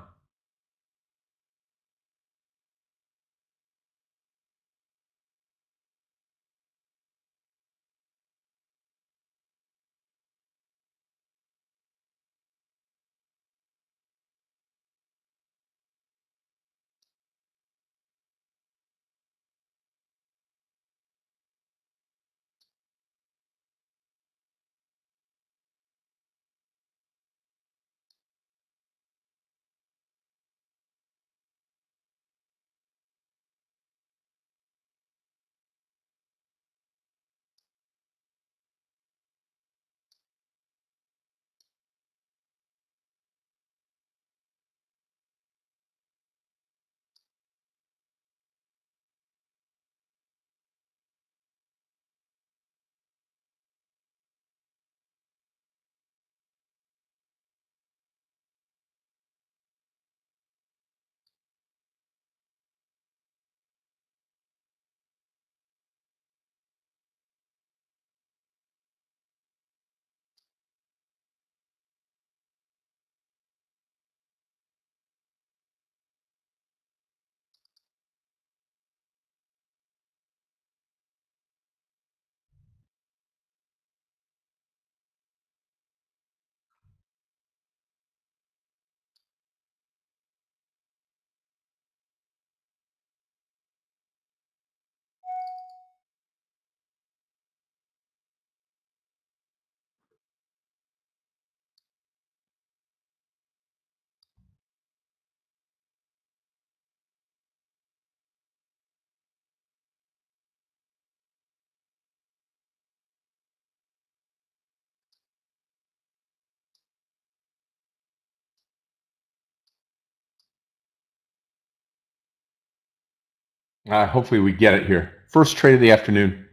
Hopefully we get it here. First trade of the afternoon.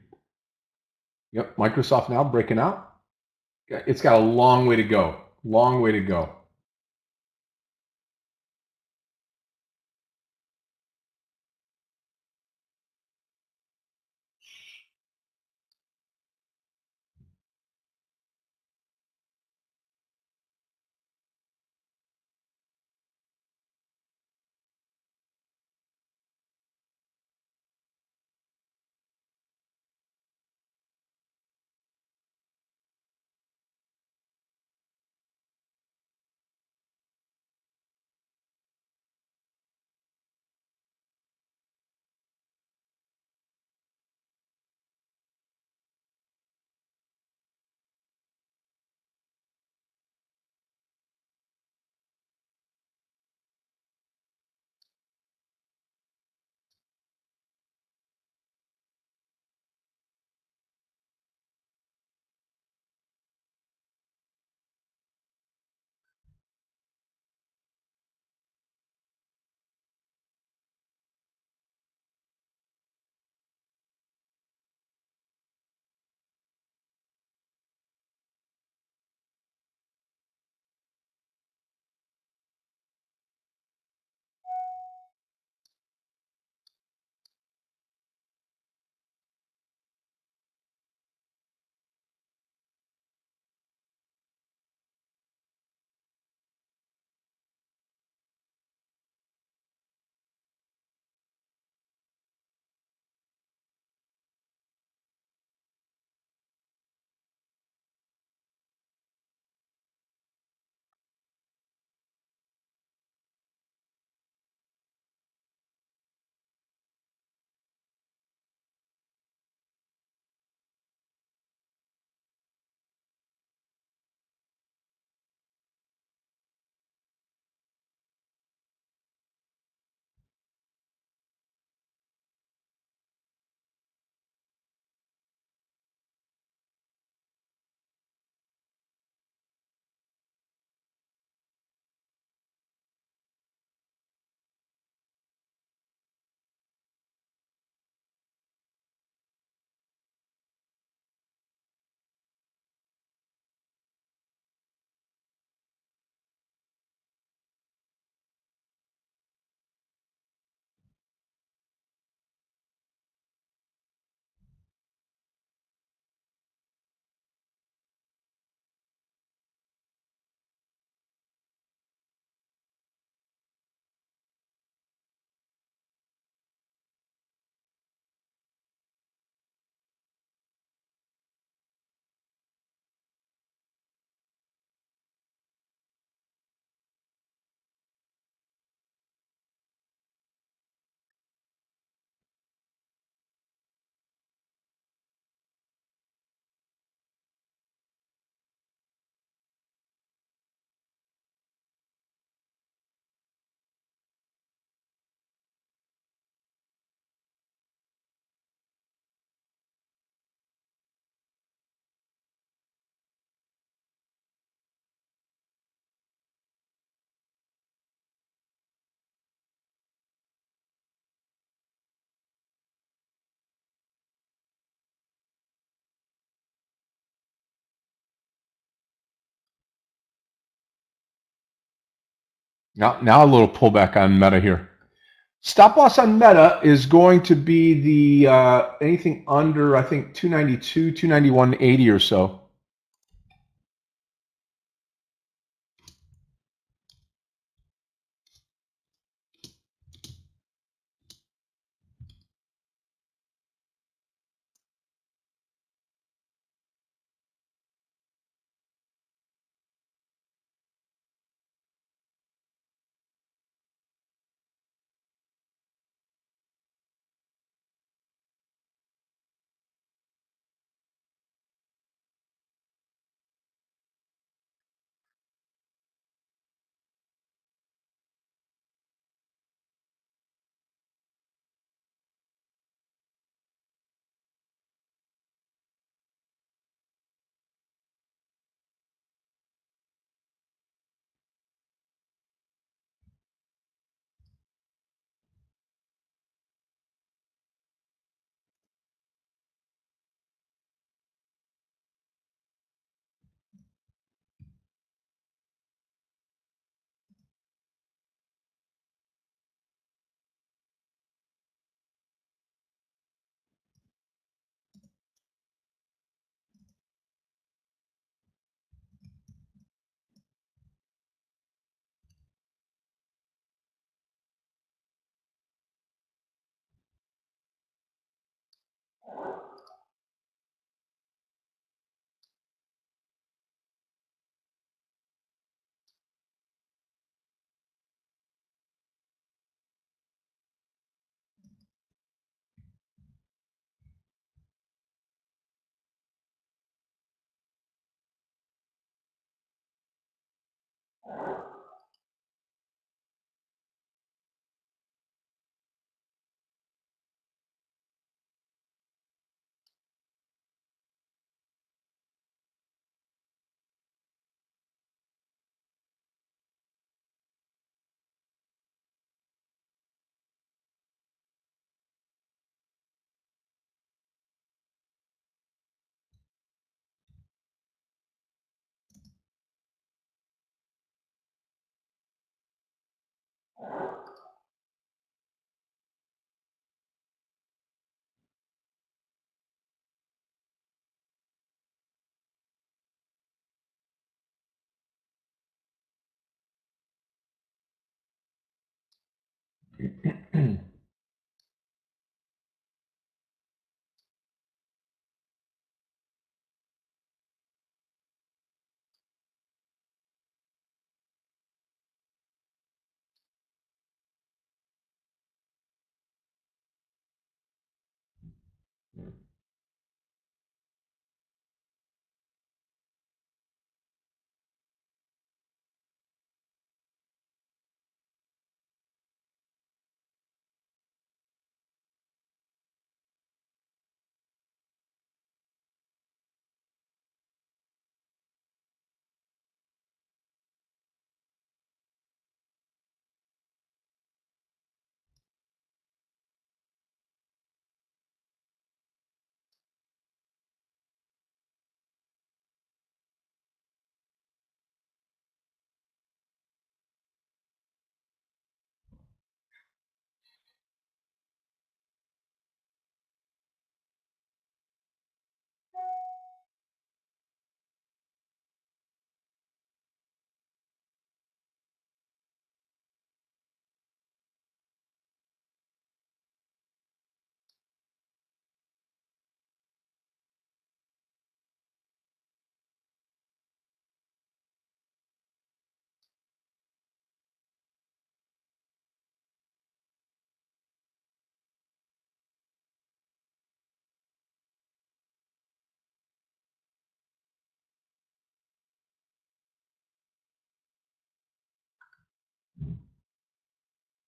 Yep, Microsoft now breaking out. It's got a long way to go. Long way to go. Now a little pullback on Meta here. Stop loss on Meta is going to be the anything under, I think, 292, 291.80 or so.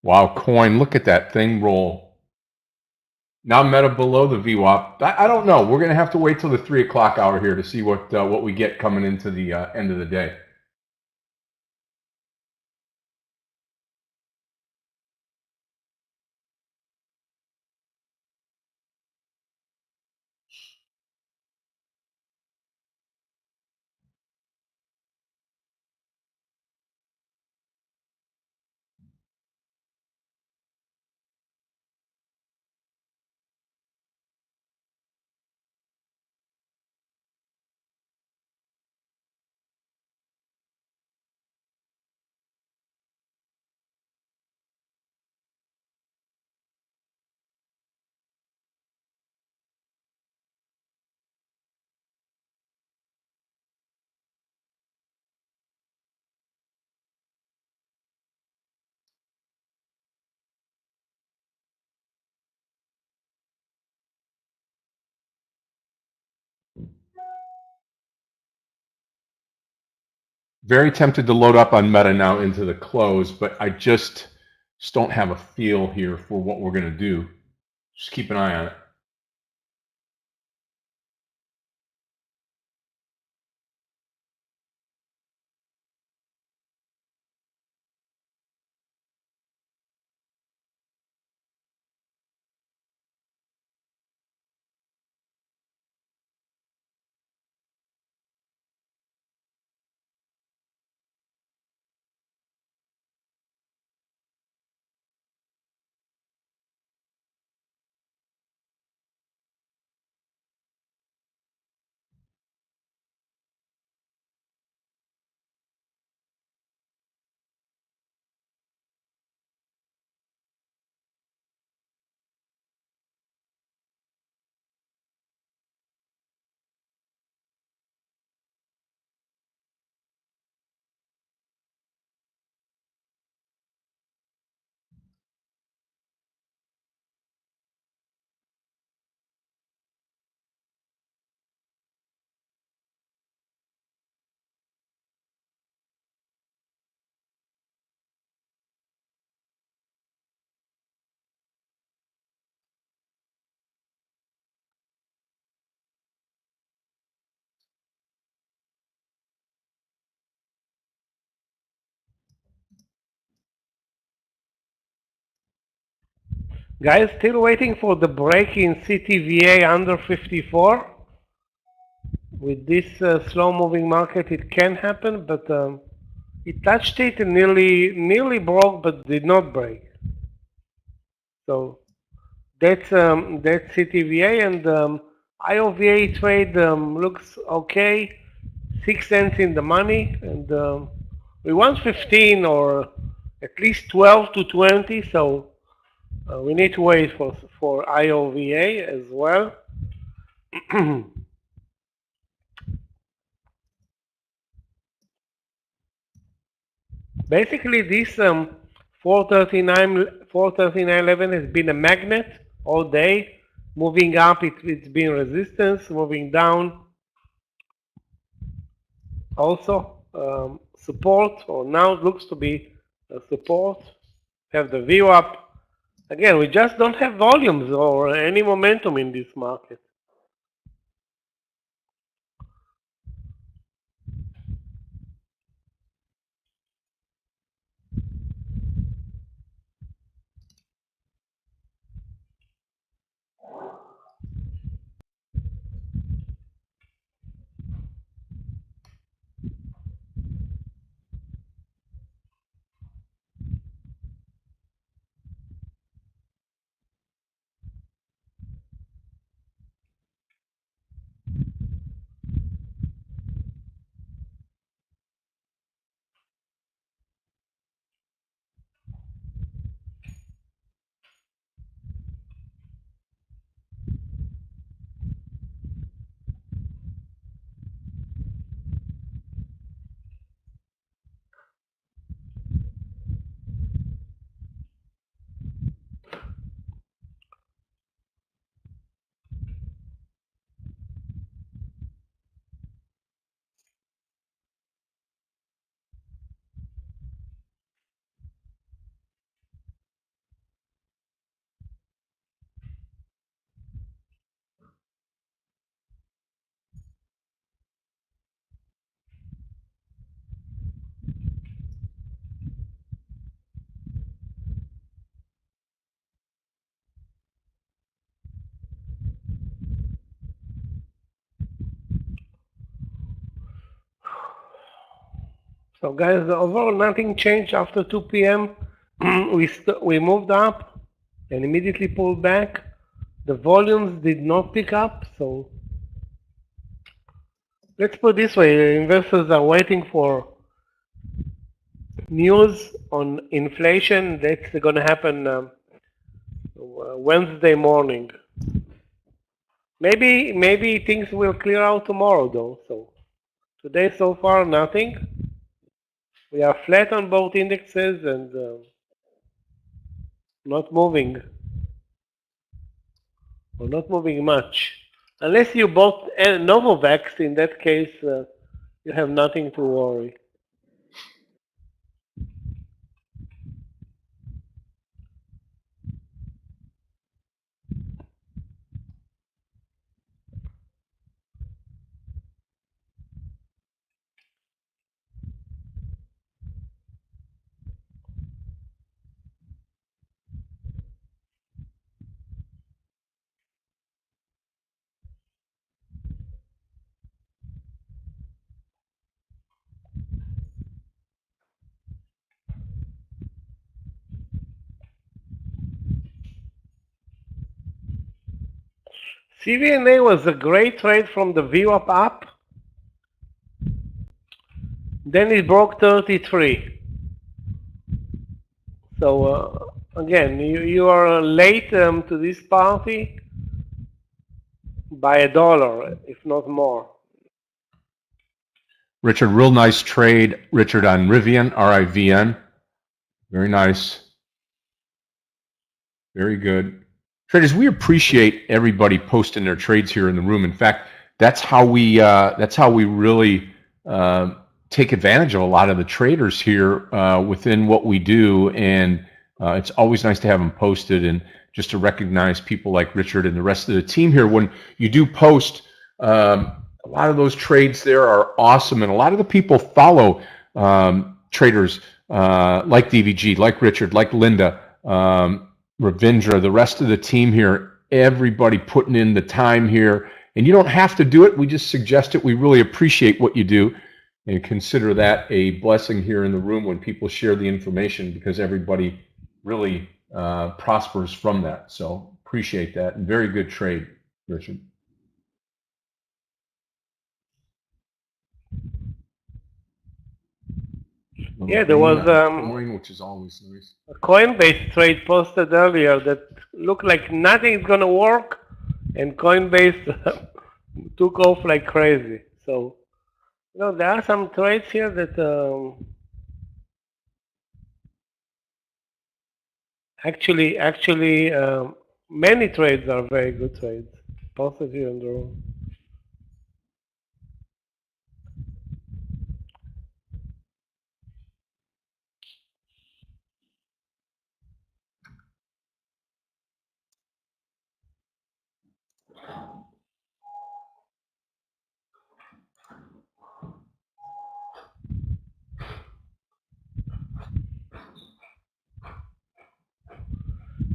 Wow, coin, look at that thing roll. Now Meta below the VWAP. I don't know. We're going to have to wait till the 3 o'clock hour here to see what we get coming into the end of the day. Very tempted to load up on Meta now into the close, but I just don't have a feel here for what we're going to do. Just keep an eye on it. Guys, still waiting for the break in CTVA under 54. With this slow-moving market, it can happen, but it touched it and nearly broke, but did not break. So that's CTVA, and IOVA trade looks okay. 6 cents in the money, and we want 15 or at least 12 to 20. So we need to wait for IOVA as well. Basically, this 439.11 has been a magnet all day. Moving up, it's been resistance. Moving down, also support. Or now it looks to be support. Have the view up. Again, we just don't have volumes or any momentum in this market. So guys, overall nothing changed after 2 p.m. we moved up and immediately pulled back. The volumes did not pick up, so let's put it this way, investors are waiting for news on inflation. That's going to happen Wednesday morning. Maybe things will clear out tomorrow though. So today so far nothing. We are flat on both indexes and not moving, or not moving much. Unless you bought Novavax, in that case you have nothing to worry. CVNA was a great trade from the VWAP up. Then it broke 33. So again, you are late to this party by $1, if not more. Richard, real nice trade. Richard on Rivian, RIVN. Very nice. Very good. Traders, we appreciate everybody posting their trades here in the room. In fact, that's how we really take advantage of a lot of the traders here within what we do, and it's always nice to have them posted and just to recognize people like Richard and the rest of the team here. When you do post, a lot of those trades there are awesome, and a lot of the people follow traders like DVG, like Richard, like Linda, Ravindra, the rest of the team here, everybody putting in the time here. And you don't have to do it. We just suggest it. We really appreciate what you do and consider that a blessing here in the room when people share the information, because everybody really prospers from that. So appreciate that. And very good trade, Richard. Yeah, there was which is always nice. a Coinbase trade posted earlier that looked like nothing is going to work, and Coinbase took off like crazy. So, there are some trades here that actually many trades are very good trades. Posted here in the room.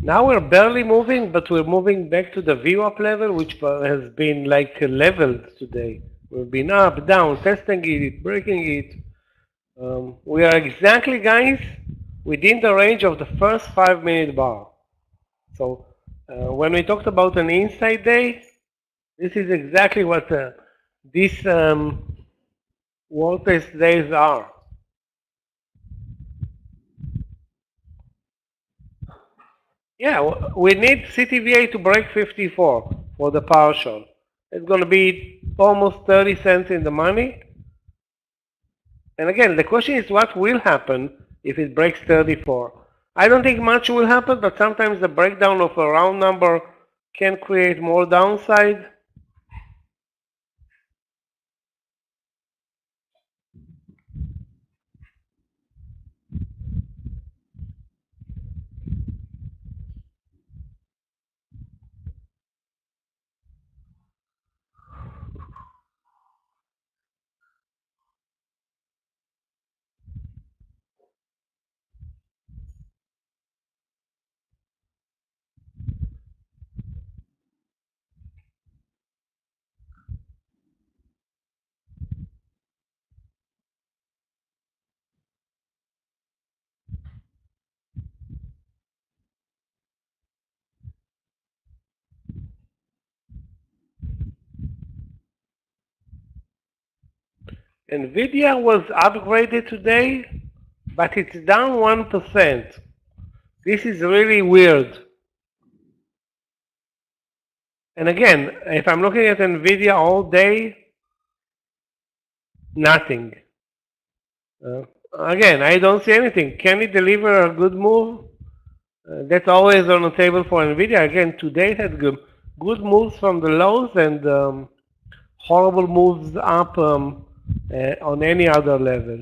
Now we're barely moving, but we're moving back to the VWAP level, which has been like leveled today. We've been up, down, testing it, breaking it. We are exactly, guys, within the range of the first 5-minute bar. So when we talked about an inside day, this is exactly what these wall test days are. Yeah, we need CTVA to break 54 for the partial. It's going to be almost 30 cents in the money. And again, the question is what will happen if it breaks 34? I don't think much will happen, but sometimes the breakdown of a round number can create more downside. NVIDIA was upgraded today, but it's down 1%. This is really weird. And again, if I'm looking at NVIDIA all day, nothing. Again, I don't see anything. Can it deliver a good move? That's always on the table for NVIDIA. Again, today it had good moves from the lows and horrible moves up on any other level.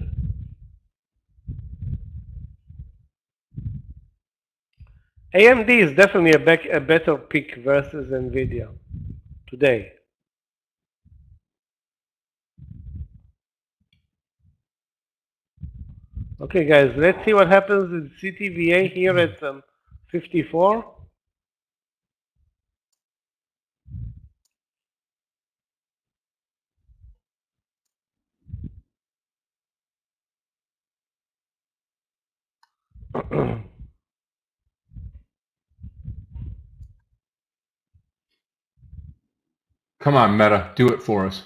AMD is definitely a better pick versus NVIDIA today. Okay, guys, let's see what happens with CTVA here at 54. Come on, Meta, do it for us.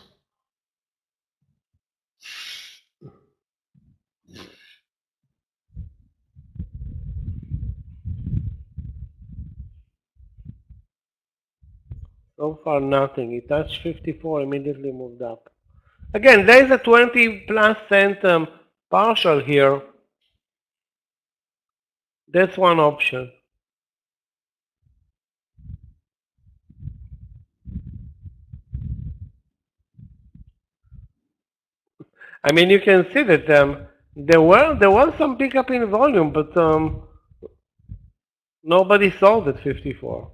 So far, nothing. It touched 54, immediately moved up. Again, there is a 20 plus cent partial here. That's one option. I mean, you can see that there was some pickup in volume, but nobody sold at 54.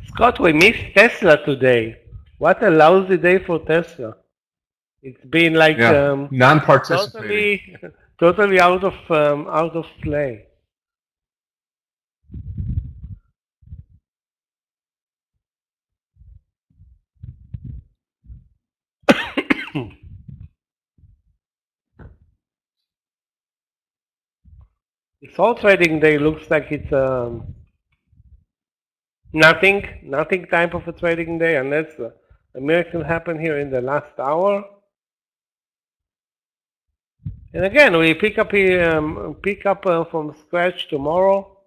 Scott, we missed Tesla today. What a lousy day for Tesla. It's been like Non-participating. totally out of play. This whole trading day looks like it's nothing type of a trading day unless a miracle happened here in the last hour. And again, we pick up from scratch tomorrow.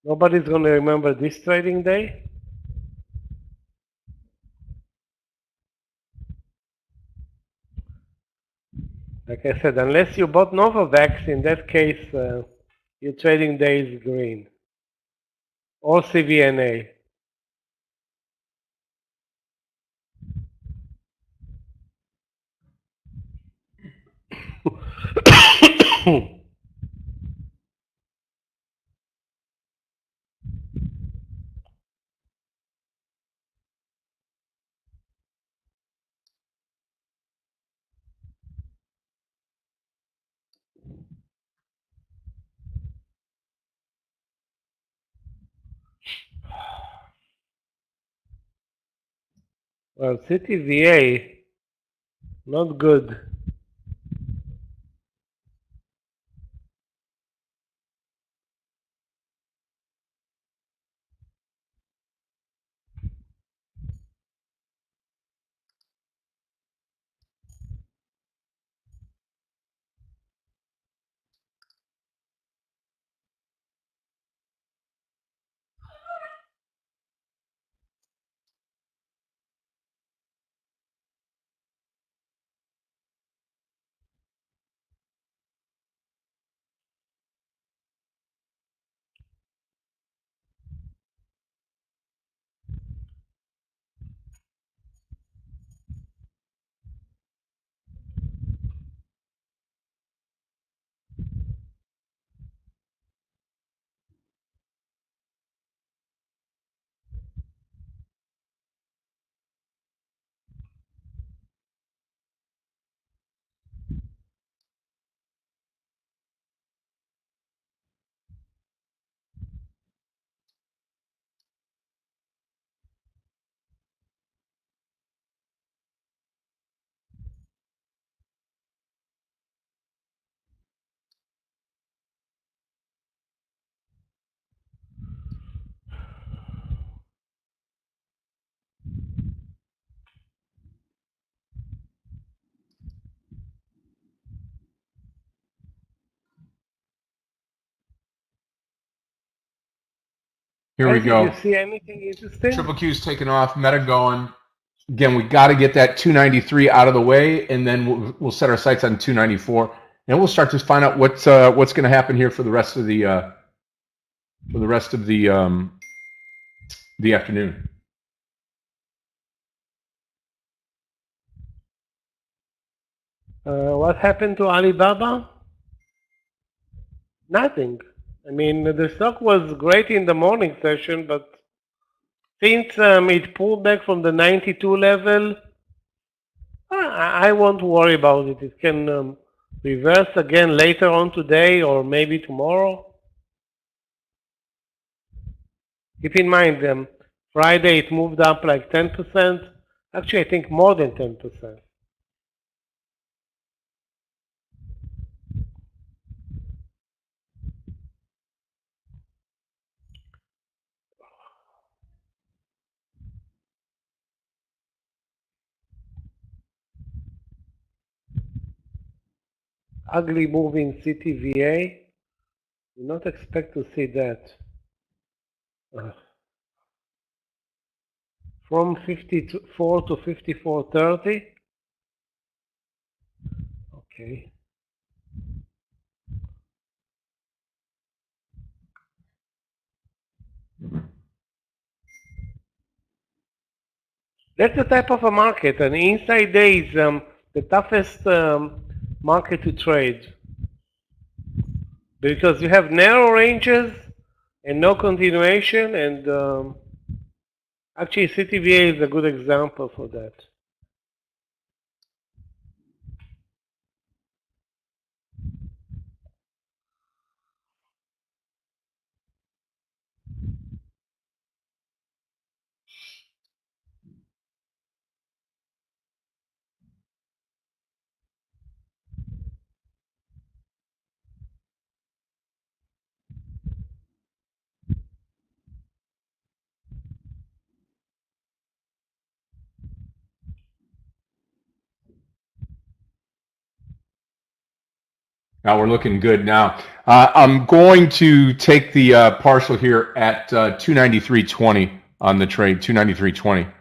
Nobody's going to remember this trading day. Like I said, unless you bought Novavax, in that case, your trading day is green. Or CVNA. Well, CTVA, not good. Here we Did go. you see anything interesting? Triple Q's taking off, Meta going. Again, we got to get that 293 out of the way, and then we'll set our sights on 294, and we'll start to find out what's going to happen here for the rest of the afternoon. What happened to Alibaba? Nothing. I mean, the stock was great in the morning session, but since it pulled back from the 92 level, I won't worry about it. It can reverse again later on today or maybe tomorrow. Keep in mind, Friday it moved up like 10%. Actually, I think more than 10%. Ugly move in CTVA. Do not expect to see that. From 54 to 54.30. Okay. That's the type of a market. An inside day is the toughest market to trade because you have narrow ranges and no continuation, and actually CTVA is a good example for that. Now we're looking good. Now I'm going to take the partial here at 293.20 on the trade. 293.20.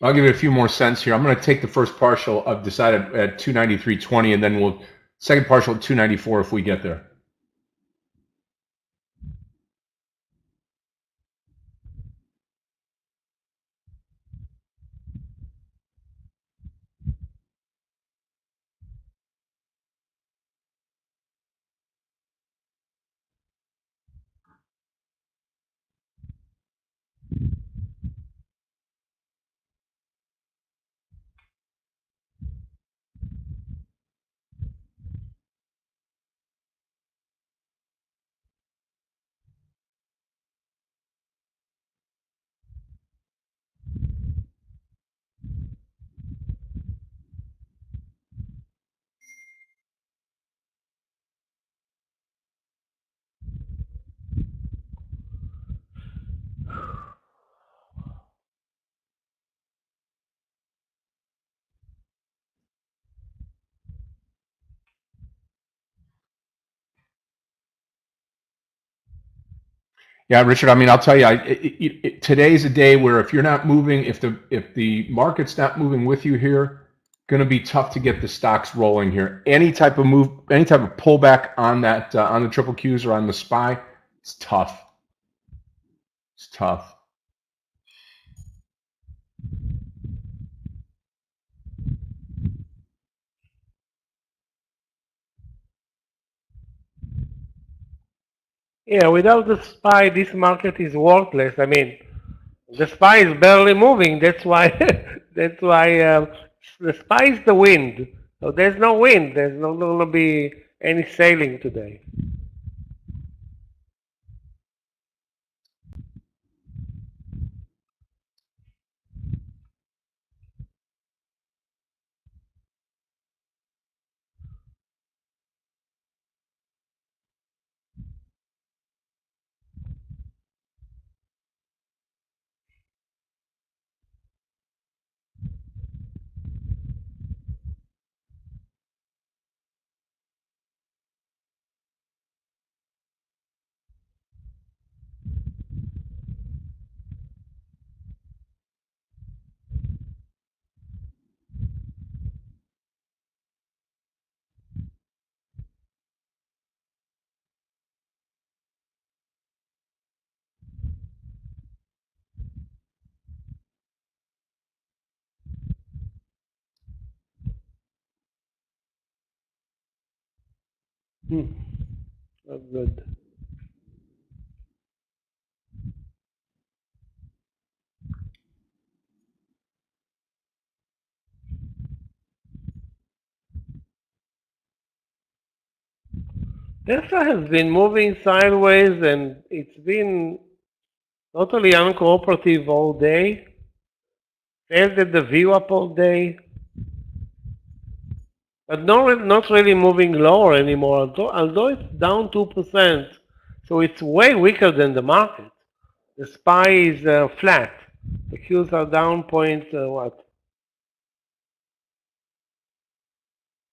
I'll give it a few more cents here. I'm going to take the first partial I've decided at 293.20, and then we'll second partial at 294 if we get there. Yeah, Richard. I mean, I'll tell you, today's a day where if you're not moving, if the market's not moving with you here, going to be tough to get the stocks rolling here. Any type of move, any type of pullback on that on the triple Qs or on the SPY, it's tough. It's tough. Yeah, without the SPY, this market is worthless. I mean, the SPY is barely moving. That's why that's why the SPY is the wind. So there's no wind. There's not going to be any sailing today. Not good. Tesla has been moving sideways and it's been totally uncooperative all day. Failed at the VWAP all day. But not really moving lower anymore, although it's down 2%. So it's way weaker than the market. The SPY is flat. The Qs are down point what?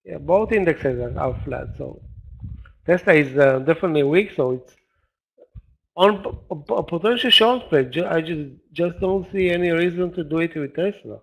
Yeah, both indexes are flat. So Tesla is definitely weak. So it's on a potential short play. I just don't see any reason to do it with Tesla.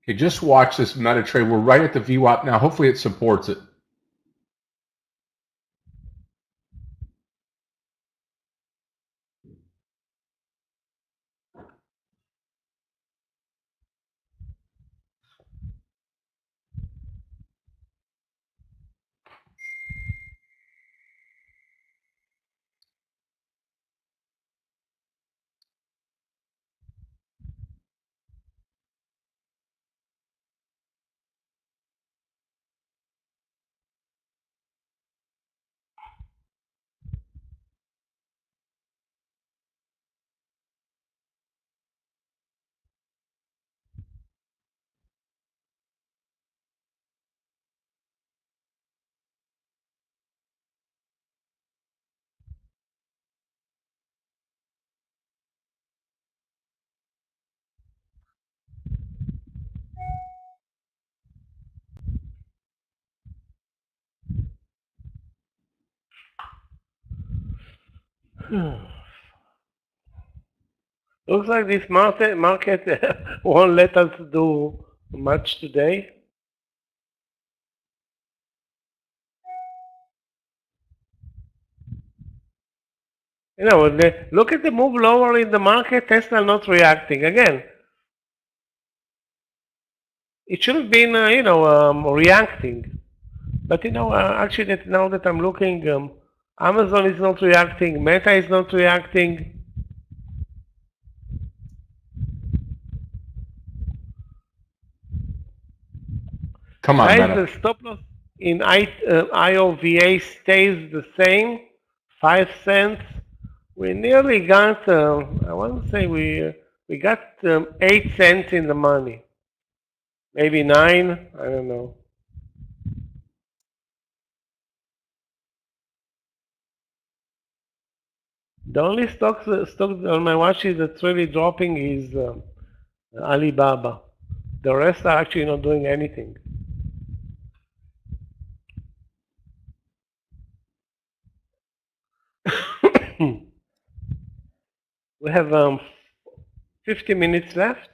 Okay, just watch this meta trade. We're right at the VWAP now. Hopefully it supports it. Looks like this market won't let us do much today. You know, look at the move lower in the market. Tesla not reacting again. It should have been, reacting. But actually, that now that I'm looking, Amazon is not reacting. Meta is not reacting. Come on, Guys, Meta. the stop loss in IOVA stays the same, 5 cents. We nearly got, I want to say we got 8 cents in the money. Maybe 9, I don't know. The only stock on my watch is that's really dropping is Alibaba. The rest are actually not doing anything. We have 50 minutes left.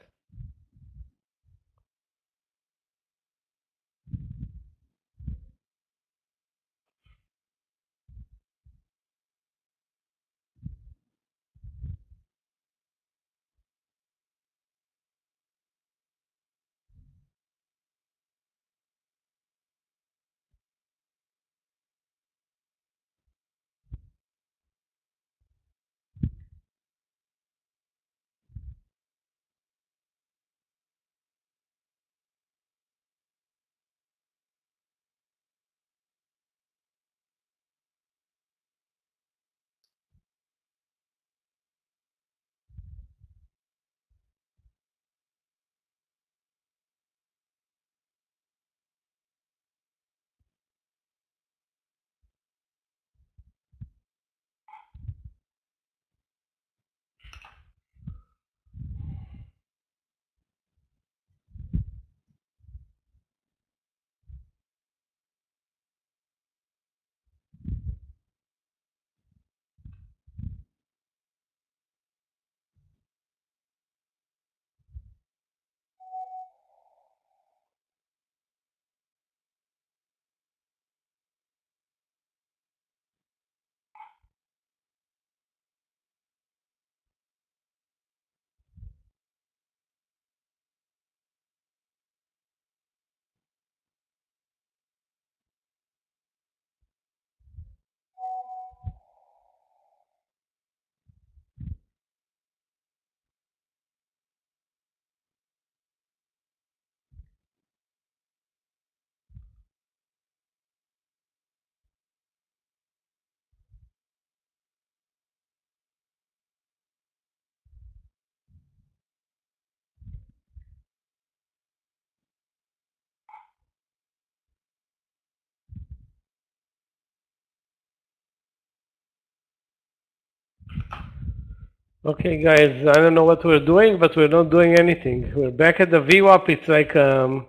Okay, guys, I don't know what we're doing, but we're not doing anything. We're back at the VWAP. It's like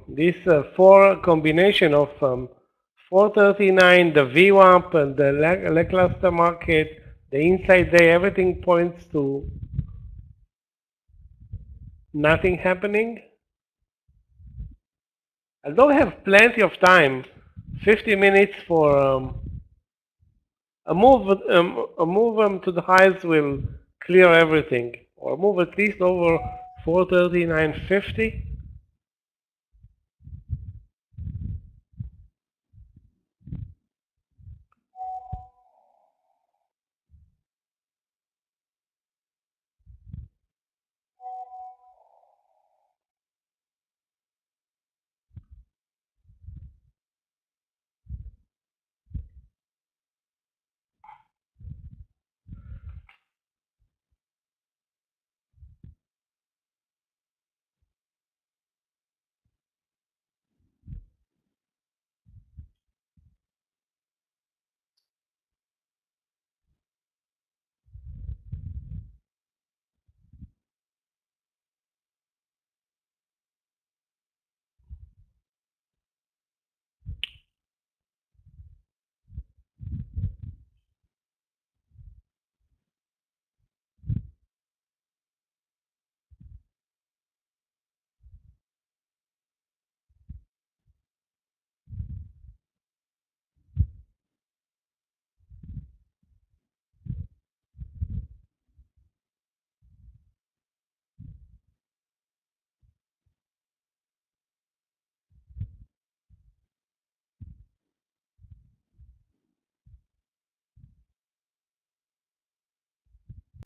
this 4 combination of 439, the VWAP, and the lackluster market, the inside day, everything points to nothing happening. I don't have plenty of time. 50 minutes for a move to the highs will clear everything, or move at least over 439.50.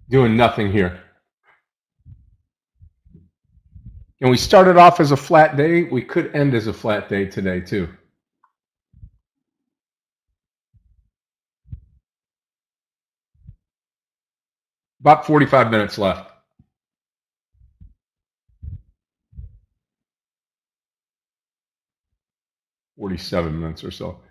Doing nothing here. And we started off as a flat day. We could end as a flat day today, too. About 45 minutes left. 47 minutes or so.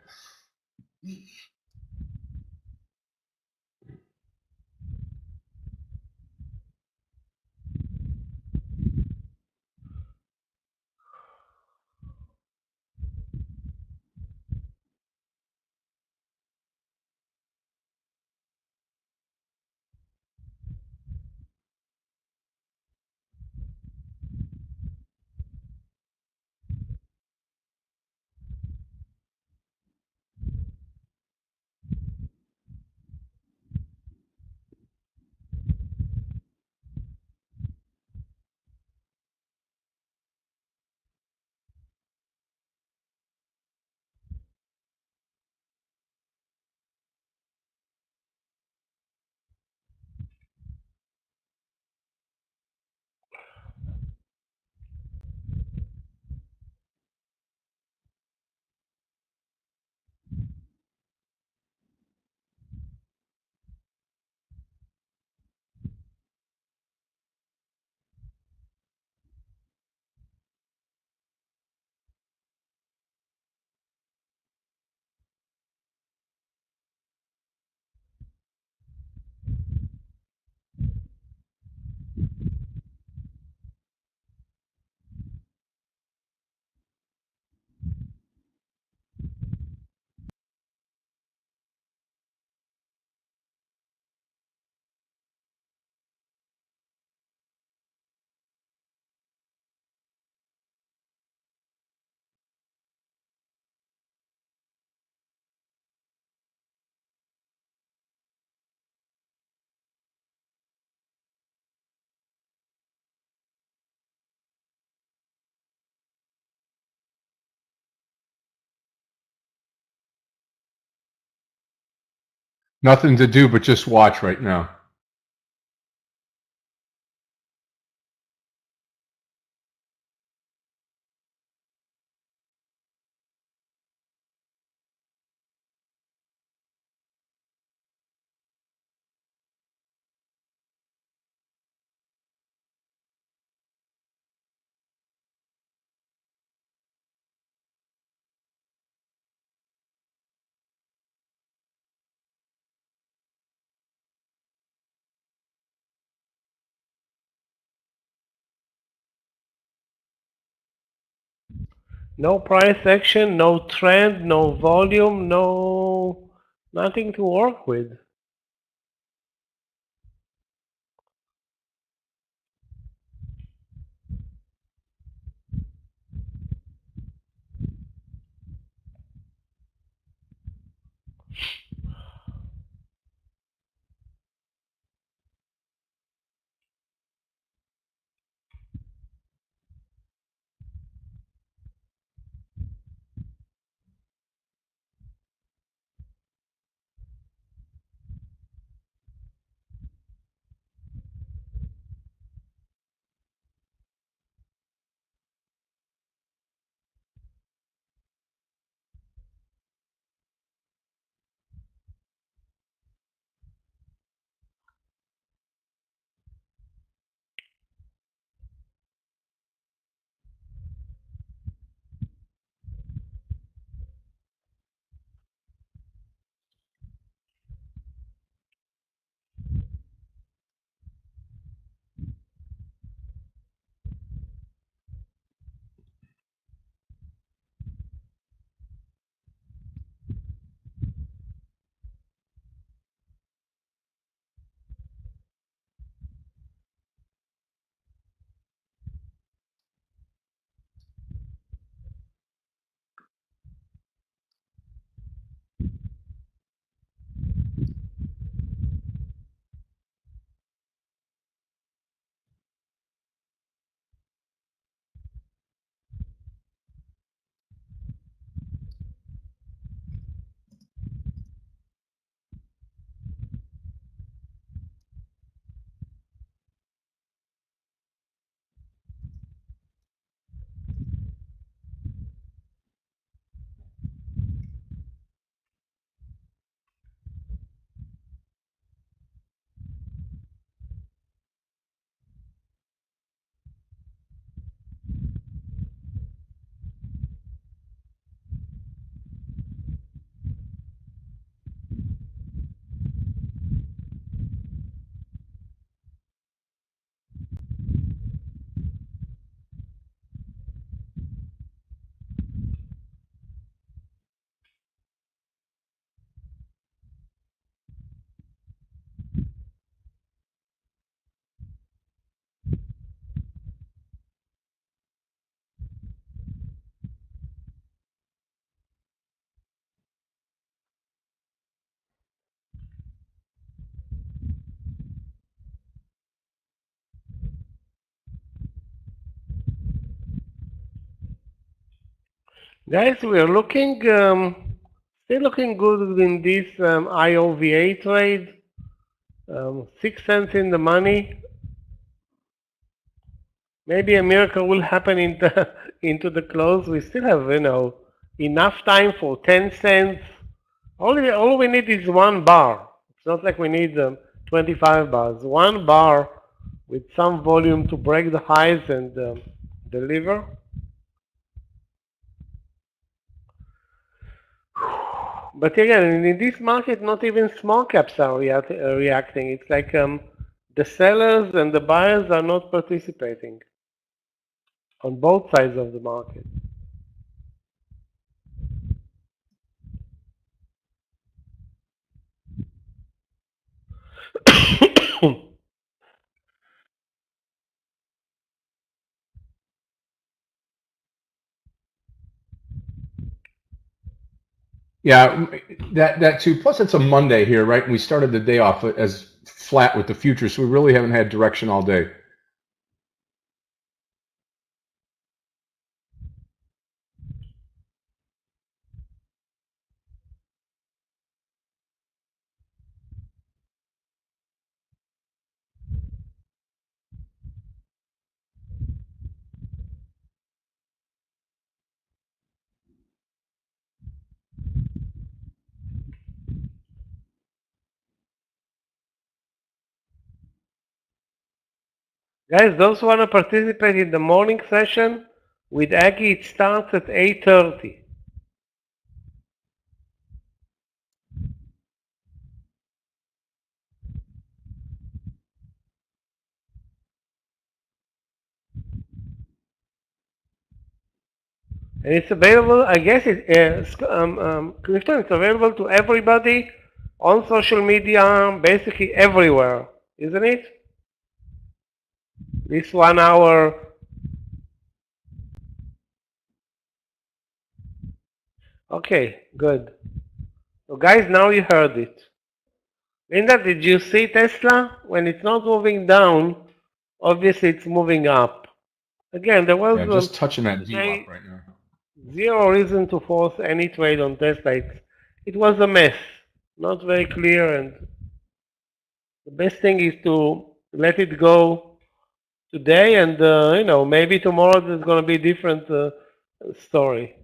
Nothing to do but just watch right now. No price action, no trend, no volume, nothing to work with. Guys, we are looking still looking good in this IOVA trade. 6 cents in the money. Maybe a miracle will happen into the close. We still have, enough time for 10 cents. All we need is one bar. It's not like we need 25 bars. One bar with some volume to break the highs and deliver. But again, in this market, not even small caps are reacting. It's like the sellers and the buyers are not participating on both sides of the market. Yeah, that too. Plus, it's a Monday here, right? And we started the day off as flat with the futures, so we really haven't had direction all day. Guys, those who want to participate in the morning session with Aggie, it starts at 8:30. And it's available, I guess, Clifton, it's available to everybody on social media, basically everywhere, isn't it? This 1 hour. Okay, good. So guys, now you heard it. Linda, did you see Tesla? When it's not moving down, obviously it's moving up. Again, there was just touching that VWAP right now. Zero reason to force any trade on Tesla. It was a mess, not very clear, and the best thing is to let it go today, and maybe tomorrow there's going to be a different story.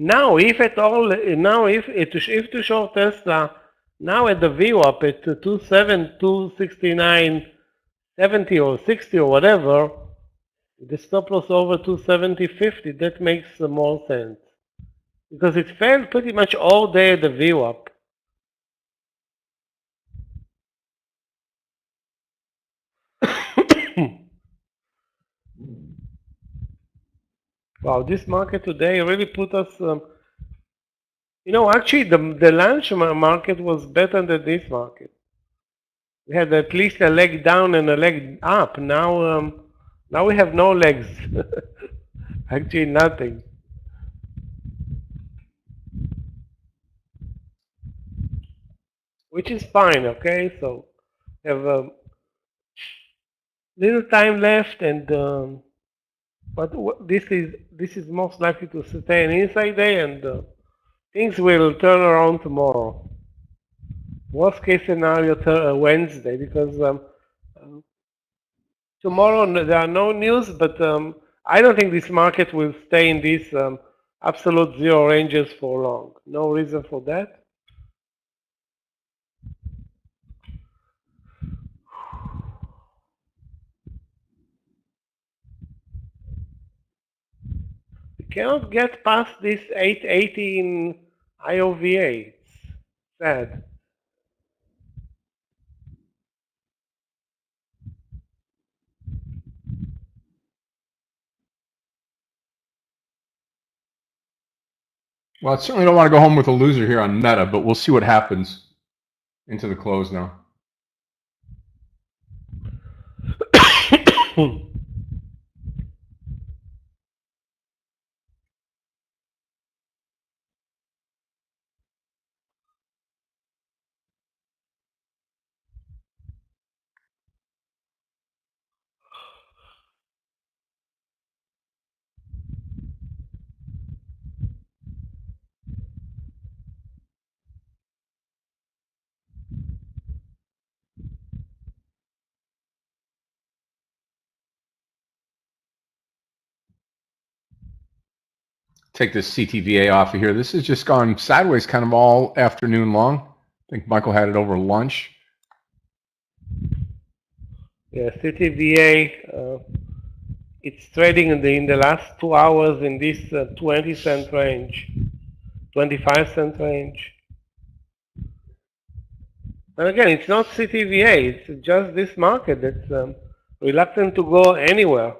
Now, if at all, if to short Tesla, now at the VWAP at 269, 70 or 60 or whatever, the stop loss over 270.50, that makes more sense. Because it failed pretty much all day at the VWAP. Wow, this market today really put us, actually the lunch market was better than this market. We had at least a leg down and a leg up. Now we have no legs. Actually nothing. Which is fine, okay? So have a little time left, and but this is most likely to stay an inside day, and things will turn around tomorrow. Worst case scenario, Wednesday, because tomorrow there are no news, but I don't think this market will stay in these absolute zero ranges for long. No reason for that. We cannot get past this 880 in IOVA. It's sad. Well, I certainly don't want to go home with a loser here on Meta, but we'll see what happens into the close now. Take this CTVA off of here. This has just gone sideways kind of all afternoon long. I think Michael had it over lunch. Yeah, CTVA, it's trading in the last 2 hours in this 20-cent range, 25-cent range. And again, it's not CTVA, it's just this market that's reluctant to go anywhere.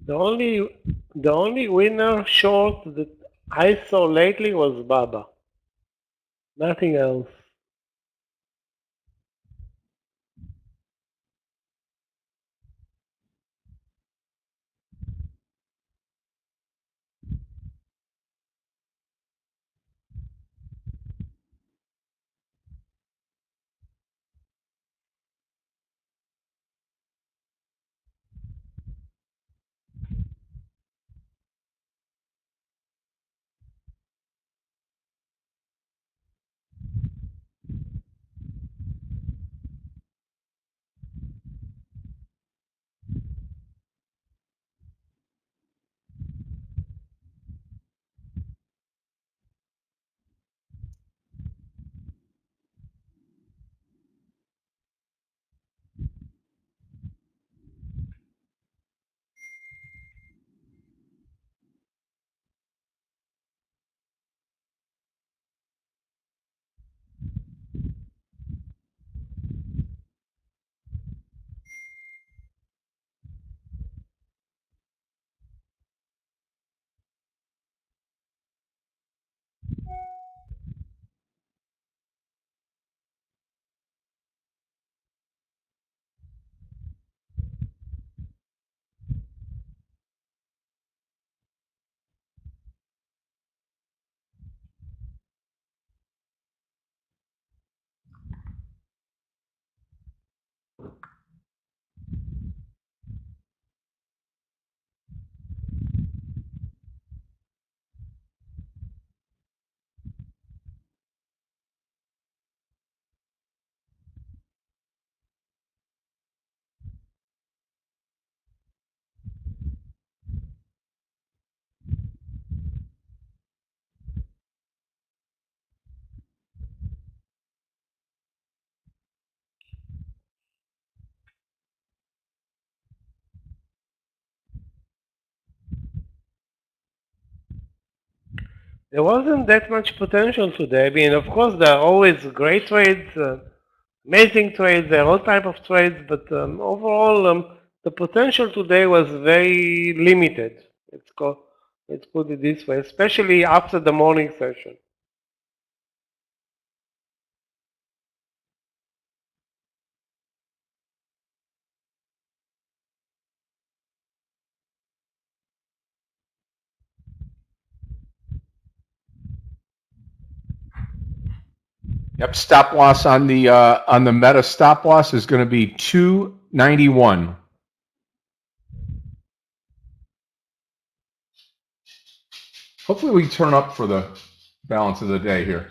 The only winner short that I saw lately was Baba. Nothing else. There wasn't that much potential today. I mean, of course, there are always great trades, amazing trades, there are all type of trades, but overall, the potential today was very limited. Let's put it this way, especially after the morning session. Yep, stop loss on the Meta stop loss is going to be 291. Hopefully we turn up for the balance of the day here.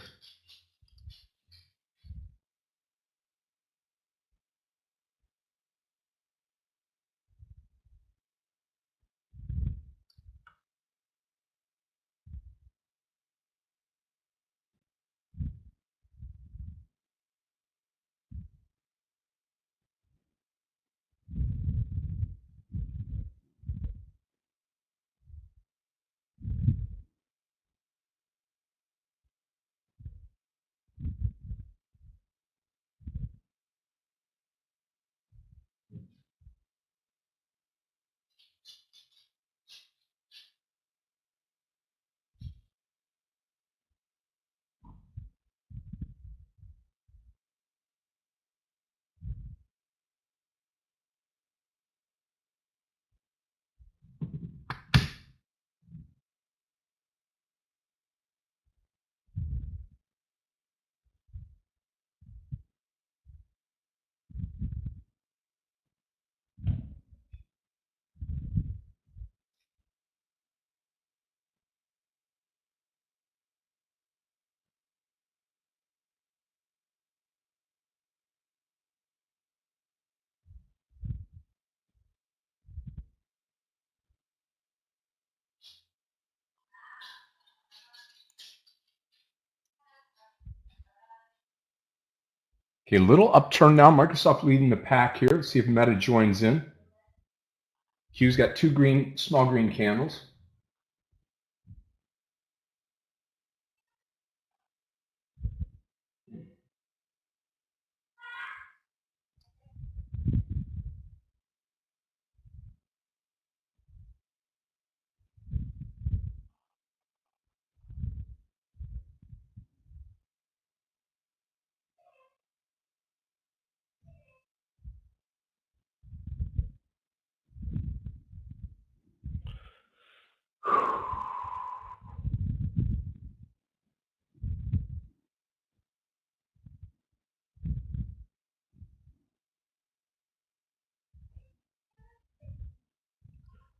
Okay, a little upturn now. Microsoft leading the pack here. Let's see if Meta joins in. Q's got two small green candles.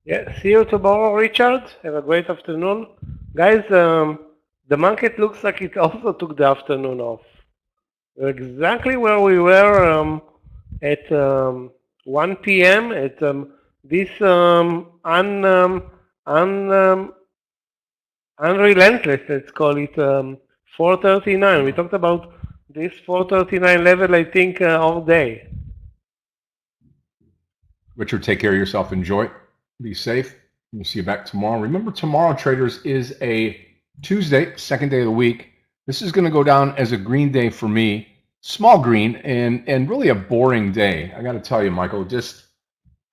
Yeah, see you tomorrow, Richard. Have a great afternoon. Guys, the market looks like it also took the afternoon off. We're exactly where we were at 1 p.m. at this unrelentless, let's call it 439. We talked about this 439 level, I think, all day. Richard, take care of yourself. Enjoy. Be safe. We'll see you back tomorrow. Remember, tomorrow, traders, is a Tuesday, second day of the week. This is going to go down as a green day for me. Small green and really a boring day. I got to tell you, Michael, just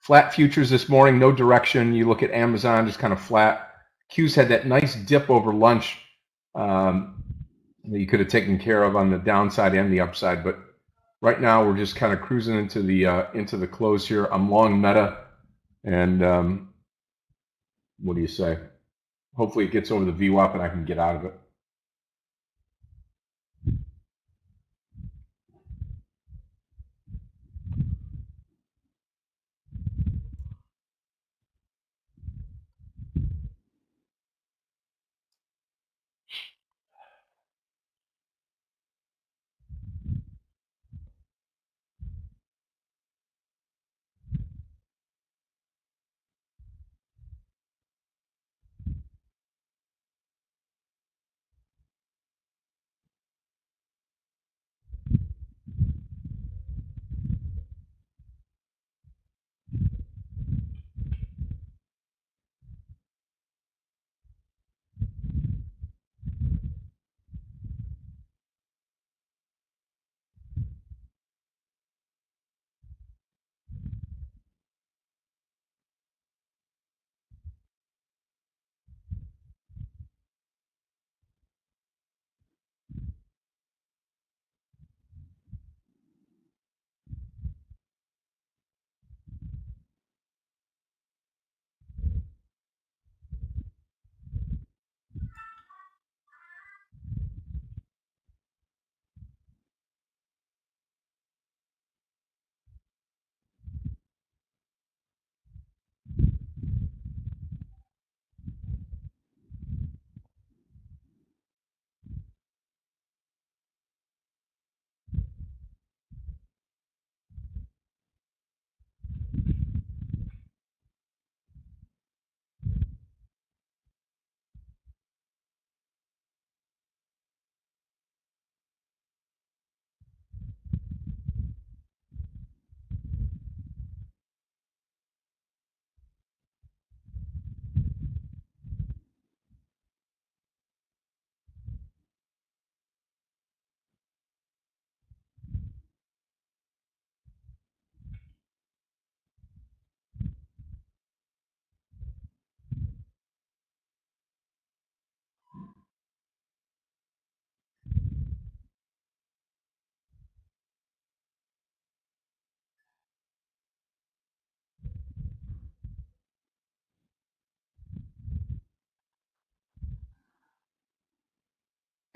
flat futures this morning, no direction. You look at Amazon, just kind of flat. Q's had that nice dip over lunch that you could have taken care of on the downside and the upside, but right now we're just kind of cruising into the close here. I'm long Meta, and what do you say? Hopefully it gets over the VWAP and I can get out of it.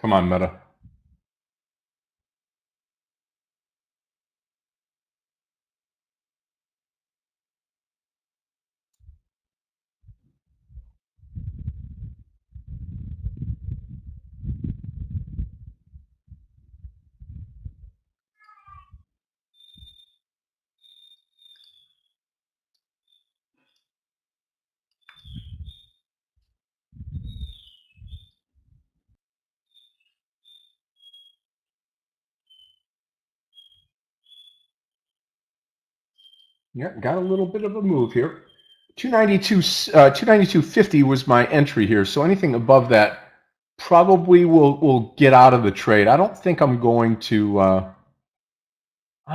Come on, Meta. Yeah, got a little bit of a move here. 292, 292.50 was my entry here. So anything above that probably will get out of the trade. I don't think I'm going to. I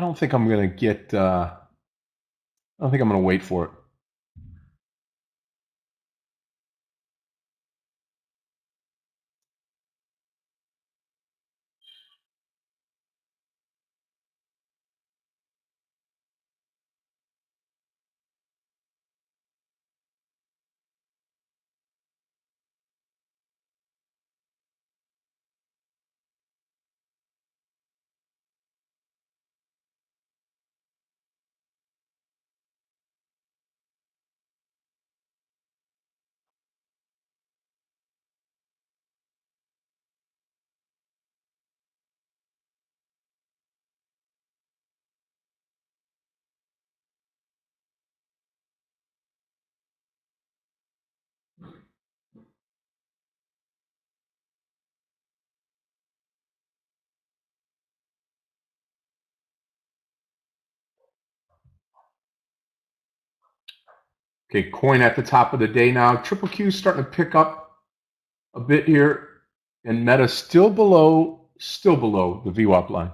don't think I'm going to get. I don't think I'm going to wait for it. Okay, coin at the top of the day now. Triple Q starting to pick up a bit here, and Meta still below the VWAP line.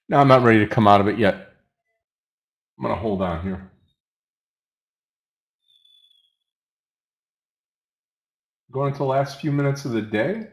No, I'm not ready to come out of it yet. I'm going to hold on here. Going into the last few minutes of the day.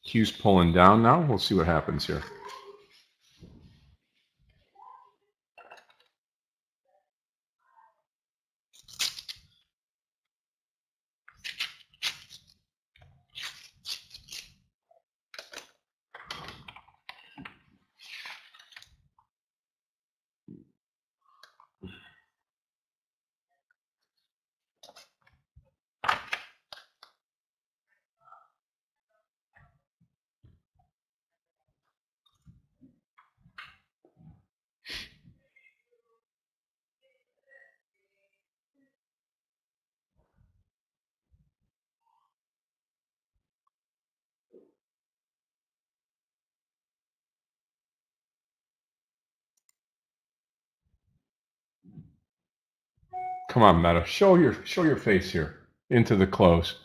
Q's pulling down now. We'll see what happens here. Come on, Meta. Show your face here into the close.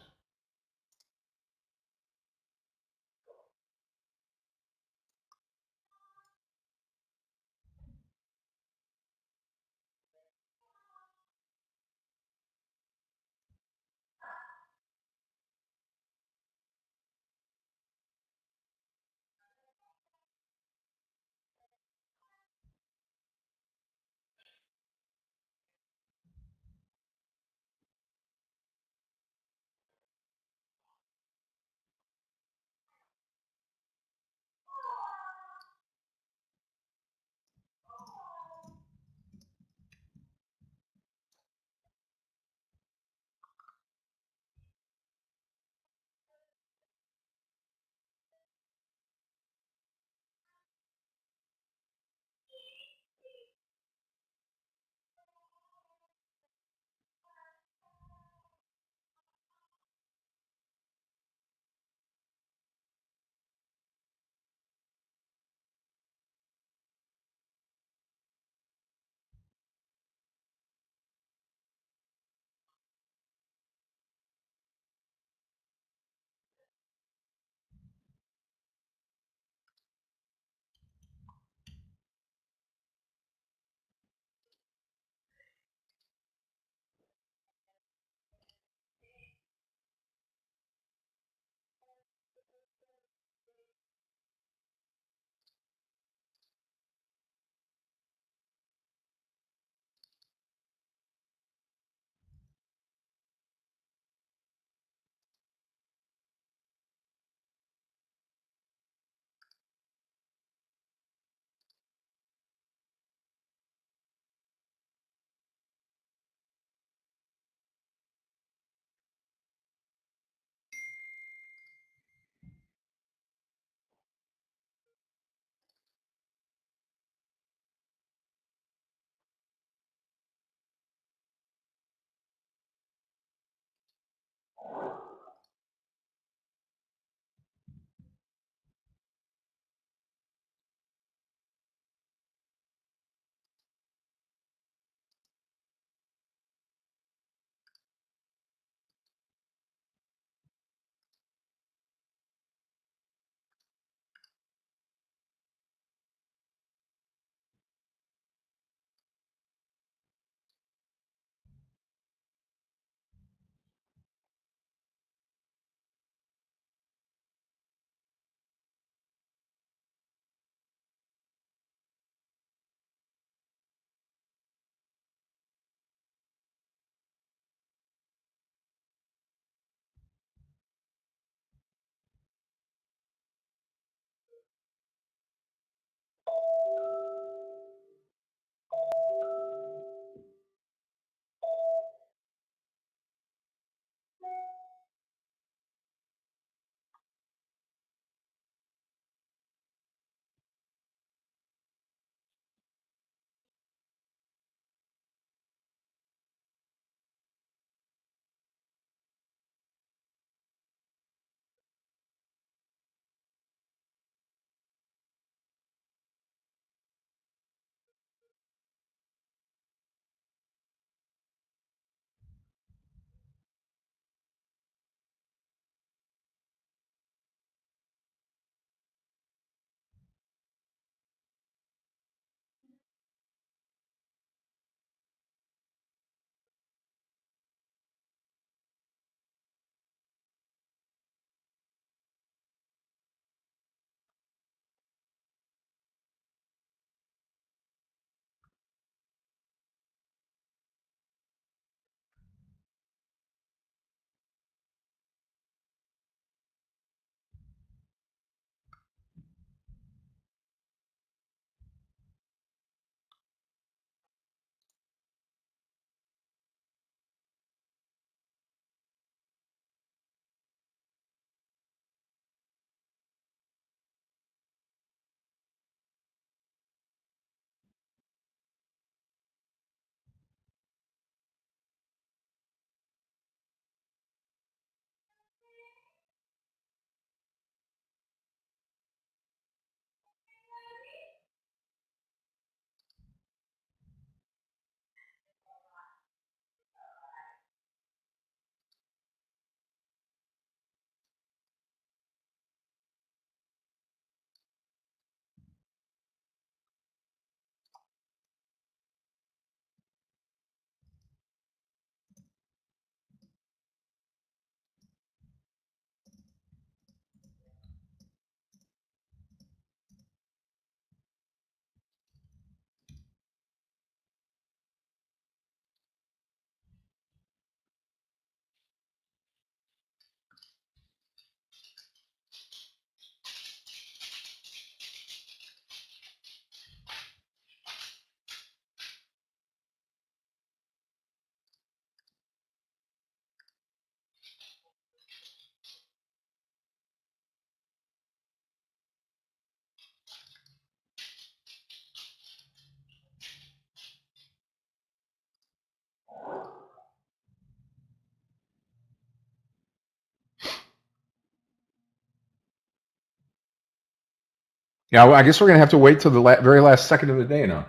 Yeah, well, I guess we're going to have to wait till the very last second of the day now.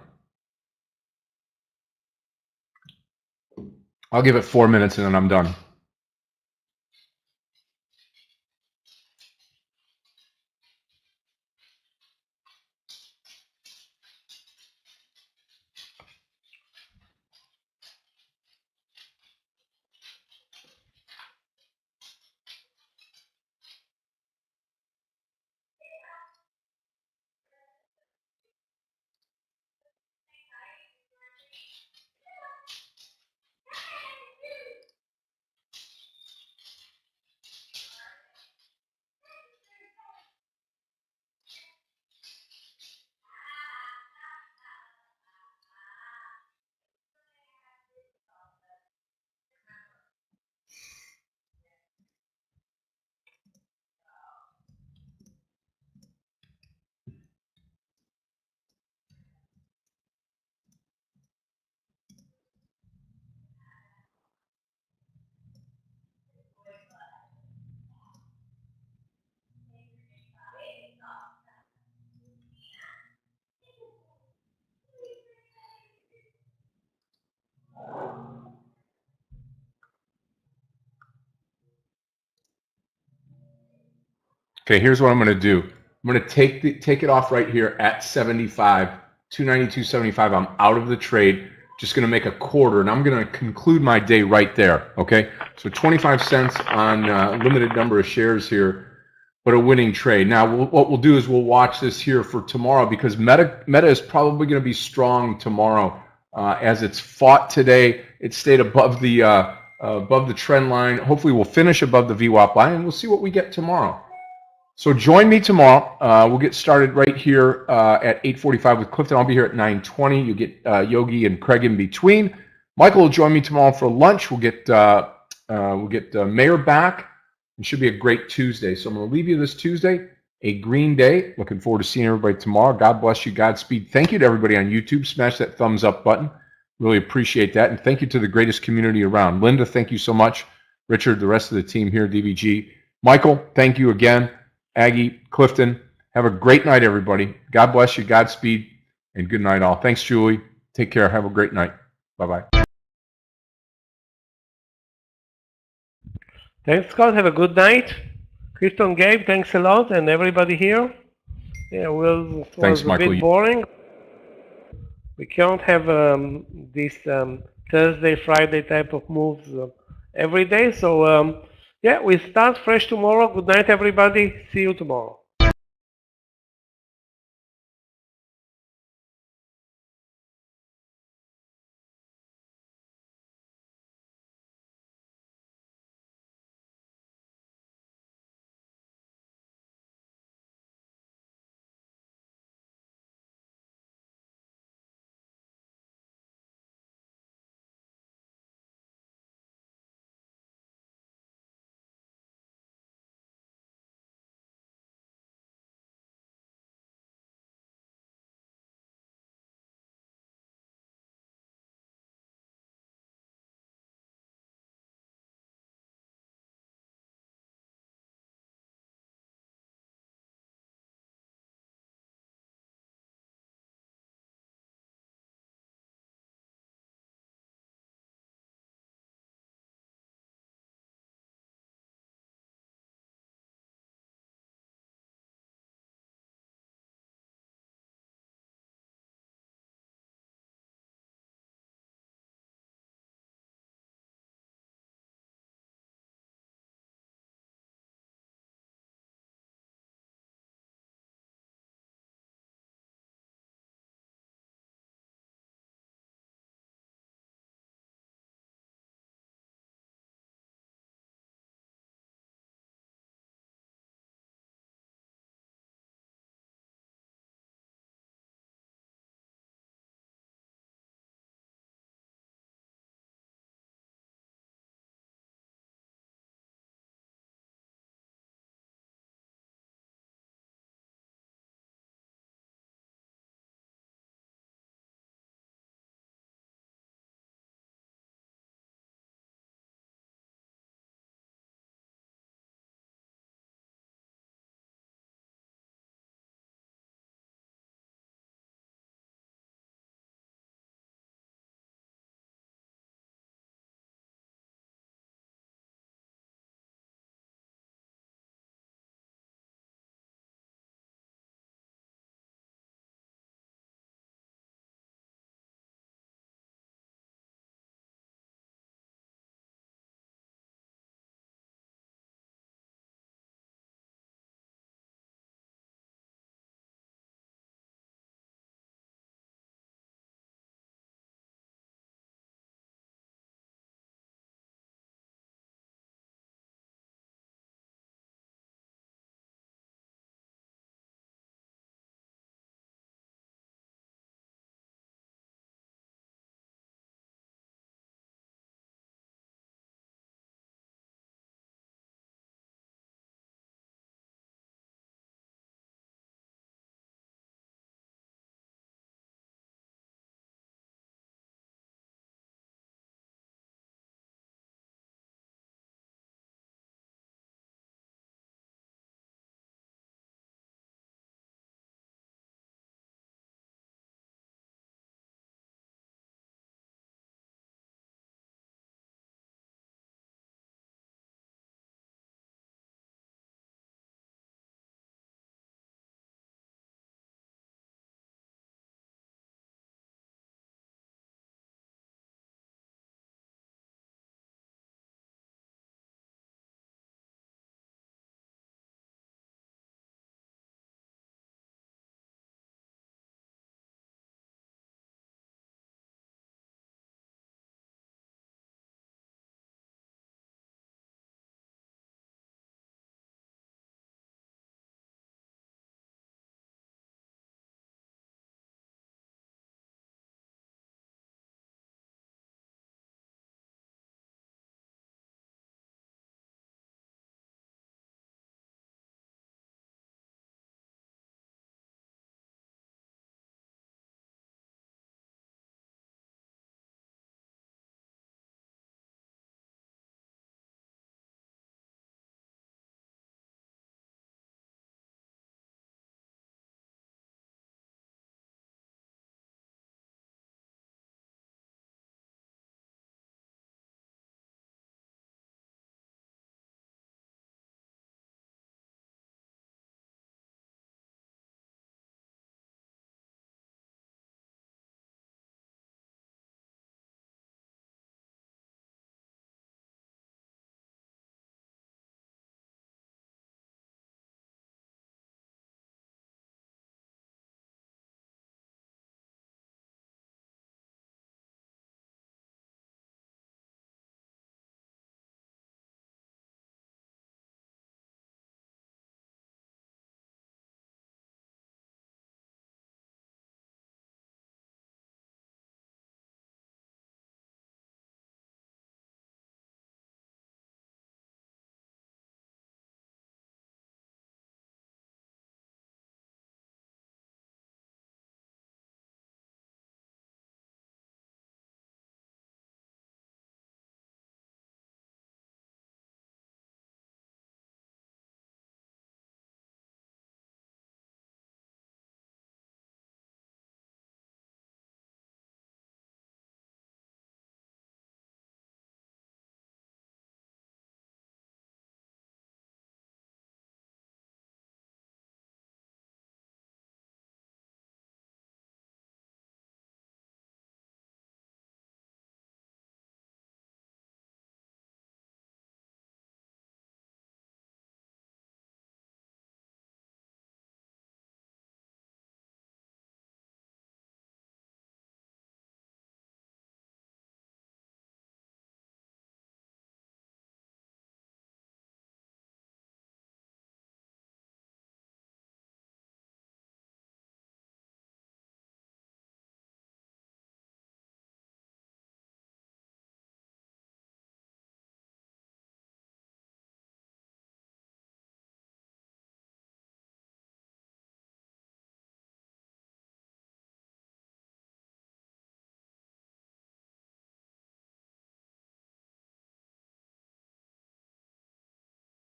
I'll give it 4 minutes and then I'm done. Okay, here's what I'm going to do. I'm going to take it off right here at 75, 292.75. I'm out of the trade. Just going to make a quarter, and I'm going to conclude my day right there. Okay, so 25 cents on a limited number of shares here, but a winning trade. Now, what we'll do is we'll watch this here for tomorrow because Meta is probably going to be strong tomorrow. As it's fought today, it stayed above the trend line. Hopefully, we'll finish above the VWAP line, and we'll see what we get tomorrow. So join me tomorrow. We'll get started right here at 8:45 with Clifton. I'll be here at 9:20. You get Yogi and Craig in between. Michael will join me tomorrow for lunch. We'll get Meir back. It should be a great Tuesday. So I'm going to leave you this Tuesday, a green day. Looking forward to seeing everybody tomorrow. God bless you. Godspeed. Thank you to everybody on YouTube. Smash that thumbs up button. Really appreciate that. And thank you to the greatest community around. Linda, thank you so much. Richard, the rest of the team here at DVG. Michael, thank you again. Aggie, Clifton, have a great night, everybody. God bless you. Godspeed. And good night, all. Thanks, Julie. Take care. Have a great night. Bye-bye. Thanks, Scott. Have a good night. Clifton, Gabe, thanks a lot, and everybody here. Yeah, it was a bit boring. We can't have this Thursday, Friday type of moves every day. So, yeah, we start fresh tomorrow. Good night, everybody. See you tomorrow.